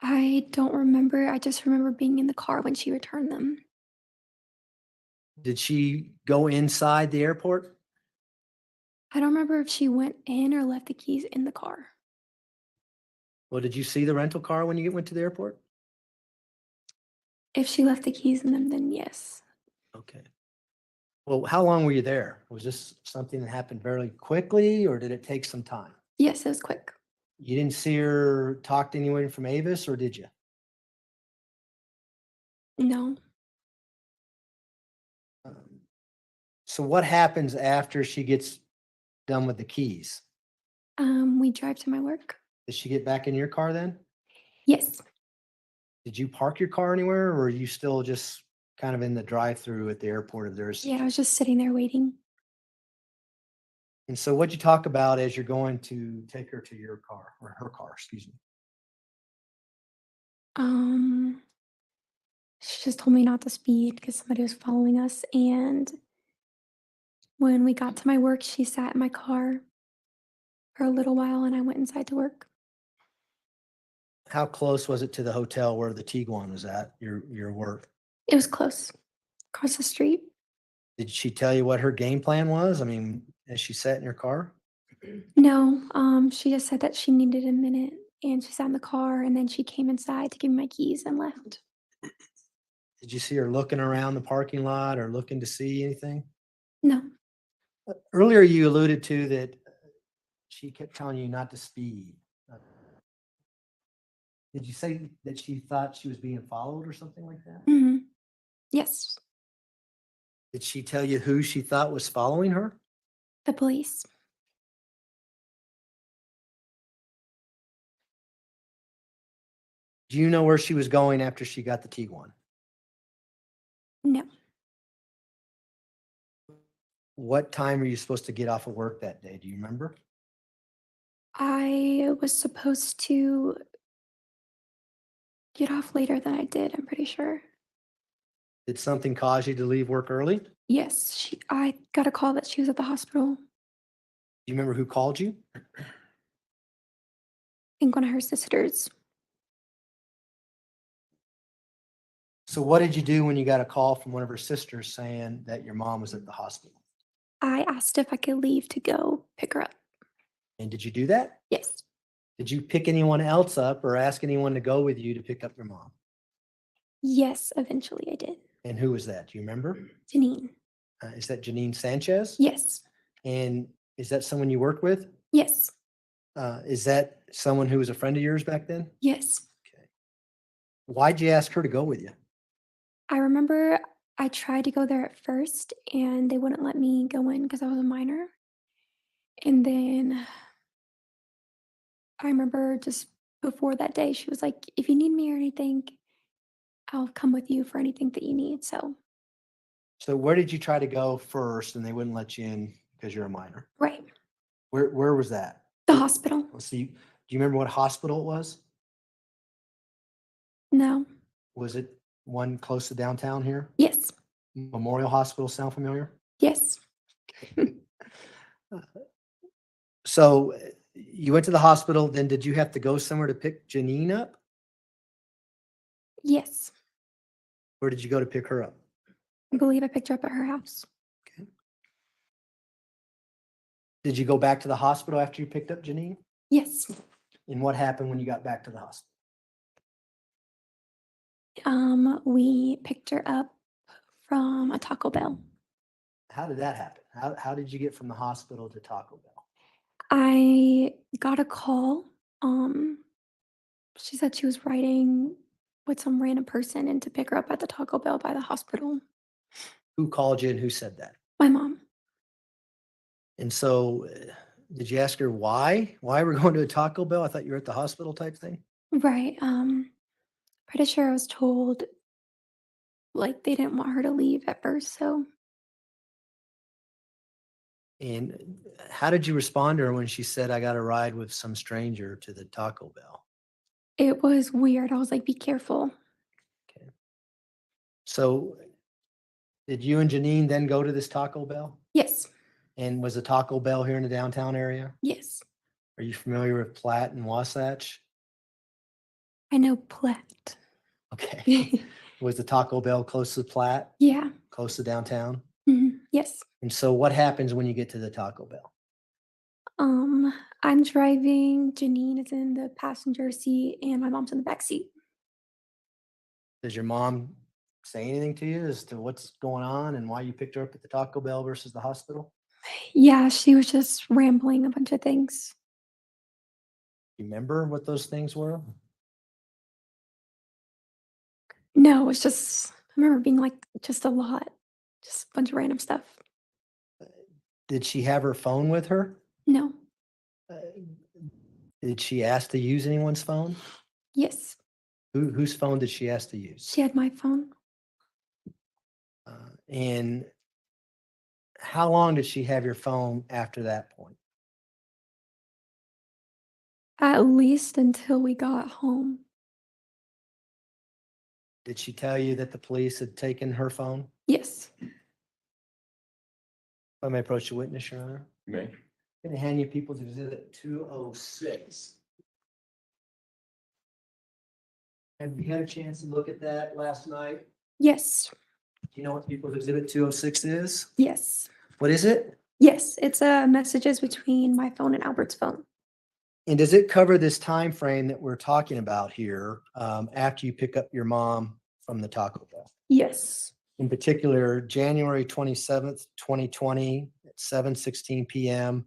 I don't remember. I just remember being in the car when she returned them. Did she go inside the airport? I don't remember if she went in or left the keys in the car. Well, did you see the rental car when you went to the airport? If she left the keys in them, then yes. Okay. Well, how long were you there? Was this something that happened fairly quickly or did it take some time? Yes, it was quick. You didn't see her talk to anyone from Avis or did you? No. So what happens after she gets done with the keys? We drive to my work. Did she get back in your car then? Yes. Did you park your car anywhere or are you still just kind of in the drive-through at the airport of theirs? Yeah, I was just sitting there waiting. And so what'd you talk about as you're going to take her to your car or her car, excuse me? She just told me not to speed because somebody was following us. And when we got to my work, she sat in my car for a little while and I went inside to work. How close was it to the hotel where the Tiguan was at, your work? It was close, across the street. Did she tell you what her game plan was? I mean, as she sat in your car? No, she just said that she needed a minute and she sat in the car and then she came inside to give me my keys and left. Did you see her looking around the parking lot or looking to see anything? No, Earlier, you alluded to that she kept telling you not to speed. Did you say that she thought she was being followed or something like that? yes, Did she tell you who she thought was following her? the police. Do you know where she was going after she got the Tiguan? No, What time were you supposed to get off of work that day? Do you remember? I was supposed to get off later than I did, I'm pretty sure. Did something cause you to leave work early? Do Yes, I got a call that she was at the hospital. you remember who called you? I think one of her sisters. So what did you do when you got a call from one of her sisters saying that your mom was at the hospital? I asked if I could leave to go pick her up. And did you do that? Yes, Did you pick anyone else up or ask anyone to go with you to pick up your mom? yes, eventually I did. And who was that? Do you remember? Janine. Is that Janine Sanchez? Yes, And is that someone you worked with? yes, Is that someone who was a friend of yours back then? yes. Okay. Why'd you ask her to go with you? I remember I tried to go there at first and they wouldn't let me go in because I was a minor. And then I remember just before that day, she was like, if you need me or anything, I'll come with you for anything that you need. So, So where did you try to go first and they wouldn't let you in because you're a minor? right, Where was that? the hospital. Let's see. Do you remember what hospital it was? No, Was it one close to downtown here? yes, Memorial Hospital sound familiar? yes, So you went to the hospital, then did you have to go somewhere to pick Janine up? yes. Where did you go to pick her up? I believe I picked her up at her house. Did you go back to the hospital after you picked up Janine? Yes. And what happened when you got back to the hospital? We picked her up from a Taco Bell. How did that happen? How did you get from the hospital to Taco Bell? I got a call. She said she was riding with some random person and to pick her up at the Taco Bell by the hospital. Who called you and who said that? My mom. And so did you ask her why? Why we're going to a Taco Bell? I thought you were at the hospital type thing. Right. Pretty sure I was told like they didn't want her to leave at first. So And how did you respond to her when she said, I got a ride with some stranger to the Taco Bell? it was weird. I was like, be careful. Okay. So did you and Janine then go to this Taco Bell? Yes. And was the Taco Bell here in the downtown area? Yes. Are you familiar with Platt and Wasatch? I know Platt. Okay. Was the Taco Bell close to Platt, Yeah. close to downtown? Yes. And so what happens when you get to the Taco Bell? I'm driving. Janine is in the passenger seat and my mom's in the back seat. Does your mom say anything to you as to what's going on and why you picked her up at the Taco Bell versus the hospital? Yeah, she was just rambling a bunch of things. You remember what those things were? No, it's just, I remember being like just a lot, just a bunch of random stuff. Did she have her phone with her? No. Uh, Did she ask to use anyone's phone? Yes. Whose phone did she ask to use? She had my phone. And how long did she have your phone after that point? At least until we got home. Did she tell you that the police had taken her phone? Yes. I may approach the witness, Your Honor. You may. I'm going to hand you People's Exhibit 206. Have you had a chance to look at that last night? Yes. Do you know what People's Exhibit 206 is? Yes. What is it? Yes. It's messages between my phone and Albert's phone. And does it cover this time frame that we're talking about here, after you pick up your mom from the Taco Bell? Yes. In particular, January 27th, 2020 at 7:16 PM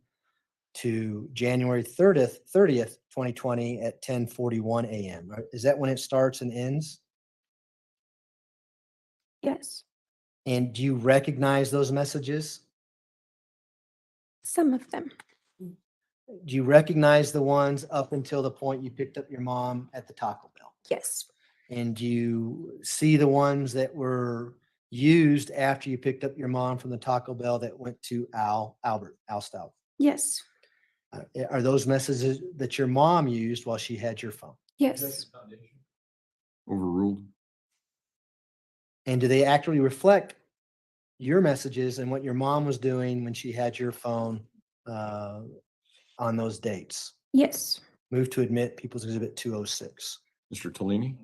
to January 30th, 2020 at 10:41 AM. Right? Is that when it starts and ends? Yes. And do you recognize those messages? Some of them. Do you recognize the ones up until the point you picked up your mom at the Taco Bell? Yes. And do you see the ones that were used after you picked up your mom from the Taco Bell that went to Albert Stauch? Yes. Are those messages that your mom used while she had your phone? Yes. Overruled. And do they actually reflect your messages and what your mom was doing when she had your phone on those dates? Yes. Move to admit People's Exhibit 206. Mr. Tellini?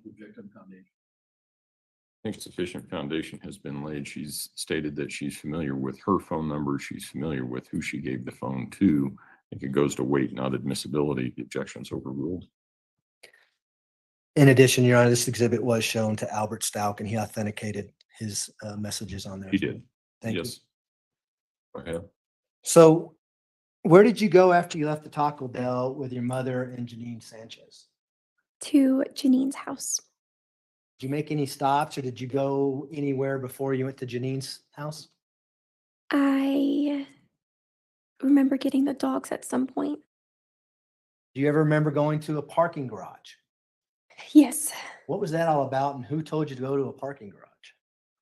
I think sufficient foundation has been laid. She's stated that she's familiar with her phone number. She's familiar with who she gave the phone to. I think it goes to weight, not admissibility. The objection's overruled. In addition, Your Honor, this exhibit was shown to Albert Stauch and he authenticated his messages on there. He as well. did. Thank you. Yes. Go ahead. So where did you go after you left the Taco Bell with your mother and Janine Sanchez? To Janine's house. Did you make any stops or did you go anywhere before you went to Janine's house? I remember getting the dogs at some point. Do you ever remember going to a parking garage? Yes. What was that all about and who told you to go to a parking garage?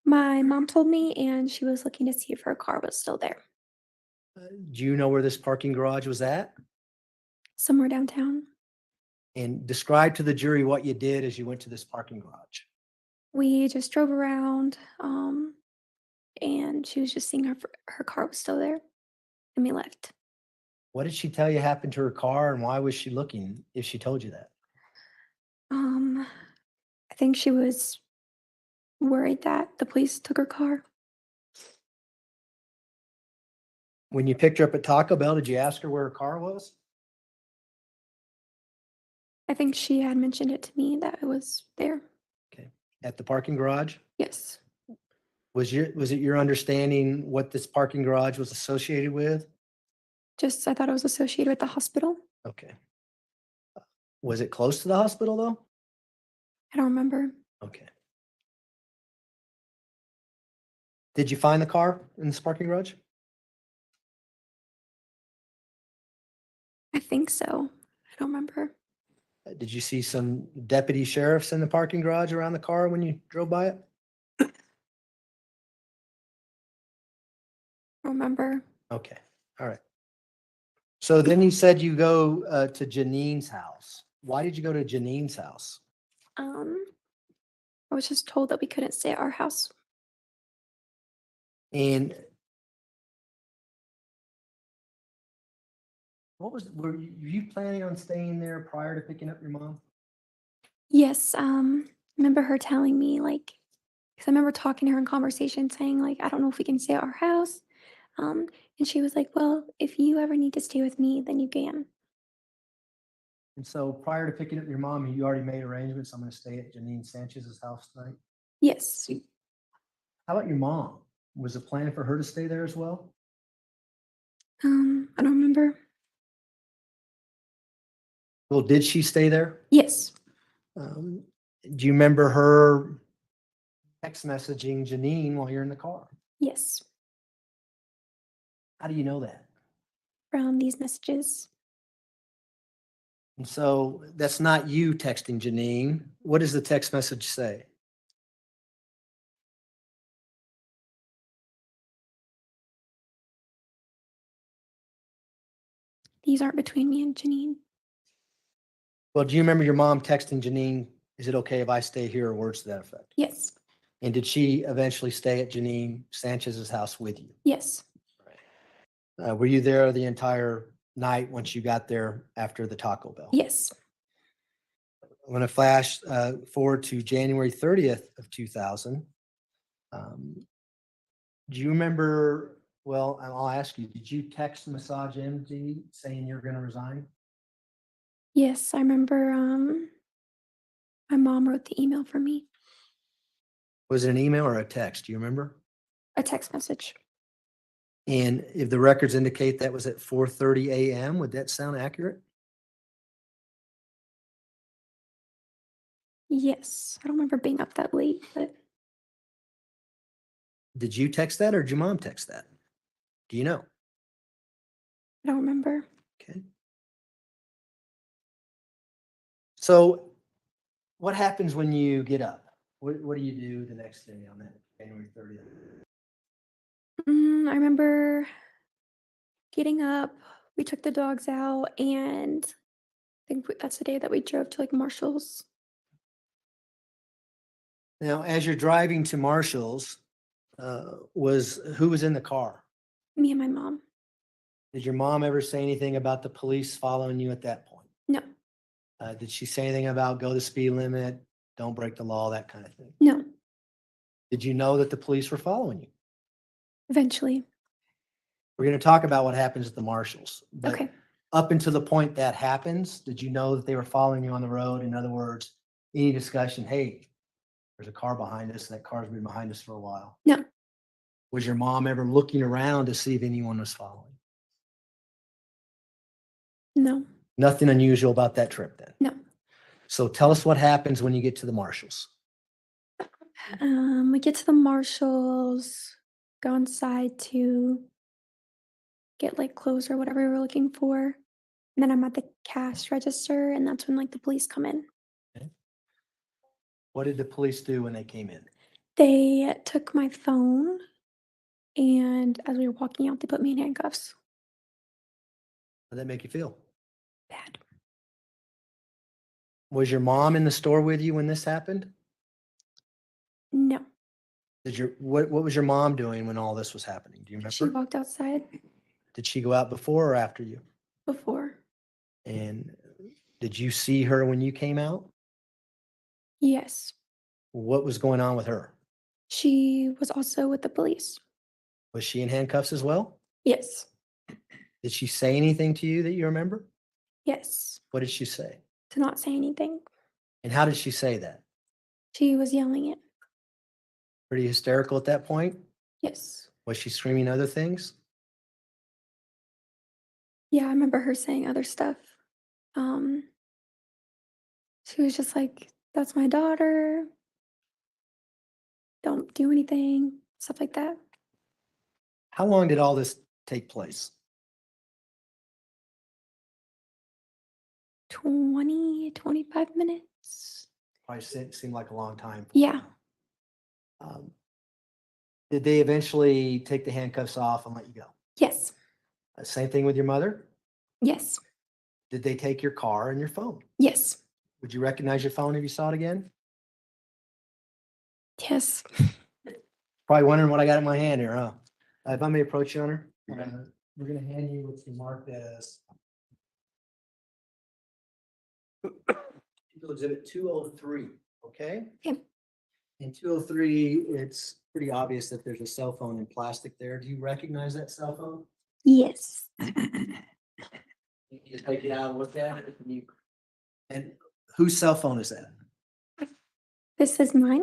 My mom told me, and she was looking to see if her car was still there. Do you know where this parking garage was at? Somewhere downtown. And describe to the jury what you did as you went to this parking garage. We just drove around, and she was just seeing her car was still there, and we left. What did she tell you happened to her car and why was she looking if she told you that? I think she was worried that the police took her car. When you picked her up at Taco Bell, did you ask her where her car was? I think she had mentioned it to me that it was there. Okay. At the parking garage? Yes. Was it your understanding what this parking garage was associated with? Just I thought it was associated with the hospital. Okay. Was it close to the hospital though? I don't remember. Okay. Did you find the car in this parking garage? I think so. I don't remember. Did you see some deputy sheriffs in the parking garage around the car when you drove by it? I don't remember. Okay, all right. So then you said you go to Janine's house. Why did you go to Janine's house? I was just told that we couldn't stay at our house. And were you planning on staying there prior to picking up your mom? Yes. Remember her telling me because I remember talking to her in conversation saying I don't know if we can stay at our house. And she was like, well, if you ever need to stay with me, then you can. And so prior to picking up your mom, you already made arrangements. I'm going to stay at Janine Sanchez's house tonight. Yes. How about your mom? Was the plan for her to stay there as well? I don't remember. Well, did she stay there? Yes. Do you remember her text messaging Janine while you're in the car? Yes. How do you know that? From these messages. And so that's not you texting Janine. What does the text message say? These aren't between me and Janine. Well, do you remember your mom texting Janine, is it okay if I stay here, or words to that effect? Yes. And did she eventually stay at Janine Sanchez's house with you? Yes. Were you there the entire night once you got there after the Taco Bell? Yes. I'm going to flash forward to January 30th of 2000. Do you remember, well, I'll ask you, did you text Massage MD saying you're gonna resign? Yes, I remember my mom wrote the email for me, Was it an email or a text? Do you remember? a text message. And if the records indicate that was at 4:30 a.m., would that sound accurate? Yes, I don't remember being up that late, but Did you text that or did your mom text that? Do you know? I don't remember. Okay. So what happens when you get up? What do you do the next day on that January 30th? I remember getting up, we took the dogs out, and I think that's the day that we drove to like Marshall's. Now, as you're driving to Marshall's, who was in the car? Me and my mom. Did your mom ever say anything about the police following you at that point? No, Did she say anything about go the speed limit, don't break the law, that kind of thing? no, Did you know that the police were following you? eventually. We're going to talk about what happens at the Marshalls. But Okay. up until the point that happens, did you know that they were following you on the road? In other words, any discussion, hey, there's a car behind us, and that car's been behind us for a while. No, Was your mom ever looking around to see if anyone was following? no, Nothing unusual about that trip then. no. So tell us what happens when you get to the Marshalls. We get to the Marshalls, go inside to get like clothes or whatever we were looking for. And then I'm at the cash register, and that's when like the police come in. What did the police do when they came in? They took my phone, and as we were walking out, they put me in handcuffs. How did that make you feel? Bad. Was your mom in the store with you when this happened? No, What was your mom doing when all this was happening? Do you she remember? walked outside Did she go out before or after you? before. And did you see her when you came out? Yes, What was going on with her? she was also with the police. Was she in handcuffs as well? Yes, Did she say anything to you that you remember? yes, What did she say? to not say anything. And how did she say that? She was yelling it. Pretty hysterical at that point? Yes. Was she screaming other things? Yeah, I remember her saying other stuff. Um, she was just like, "That's my daughter. Don't do anything," stuff like that. How long did all this take place? 25 minutes. Probably seemed like a long time. Yeah. Um, did they eventually take the handcuffs off and let you go? Yes. Same thing with your mother? Yes. Did they take your car and your phone? Yes. Would you recognize your phone if you saw it again? Yes. Probably wondering what I got in my hand here, huh? If I may approach you, Hunter, we're gonna hand you what's marked as People Exhibit 203, okay? Okay. In 203, it's pretty obvious that there's a cell phone in plastic there. Do you recognize that cell phone? Yes. You just take it out and look at it. And whose cell phone is that? This is mine.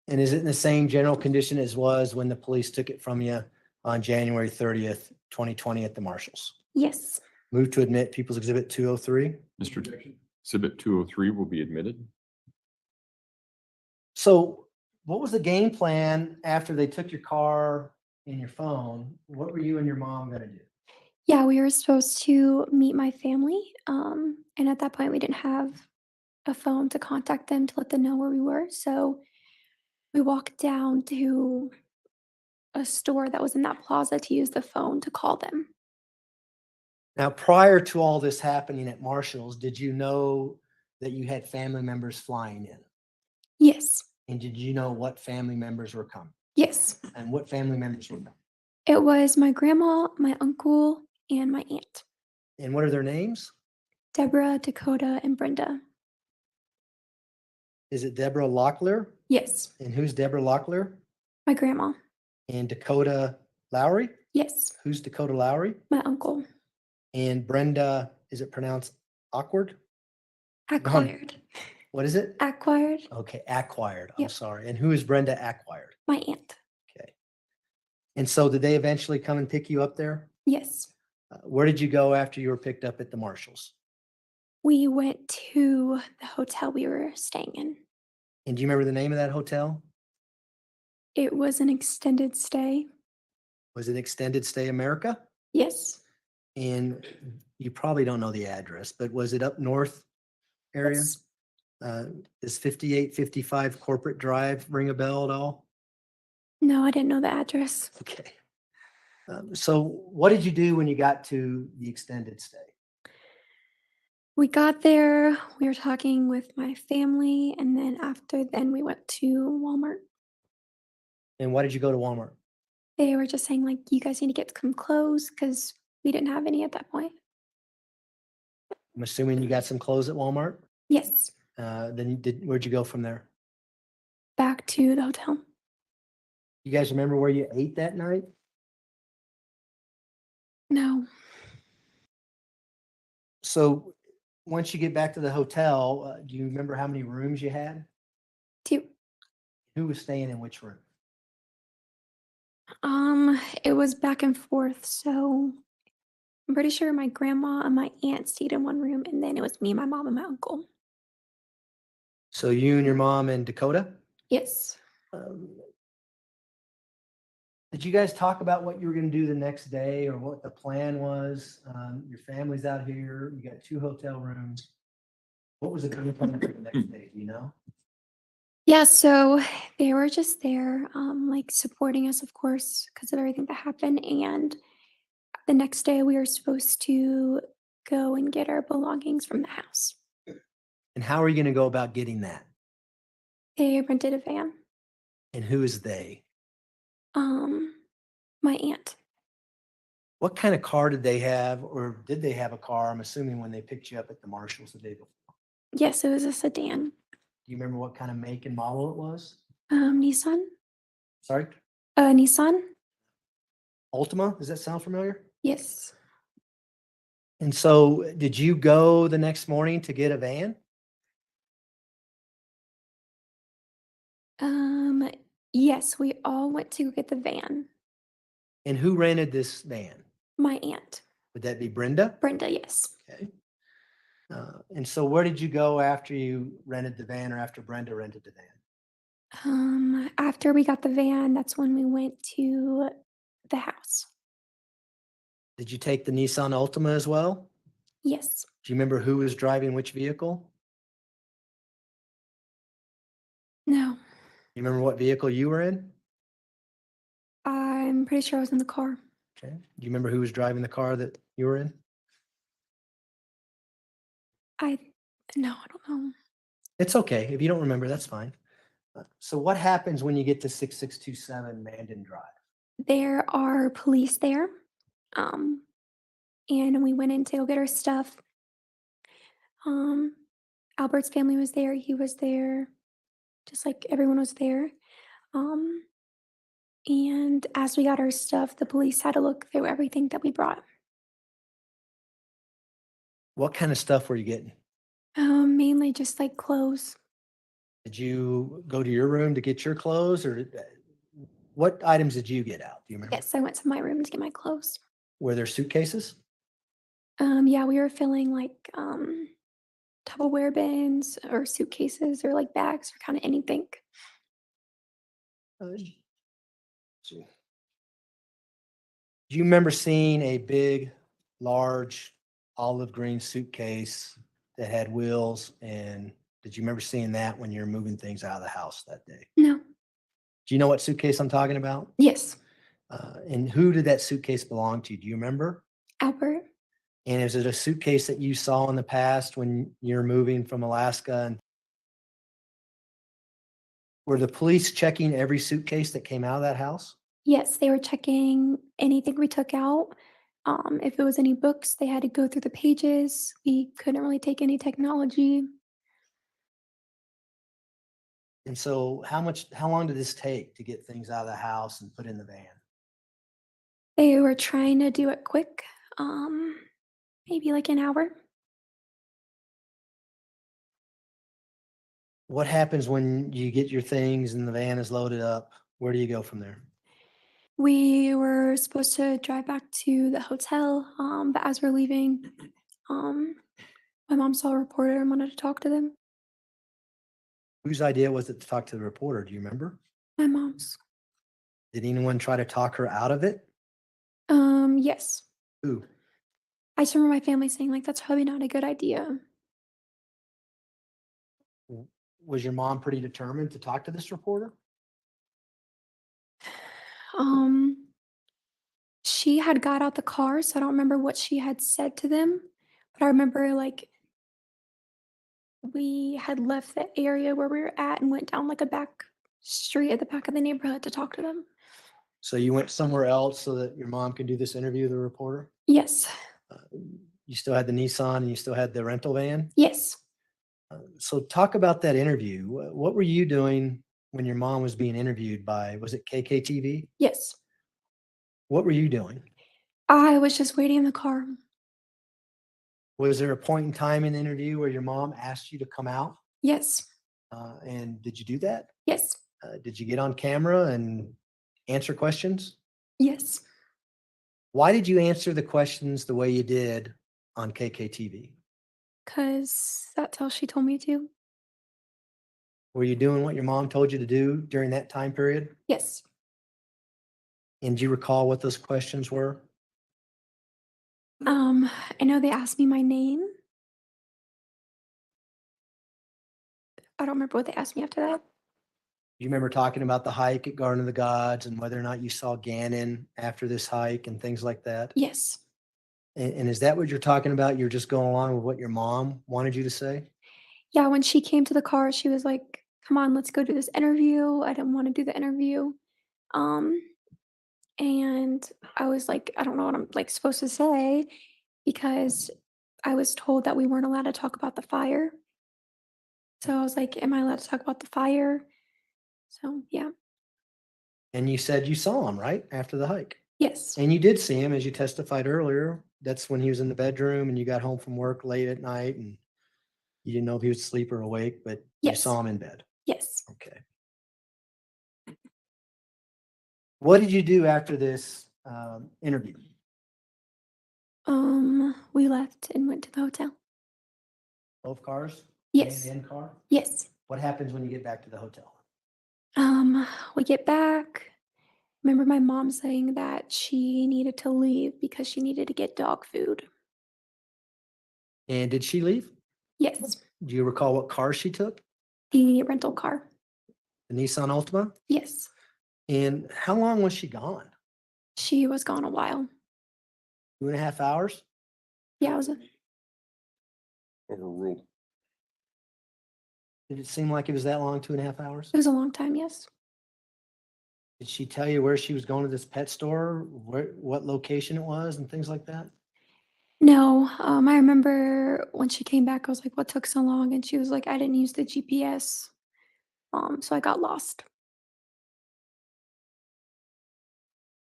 And is it in the same general condition as was when the police took it from you on January 30th, 2020 at the Marshalls? Yes. Move to admit People's Exhibit 203. Mr. Exhibit 203 will be admitted. So what was the game plan after they took your car and your phone? What were you and your mom gonna do? Yeah, we were supposed to meet my family. And at that point, we didn't have a phone to contact them to let them know where we were. So we walked down to a store that was in that plaza to use the phone to call them. Now, prior to all this happening at Marshall's, did you know that you had family members flying in? Yes. And did you know what family members were coming? Yes. And what family members were coming? It was my grandma, my uncle, and my aunt. And what are their names? Deborah, Dakota, and Brenda. Is it Deborah Locklear? Yes. And who's Deborah Locklear? My grandma. And Dakota Lowry? Yes. Who's Dakota Lowry? My uncle. And Brenda, is it pronounced awkward? Acquired. What is it? Acquired. Okay, acquired. I'm Yep. sorry. And who is Brenda acquired? My aunt. Okay. And so did they eventually come and pick you up there? Yes. Where did you go after you were picked up at the Marshalls? We went to the hotel we were staying in. And do you remember the name of that hotel? It was an extended stay. Was it Extended Stay America? Yes. And you probably don't know the address, but was it up north area? Yes. Does 5855 Corporate Drive ring a bell at all? No, I didn't know the address. Okay. So what did you do when you got to the extended stay? We got there, we were talking with my family, and then after then we went to Walmart. And why did you go to Walmart? They were just saying like, you guys need to get some clothes because we didn't have any at that point. I'm assuming you got some clothes at Walmart. Yes. Where'd you go from there? Back to the hotel. You guys remember where you ate that night? No. So once you get back to the hotel, do you remember how many rooms you had? 2. Who was staying in which room? It was back and forth, so I'm pretty sure my grandma and my aunt stayed in one room, and then it was me, my mom, and my uncle. So you and your mom and Dakota? Yes. Did you guys talk about what you were going to do the next day or what the plan was? Your family's out here. You got 2 hotel rooms. What was the game plan for the next day? Do you know? Yeah, so they were just there, like supporting us, of course, because of everything that happened. And the next day, we were supposed to go and get our belongings from the house. And how are you going to go about getting that? They rented a van. And who is they? My aunt. What kind of car did they have, or did they have a car? I'm assuming when they picked you up at the Marshalls the day before. Yes, it was a sedan. Do you remember what kind of make and model it was? Nissan. Sorry? Nissan. Altima? Does that sound familiar? Yes. And so did you go the next morning to get a van? Yes, we all went to get the van. And who rented this van? My aunt. Would that be Brenda? Brenda, yes. Okay. And so where did you go after you rented the van or after Brenda rented the van? After we got the van, that's when we went to the house. Did you take the Nissan Altima as well? Yes. Do you remember who was driving which vehicle? No. You remember what vehicle you were in? I'm pretty sure I was in the car. Okay. Do you remember who was driving the car that you were in? No, I don't know. It's okay. If you don't remember, that's fine. So what happens when you get to 6627 Mandan Drive? There are police there. And we went in to go get our stuff. Albert's family was there. He was there. Just like everyone was there. And as we got our stuff, the police had to look through everything that we brought. What kind of stuff were you getting? Mainly just like clothes. Did you go to your room to get your clothes, or what items did you get out? Do you remember? Yes, I went to my room to get my clothes. Were there suitcases? Yeah, we were filling like Tupperware bins or suitcases or like bags or kind of anything. Do you remember seeing a big, large olive green suitcase that had wheels? And did you remember seeing that when you were moving things out of the house that day? No. Do you know what suitcase I'm talking about? Yes. And who did that suitcase belong to? Do you remember? Albert. And is it a suitcase that you saw in the past when you're moving from Alaska? And were the police checking every suitcase that came out of that house? Yes, they were checking anything we took out. If it was any books, they had to go through the pages. We couldn't really take any technology. And so how long did this take to get things out of the house and put in the van? They were trying to do it quick, maybe like an hour. What happens when you get your things and the van is loaded up? Where do you go from there? We were supposed to drive back to the hotel, but as we're leaving, um, my mom saw a reporter and wanted to talk to them. Whose idea was it to talk to the reporter? Do you remember? My mom's. Did anyone try to talk her out of it? Yes. Who? I just remember my family saying like that's probably not a good idea. Was your mom pretty determined to talk to this reporter? Um, she had got out the car, so I don't remember what she had said to them, but I remember like we had left the area where we were at and went down like a back street at the back of the neighborhood to talk to them. So you went somewhere else so that your mom could do this interview with the reporter? Yes. You still had the Nissan and you still had the rental van? Yes. So talk about that interview. What were you doing when your mom was being interviewed by, was it KKTV? Yes. What were you doing? I was just waiting in the car. Was there a point in time in the interview where your mom asked you to come out? Yes. And did you do that? Yes. Did you get on camera and answer questions? Yes. Why did you answer the questions the way you did on KKTV? Because that's how she told me to. Were you doing what your mom told you to do during that time period? Yes. And do you recall what those questions were? I know they asked me my name. I don't remember what they asked me after that. You remember talking about the hike at Garden of the Gods and whether or not you saw Gannon after this hike and things like that? Yes. And is that what you're talking about? You're just going along with what your mom wanted you to say? Yeah, when she came to the car, she was like, "Come on, let's go do this interview." I didn't want to do the interview. Um, and I was like, I don't know what I'm like supposed to say because I was told that we weren't allowed to talk about the fire. So I was like, "Am I allowed to talk about the fire?" So yeah. And you said you saw him, right? After the hike. Yes. And you did see him, as you testified earlier. That's when he was in the bedroom and you got home from work late at night and you didn't know if he was asleep or awake, but you Yes. saw him in bed. Yes. Okay. What did you do after this interview? We left and went to the hotel. Both cars? Yes. Van and car? Yes. What happens when you get back to the hotel? We get back. Remember my mom saying that she needed to leave because she needed to get dog food. And did she leave? Yes. Do you recall what car she took? The rental car. The Nissan Altima? Yes. And how long was she gone? She was gone a while. 2.5 hours? Yeah, it was Overruled. Did it seem like it was that long, 2.5 hours? a long time, yes. Did she tell you where she was going to this pet store, what location it was and things like that? No, I remember when she came back, I was like, what took so long? And she was like, I didn't use the GPS. So I got lost.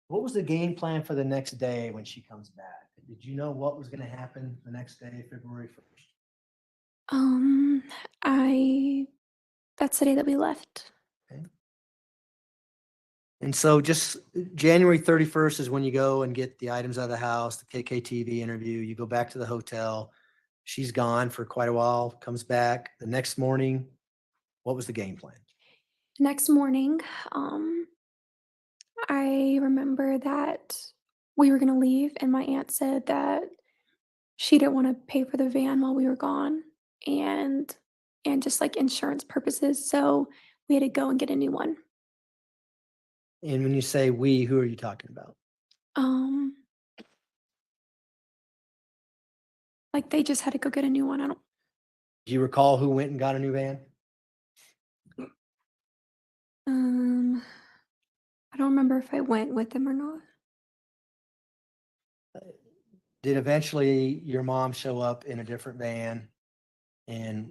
What was the game plan for the next day when she comes back? Did you know what was going to happen the next day, February 1st? That's the day that we left. And so just January 31st is when you go and get the items out of the house, the KKTV interview, you go back to the hotel. She's gone for quite a while, comes back the next morning. What was the game plan? Next morning, I remember that we were gonna leave, and my aunt said that she didn't want to pay for the van while we were gone, and just like insurance purposes, so we had to go and get a new one. And when you say we, who are you talking about? Um, like they just had to go get a new one. Do you recall who went and got a new van? I don't remember if I went with them or not. Did eventually your mom show up in a different van and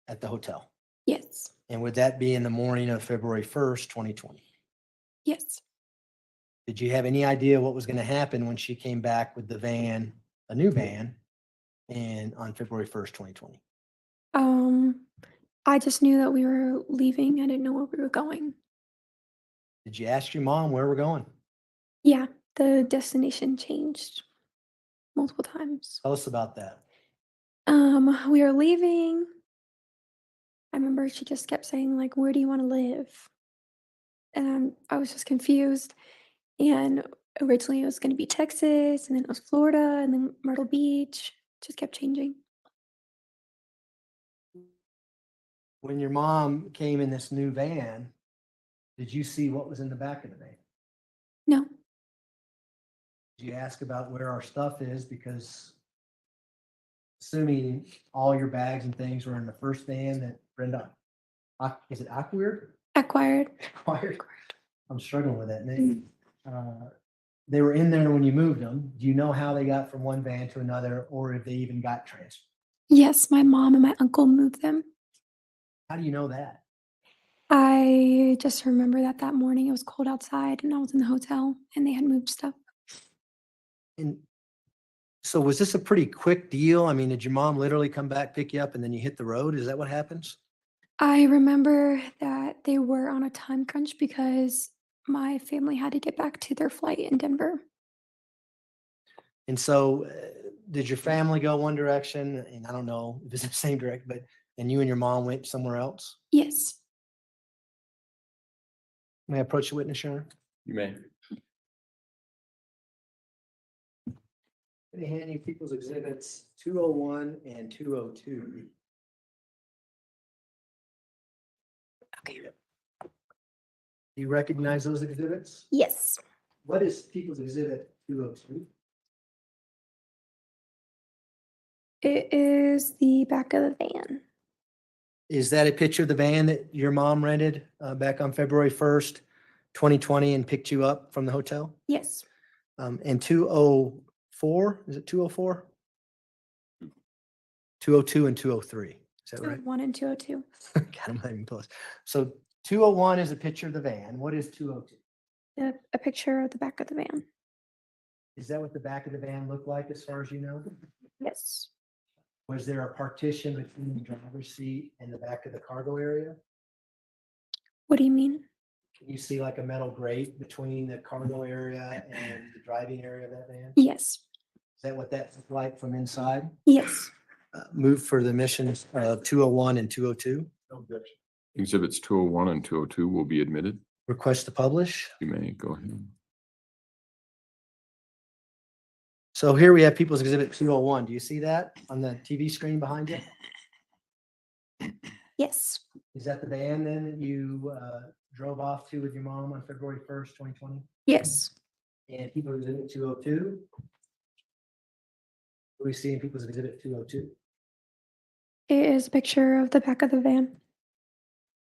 at the hotel? Yes. And would that be in the morning of February 1st, 2020? Yes. Did you have any idea what was going to happen when she came back with the van, a new van, and on February 1st, 2020? I just knew that we were leaving. I didn't know where we were going. Did you ask your mom where we're going? Yeah, the destination changed multiple times. Tell us about that. We were leaving. I remember she just kept saying, like, where do you want to live? And I was just confused. And originally it was going to be Texas, and then it was Florida, and then Myrtle Beach. Just kept changing. When your mom came in this new van, did you see what was in the back of the van? No. Did you ask about where our stuff is? Because assuming all your bags and things were in the first van that Brenda, is it acquired? Acquired. Acquired. I'm struggling with that name. They were in there when you moved them. Do you know how they got from one van to another, or if they even got transferred? Yes, my mom and my uncle moved them. How do you know that? I just remember that morning it was cold outside and I was in the hotel and they had moved stuff. And so was this a pretty quick deal? I mean, did your mom literally come back, pick you up, and then you hit the road? Is that what happens? I remember that they were on a time crunch because my family had to get back to their flight in Denver. And so did your family go one direction? And I don't know if it's the same direction, but and you and your mom went somewhere else? Yes. May I approach the witness, Sharon? You may. They hand you people's exhibits 201 and 202. Okay. Do you recognize those exhibits? Yes. What is people's exhibit 202? It is the back of the van. Is that a picture of the van that your mom rented back on February 1st, 2020 and picked you up from the hotel? Yes. And 204, is it 204? 202 and 203, is that right? 201 and 202. God, I'm not even close. So 201 is a picture of the van. What is 202? A picture of the back of the van. Is that what the back of the van looked like as far as you know? Yes. Was there a partition between the driver's seat and the back of the cargo area? What do you mean? Can you see like a metal grate between the cargo area and the driving area of that van? Yes. Is that what that looked like from inside? Yes. Move for the missions of 201 and 202. Exhibits 201 and 202 will be admitted. Request to publish. You may go ahead. So here we have People's Exhibit 201. Do you see that on the TV screen behind you? Yes. Is that the van then that you drove off to with your mom on February 1st, 2020? Yes. And People's Exhibit 202? What do we see in People's Exhibit 202? It is a picture of the back of the van.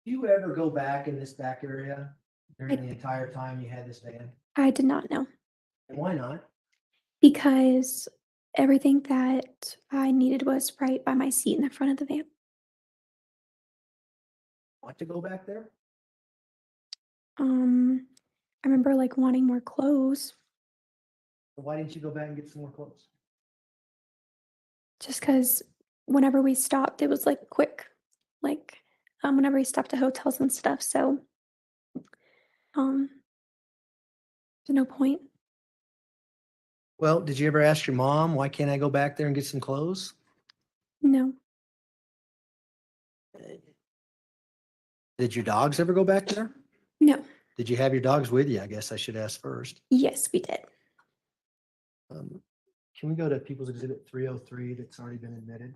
Do you ever go back in this back area during the entire time you had this van? I did not know And why not? because everything that I needed was right by my seat in the front of the van. Want to go back there? I remember like wanting more clothes But why didn't you go back and get some more clothes? just because whenever we stopped, it was like quick, like whenever we stopped at hotels and stuff. So, there's no point. Well, did you ever ask your mom, why can't I go back there and get some clothes? No. Did your dogs ever go back there? No. Did you have your dogs with you? I guess I should ask first. Yes, we did. Can we go to People's Exhibit 303 that's already been admitted?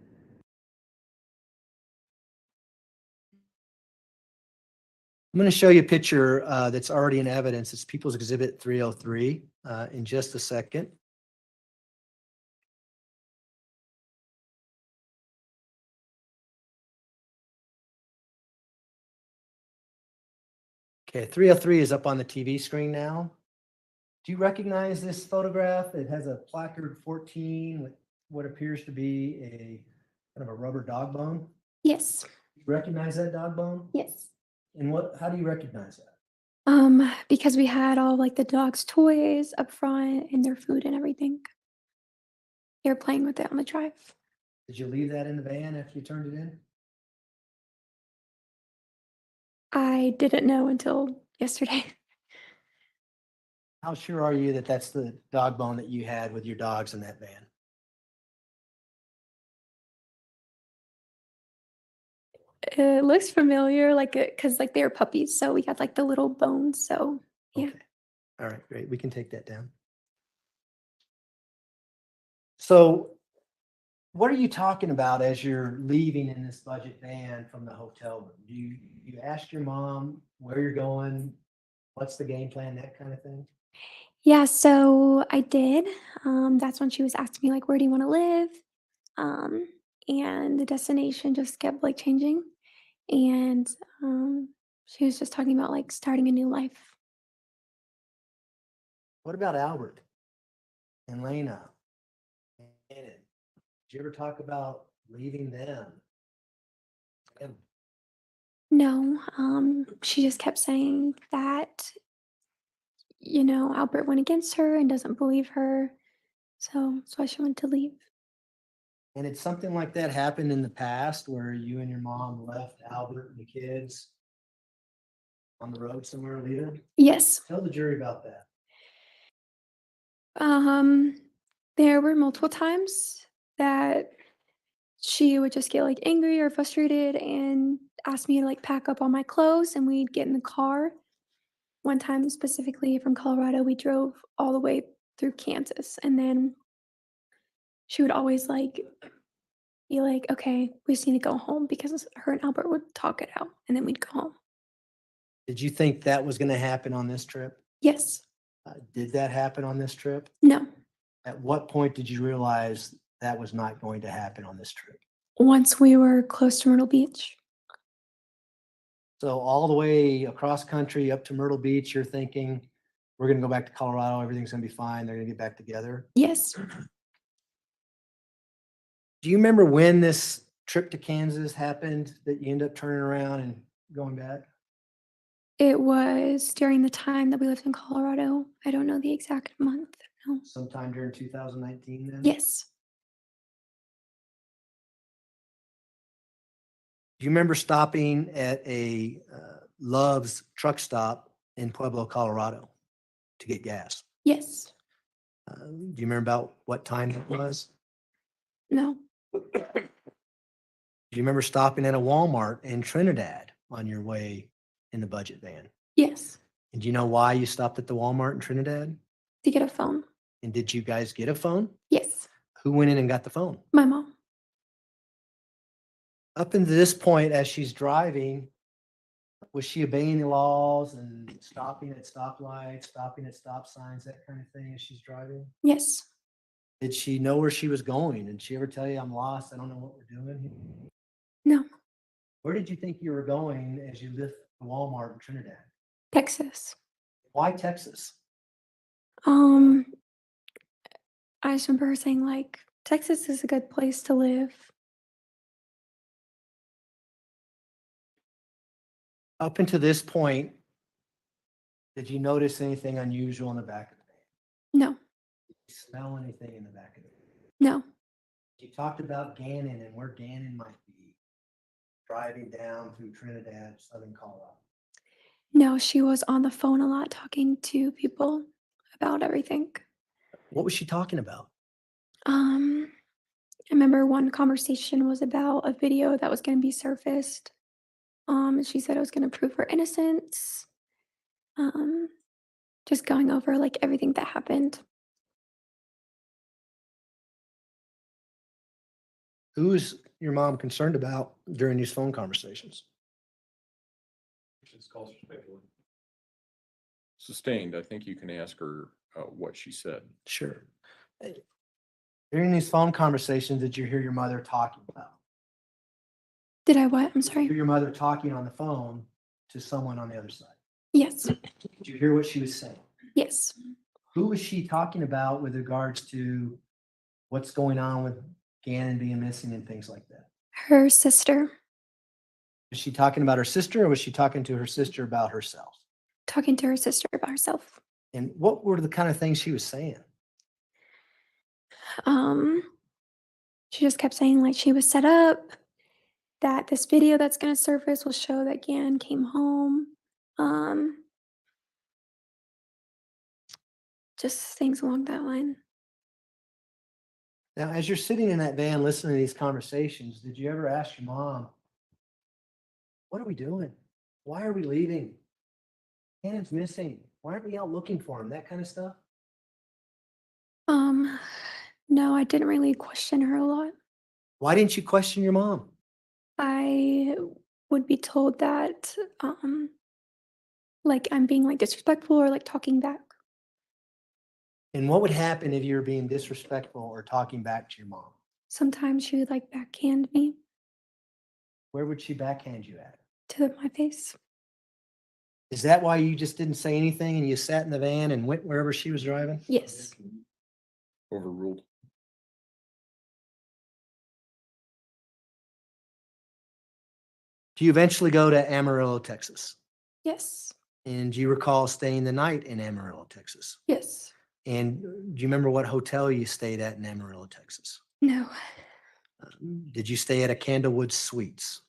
I'm going to show you a picture that's already in evidence. It's People's Exhibit 303 in just a second. Okay, 303 is up on the TV screen now. Do you recognize this photograph? It has a placard 14 with what appears to be a kind of a rubber dog bone. Yes. Recognize that dog bone? Yes. And how do you recognize that? Because we had all like the dog's toys up front and their food and everything. They were playing with it on the drive. Did you leave that in the van after you turned it in? I didn't know until yesterday. How sure are you that that's the dog bone that you had with your dogs in that van? It looks familiar, like it, cause like they were puppies, so we got like the little bones. So yeah. Okay. All right, great. We can take that down. So what are you talking about as you're leaving in this budget van from the hotel room? Do you ask your mom where you're going? What's the game plan, that kind of thing? Yeah, so I did. That's when she was asking me like, where do you want to live? And the destination just kept like changing. And she was just talking about like starting a new life. What about Albert and Lena and Shannon? Did you ever talk about leaving them? And No, she just kept saying that, Albert went against her and doesn't believe her. So that's why she wanted to leave. and it's something like that happened in the past where you and your mom left Albert and the kids on the road somewhere leaving? Yes. Tell the jury about that. There were multiple times that she would just get like angry or frustrated and ask me to like pack up all my clothes and we'd get in the car. One time specifically from Colorado, we drove all the way through Kansas and then she would always like be like, okay, we just need to go home because her and Albert would talk it out and then we'd go home. Did you think that was going to happen on this trip? Yes. Did that happen on this trip? No. At what point did you realize that was not going to happen on this trip? Once we were close to Myrtle Beach. So all the way across country up to Myrtle Beach, you're thinking, we're going to go back to Colorado, everything's going to be fine, they're going to get back together. Yes. Do you remember when this trip to Kansas happened that you ended up turning around and going back? It was during the time that we lived in Colorado. I don't know the exact month. No. Sometime during 2019 then? Yes. Do you remember stopping at a Love's truck stop in Pueblo, Colorado to get gas? Yes. Do you remember about what time it was? No. Do you remember stopping at a Walmart in Trinidad on your way in the budget van? Yes. And do you know why you stopped at the Walmart in Trinidad? To get a phone. And did you guys get a phone? Yes. Who went in and got the phone? My mom. Up until this point, as she's driving, was she obeying the laws and stopping at stoplights, stopping at stop signs, that kind of thing as she's driving? Yes. Did she know where she was going? Did she ever tell you, I'm lost, I don't know what we're doing here? No. Where did you think you were going as you left the Walmart in Trinidad? Texas. Why Texas? I just remember her saying like, Texas is a good place to live. Up until this point, did you notice anything unusual in the back of the van? No. Did you smell anything in the back of the van? No. You talked about Gannon and where Gannon might be driving down through Trinidad, southern Colorado. No, she was on the phone a lot talking to people about everything. What was she talking about? I remember one conversation was about a video that was going to be surfaced. And she said it was going to prove her innocence. Just going over like everything that happened. Who is your mom concerned about during these phone conversations? Sustained, I think you can ask her what she said. Sure. During these phone conversations, did you hear your mother talking about? Did I what? I'm Did you sorry. hear your mother talking on the phone to someone on the other side? Yes. Did you hear what she was saying? Yes. Who was she talking about with regards to what's going on with Gannon being missing and things like that? Her sister. Was she talking about her sister or was she talking to her sister about herself? Talking to her sister about herself. And what were the kind of things she was saying? Um, she just kept saying like she was set up, that this video that's gonna surface will show that Gannon came home. Just things along that line. Now, as you're sitting in that van listening to these conversations, did you ever ask your mom, what are we doing? Why are we leaving? Gannon's missing. Why aren't we out looking for him? That kind of stuff. No, I didn't really question her a lot. Why didn't you question your mom? I would be told that, like I'm being like disrespectful or like talking back. And what would happen if you were being disrespectful or talking back to your mom? Sometimes she would like backhand me Where would she backhand you at? to my face. Is that why you just didn't say anything and you sat in the van and went wherever she was driving? Yes. Overruled. Do you eventually go to Amarillo, Texas? Yes. And do you recall staying the night in Amarillo, Texas? Yes. And do you remember what hotel you stayed at in Amarillo, Texas? No. Did you stay at a Candlewood Suites?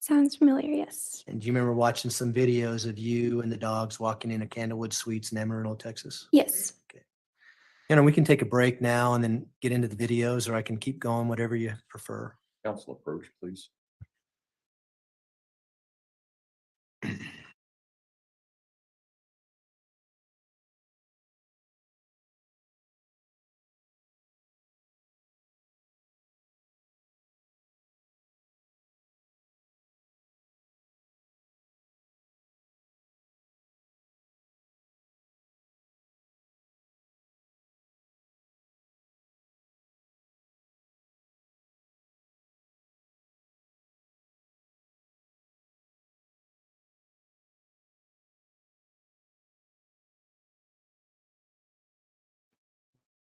Sounds familiar. Yes. And do you remember watching some videos of you and the dogs walking in a Candlewood Suites in Amarillo, Texas? Yes. Okay. You know, we can take a break now and then get into the videos, or I can keep going, whatever you prefer. Council approach, please.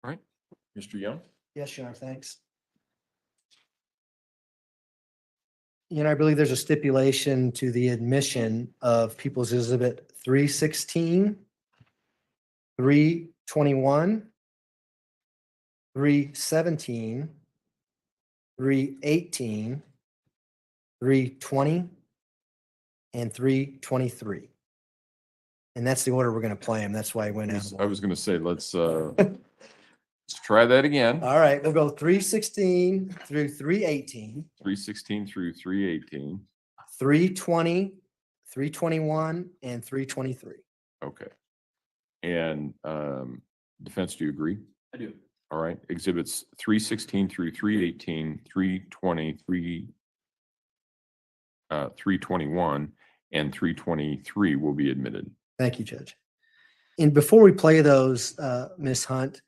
All right, Mr. Young. Yes, Your Honor, thanks. You know, I believe there's a stipulation to the admission of People's Exhibit 316, 321, 317, 318, 320, and 323. And that's the order we're going to play them. That's why I went out. I was going to say, let's try that again. All right, we'll go 316 through 318, 316 through 318. 320, 321, and 323. Okay. And defense, do you agree? I do. All right, exhibits 316 through 318, 320, 321, and 323 will be admitted. Thank you, Judge. And before we play those, Ms. Hunt,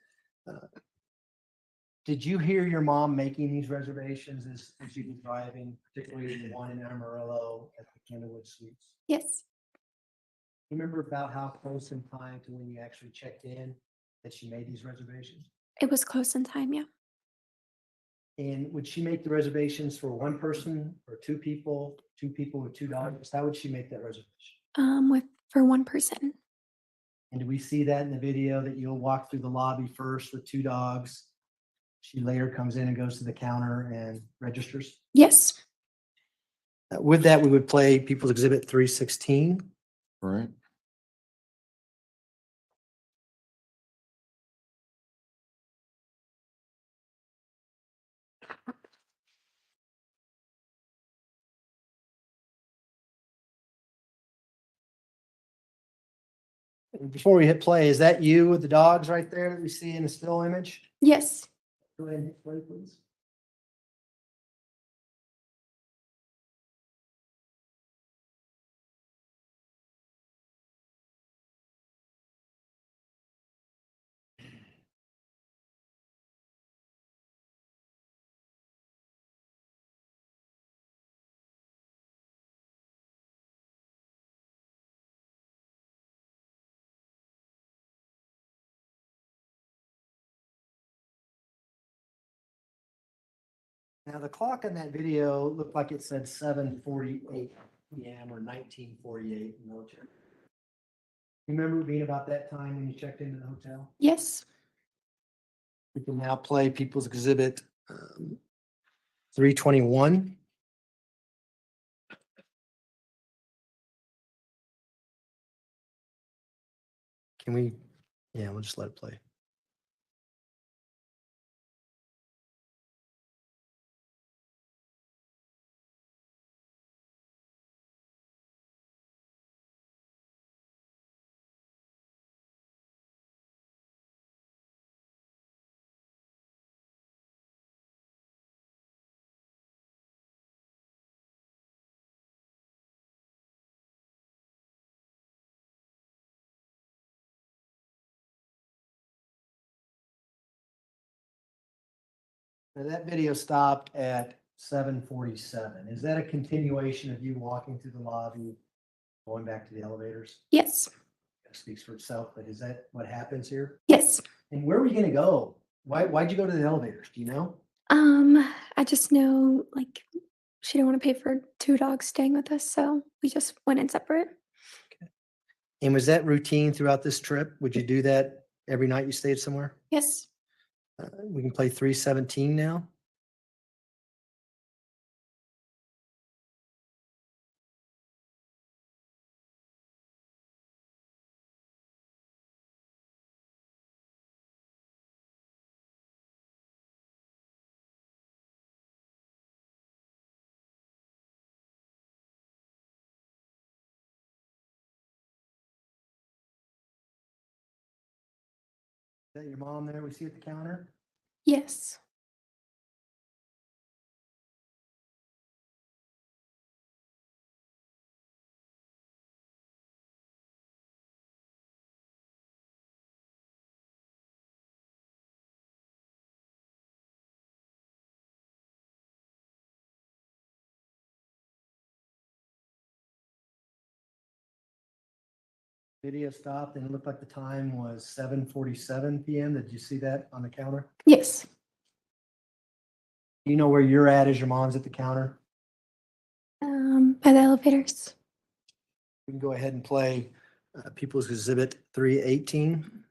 did you hear your mom making these reservations as you were driving, particularly the one in Amarillo at the Candlewood Suites? Yes. You remember about how close in time to when you actually checked in that she made these reservations? It was close in time. Yeah. And would she make the reservations for one person or two people with two dogs? How would she make that reservation? For one person. And do we see that in the video that you'll walk through the lobby first with two dogs? She later comes in and goes to the counter and registers? Yes. With that, we would play People's Exhibit 316. All right. Before we hit play, is that you with the dogs right there that we see in the still image? Yes. Go ahead and hit play, please. Now, the clock on that video looked like it said 7:48 PM or 1948 in military. You remember it being about that time when you checked into the hotel? Yes. We can now play People's Exhibit 321. Can we, yeah, we'll just let it play. Now, that video stopped at 7:47. Is that a continuation of you walking through the lobby, going back to the elevators? Yes. That speaks for itself, but is that what happens here? Yes. And where were you gonna go? Why'd you go to the elevators? Do you know? I just know like she didn't want to pay for 2 dogs staying with us, so we just went in separate. And was that routine throughout this trip? Would you do that every night you stayed somewhere? Yes. We can play 317 now. Is that your mom there we see at the counter? Yes. Video stopped and it looked like the time was 7:47 PM. Did you see that on the counter? Yes. You know where you're at as your mom's at the counter? By the elevators. We can go ahead and play People's Exhibit 318.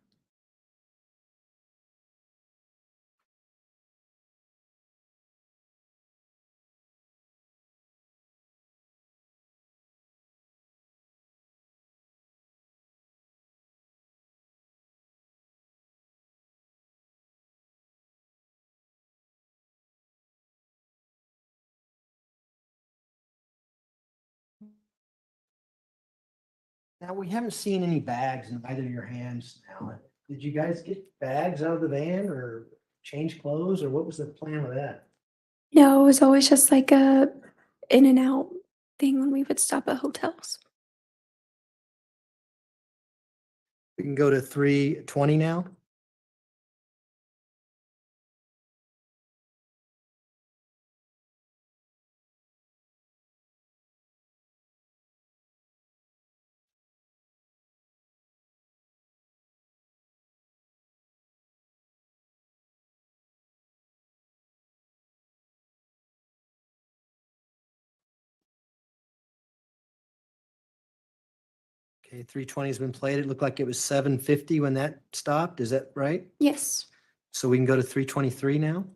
Now, we haven't seen any bags in either of your hands now. Did you guys get bags out of the van or change clothes or what was the plan with that? No, it was always just like a in and out thing when we would stop at hotels. We can go to 320 now. Okay, 320 has been played. It looked like it was 7:50 when that stopped. Is that right? Yes. So we can go to 323 now.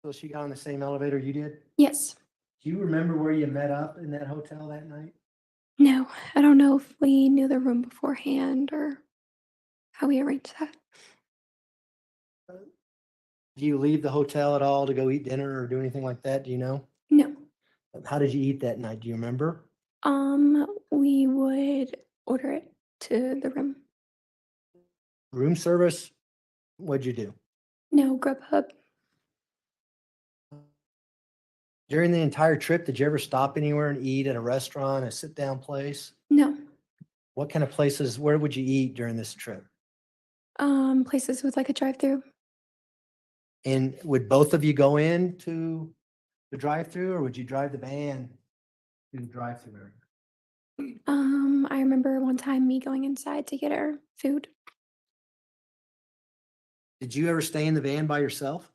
So she got on the same elevator you did? Yes. Do you remember where you met up in that hotel that night? No, I don't know if we knew the room beforehand or how we arranged that. Do you leave the hotel at all to go eat dinner or do anything like that? Do you know? No. How did you eat that night? Do you remember? We would order it to the room. Room service, what'd you do? No, Grubhub. During the entire trip, did you ever stop anywhere and eat at a restaurant, a sit-down place? No. What kind of places, where would you eat during this trip? Places with like a drive-through. And would both of you go in to the drive-through, or would you drive the van to the drive-through area? I remember one time me going inside to get our food. Did you ever stay in the van by yourself?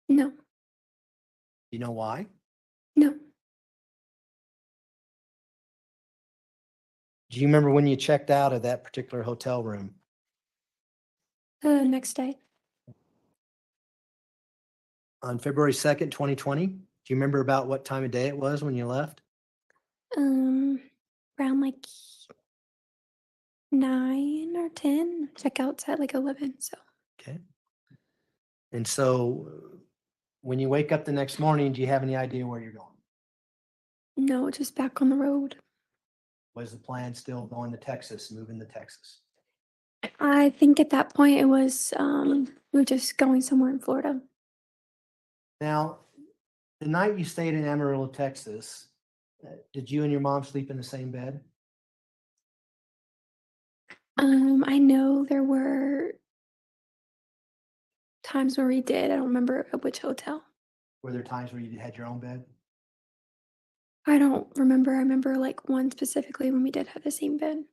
No. You know why? No. Do you remember when you checked out of that particular hotel room? The next day. On February 2nd, 2020? Do you remember about what time of day it was when you left? Around like 9 or 10. Checkout's at like 11. So Okay. And so when you wake up the next morning, do you have any idea where you're going? no, just back on the road. Was the plan still going to Texas, moving to Texas? I think at that point it was we were just going somewhere in Florida. Now, the night you stayed in Amarillo, Texas, did you and your mom sleep in the same bed? I know there were times where we did. I don't remember at which hotel. Were there times where you had your own bed? I don't remember. I remember like one specifically when we did have the same bed.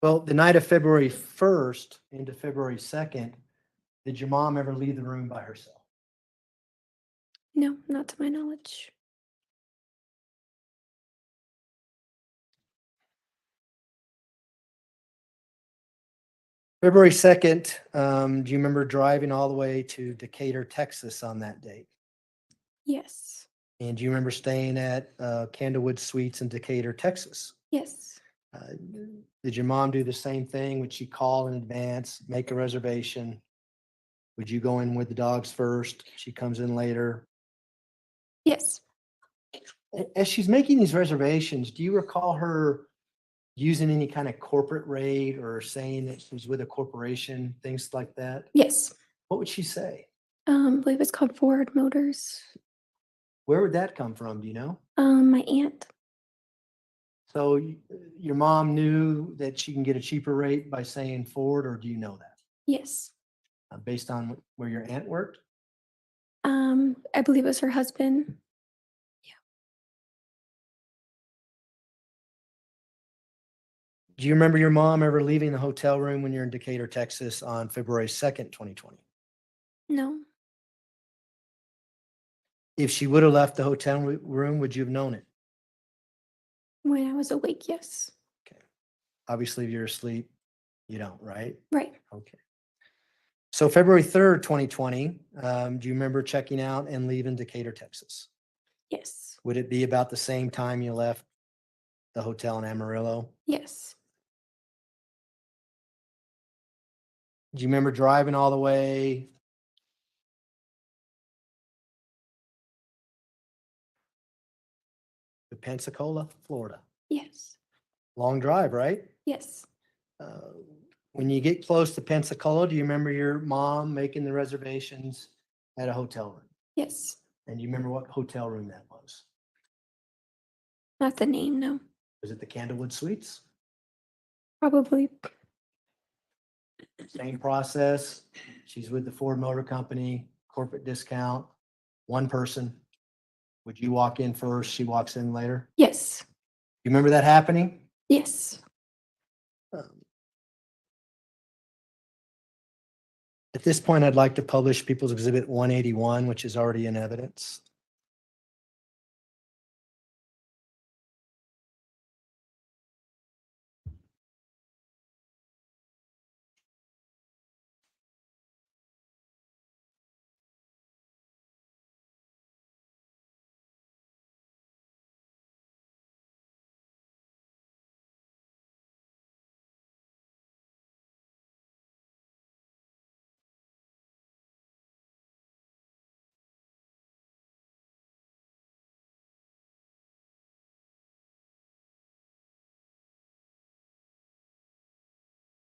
Well, the night of February 1st into February 2nd, did your mom ever leave the room by herself? No, not to my knowledge. February 2nd, do you remember driving all the way to Decatur, Texas on that date? Yes. And do you remember staying at Candlewood Suites in Decatur, Texas? Yes. Did your mom do the same thing? Would she call in advance, make a reservation? Would you go in with the dogs first? She comes in later. Yes. As she's making these reservations, do you recall her using any kind of corporate rate or saying that she's with a corporation, things like that? Yes. What would she say? I believe it's called Ford Motors. Where would that come from? Do you know? My aunt. So your mom knew that she can get a cheaper rate by saying Ford, or do you know that? Yes. Based on where your aunt worked? I believe it was her husband. Do you remember your mom ever leaving the hotel room when you're in Decatur, Texas on February 2nd, 2020? No. If she would have left the hotel room, would you have known it? When I was awake, yes. Okay. Obviously, if you're asleep, you don't, right? Right. Okay. So February 3rd, 2020, do you remember checking out and leaving Decatur, Texas? Yes. Would it be about the same time you left the hotel in Amarillo? Yes. Do you remember driving all the way to Pensacola, Florida? Yes. Long drive, right? Yes. When you get close to Pensacola, do you remember your mom making the reservations at a hotel room? Yes. And do you remember what hotel room that was? Not the name, no. Was it the Candlewood Suites? Probably. Same process. She's with the Ford Motor Company, corporate discount, one person. Would you walk in first? She walks in later? Yes. You remember that happening? Yes. At this point, I'd like to publish People's Exhibit 181, which is already in evidence.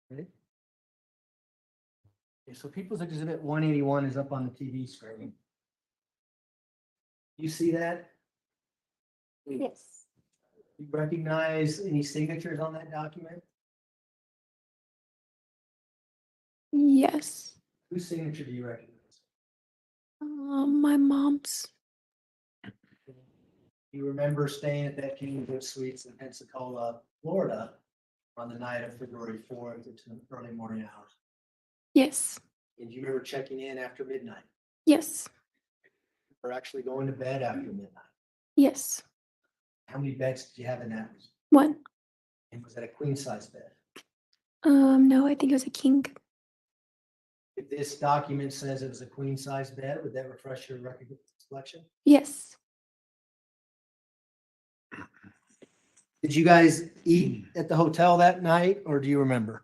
Ready? Okay, so People's Exhibit 181 is up on the TV screen. You see that? Yes. You recognize any signatures on that document? Yes. Whose signature do you recognize? My mom's. You remember staying at that Kingwood Suites in Pensacola, Florida on the night of February 4th into the early morning hours? Yes. And do you remember checking in after midnight? Yes. Or actually going to bed after midnight? Yes. How many beds did you have in that room? One. And was that a queen size bed? No, I think it was a king. If this document says it was a queen size bed, would that refresh your recollection? Yes. Did you guys eat at the hotel that night, or do you remember?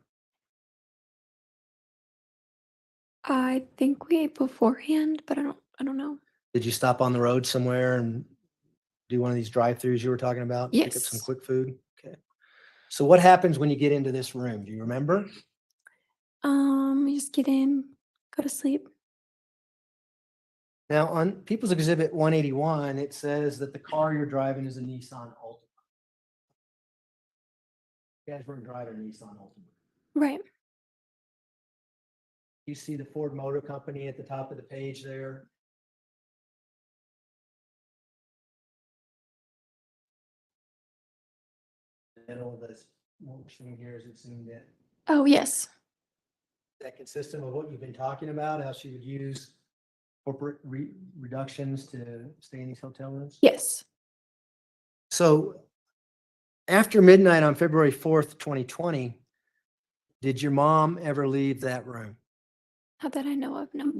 I think we ate beforehand, but I don't know. Did you stop on the road somewhere and do one of these drive-throughs you were talking about? Pick up some Yes. quick food? Okay. So what happens when you get into this room? Do you remember? We just get in, go to sleep. Now, on People's Exhibit 181, it says that the car you're driving is a Nissan Altima. You guys weren't driving a Nissan Altima. Right. You see the Ford Motor Company at the top of the page there? The middle of this motion here is it seemed Oh, yes. that consistent with what you've been talking about, how she would use corporate reductions to stay in these hotel rooms? Yes. So after midnight on February 4th, 2020, did your mom ever leave that room? Not that I know of, no.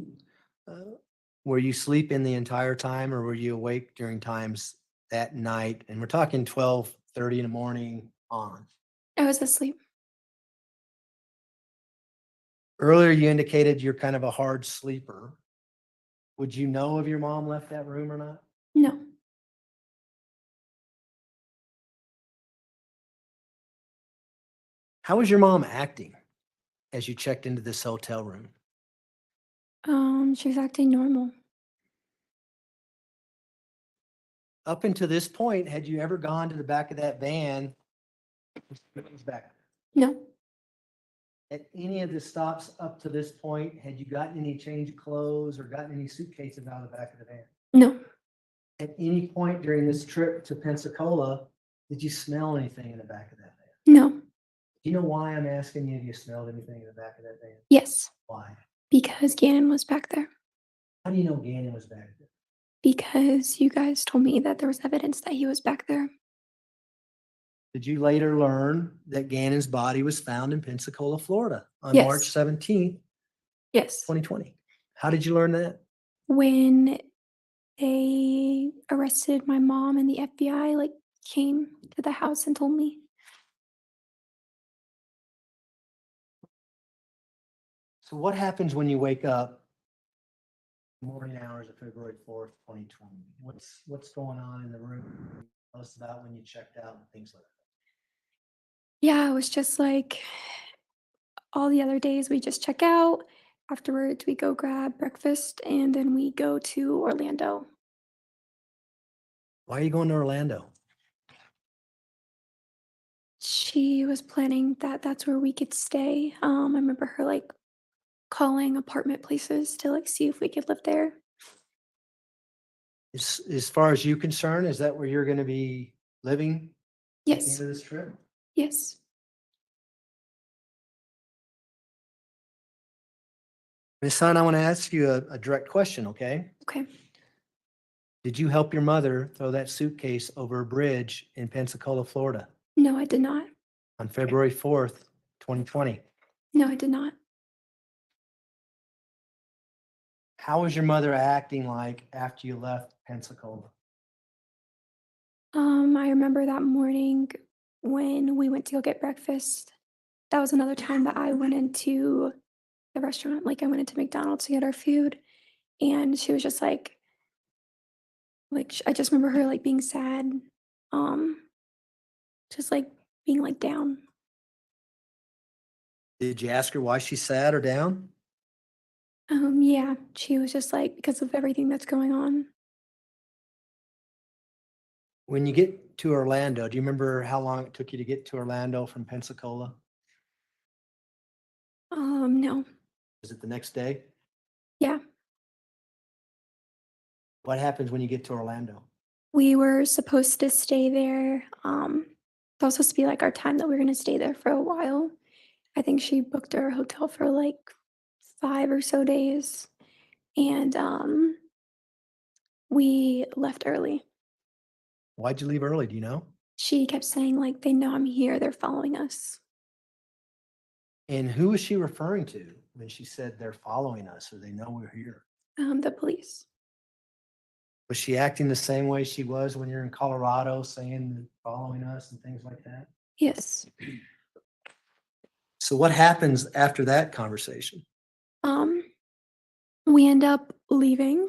Were you sleeping the entire time, or were you awake during times that night? And we're talking 12:30 in the morning on. I was asleep. Earlier, you indicated you're kind of a hard sleeper. Would you know if your mom left that room or not? No. How was your mom acting as you checked into this hotel room? She was acting normal. Up until this point, had you ever gone to the back of that van? Back. No. At any of the stops up to this point, had you gotten any change of clothes or gotten any suitcases out of the back of the van? No. At any point during this trip to Pensacola, did you smell anything in the back of that van? No. Do you know why I'm asking you if you smelled anything in the back of that van? Yes. Why? Because Gannon was back there. How do you know Gannon was back there? Because you guys told me that there was evidence that he was back there. Did you later learn that Gannon's body was found in Pensacola, Florida on Yes. March 17th, Yes. 2020? How did you learn that? When they arrested my mom and the FBI came to the house and told me. So what happens when you wake up morning hours of February 4th, 2020? What's going on in the room? Tell us about when you checked out and things like that. Yeah, it was just like all the other days we just check out. Afterwards, we go grab breakfast and then we go to Orlando. Why are you going to Orlando? She was planning that that's where we could stay. I remember her calling apartment places to see if we could live there. As far as you concerned, is that where you're going to be living at the end Yes. of this trip? Yes. Miss Son, I want to ask you a direct question, okay? Okay. Did you help your mother throw that suitcase over a bridge in Pensacola, Florida No, I did not. on February 4th, 2020? No, I did not. How was your mother acting like after you left Pensacola? I remember that morning when we went to go get breakfast. That was another time that I went into the restaurant. I went into McDonald's to get our food, and she was just I just remember her being sad, just being down. Did you ask her why she sat her down? Yeah, she was just like, because of everything that's going on. When you get to Orlando, do you remember how long it took you to get to Orlando from Pensacola? No. Was it the next day? Yeah. What happens when you get to Orlando? We were supposed to stay there. It was supposed to be like our time that we were gonna stay there for a while. I think she booked our hotel for like 5 or so days. And we left early. Why'd you leave early? Do you know? She kept saying, like, they know I'm here, they're following us. And who was she referring to when she said they're following us or they know we're here? The police. Was she acting the same way she was when you're in Colorado saying they're following us and things like that? Yes. So what happens after that conversation? Um, we end up leaving.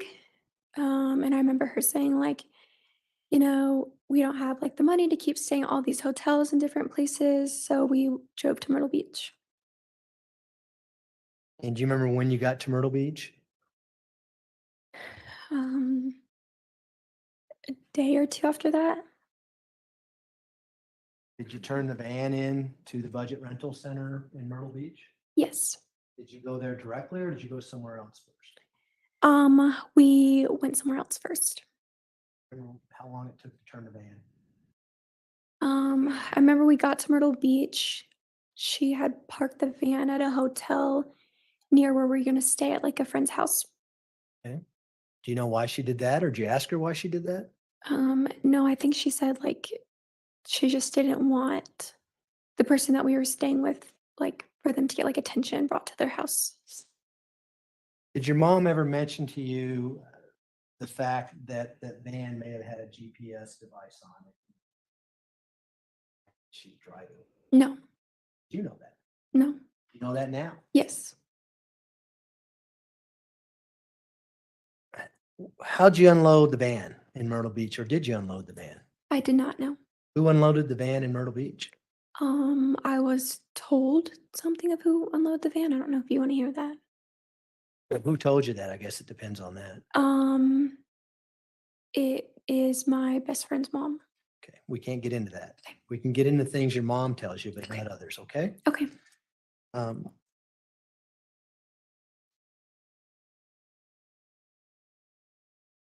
And I remember her saying, like, we don't have like the money to keep staying at all these hotels in different places. So we drove to Myrtle Beach. And do you remember when you got to Myrtle Beach? Um, a day or two after that. Did you turn the van in to the budget rental center in Myrtle Beach? Yes. Did you go there directly or did you go somewhere else first? We went somewhere else first. Remember how long it took to turn the van? I remember we got to Myrtle Beach. She had parked the van at a hotel near where we were gonna stay at like a friend's house. Okay. Do you know why she did that or did you ask her why she did that? No, I think she said like she just didn't want the person that we were staying with, like for them to get like attention brought to their house. Did your mom ever mention to you the fact that that van may have had a GPS device on it? She's driving. No, Do you know that? no, You know that now? yes. How'd you unload the van in Myrtle Beach or did you unload the van? I did not know. Who unloaded the van in Myrtle Beach? I was told something of who unloaded the van. I don't know if you want to hear that. Who told you that? I guess it depends on that. It is my best friend's mom. Okay, we can't get into that. We can get into things your mom tells you, but not others, okay? Okay. Um,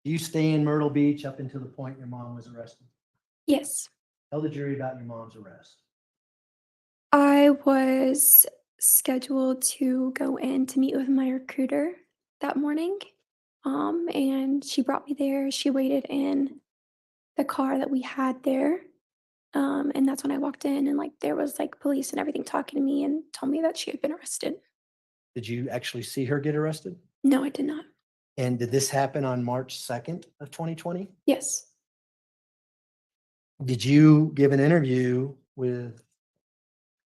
you stay in Myrtle Beach up until the point your mom was arrested? Yes. Tell the jury about your mom's arrest. I was scheduled to go in to meet with my recruiter that morning. And she brought me there. She waited in the car that we had there. And that's when I walked in and like there was like police and everything talking to me and told me that she had been arrested. Did you actually see her get arrested? No, I did not. And did this happen on March 2nd of 2020? Yes. Did you give an interview with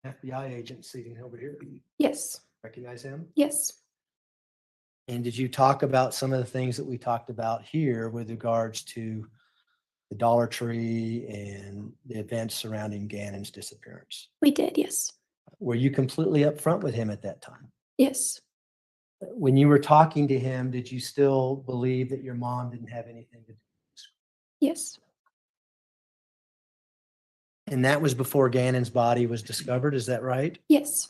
FBI agent sitting over here? Yes. Recognize him? Yes. And did you talk about some of the things that we talked about here with regards to the Dollar Tree and the events surrounding Gannon's disappearance? We did. Yes. Were you completely upfront with him at that time? Yes. When you were talking to him, did you still believe that your mom didn't have anything to do with this? Yes. And that was before Gannon's body was discovered, is that right? Yes.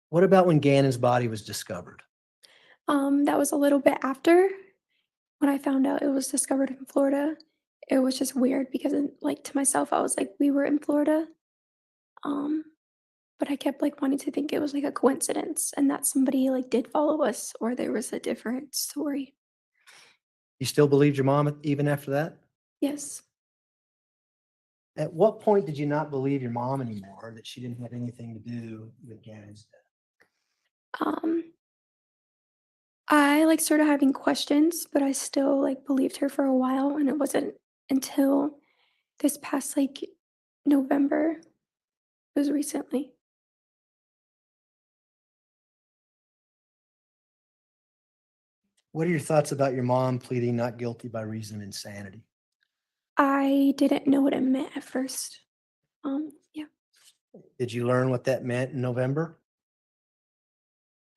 What about when Gannon's body was discovered? That was a little bit after when I found out it was discovered in Florida. It was just weird because like to myself, I was like, we were in Florida. Um, but I kept like wanting to think it was like a coincidence and that somebody like did follow us or there was a different story. You still believed your mom even after that? Yes. At what point did you not believe your mom anymore, that she didn't have anything to do with Gannon's death? I like started having questions, but I still like believed her for a while. And it wasn't until this past like November, it was recently. What are your thoughts about your mom pleading not guilty by reason of insanity? I didn't know what it meant at first. Yeah. Did you learn what that meant in November?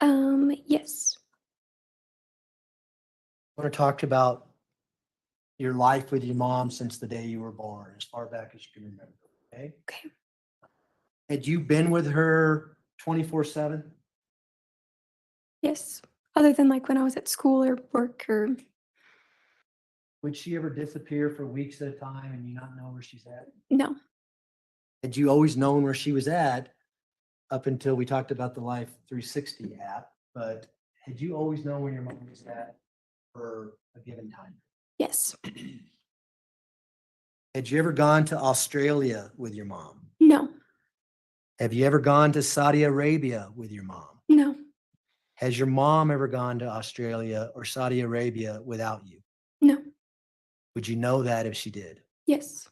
Yes. I want to talk about your life with your mom since the day you were born, as far back as you can remember, okay? Okay. Had you been with her 24/7? Yes. Other than like when I was at school or work or Would she ever disappear for weeks at a time and you not know where she's at? no. Had you always known where she was at up until we talked about the Life 360 app? But had you always known where your mom was at for a given time? Yes. Had you ever gone to Australia with your mom? No. Have you ever gone to Saudi Arabia with your mom? No. Has your mom ever gone to Australia or Saudi Arabia without you? No. Would you know that if she did? Yes.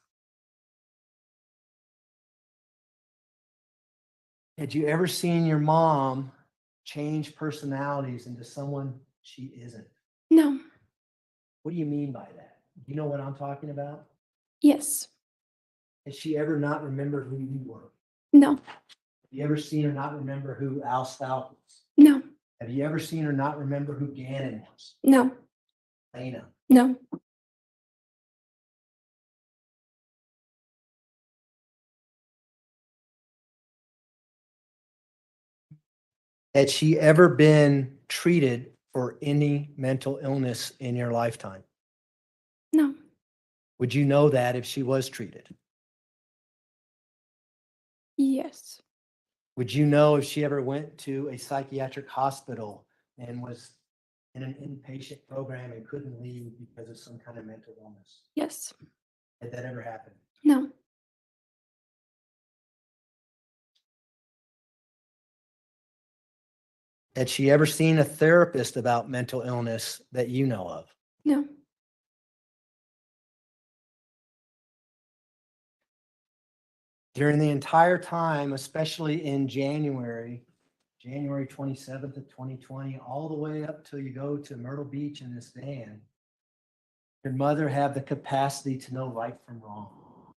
Had you ever seen your mom change personalities into someone she isn't? No. What do you mean by that? Do you know what I'm talking about? Yes. Has she ever not remembered who you were? No. Have you ever seen her not remember who Al Stauch was? No. Have you ever seen her not remember who Gannon was? No. Lena. No. Had she ever been treated for any mental illness in your lifetime? No. Would you know that if she was treated? Yes. Would you know if she ever went to a psychiatric hospital and was in an inpatient program and couldn't leave because of some kind of mental illness? Yes. Had that ever happened? No. Had she ever seen a therapist about mental illness that you know of? No. During the entire time, especially in January 27th of 2020, all the way up till you go to Myrtle Beach in this van, your mother have the capacity to know right from wrong.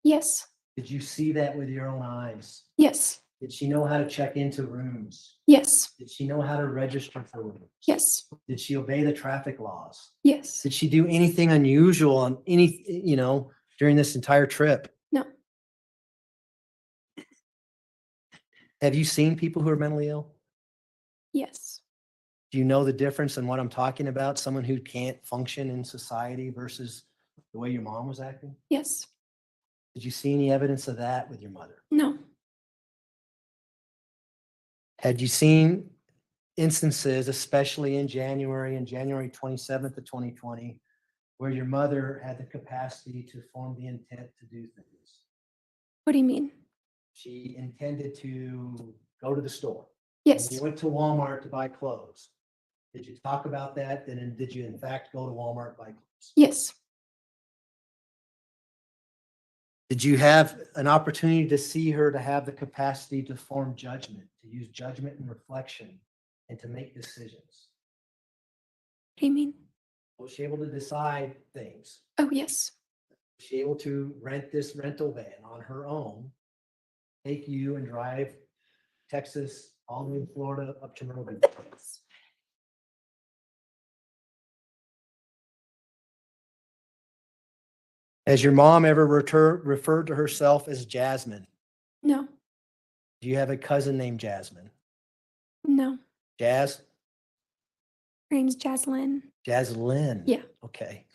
Yes. Did you see that with your own eyes? Yes. Did she know how to check into rooms? Yes. Did she know how to register for rooms? Yes. Did she obey the traffic laws? Yes. Did she do anything unusual on during this entire trip? No. Have you seen people who are mentally ill? Yes. Do you know the difference in what I'm talking about? Someone who can't function in society versus the way your mom was acting? Yes. Did you see any evidence of that with your mother? No. Had you seen instances, especially in January and January 27th of 2020, where your mother had the capacity to form the intent to do things? What do you mean? She intended to go to the store. Yes. You went to Walmart to buy clothes. Did you talk about that? And then did you in fact go to Walmart to buy clothes? Yes. Did you have an opportunity to see her to have the capacity to form judgment, to use judgment and reflection, and to make decisions? What do you mean? Was she able to decide things? Oh, yes. Was she able to rent this rental van on her own, take you and drive Texas, all the way to Florida, up to Myrtle Beach? Has your mom ever referred to herself as Jasmine? No. Do you have a cousin named Jasmine? No. Jazz? Her name's Jaslyn. Jaslyn? Yeah. Okay.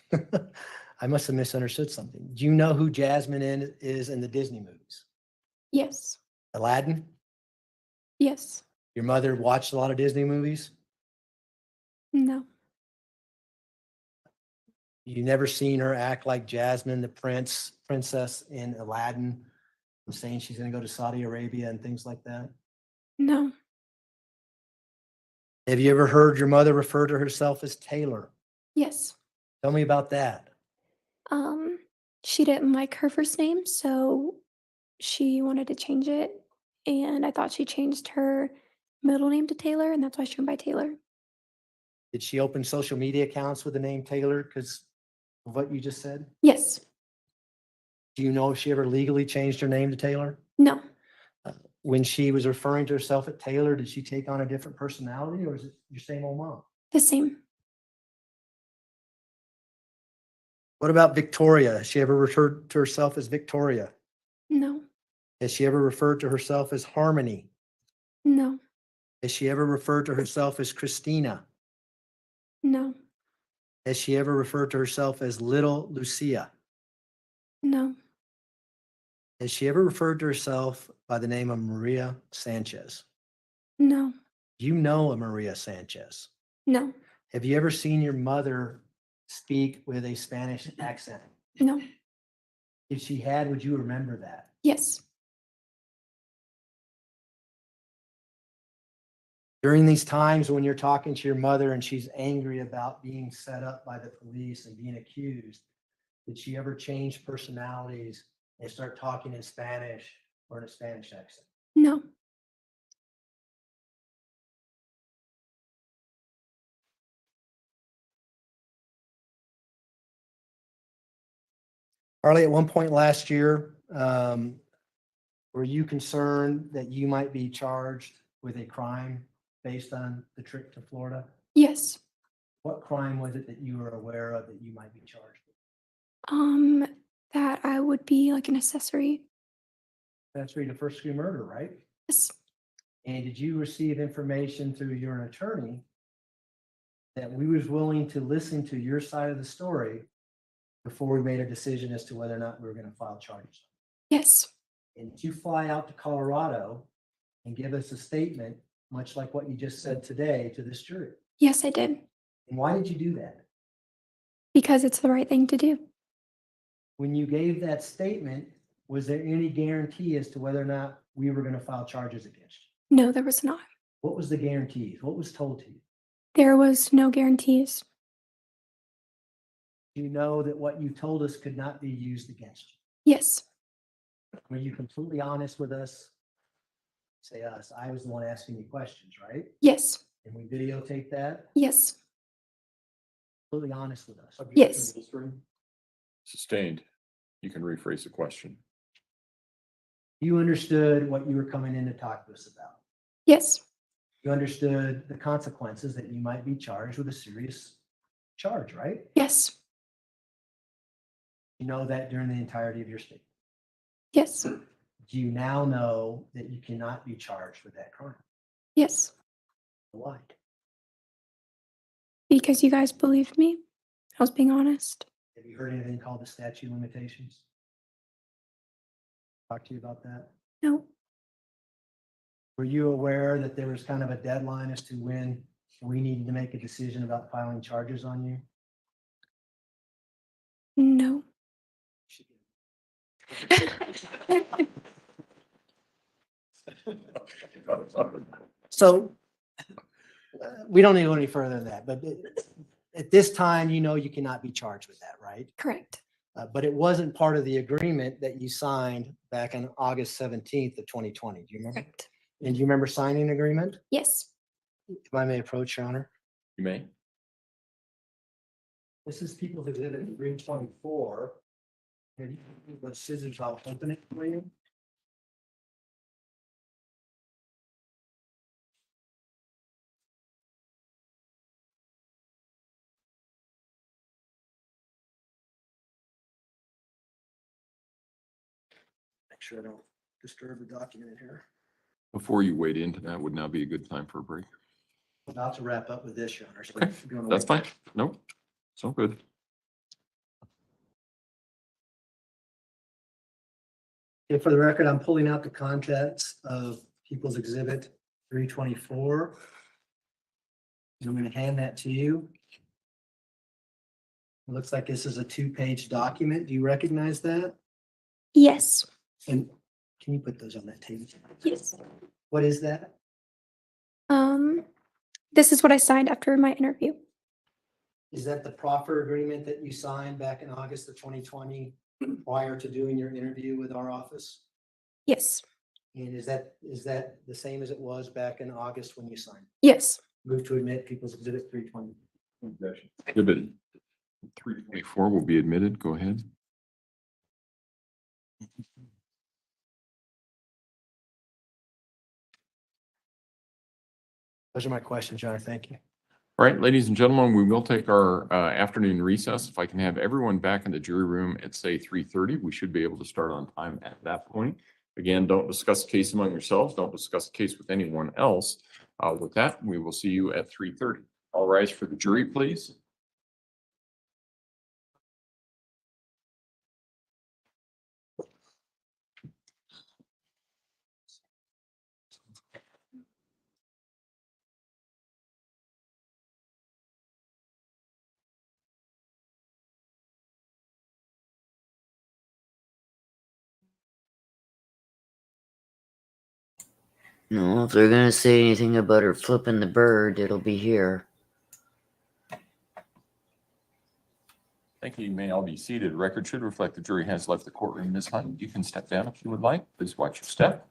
I must have misunderstood something. Do you know who Jasmine is in the Disney movies? Yes. Aladdin? Yes. Your mother watched a lot of Disney movies? No. You never seen her act like Jasmine, the princess in Aladdin, saying she's going to go to Saudi Arabia and things like that? No. Have you ever heard your mother refer to herself as Taylor? Yes. Tell me about that. She didn't like her first name, so she wanted to change it. And I thought she changed her middle name to Taylor, and that's why she went by Taylor. Did she open social media accounts with the name Taylor because of what you just said? Yes. Do you know if she ever legally changed her name to Taylor? No. when she was referring to herself at Taylor, did she take on a different personality or is it your same old mom? The same. What about Victoria? Has she ever referred to herself as Victoria? No. Has she ever referred to herself as Harmony? No. Has she ever referred to herself as Christina? No. Has she ever referred to herself as Little Lucia? No. Has she ever referred to herself by the name of Maria Sanchez? No. You know a Maria Sanchez. No. Have you ever seen your mother speak with a Spanish accent? No. If she had, would you remember that? Yes. During these times when you're talking to your mother and she's angry about being set up by the police and being accused, did she ever change personalities and start talking in Spanish or in a Spanish accent? No. Harley, at one point last year, were you concerned that you might be charged with a crime based on the trip to Florida? Yes. What crime was it that you were aware of that you might be charged with? That I would be like an accessory. That's really the first degree murder, right? Yes. And did you receive information through your attorney that we was willing to listen to your side of the story before we made a decision as to whether or not we were going to file charges? Yes. And did you fly out to Colorado and give us a statement, much like what you just said today to this jury? Yes, I did. And why did you do that? Because it's the right thing to do. When you gave that statement, was there any guarantee as to whether or not we were going to file charges against you? No, there was not. What was the guarantees? What was told to you? There was no guarantees. You know that what you told us could not be used against Yes. you. Were you completely honest with us? Say us, I was the one asking you questions, right? Yes. And we videotape that? Yes. Completely honest with us. Yes. Sustained. You can rephrase the question. You understood what you were coming in to talk to us about. Yes. You understood the consequences that you might be charged with a serious charge, right? Yes. You know that during the entirety of your statement. Yes. Do you now know that you cannot be charged with that crime? Yes. Why? Because you guys believed me. I was being honest. Have you heard anything called the statute of limitations? Talk to you about that? No. Were you aware that there was kind of a deadline as to when we needed to make a decision about filing charges on you? No. So we don't need to go any further than that, but at this time, you know you cannot be charged with that, right? Correct. But it wasn't part of the agreement that you signed back on August 17th of 2020. Do you remember? Correct. And do you remember signing the agreement? Yes. If I may approach, Your Honor. You may. This is People's Exhibit 324. Here, you can use those scissors, I'll open it for you. Make sure I don't disturb the document in here. Before you wade into that, would now be a good time for a break? About to wrap up with this, Your Honor. So Okay, if you wanna That's wait. fine. Nope. It's all good. Okay, for the record, I'm pulling out the contents of People's Exhibit 324. And I'm going to hand that to you. It looks like this is a 2-page document. Do you recognize that? Yes. And can you put those on that table? Yes. What is that? This is what I signed after my interview. Is that the proffer agreement that you signed back in August of 2020 prior to doing your interview with our office? Yes. And is that the same as it was back in August when you signed? Yes. Move to admit People's Exhibit 320. Exhibit 324 will be admitted. Go ahead. Those are my questions, Your Honor. Thank you. All right, ladies and gentlemen, we will take our afternoon recess. If I can have everyone back in the jury room at, say, 3:30, we should be able to start on time at that point. Again, don't discuss the case among yourselves. Don't discuss the case with anyone else. With that, we will see you at 3:30. All rise for the jury, please. No, if they're gonna say anything about her flipping the bird, it'll be here. Thank you. You may all be seated. Record should reflect the jury has left the courtroom. Ms. Hunt, you can step down if you would like. Please watch your step.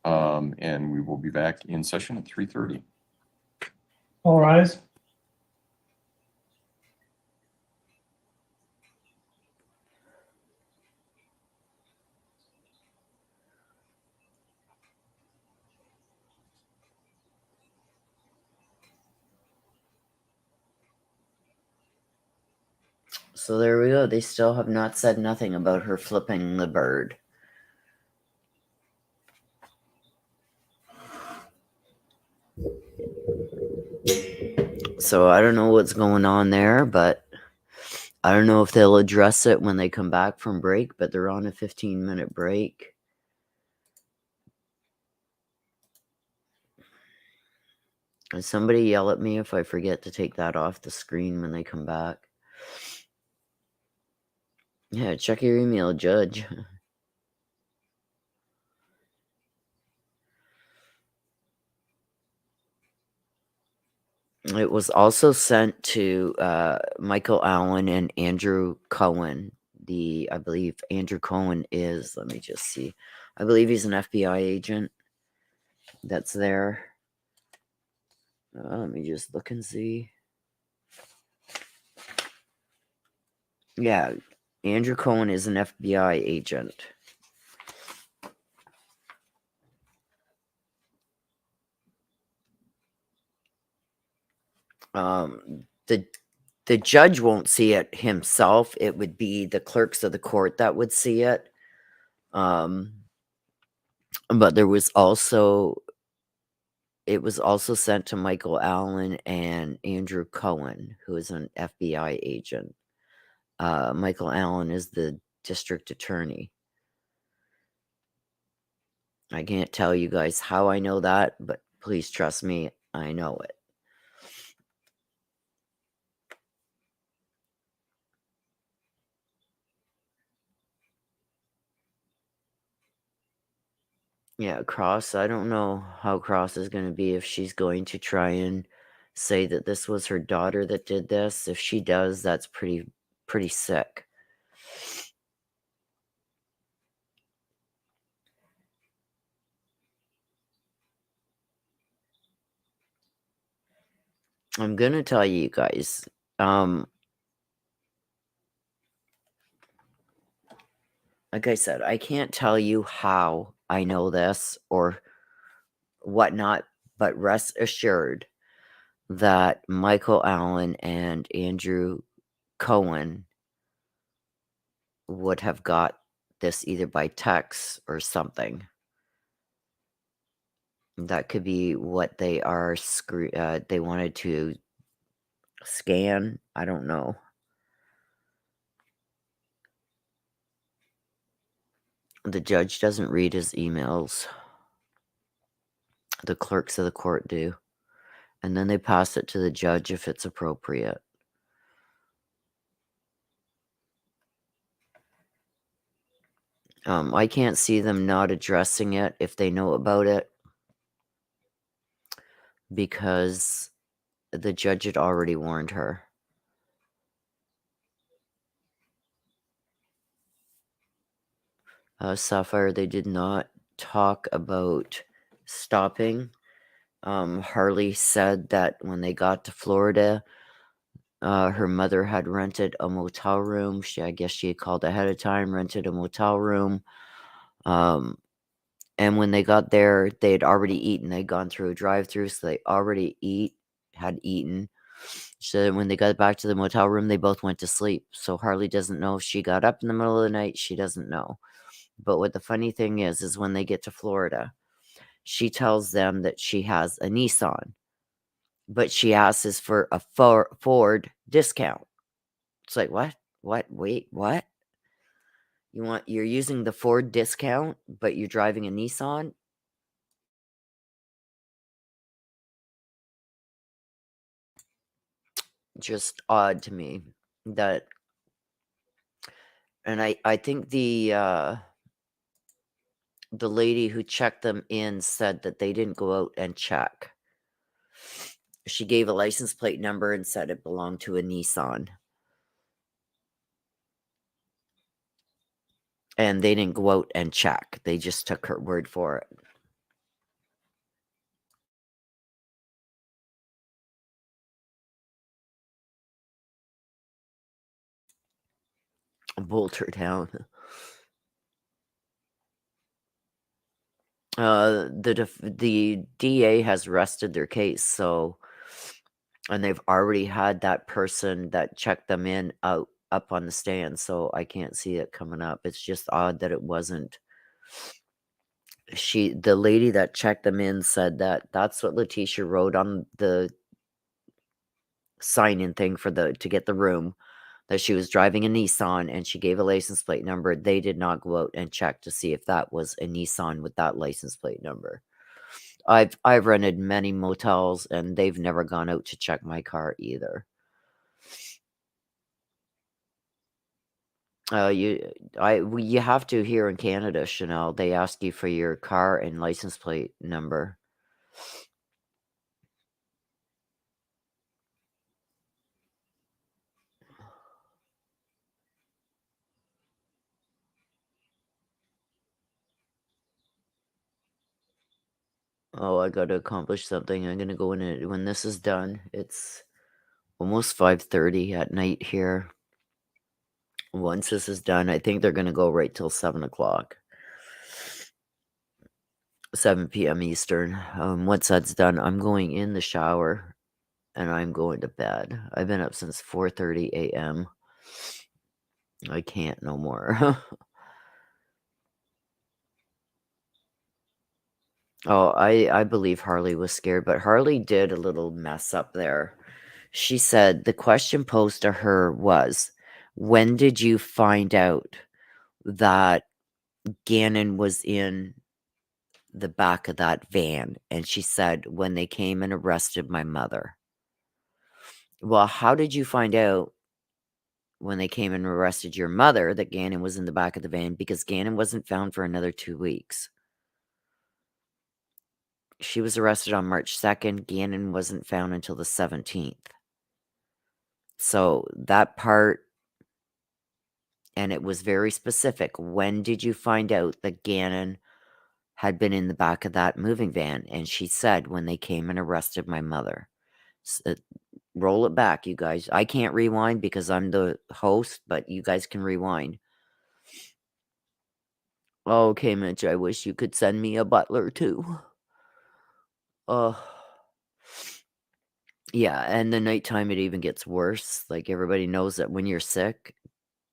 And we will be back in session at 3:30. All rise. So there we go. They still have not said nothing about her flipping the bird. So I don't know what's going on there, but I don't know if they'll address it when they come back from break, but they're on a 15-minute break. And somebody yell at me if I forget to take that off the screen when they come back. Yeah, check your email, Judge. It was also sent to Michael Allen and Andrew Cohen. I believe Andrew Cohen is, let me just see. I believe he's an FBI agent that's there. Let me just look and see. Yeah, Andrew Cohen is an FBI agent. The judge won't see it himself. It would be the clerks of the court that would see it. But it was also sent to Michael Allen and Andrew Cohen, who is an FBI agent. Michael Allen is the district attorney. I can't tell you guys how I know that, but please trust me, I know it. Yeah, Cross, I don't know how Cross is going to be if she's going to try and say that this was her daughter that did this. If she does, that's pretty sick. I'm going to tell you guys, like I said, I can't tell you how I know this or whatnot, but rest assured that Michael Allen and Andrew Cohen would have got this either by text or something. That could be what they are. They wanted to scan. I don't know. The judge doesn't read his emails. The clerks of the court do. And then they pass it to the judge if it's appropriate. I can't see them not addressing it if they know about it, because the judge had already warned her. Sapphire, they did not talk about stopping. Harley said that when they got to Florida, her mother had rented a motel room. I guess she had called ahead of time, rented a motel room. And when they got there, they had already eaten. They'd gone through a drive-through, so they already had eaten. So when they got back to the motel room, they both went to sleep. So Harley doesn't know if she got up in the middle of the night. She doesn't know. But what the funny thing is when they get to Florida, she tells them that she has a Nissan, but she asks for a Ford discount. It's like, what? Wait, what? You're using the Ford discount, but you're driving a Nissan? Just odd to me that, and I think the lady who checked them in said that they didn't go out and check. She gave a license plate number and said it belonged to a Nissan. And they didn't go out and check. They just took her word for it. Bolt her down. The DA has rested their case, so, and they've already had that person that checked them in out up on the stand, so I can't see it coming up. It's just odd that it wasn't. The lady that checked them in said that that's what Letecia wrote on the sign-in thing to get the room, that she was driving a Nissan and she gave a license plate number. They did not go out and check to see if that was a Nissan with that license plate number. I've rented many motels and they've never gone out to check my car either. You have to here in Canada, Chanel. They ask you for your car and license plate number. Oh, I got to accomplish something. I'm gonna go in it when this is done. It's almost 5:30 at night here. Once this is done, I think they're gonna go right till 7 o'clock. 7 p.m. Eastern. Once that's done, I'm going in the shower and I'm going to bed. I've been up since 4:30 a.m. I can't no more. Oh, I believe Harley was scared, but Harley did a little mess up there. She said the question posed to her was, when did you find out that Gannon was in the back of that van? And she said, when they came and arrested my mother. Well, how did you find out when they came and arrested your mother that Gannon was in the back of the van? Because Gannon wasn't found for another 2 weeks. She was arrested on March 2nd. Gannon wasn't found until the 17th. So that part, and it was very specific. When did you find out that Gannon had been in the back of that moving van? And she said, when they came and arrested my mother. Roll it back, you guys. I can't rewind because I'm the host, but you guys can rewind. Okay, Mitch, I wish you could send me a butler too. Yeah, and the nighttime it even gets worse. Like everybody knows that when you're sick,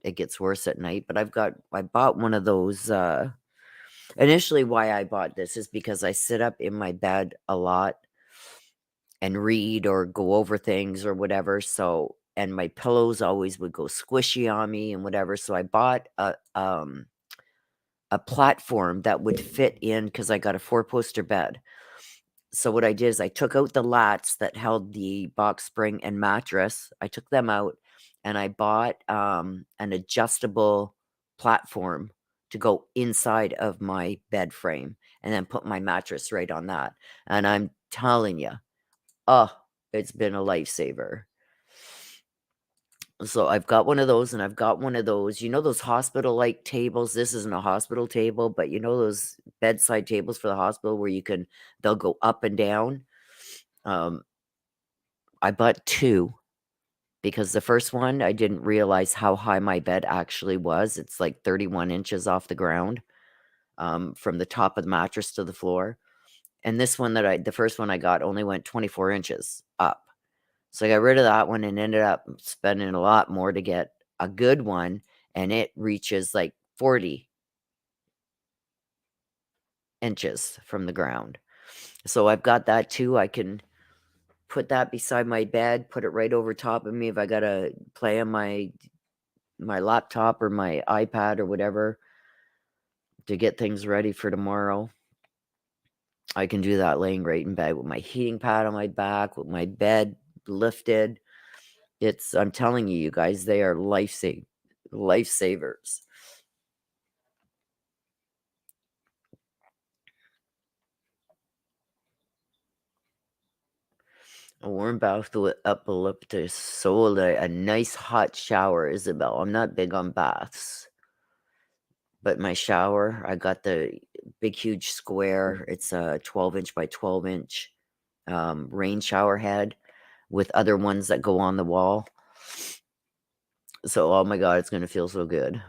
it gets worse at night. But I bought one of those. Initially, why I bought this is because I sit up in my bed a lot and read or go over things or whatever. So, and my pillows always would go squishy on me and whatever. So I bought a platform that would fit in because I got a 4-poster bed. So what I did is I took out the lats that held the box spring and mattress. I took them out and I bought an adjustable platform to go inside of my bed frame and then put my mattress right on that. And I'm telling you, it's been a lifesaver. So I've got one of those and I've got one of those, those hospital-like tables. This isn't a hospital table, but those bedside tables for the hospital where they'll go up and down. I bought 2 because the first one, I didn't realize how high my bed actually was. It's like 31 inches off the ground. from the top of the mattress to the floor. And this one the first one I got only went 24 inches up. So I got rid of that one and ended up spending a lot more to get a good one, and it reaches like 40 inches from the ground. So I've got that too. I can put that beside my bed, put it right over top of me if I gotta play on my laptop or my iPad or whatever to get things ready for tomorrow. I can do that laying right in bed with my heating pad on my back, with my bed lifted. I'm telling you, you guys, they are lifesavers. A warm bath with eucalyptus sold a nice hot shower, Isabel. I'm not big on baths, but my shower, I got the big, huge square. It's a 12-inch by 12-inch rain shower head with other ones that go on the wall. So, oh my God, it's going to feel so good.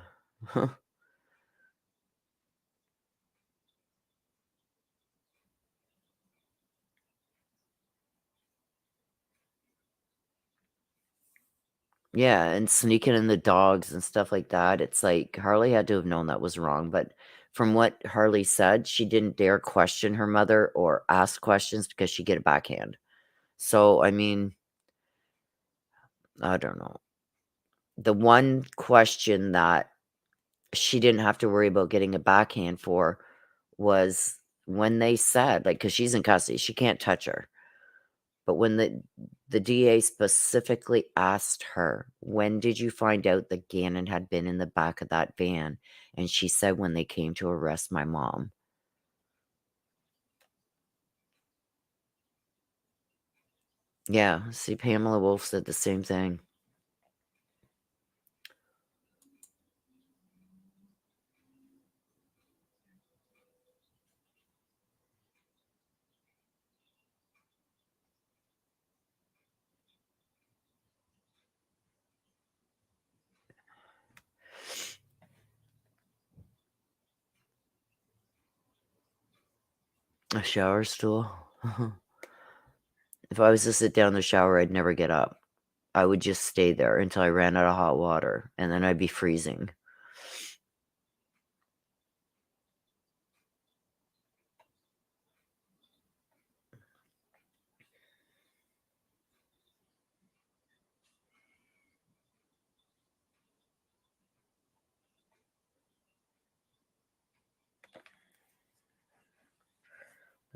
Yeah, and sneaking in the dogs and stuff like that. It's like Harley had to have known that was wrong. But from what Harley said, she didn't dare question her mother or ask questions because she'd get a backhand. So, I mean, I don't know. The one question that she didn't have to worry about getting a backhand for was when they said, like, because she's in custody, she can't touch her. But when the DA specifically asked her, "When did you find out that Gannon had been in the back of that van?" And she said, "When they came to arrest my mom." Yeah, see, Pamela Wolf said the same thing. A shower stool. If I was to sit down in the shower, I'd never get up. I would just stay there until I ran out of hot water, and then I'd be freezing.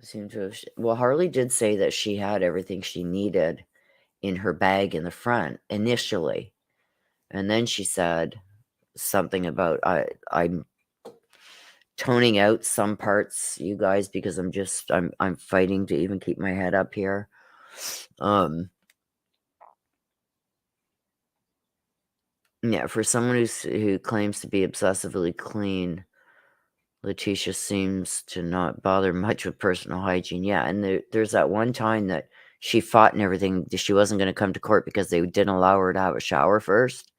Seem to have. Well, Harley did say that she had everything she needed in her bag in the front initially, and then she said something about I'm toning out some parts, you guys, because I'm fighting to even keep my head up here. Yeah, for someone who claims to be obsessively clean, Letecia seems to not bother much with personal hygiene. Yeah, and there's that one time that she fought and everything. She wasn't going to come to court because they didn't allow her to have a shower first.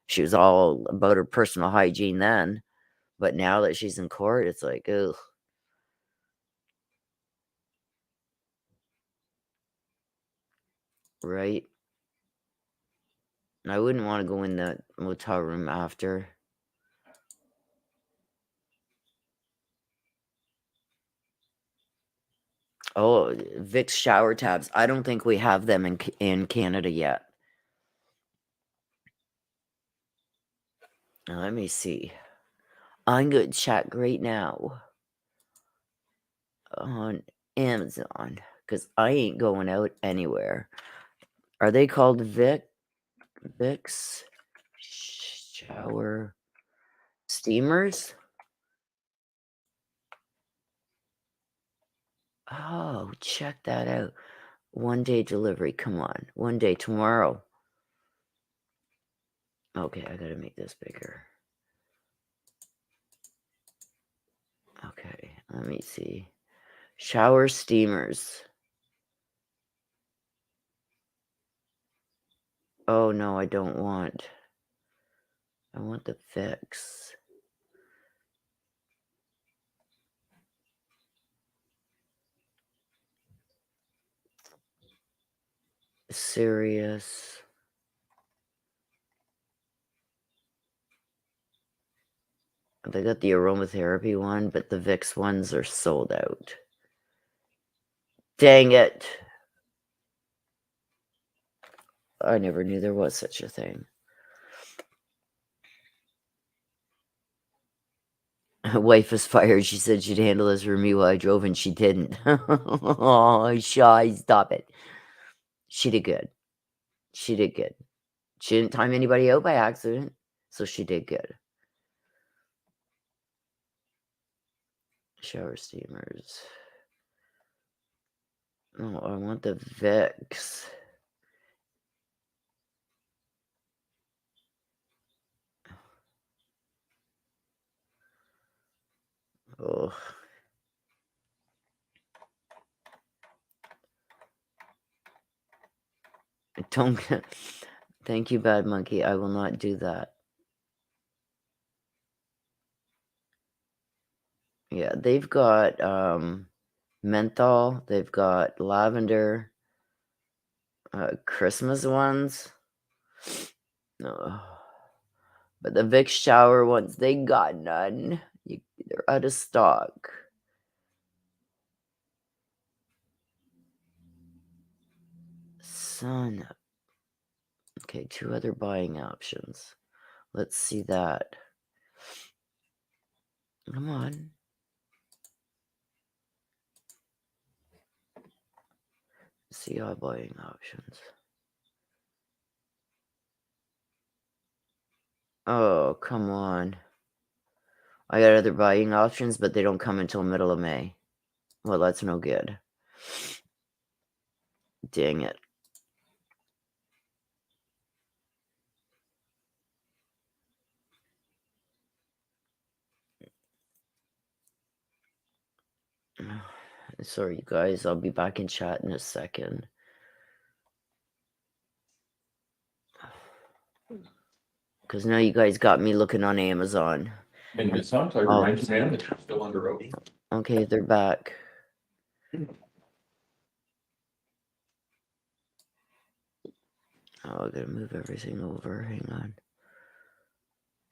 She was all about her personal hygiene then, but now that she's in court, it's like, ugh. Right? I wouldn't want to go in that motel room after. Oh, Vicks shower tabs. I don't think we have them in Canada yet. Now, let me see. I'm going to check right now on Amazon because I ain't going out anywhere. Are they called Vicks shower steamers? Oh, check that out. 1-day delivery. Come on. 1 day tomorrow. Okay, I gotta make this bigger. Okay, let me see. Shower steamers. Oh no, I don't want. I want the Vicks. serious. They got the aromatherapy one, but the Vicks ones are sold out. Dang it. I never knew there was such a thing. Wife is fired. She said she'd handle this for me while I drove, and she didn't. Oh, shy, stop it. She did good. She did good. She didn't time anybody out by accident, so she did good. Shower steamers. Oh, I want the Vicks. Oh. Don't. Thank you, Bad Monkey. I will not do that. Yeah, they've got menthol. They've got lavender. Christmas ones. No. But the Vicks shower ones, they got none. They're out of stock. Son. Okay, 2 other buying options. Let's see that. Come on. See all buying options. Oh, come on. I got other buying options, but they don't come until middle of May. Well, that's no good. Dang it. Sorry, you guys. I'll be back in chat in a second. Because now you guys got me looking on Amazon. And it sounds like Oh. remind you, man, that you're still under oath. Okay, they're back. Oh, I gotta move everything over. Hang on.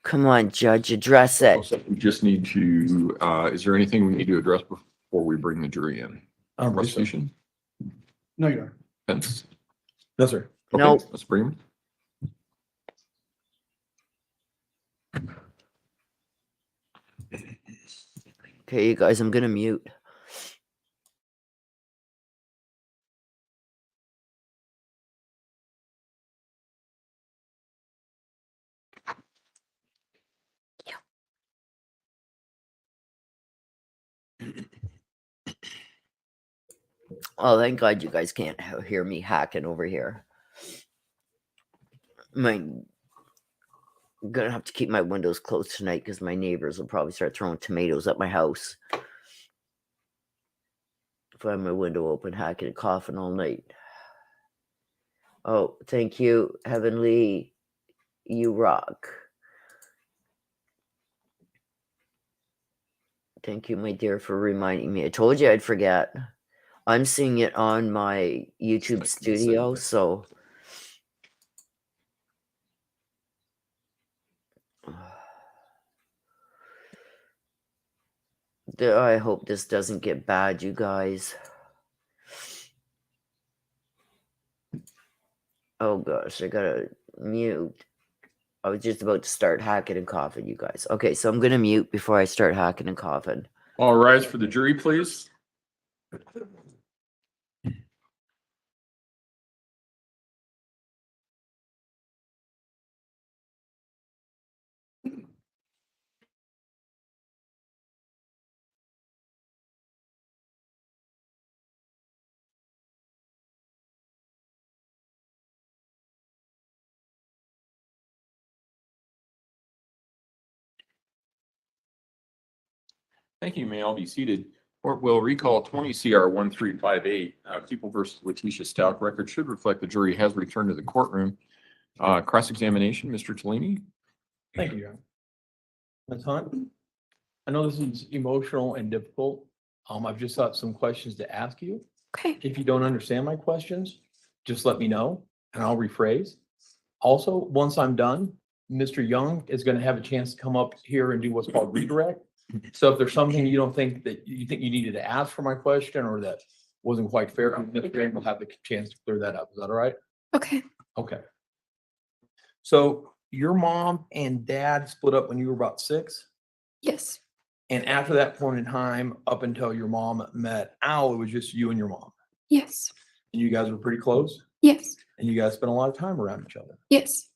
Come on, Judge, address it. So we just need to, is there anything we need to address before we bring the jury in? Prosecution? No, you are. Defense? No, sir. Okay, Nope. let's bring them. Okay, you guys, I'm gonna mute. Oh, thank God you guys can't hear me hacking over here. I'm gonna have to keep my windows closed tonight because my neighbors will probably start throwing tomatoes at my house. If I have my window open, hacking and coughing all night. Oh, thank you, Heavenly. You rock. Thank you, my dear, for reminding me. I told you I'd forget. I'm seeing it on my YouTube studio, so. I hope this doesn't get bad, you guys. Oh gosh, I gotta mute. I was just about to start hacking and coughing, you guys. Okay, so I'm gonna mute before I start hacking and coughing. All rise for the jury, please. Thank you. May all be seated. Court will recall 20 CR 1358. People versus Letecia Stauch record should reflect the jury has returned to the courtroom. Cross-examination, Mr. Tellini. Thank you, Your Honor. Ms. Hunt, I know this is emotional and difficult. I've just got some questions to ask you. Okay. If you don't understand my questions, just let me know and I'll rephrase. Also, once I'm done, Mr. Young is gonna have a chance to come up here and do what's called redirect. So if there's something you don't think that you think you needed to ask for my question or that wasn't quite fair, Mr. Young will have the chance to clear that up. Is that all right? Okay. Okay. So your mom and dad split up when you were about 6? Yes. And after that point in time, up until your mom met Al, it was just you and your mom. Yes. And you guys were pretty close Yes. and you guys spent a lot of time around each other. Yes.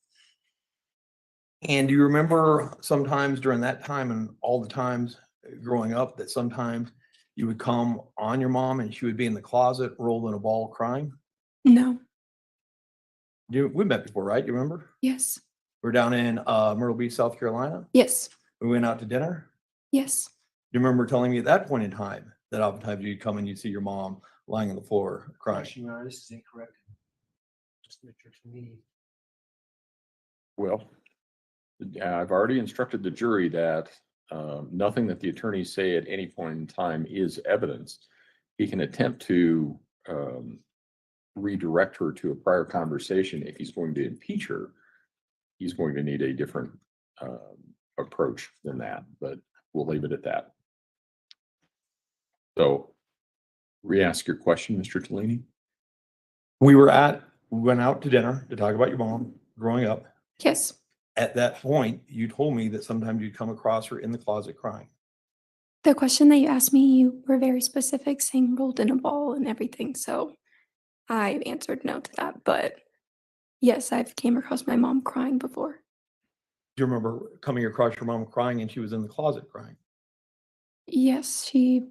And do you remember sometimes during that time and all the times growing up that sometimes you would come on your mom and she would be in the closet rolled in a ball crying? No. We met before, right? You remember? Yes. We're down in Myrtle Beach, South Carolina. Yes. We went out to dinner. Yes. Do you remember telling me at that point in time that oftentimes you'd come and you'd see your mom lying on the floor crying? Actually, Your Honor, this is incorrect. Just to make sure it's me. Well, I've already instructed the jury that nothing that the attorneys say at any point in time is evidence. He can attempt to redirect her to a prior conversation. If he's going to impeach her, he's going to need a different approach than that, but we'll leave it at that. So re-ask your question, Mr. Tellini. We went out to dinner to talk about your mom growing up. Yes. At that point, you told me that sometimes you'd come across her in the closet crying. The question that you asked me, you were very specific, saying rolled in a ball and everything. So I answered no to that. But yes, I've came across my mom crying before. Do you remember coming across your mom crying and she was in the closet crying? Yes, she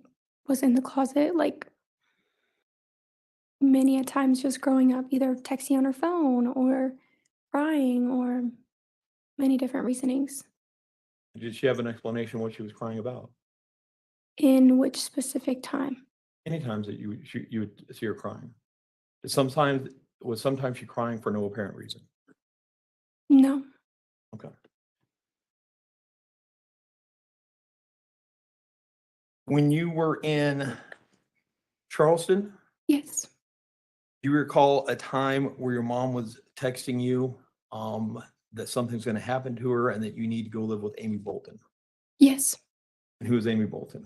was in the closet like many a times just growing up, either texting on her phone or crying or many different reasonings. Did she have an explanation what she was crying about? In which specific time? Any times that you would see her crying? Was sometimes she crying for no apparent reason? No. Okay. When you were in Charleston, Yes. do you recall a time where your mom was texting you that something's going to happen to her and that you need to go live with Amy Bolton? Yes. And who is Amy Bolton?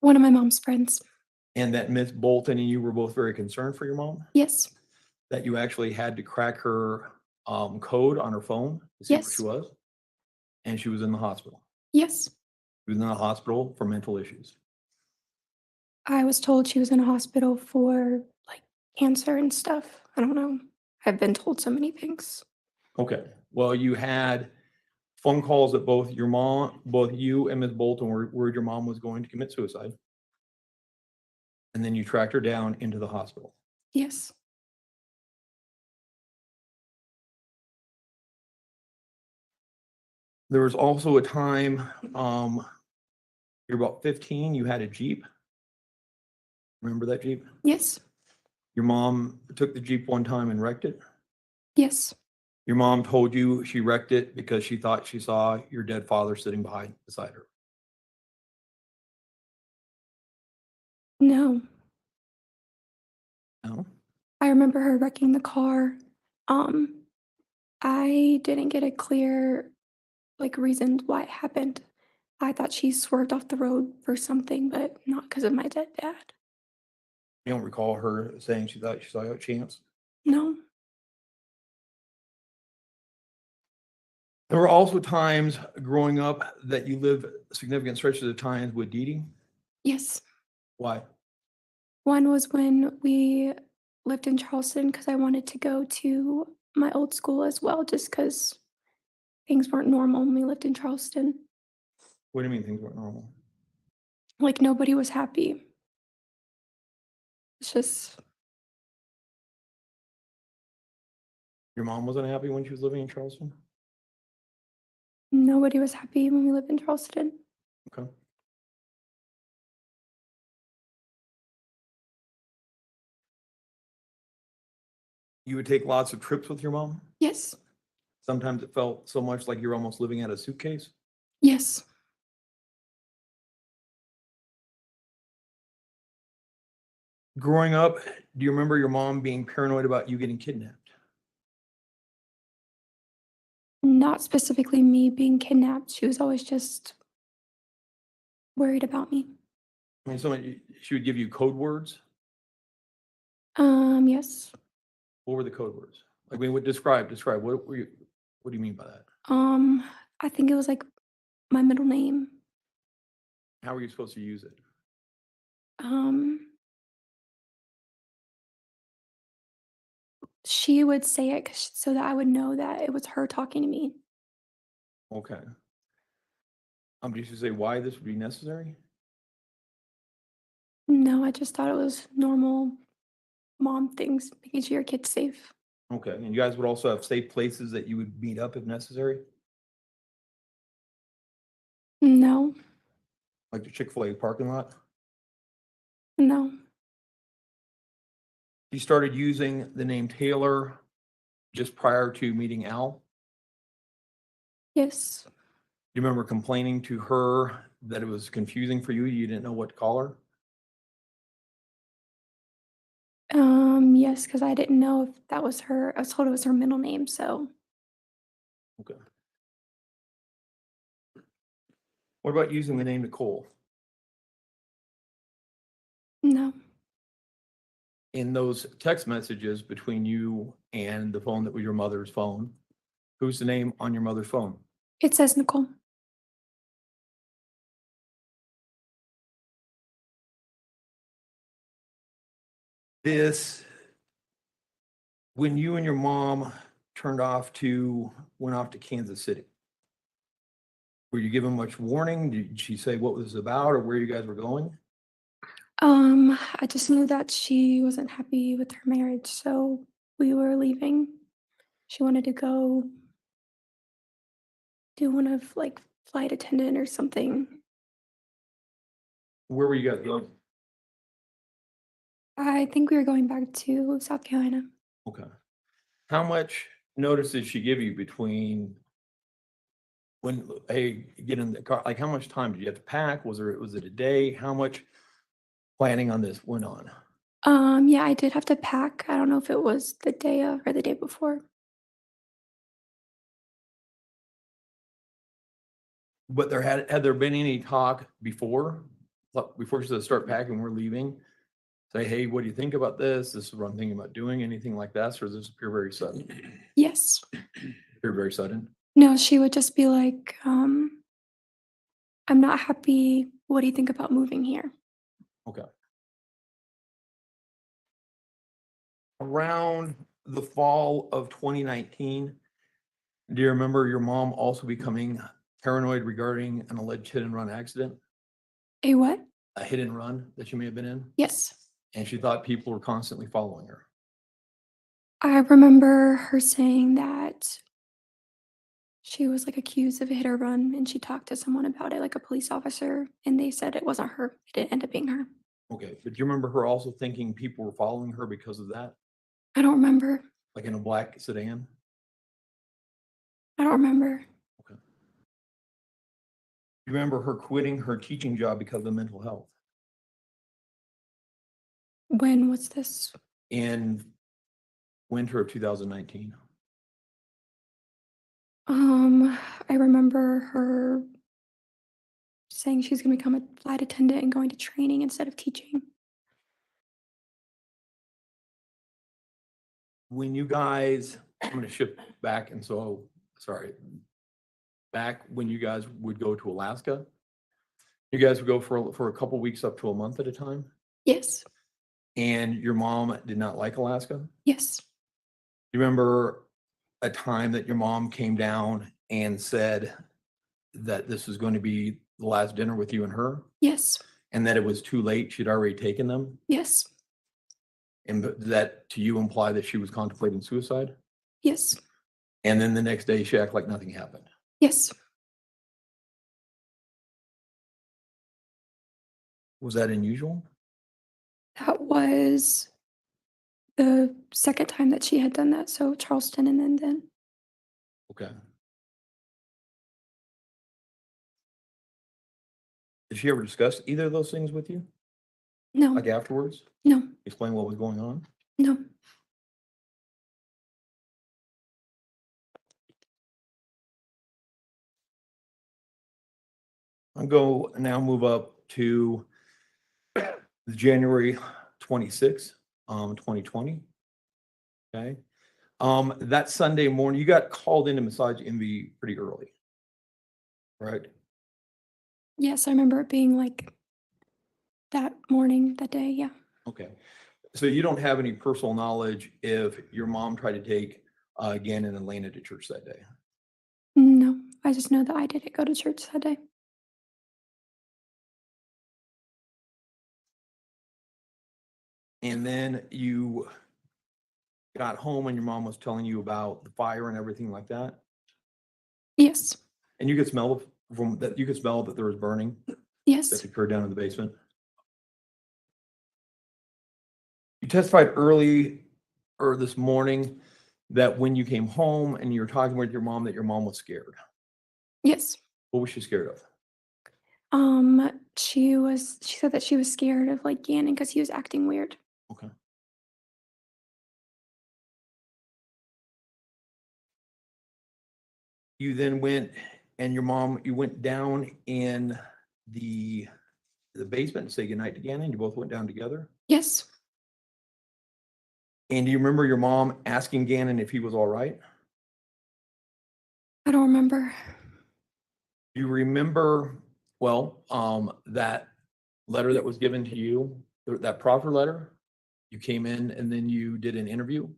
One of my mom's friends. And that Miss Bolton and you were both very concerned for your mom? Yes. That you actually had to crack her code on her phone to see where Yes. she was? And she was in the hospital. Yes. She was in the hospital for mental issues. I was told she was in a hospital for like cancer and stuff. I don't know. I've been told so many things. Okay, well, you had phone calls that both you and Ms. Bolton were worried your mom was going to commit suicide. And then you tracked her down into the hospital. Yes. There was also a time, you're about 15, you had a Jeep. Remember that Jeep? Yes. Your mom took the Jeep one time and wrecked it. Yes. Your mom told you she wrecked it because she thought she saw your dead father sitting beside her. No. No? I remember her wrecking the car. I didn't get a clear like reason why it happened. I thought she swerved off the road for something, but not because of my dead dad. You don't recall her saying she thought she saw a chance? No. There were also times growing up that you lived significant stretches of times with Dee Dee. Yes. Why? One was when we lived in Charleston because I wanted to go to my old school as well, just because things weren't normal when we lived in Charleston. What do you mean things weren't normal? Like nobody was happy. It's just, Your mom wasn't happy when she was living in Charleston? nobody was happy when we lived in Charleston. Okay. You would take lots of trips with your mom? Yes. Sometimes it felt so much like you're almost living out of a suitcase. Yes. Growing up, do you remember your mom being paranoid about you getting kidnapped? Not specifically me being kidnapped. She was always just worried about me. I mean, she would give you code words. Yes. What were the code words? Like, we would describe. What were you? What do you mean by that? I think it was like my middle name. How were you supposed to use it? She would say it so that I would know that it was her talking to me. Okay. Did you say why this would be necessary? No, I just thought it was normal mom things, making sure your kid's safe. Okay, and you guys would also have safe places that you would meet up if necessary, No, like the Chick-fil-A parking lot? no, You started using the name Taylor just prior to meeting Al. yes. You remember complaining to her that it was confusing for you? You didn't know what to call her? Yes, because I didn't know if that was her. I was told it was her middle name, so Okay. What about using the name Nicole? no. In those text messages between you and the phone that was your mother's phone, who's the name on your mother's phone? It says Nicole. When you and your mom went off to Kansas City, were you given much warning? Did she say what was about or where you guys were going? I just knew that she wasn't happy with her marriage, so we were leaving. She wanted to go do one of like flight attendant or something. Where were you guys going? I think we were going back to South Carolina. Okay. How much notice did she give you between when, hey, get in the car? Like, how much time did you have to pack? Was it a day? How much planning on this went on? Yeah, I did have to pack. I don't know if it was the day of or the day before. But had there been any talk before she said start packing, we're leaving? Say, hey, what do you think about this? This is what I'm thinking about doing, anything like that? Or does this appear very sudden? Yes. Appear very sudden? No, she would just be like, I'm not happy. What do you think about moving here? Okay. Around the fall of 2019, do you remember your mom also becoming paranoid regarding an alleged hit and run accident? A what? A hit and run that you may have been in? Yes. And she thought people were constantly following her. I remember her saying that she was like accused of a hit or run and she talked to someone about it, like a police officer, and they said it wasn't her. It didn't end up being her. Okay, but do you remember her also thinking people were following her because of that? I don't remember. Like in a black sedan? I don't remember. Okay. You remember her quitting her teaching job because of mental health? When was this? In winter of 2019. I remember her saying she's going to become a flight attendant and going to training instead of teaching. When you guys, I'm going to shift back, and so, sorry, back when you guys would go to Alaska, you guys would go for a couple weeks up to a month at a time, Yes. and your mom did not like Alaska? Yes. You remember a time that your mom came down and said that this was going to be the last dinner with you and her, Yes. and that it was too late, she'd already taken them? Yes. And did that to you imply that she was contemplating suicide? Yes. And then the next day she acted like nothing happened? Yes. Was that unusual? That was the second time that she had done that. So Charleston and then. Okay. Did she ever discuss either of those things with you, No. like afterwards? No. explain what was going on? No. I'll go now move up to the January 26th, 2020. Okay. That Sunday morning, you got called into Massage Envy pretty early, right? Yes, I remember it being like that morning, that day. Yeah. Okay. So you don't have any personal knowledge if your mom tried to take Gannon and Lena to church that day? No, I just know that I didn't go to church that day. And then you got home and your mom was telling you about the fire and everything like that? Yes. And you could smell from that, you could smell that there was burning Yes. that occurred down in the basement? You testified early or this morning that when you came home and you were talking with your mom, that your mom was scared. Yes. What was she scared of? She said that she was scared of like Gannon because he was acting weird. Okay. You then went and your mom, you went down in the basement and say goodnight to Gannon. You both went down together. Yes. And do you remember your mom asking Gannon if he was all right? I don't remember. Do you remember, that letter that was given to you, that proffer letter? You came in and then you did an interview? Do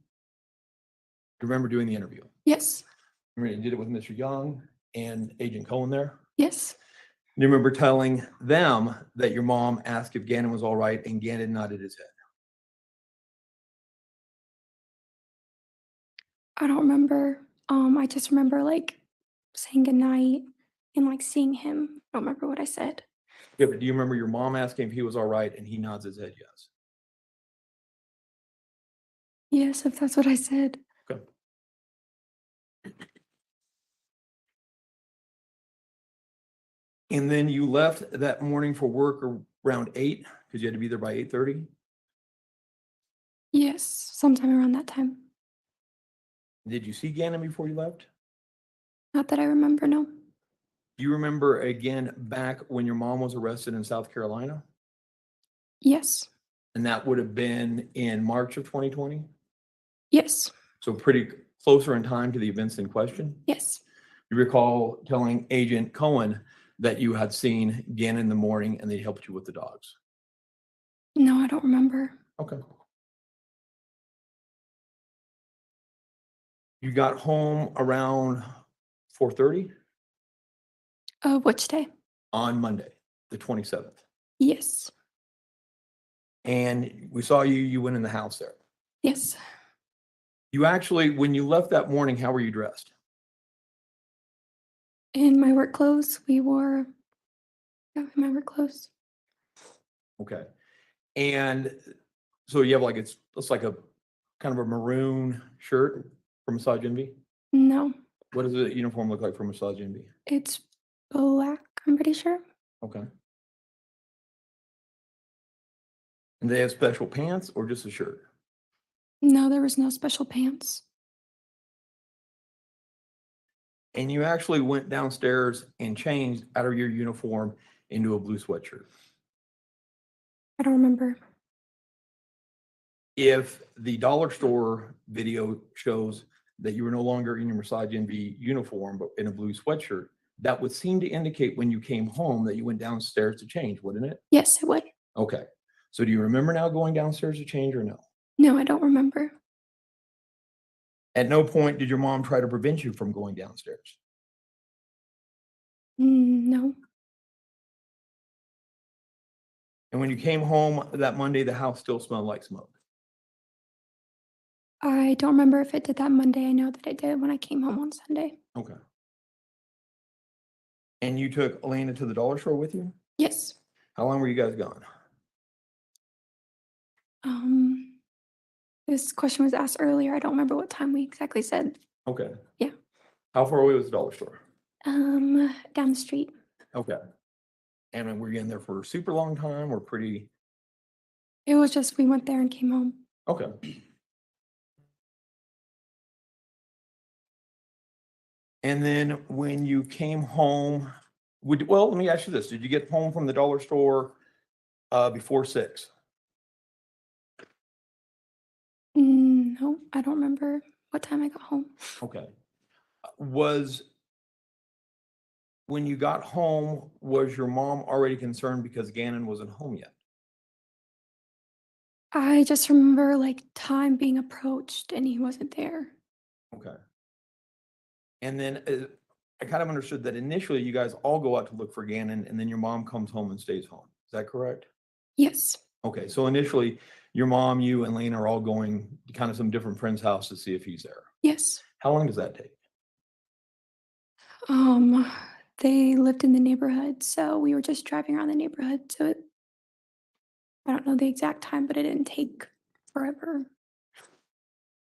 you remember doing the interview? Yes. Remember you did it with Mr. Young and Agent Cohen there? Yes. Do you remember telling them that your mom asked if Gannon was all right and Gannon nodded his head? I don't remember. I just remember like saying goodnight and like seeing him. I don't remember what I said. Yeah, but do you remember your mom asking if he was all right and he nods his head yes? Yes, if that's what I said. Okay. And then you left that morning for work around 8 because you had to be there by 8:30? Yes, sometime around that time. Did you see Gannon before you left? Not that I remember, no. Do you remember again back when your mom was arrested in South Carolina? Yes. And that would have been in March of 2020? Yes. So pretty closer in time to the events in question? Yes. You recall telling Agent Cohen that you had seen Gannon in the morning and they helped you with the dogs? No, I don't remember. Okay. You got home around 4:30 Which day? on Monday, the 27th. Yes. And we saw you went in the house there. Yes. You actually, when you left that morning, how were you dressed? In my work clothes, we wore, yeah, in my work clothes. Okay. And so you have like, it's like a kind of a maroon shirt for Massage Envy? No, What does the uniform look like for Massage Envy? it's black, I'm pretty sure. Okay. And they have special pants or just a shirt? No, there was no special pants. And you actually went downstairs and changed out of your uniform into a blue sweatshirt. I don't remember. If the dollar store video shows that you were no longer in your Massage Envy uniform, but in a blue sweatshirt, that would seem to indicate when you came home that you went downstairs to change, wouldn't it? Yes, it would. Okay. So do you remember now going downstairs to change or no? No, I don't remember. At no point did your mom try to prevent you from going downstairs? No. And when you came home that Monday, the house still smelled like smoke? I don't remember if it did that Monday. I know that it did when I came home on Sunday. Okay. And you took Elena to the dollar store with you? Yes. How long were you guys gone? This question was asked earlier. I don't remember what time we exactly said. Okay. Yeah. How far away was the dollar store? Down the street. Okay. And then were you in there for a super long time or pretty? It was just, we went there and came home. Okay. And then when you came home, well, let me ask you this. Did you get home from the dollar store before 6? No, I don't remember what time I got home. Okay. When you got home, was your mom already concerned because Gannon wasn't home yet? I just remember like time being approached and he wasn't there. Okay. And then I kind of understood that initially you guys all go out to look for Gannon and then your mom comes home and stays home. Is that correct? Yes. Okay, so initially your mom, you and Lane are all going to kind of some different friend's house to see if he's there. Yes. How long does that take? They lived in the neighborhood, so we were just driving around the neighborhood. So I don't know the exact time, but it didn't take forever.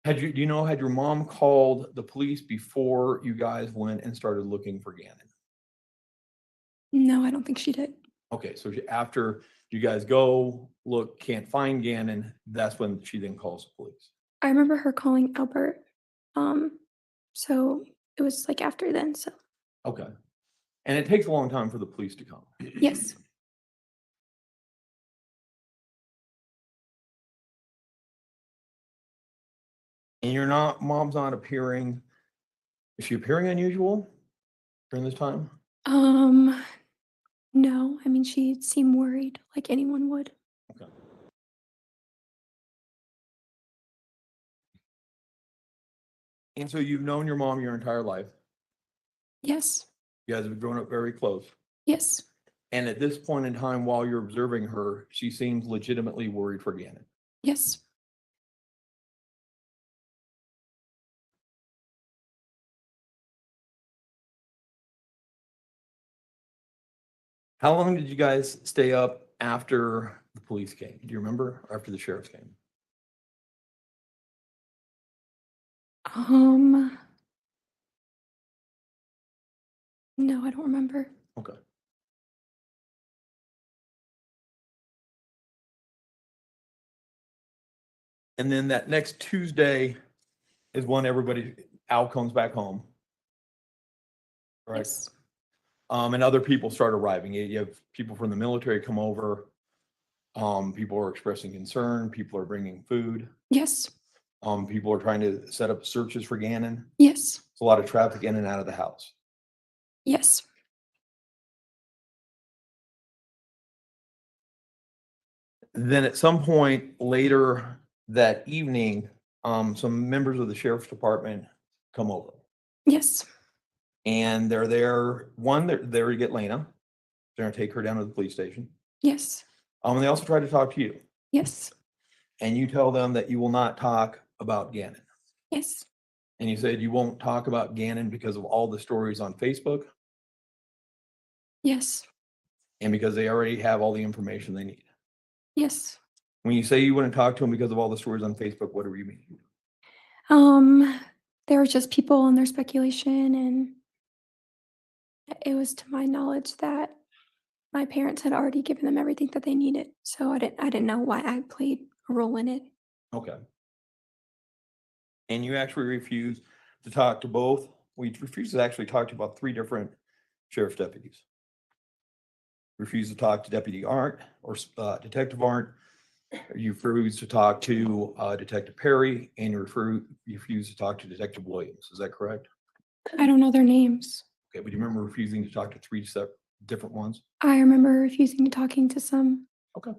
Do you know, had your mom called the police before you guys went and started looking for Gannon? No, I don't think she did. Okay, so after you guys go, look, can't find Gannon, that's when she then calls the police. I remember her calling Albert. So it was like after then. So Okay. And it takes a long time for the police to come. yes. And mom's not appearing. Is she appearing unusual during this time? No, I mean, she seemed worried like anyone would. Okay. And so you've known your mom your entire life. Yes. You guys have grown up very close. Yes. And at this point in time, while you're observing her, she seems legitimately worried for Gannon. Yes. How long did you guys stay up after the police came? Do you remember? Or after the sheriffs came? No, I don't remember. Okay. And then that next Tuesday is when Al comes back home. Right. Yes. And other people start arriving. You have people from the military come over. People are expressing concern. People are bringing food. Yes. People are trying to set up searches for Gannon. Yes. It's a lot of traffic in and out of the house. Yes. Then at some point later that evening, some members of the sheriff's department come over. Yes. And they're there. They're there to get Lena. They're going to take her down to the police station. Yes. And they also try to talk to you. Yes. And you tell them that you will not talk about Gannon. Yes. And you said you won't talk about Gannon because of all the stories on Facebook Yes. and because they already have all the information they need. Yes. When you say you wouldn't talk to them because of all the stories on Facebook, what do you mean? There were just people and their speculation, and it was to my knowledge that my parents had already given them everything that they needed. So I didn't know why I played a role in it. Okay. And you actually refused to talk to both. We refused to actually talk to about 3 different sheriff's deputies. Refused to talk to Deputy Arndt or Detective Arndt. You refused to talk to Detective Perry, and you refused to talk to Detective Williams. Is that correct? I don't know their names. Okay, but you remember refusing to talk to 3 different ones? I remember refusing to talking to some. Okay.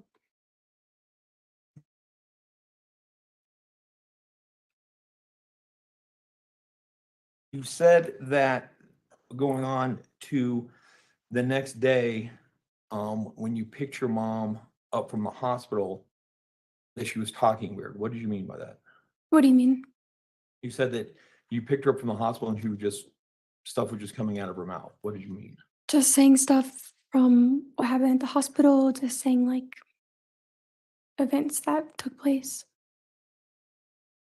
You said that going on to the next day, when you picked your mom up from the hospital, that she was talking weird. What did you mean by that? What do you mean? You said that you picked her up from the hospital and stuff was just coming out of her mouth. What did you mean? Just saying stuff from what happened at the hospital, just saying like events that took place.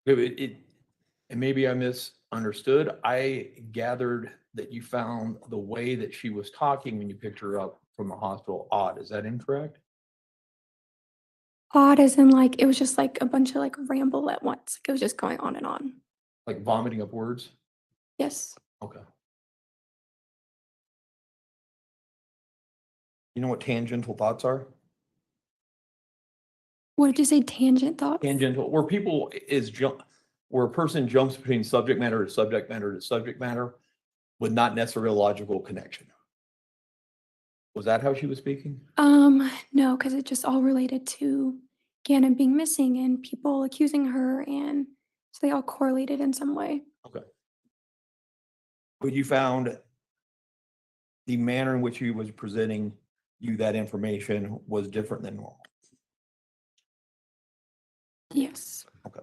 And maybe I misunderstood. I gathered that you found the way that she was talking when you picked her up from the hospital odd. Is that incorrect? Odd as in like, it was just like a bunch of like ramble at once. Like, it was just going on and on. Like vomiting up words? Yes. Okay. You know what tangential thoughts are? What did you say? Tangent thoughts? Tangential, where people is where a person jumps between subject matter to subject matter to subject matter with not necessarily a logical connection. Was that how she was speaking? No, because it just all related to Gannon being missing and people accusing her, and so they all correlated in some way. Okay. But you found the manner in which he was presenting you that information was different than normal. Yes. Okay.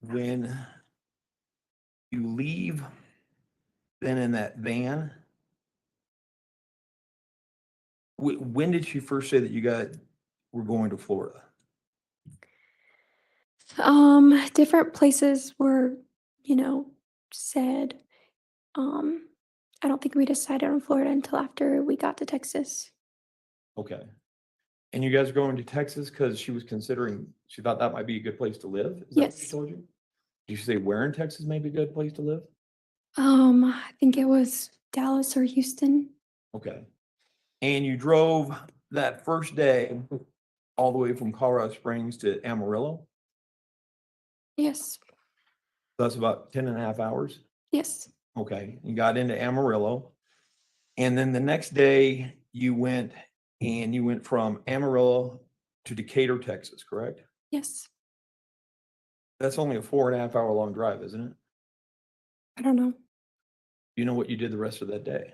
When you leave, then in that van, when did she first say that were going to Florida? Different places were, you know, said. Um, I don't think we decided on Florida until after we got to Texas. Okay. And you guys are going to Texas because she was considering, she thought that might be a good place to live? Is that what she Yes. told you? Did you say where in Texas may be a good place to live? I think it was Dallas or Houston. Okay. And you drove that first day all the way from Colorado Springs to Amarillo? Yes. That's about 10 and a half hours? Yes. Okay, you got into Amarillo. And then the next day you went from Amarillo to Decatur, Texas, correct? Yes. That's only a 4.5 hour long drive, isn't it? I don't know. You know what you did the rest of that day?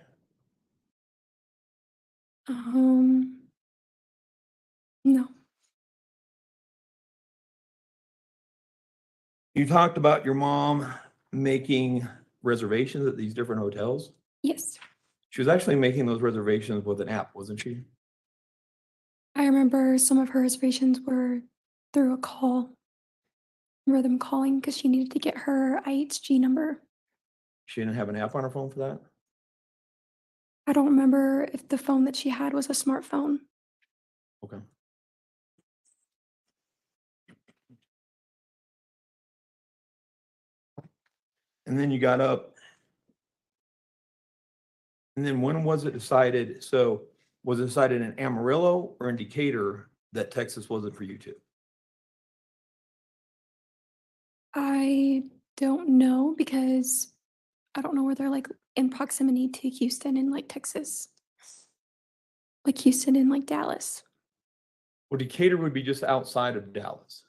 No. You talked about your mom making reservations at these different hotels. Yes. She was actually making those reservations with an app, wasn't she? I remember some of her reservations were through a call. I remember them calling because she needed to get her IHG number. She didn't have an app on her phone for that? I don't remember if the phone that she had was a smartphone. Okay. And then you got up. And then when was it decided? So was it decided in Amarillo or in Decatur that Texas wasn't for you two? I don't know because I don't know where they're like in proximity to Houston and like Texas. Like Houston and like Dallas. Well, Decatur would be just outside of Dallas.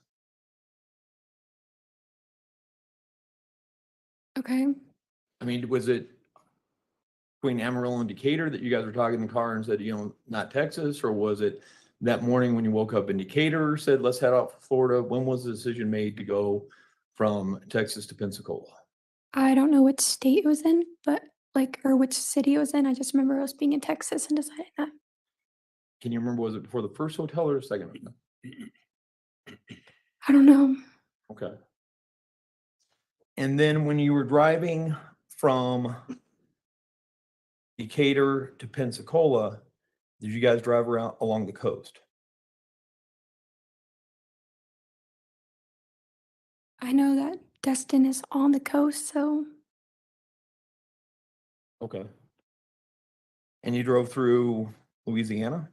Okay. I mean, was it between Amarillo and Decatur that you guys were talking in the car and said, not Texas? Or was it that morning when you woke up in Decatur, said, let's head out for Florida? When was the decision made to go from Texas to Pensacola? I don't know which state it was in, but like, or which city it was in. I just remember us being in Texas and deciding that. Can you remember, was it before the first hotel or the second hotel? I don't know. Okay. And then when you were driving from Decatur to Pensacola, did you guys drive around along the coast? I know that Destin is on the coast, so Okay. And you drove through Louisiana?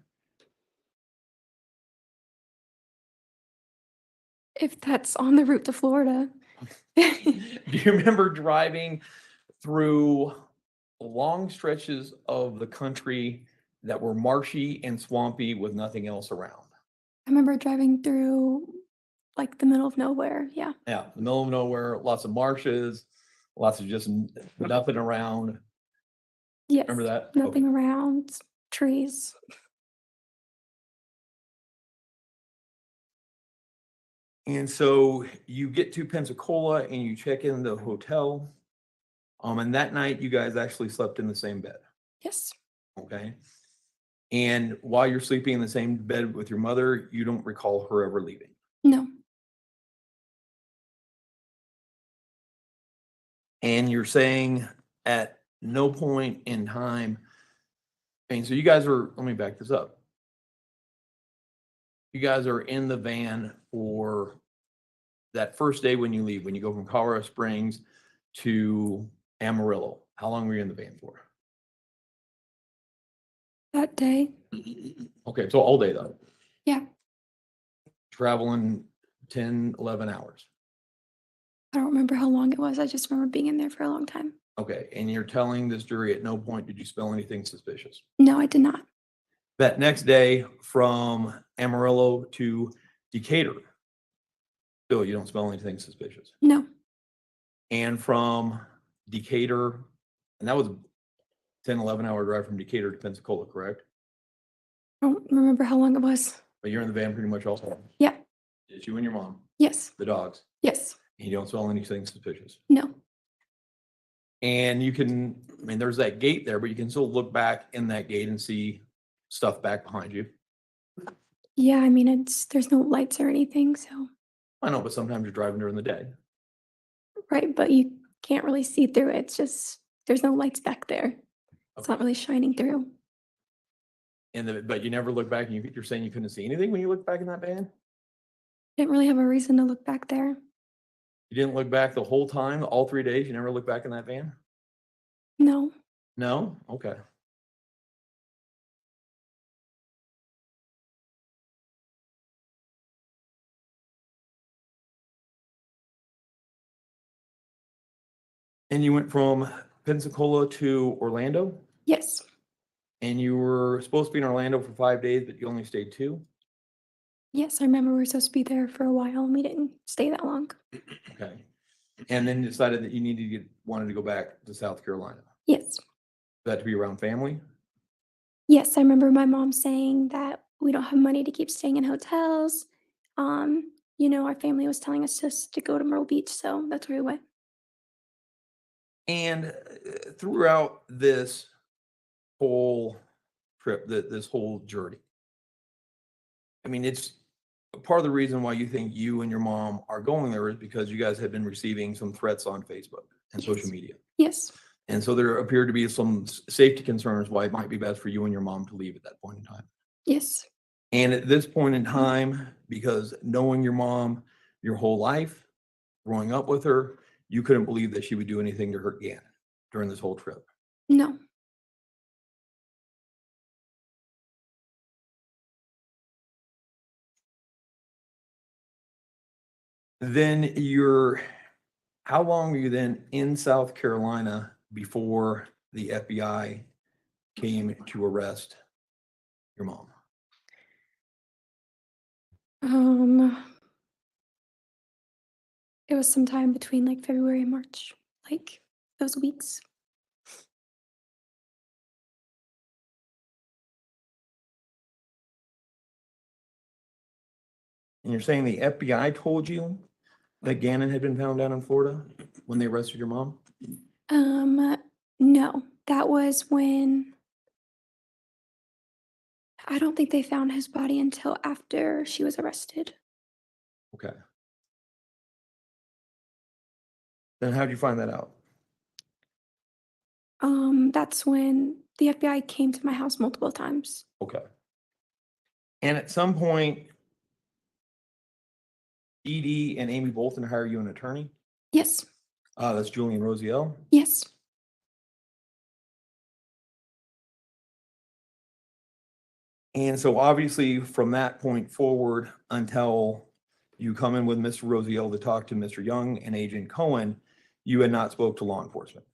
if that's on the route to Florida. Do you remember driving through long stretches of the country that were marshy and swampy with nothing else around? I remember driving through like the middle of nowhere. Yeah. Yeah, the middle of nowhere, lots of marshes, lots of just nothing around. Yes. Remember that? Nothing Okay. around, trees. And so you get to Pensacola and you check in the hotel. And that night you guys actually slept in the same bed. Yes. Okay. And while you're sleeping in the same bed with your mother, you don't recall her ever leaving. No. And you're saying at no point in time. And so you guys are, let me back this up. You guys are in the van for that first day when you leave, when you go from Colorado Springs to Amarillo. How long were you in the van for? That day. Okay, so all day though. Yeah. Traveling 10, 11 hours. I don't remember how long it was. I just remember being in there for a long time. Okay, and you're telling this jury at no point did you smell anything suspicious? No, I did not. That next day from Amarillo to Decatur, still you don't smell anything suspicious. No. And from Decatur, and that was 10, 11-hour drive from Decatur to Pensacola, correct? I don't remember how long it was. But you're in the van pretty much also. Yeah. It's you and your mom, Yes. the dogs, Yes. and you don't smell anything suspicious. No. And you can, I mean, there's that gate there, but you can still look back in that gate and see stuff back behind you. Yeah, I mean, there's no lights or anything, so. I know, but sometimes you're driving during the day. Right, but you can't really see through it. It's just, there's no lights back there. It's not Okay. really shining through. But you never look back and you're saying you couldn't see anything when you look back in that van? Didn't really have a reason to look back there. You didn't look back the whole time, all 3 days? You never looked back in that van? No. No? Okay. And you went from Pensacola to Orlando? Yes. And you were supposed to be in Orlando for 5 days, but you only stayed 2? Yes, I remember we were supposed to be there for a while and we didn't stay that long. Okay. And then decided that you wanted to go back to South Carolina. Yes. That to be around family? Yes, I remember my mom saying that we don't have money to keep staying in hotels. Our family was telling us just to go to Myrtle Beach, so that's where we went. And throughout this whole trip, this whole journey, I mean, it's part of the reason why you think you and your mom are going there is because you guys have been receiving some threats on Facebook and social Yes. media. Yes. And so there appeared to be some safety concerns why it might be best for you and your mom to leave at that point in time. Yes. And at this point in time, because knowing your mom your whole life, growing up with her, you couldn't believe that she would do anything to hurt Gannon during this whole trip. No. Then how long were you then in South Carolina before the FBI came to arrest your mom? It was sometime between like February and March, like those weeks. And you're saying the FBI told you that Gannon had been found down in Florida when they arrested your mom? No, that was when I don't think they found his body until after she was arrested. Okay. Then how'd you find that out? That's when the FBI came to my house multiple times. Okay. And at some point, Edie and Amy Bolton hire you an attorney? Yes. That's Julian Rosiel. Yes. And so obviously from that point forward until you come in with Mr. Rosiel to talk to Mr. Young and Agent Cohen, you had not spoke to law enforcement.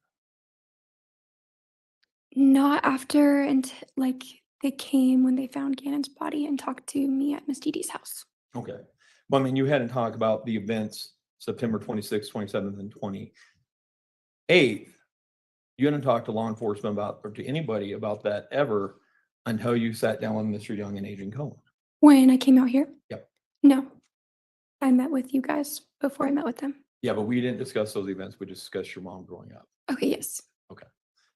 Not after until like they came when they found Gannon's body and talked to me at Miss Dee Dee's house. Okay. Well, I mean, you hadn't talked about the events September 26th, 27th, and 28th. You hadn't talked to law enforcement about, or to anybody about that ever until you sat down with Mr. Young and Agent Cohen. When I came out here? Yep. No. I met with you guys before I met with them. Yeah, but we didn't discuss those events. We discussed your mom growing up. Okay, yes.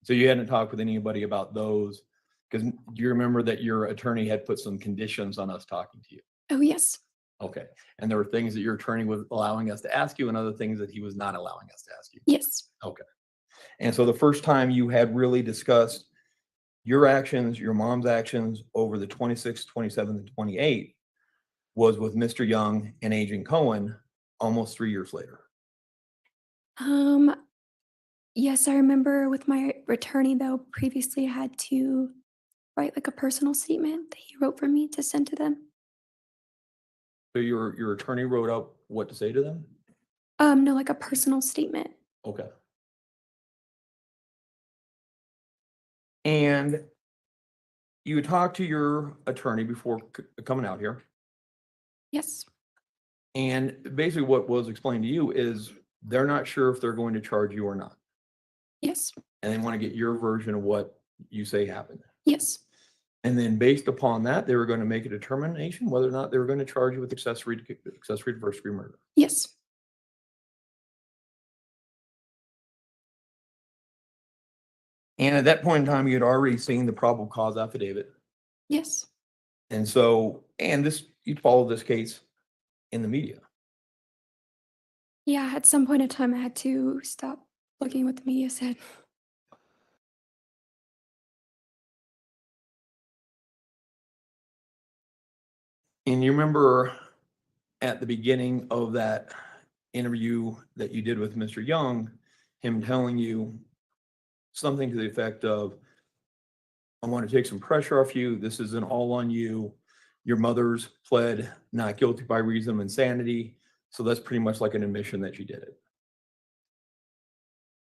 So you hadn't talked with anybody about those, because do you remember that your attorney had put some conditions on us talking to you? Oh, yes. Okay. And there were things that your attorney was allowing us to ask you and other things that he was not allowing us to ask you. Yes. Okay. And so the first time you had really discussed your actions, your mom's actions over the 26th, 27th, and 28th was with Mr. Young and Agent Cohen almost 3 years later. Um, yes, I remember with my attorney though, previously I had to write like a personal statement that he wrote for me to send to them. So your attorney wrote up what to say to them? No, like a personal statement. Okay. And you talked to your attorney before coming out here. Yes. And basically what was explained to you is they're not sure if they're going to charge you or not. Yes. And they want to get your version of what you say happened. Yes. And then based upon that, they were going to make a determination whether or not they were going to charge you with accessory to first degree murder. Yes. And at that point in time, you had already seen the probable cause affidavit. Yes. And so, and this, you followed this case in the media. Yeah, at some point in time I had to stop looking what the media said. And you remember at the beginning of that interview that you did with Mr. Young, him telling you something to the effect of, I want to take some pressure off you. This isn't all on you. Your mother's pled not guilty by reason of insanity. So that's pretty much like an admission that you did it.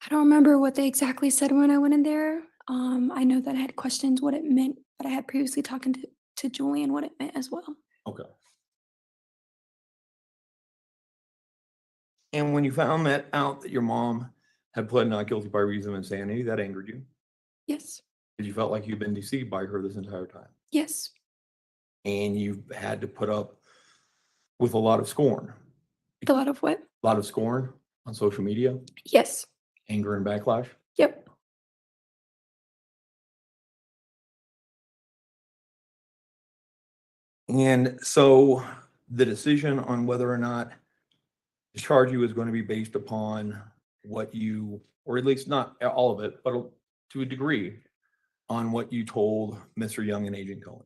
I don't remember what they exactly said when I went in there. I know that I had questions what it meant, but I had previously talking to Julian what it meant as well. Okay. And when you found that out that your mom had pled not guilty by reason of insanity, that angered you? Yes. Because you felt like you've been deceived by her this entire time. Yes. And you had to put up with a lot of scorn. A lot of what? A lot of scorn on social media, Yes. anger and backlash. Yep. And so the decision on whether or not to charge you is going to be based upon what you, or at least not all of it, but to a degree, on what you told Mr. Young and Agent Cohen.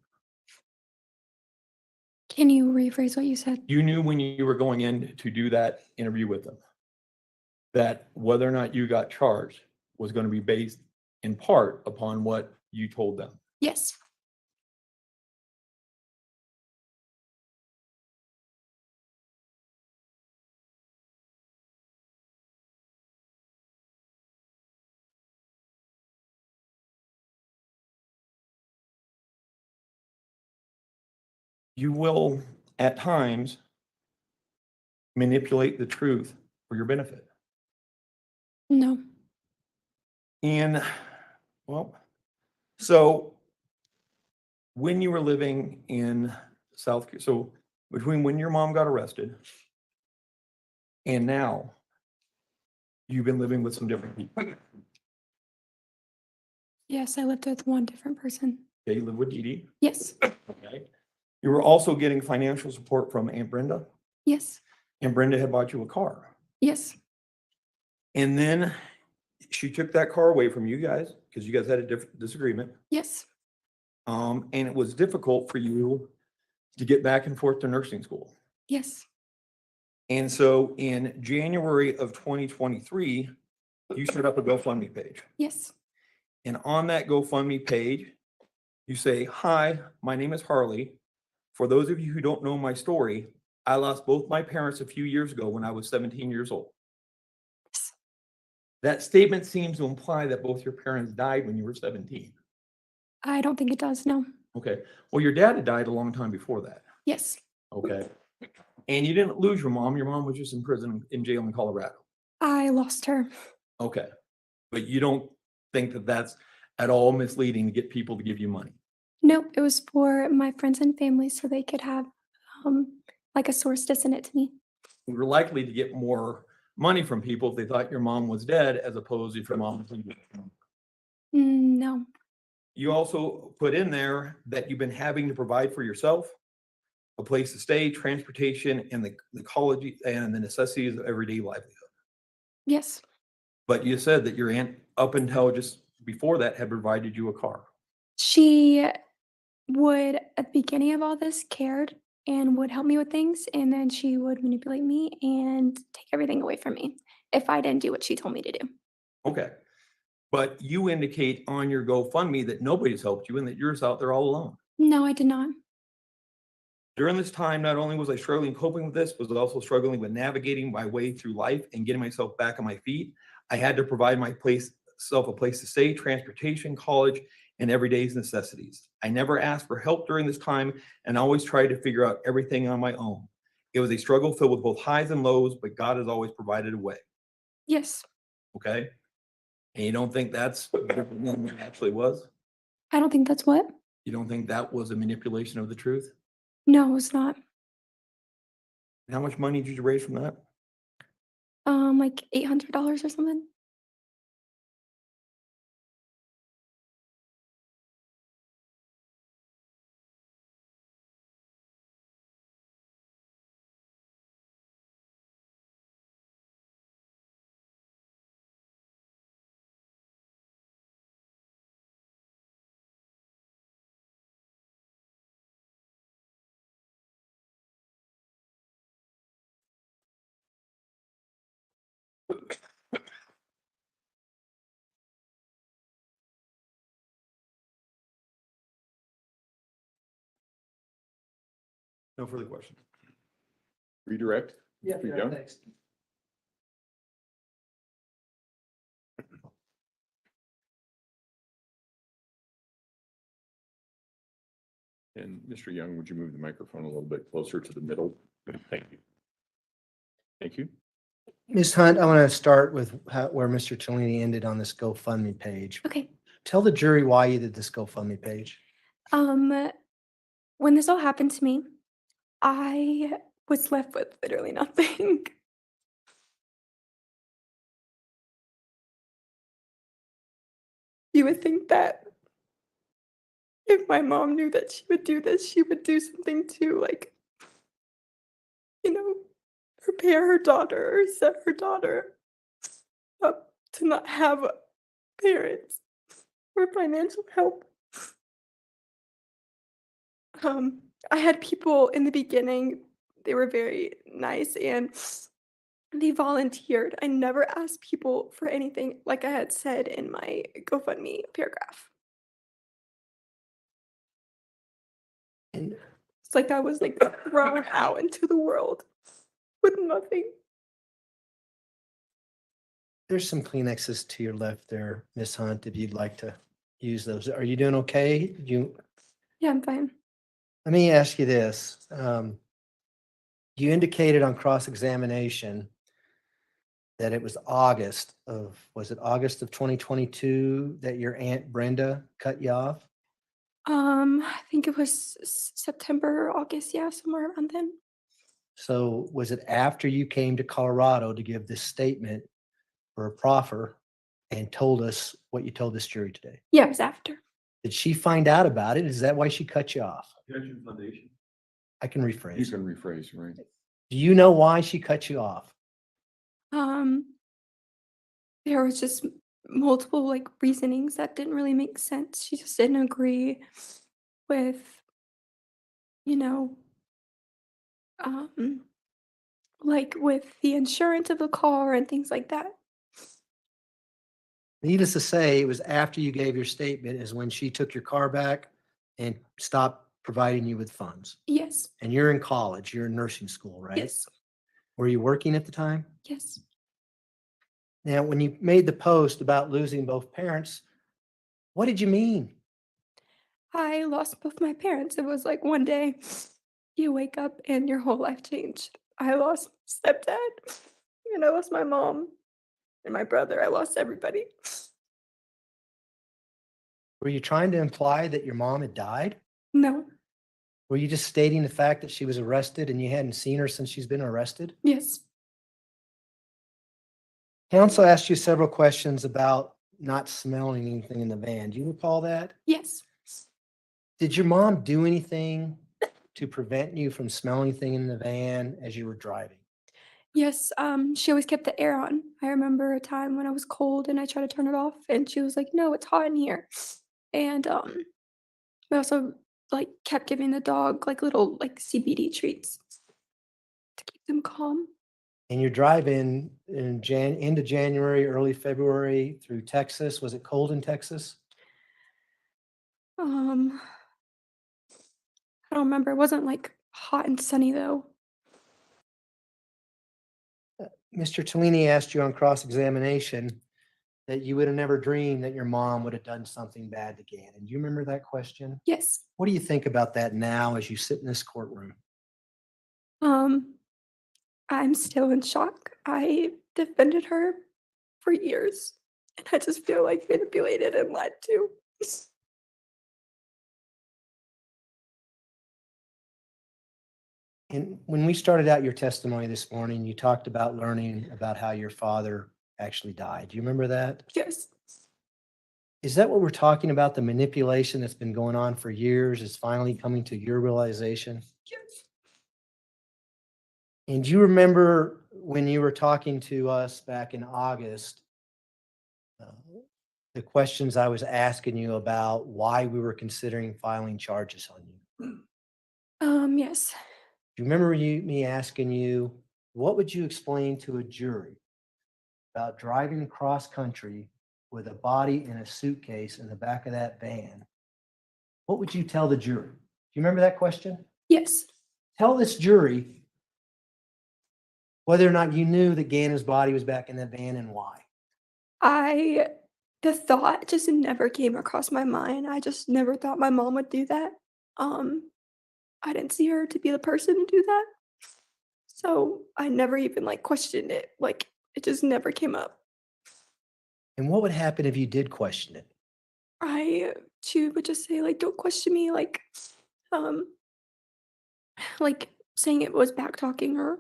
Can you rephrase what you said? You knew when you were going in to do that interview with them that whether or not you got charged was going to be based in part upon what you told them. Yes. You will, at times, manipulate the truth for your benefit. No. And, well, so when you were living in so between when your mom got arrested and now, you've been living with some different people. Yes, I lived with one different person. Okay, you live with Dee Dee. Yes. Okay. You were also getting financial support from Aunt Brenda, Yes. and Brenda had bought you a car. Yes. And then she took that car away from you guys because you guys had a different disagreement. Yes. And it was difficult for you to get back and forth to nursing school. Yes. And so in January of 2023, you set up a GoFundMe page. Yes. And on that GoFundMe page, you say, "Hi, my name is Harley. For those of you who don't know my story, I lost both my parents a few years ago when I was 17 years old." Yes. That statement seems to imply that both your parents died when you were 17. I don't think it does. No. Okay. Well, your dad had died a long time before that. Yes. Okay. And you didn't lose your mom. Your mom was just in prison, in jail in Colorado. I lost her. Okay. But you don't think that that's at all misleading to get people to give you money? No, it was for my friends and family so they could have like a source to send it to me. You were likely to get more money from people if they thought your mom was dead as opposed to if your mom was living. No. You also put in there that you've been having to provide for yourself a place to stay, transportation, and the college and the necessities of everyday livelihood. Yes. But you said that your aunt, up until just before that, had provided you a car. She would, at the beginning of all this, cared and would help me with things, and then she would manipulate me and take everything away from me if I didn't do what she told me to do. Okay. But you indicate on your GoFundMe that nobody's helped you and that you're just out there all alone. No, I did not. During this time, not only was I struggling coping with this, was also struggling with navigating my way through life and getting myself back on my feet. I had to provide myself a place to stay, transportation, college, and everyday's necessities. I never asked for help during this time and always tried to figure out everything on my own. It was a struggle filled with both highs and lows, but God has always provided a way. Yes. Okay? And you don't think that's what it actually was? I don't think that's what? You don't think that was a manipulation of the truth? No, it's not. How much money did you raise from that? Like $800 or something. No further questions. Redirect? Yeah, Mr. Young? thanks. And Mr. Young, would you move the microphone a little bit closer to the middle? Thank you. Thank you. Ms. Hunt, I want to start with where Mr. Cellini ended on this GoFundMe page. Okay. Tell the jury why you did this GoFundMe page. When this all happened to me, I was left with literally nothing. You would think that if my mom knew that she would do this, she would do something to, like, you know, prepare her daughter or set her daughter up to not have parents or financial help. I had people in the beginning, they were very nice and they volunteered. I never asked people for anything, like I had said in my GoFundMe paragraph. And It's like I was like thrown out into the world with nothing. there's some Kleenexes to your left there, Ms. Hunt, if you'd like to use those. Are you doing okay? Yeah, I'm fine. Let me ask you this. You indicated on cross-examination that it was August of 2022 that your Aunt Brenda cut you off? I think it was September or August, yeah, somewhere around then. So was it after you came to Colorado to give this statement for a proffer and told us what you told this jury today? Yeah, it was after. Did she find out about it? Is that why she cut you off? Foundation. I can You rephrase. can rephrase, right? Do you know why she cut you off? There was just multiple like reasonings that didn't really make sense. She just didn't agree with, you know, um, like with the insurance of the car and things like that. Needless to say, it was after you gave your statement is when she took your car back and stopped providing you with funds. Yes, And you're in college, you're in nursing school, right? yes, Were you working at the time? yes. Now, when you made the post about losing both parents, what did you mean? I lost both my parents. It was like one day you wake up and your whole life changed. I lost my stepdad and I lost my mom and my brother. I lost everybody. Were you trying to imply that your mom had died? No, Were you just stating the fact that she was arrested and you hadn't seen her since she's been arrested? yes, Counsel asked you several questions about not smelling anything in the van. Do you recall that? yes. Did your mom do anything to prevent you from smelling anything in the van as you were driving? Yes, she always kept the air on. I remember a time when I was cold and I tried to turn it off and she was like, "No, it's hot in here." And we also like kept giving the dog like little like CBD treats to keep them calm. And you're driving in into January, early February through Texas. Was it cold in Texas? Um, I don't remember. It wasn't like hot and sunny though. Mr. Tellini asked you on cross-examination that you would have never dreamed that your mom would have done something bad to Gannon. Do you remember that question? Yes. What do you think about that now as you sit in this courtroom? Um, I'm still in shock. I defended her for years, and I just feel like manipulated and lied to. And when we started out your testimony this morning, you talked about learning about how your father actually died. Do you remember that? Yes. Is that what we're talking about? The manipulation that's been going on for years is finally coming to your realization? Yes. And do you remember when you were talking to us back in August, uh, the questions I was asking you about why we were considering filing charges on you? Yes. Do you remember me asking you, what would you explain to a jury about driving cross country with a body in a suitcase in the back of that van? What would you tell the jury? Do you remember that question? Yes. Tell this jury whether or not you knew that Gannon's body was back in that van and why. The thought just never came across my mind. I just never thought my mom would do that. I didn't see her to be the person to do that. So I never even like questioned it. Like it just never came up. And what would happen if you did question it? She would just say like, "Don't question me," um, like saying it was back talking her.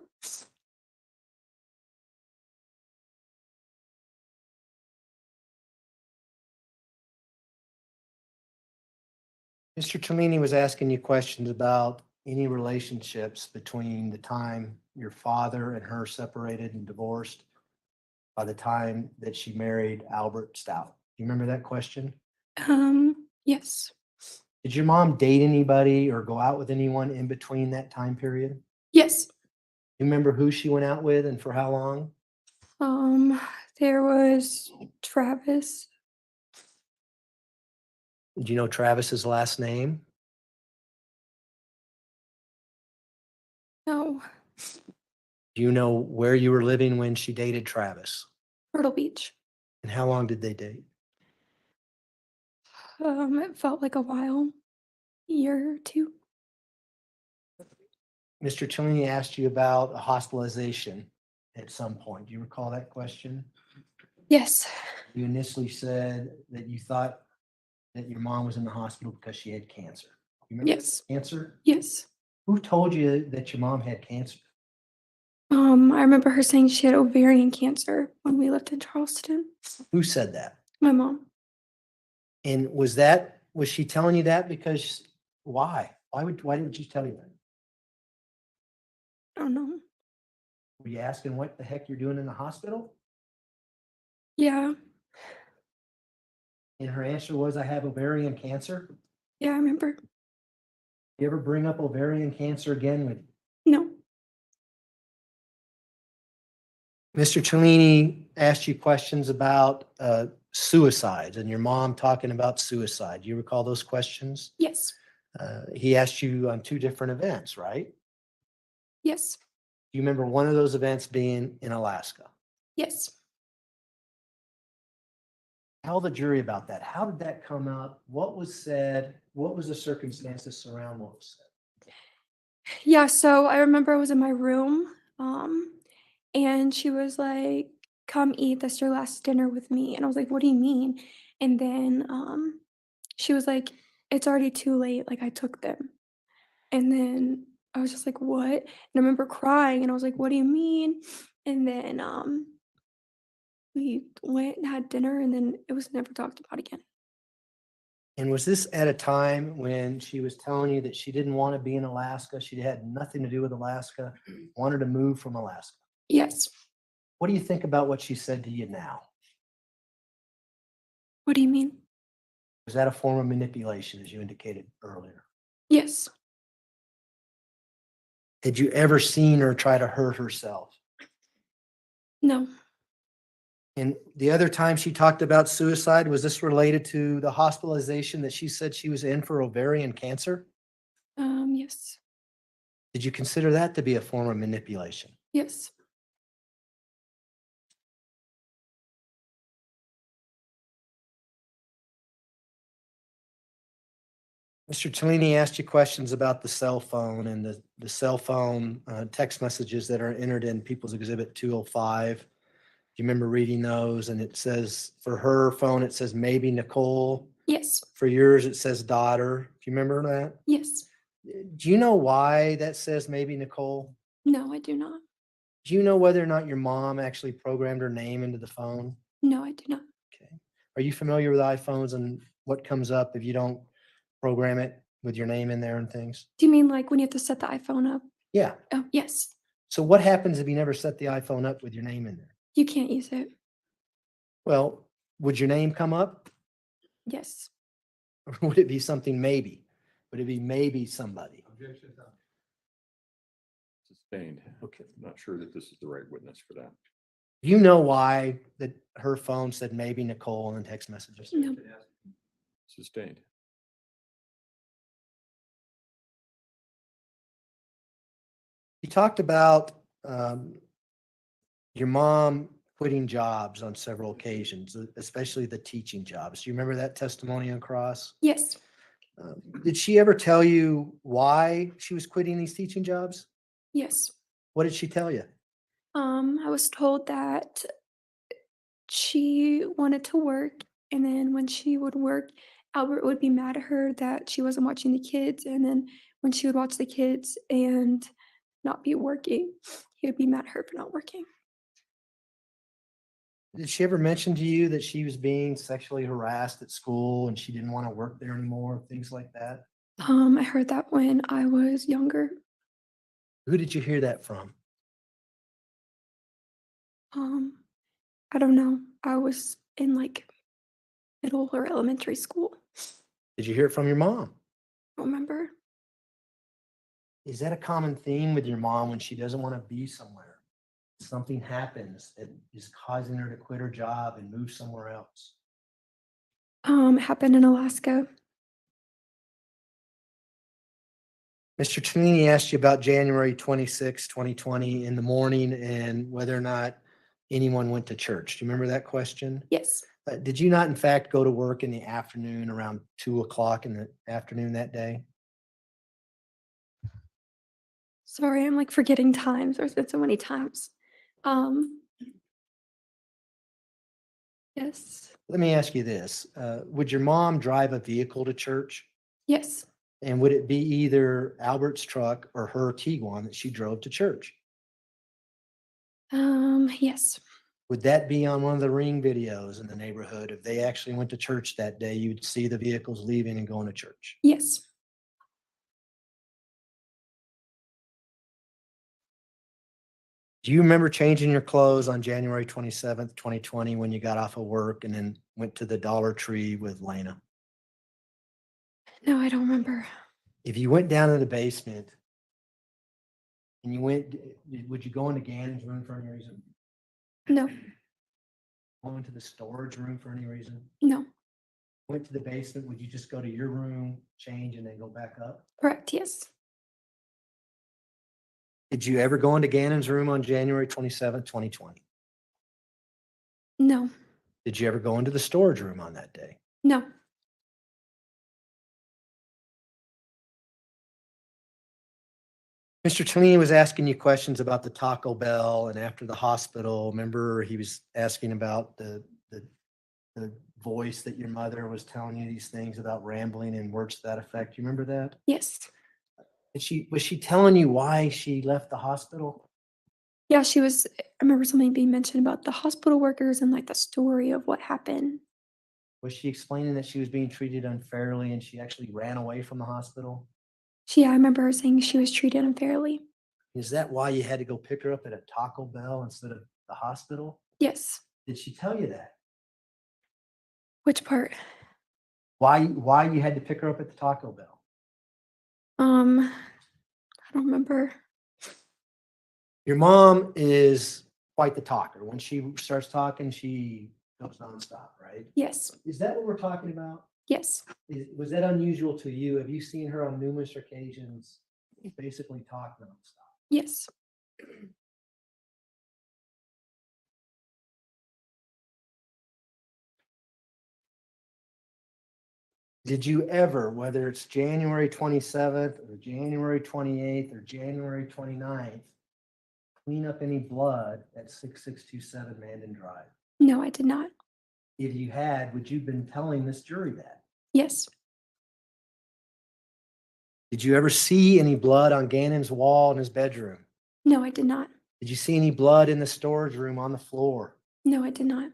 Mr. Tellini was asking you questions about any relationships between the time your father and her separated and divorced by the time that she married Albert Stauch. Do you remember that question? Yes, Did your mom date anybody or go out with anyone in between that time period? yes. You remember who she went out with and for how long? Um, there was Travis. Do you know Travis's last name? No, Do you know where you were living when she dated Travis? Myrtle Beach. And how long did they date? It felt like a while, year or two. Mr. Cellini asked you about a hospitalization at some point. Do you recall that question? Yes, You initially said that you thought that your mom was in the hospital because she had cancer. You remember yes, cancer? yes. Who told you that your mom had cancer? I remember her saying she had ovarian cancer when we lived in Charleston. Who said that? My mom. And was she telling you that because why? Why didn't she tell you that? I don't know. Were you asking what the heck you're doing in the hospital? Yeah, And her answer was, I have ovarian cancer. yeah, I remember. You ever bring up ovarian cancer again with No, Mr. Cellini asked you questions about suicides and your mom talking about suicide. Do you recall those questions? yes, He asked you on two different events, right? Do yes, you remember one of those events being in Alaska? yes. Tell the jury about that. How did that come up? What was said? What was the circumstances surround what was said? Yeah, so I remember I was in my room, and she was like, "Come eat, that's your last dinner with me." And I was like, "What do you mean?" And then she was like, "It's already too late, like I took them." And then I was just like, "What?" And I remember crying and I was like, "What do you mean?" And then we went and had dinner and then it was never talked about again. And was this at a time when she was telling you that she didn't want to be in Alaska? She had nothing to do with Alaska, wanted to move from Alaska. Yes. Yes. What do you think about what she said to you now? What do you mean? Was that a form of manipulation, as you indicated earlier? Yes. Had you ever seen her try to hurt herself? No. And the other time she talked about suicide, was this related to the hospitalization that she said she was in for ovarian cancer? Yes. Did you consider that to be a form of manipulation? Yes. Mr. Cellini asked you questions about the cell phone and the cell phone text messages that are entered in People's Exhibit 205. Do you remember reading those? And it says, for her phone, it says maybe Nicole. Yes. For yours, it says daughter. Do you remember that? Yes. Do you know why that says maybe Nicole? No, I do not. Do you know whether or not your mom actually programmed her name into the phone? No, I do not. Okay. Are you familiar with iPhones and what comes up if you don't program it with your name in there and things? Do you mean like when you have to set the iPhone up? Yeah. Oh, yes. So what happens if you never set the iPhone up with your name in there? You can't use it. Well, would your name come up? Yes. Or would it be something maybe? Would it be maybe somebody? Sustained. Okay. I'm not sure that this is the right witness for that. Do you know why that her phone said maybe Nicole in text messages? No. Sustained. You talked about your mom quitting jobs on several occasions, especially the teaching jobs. Do you remember that testimony on cross? Yes. Did she ever tell you why she was quitting these teaching jobs? Yes. What did she tell you? I was told that she wanted to work, and then when she would work, Albert would be mad at her that she wasn't watching the kids, and then when she would watch the kids and not be working, he would be mad at her for not working. Did she ever mention to you that she was being sexually harassed at school and she didn't want to work there anymore, things like that? I heard that when I was younger. Who did you hear that from? Um, I don't know. I was in like middle or elementary school. Did you hear it from your mom? I don't remember. Is that a common theme with your mom when she doesn't want to be somewhere? Something happens that is causing her to quit her job and move somewhere else. It happened in Alaska. Mr. Cellini asked you about January 26, 2020 in the morning and whether or not anyone went to church. Do you remember that question? Yes. Did you not in fact go to work in the afternoon around 2 o'clock in the afternoon that day? Sorry, I'm like forgetting times. There's been so many times. Yes. Let me ask you this. Would your mom drive a vehicle to church? Yes. And would it be either Albert's truck or her Tiguan that she drove to church? Yes. Would that be on one of the ring videos in the neighborhood? If they actually went to church that day, you'd see the vehicles leaving and going to church. Yes. Do you remember changing your clothes on January 27th, 2020 when you got off of work and then went to the Dollar Tree with Lena? No, I don't remember. If you went down to the basement and you went, would you go into Gannon's room for any reason? No. Go into the storage room for any reason? No. Went to the basement, would you just go to your room, change, and then go back up? Correct. Yes. Did you ever go into Gannon's room on January 27th, 2020? No. Did you ever go into the storage room on that day? No. Mr. Cellini was asking you questions about the Taco Bell and after the hospital. Remember, he was asking about the voice that your mother was telling you these things about rambling and words to that effect. You remember that? Yes. Was she telling you why she left the hospital? Yeah, she was. I remember something being mentioned about the hospital workers and like the story of what happened. Was she explaining that she was being treated unfairly and she actually ran away from the hospital? Yeah, I remember her saying she was treated unfairly. Is that why you had to go pick her up at a Taco Bell instead of the hospital? Yes. Did she tell you that? Which part? Why you had to pick her up at the Taco Bell? I don't remember. Your mom is quite the talker. When she starts talking, she goes nonstop, right? Yes. Is that what we're talking about? Yes. Was that unusual to you? Have you seen her on numerous occasions basically talk nonstop? Yes. Did you ever, whether it's January 27th or January 28th or January 29th, clean up any blood at 6627 Mandan Drive? No, I did not. If you had, would you have been telling this jury that? Yes. Did you ever see any blood on Gannon's wall in his bedroom? No, I did not. Did you see any blood in the storage room on the floor? No, I did not.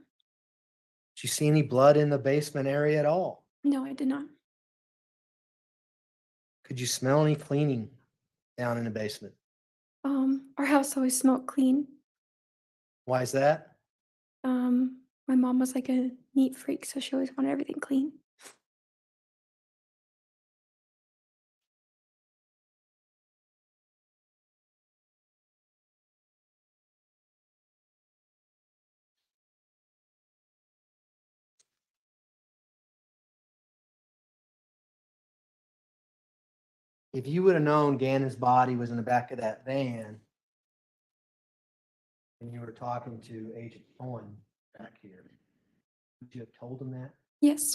Did you see any blood in the basement area at all? No, I did not. Could you smell any cleaning down in the basement? Our house always smelled clean. Why is that? My mom was like a neat freak, so she always wanted everything clean. If you would have known Gannon's body was in the back of that van and you were talking to Agent Owen back here, would you have told him that? Yes.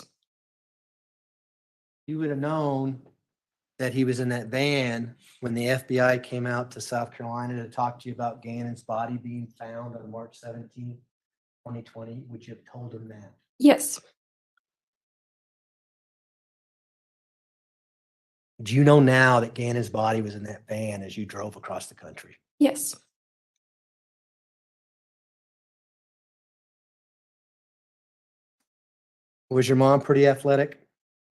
You would have known that he was in that van when the FBI came out to South Carolina to talk to you about Gannon's body being found on March 17th, 2020. Would you have told him that? Yes. Do you know now that Gannon's body was in that van as you drove across the country? Yes. Was your mom pretty athletic?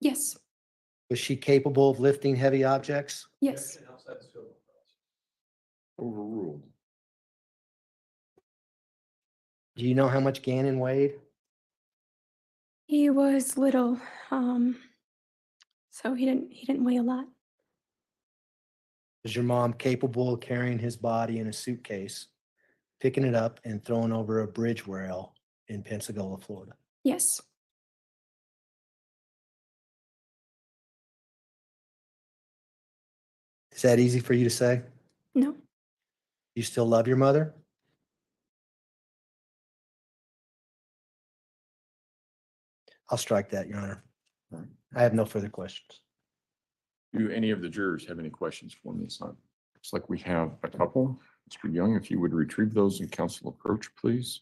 Yes. Was she capable of lifting heavy objects? Yes. Outside the scope of the process. Overruled. Do you know how much Gannon weighed? He was little, so he didn't weigh a lot. Was your mom capable of carrying his body in a suitcase, picking it up and throwing over a bridge rail in Pensacola, Florida? Yes. Is that easy for you to say? No. You still love your mother? I'll strike that, Your Honor. I have no further questions. Do any of the jurors have any questions for me, son? Looks like we have a couple. Mr. Young, if you would retrieve those in council approach, please.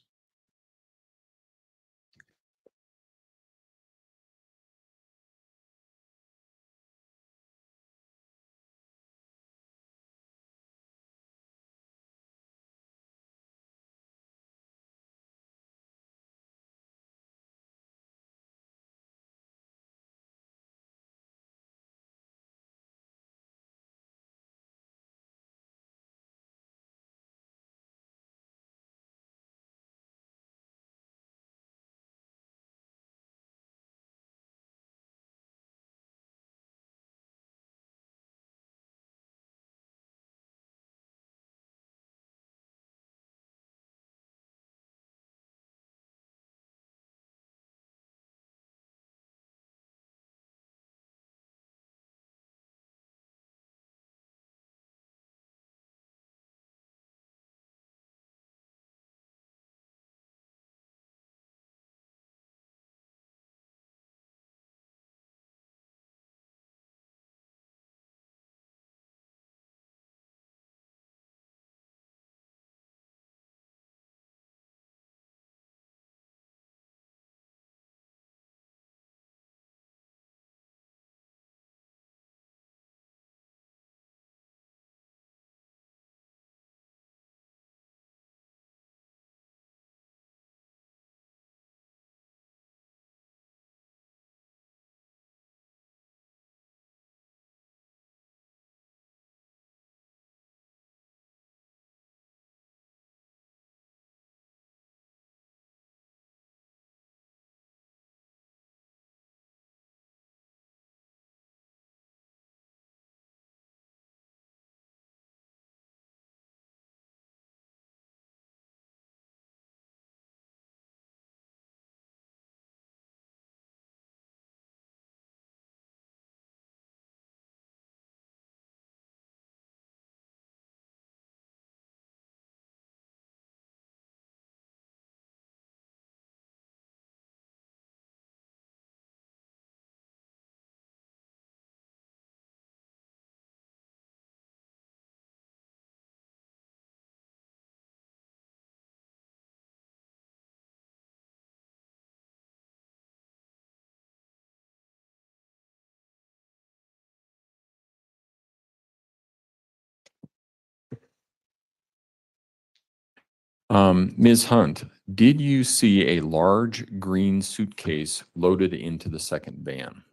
Ms. Hunt, did you see a large green suitcase loaded into the second van?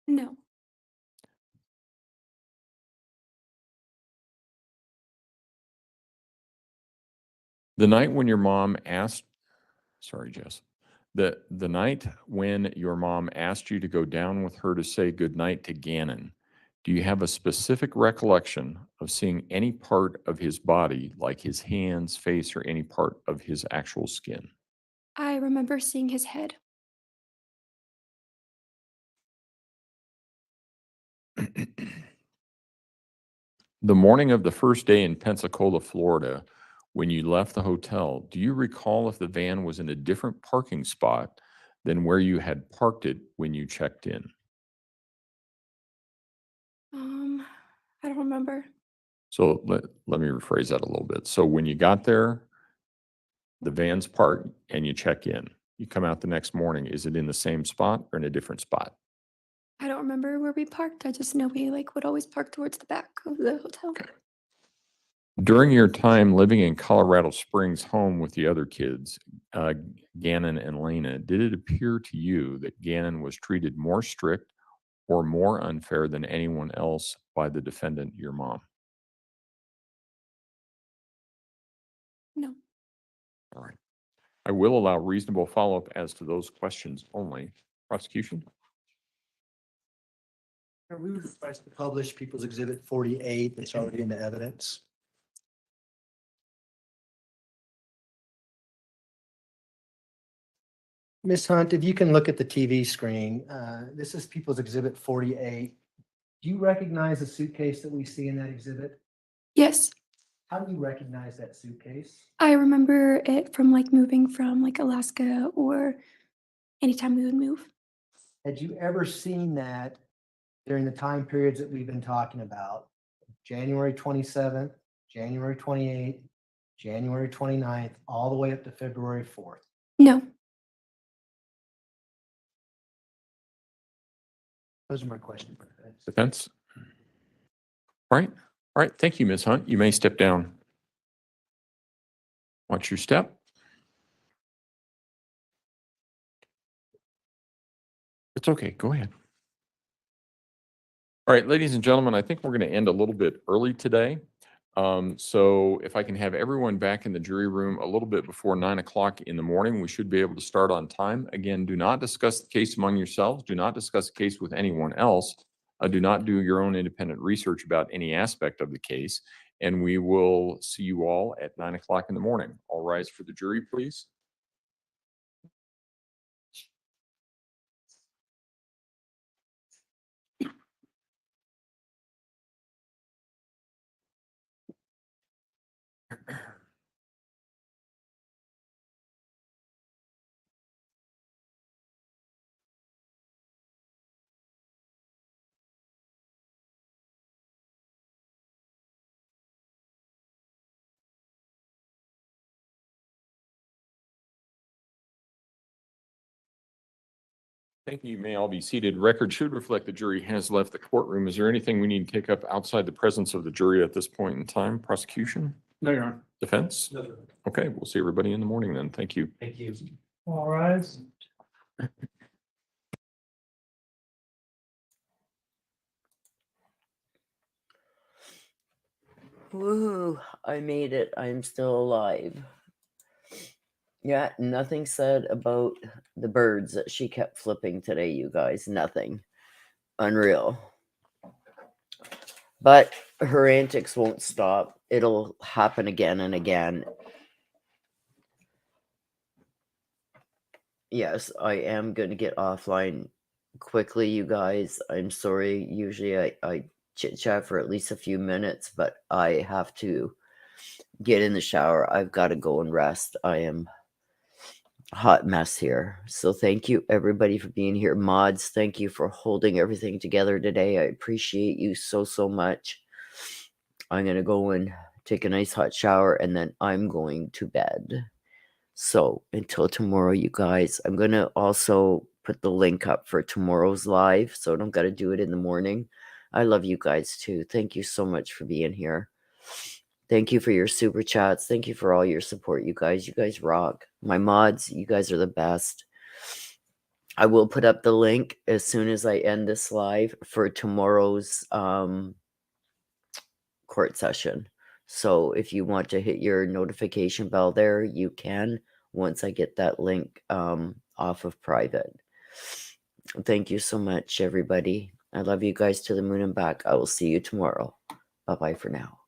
No. The night when your mom asked, sorry, Jess, the night when your mom asked you to go down with her to say goodnight to Gannon, do you have a specific recollection of seeing any part of his body, like his hands, face, or any part of his actual skin? I remember seeing his head. The morning of the first day in Pensacola, Florida, when you left the hotel, do you recall if the van was in a different parking spot than where you had parked it when you checked in? I don't remember. So let me rephrase that a little bit. So when you got there, the van's parked and you check in. You come out the next morning, is it in the same spot or in a different spot? I don't remember where we parked. I just know we would always park towards the back of the hotel. During your time living in Colorado Springs home with the other kids, Gannon and Lena, did it appear to you that Gannon was treated more strict or more unfair than anyone else by the defendant, your mom? No. All right. I will allow reasonable follow-up as to those questions only. Prosecution? We would request to publish People's Exhibit 48. It's already in the evidence. Ms. Hunt, if you can look at the TV screen, this is People's Exhibit 48. Do you recognize the suitcase that we see in that exhibit? Yes. How do you recognize that suitcase? I remember it from moving from Alaska or anytime we would move. Had you ever seen that during the time periods that we've been talking about? January 27th, January 28th, January 29th, all the way up to February 4th. No. Those are my questions. Defense? All right. All right. Thank you, Ms. Hunt. You may step down. Watch your step. It's okay. Go ahead. All right, ladies and gentlemen, I think we're going to end a little bit early today. So if I can have everyone back in the jury room a little bit before 9 o'clock in the morning, we should be able to start on time. Again, do not discuss the case among yourselves. Do not discuss the case with anyone else. Do not do your own independent research about any aspect of the case. And we will see you all at 9 o'clock in the morning. All rise for the jury, please. Thank you. You may all be seated. Record should reflect the jury has left the courtroom. Is there anything we need to take up outside the presence of the jury at this point in time? Prosecution? No, Your Honor. Defense? No, sir. Okay, we'll see everybody in the morning then. Thank you. Thank you. All rise. Woohoo, I made it. I'm still alive. Yeah, nothing said about the birds that she kept flipping today, you guys. Nothing. Unreal. But her antics won't stop. It'll happen again and again. Yes, I am going to get offline quickly, you guys. I'm sorry. Usually I chit-chat for at least a few minutes, but I have to get in the shower. I've got to go and rest. I am a hot mess here. So thank you, everybody, for being here. Mods, thank you for holding everything together today. I appreciate you so, so much. I'm going to go and take a nice hot shower, and then I'm going to bed. So until tomorrow, you guys, I'm going to also put the link up for tomorrow's live, so I don't got to do it in the morning. I love you guys too. Thank you so much for being here. Thank you for your super chats. Thank you for all your support, you guys. You guys rock. My mods, you guys are the best. I will put up the link as soon as I end this live for tomorrow's court session. So if you want to hit your notification bell there, you can once I get that link off of private. Thank you so much, everybody. I love you guys to the moon and back. I will see you tomorrow. Bye-bye for now.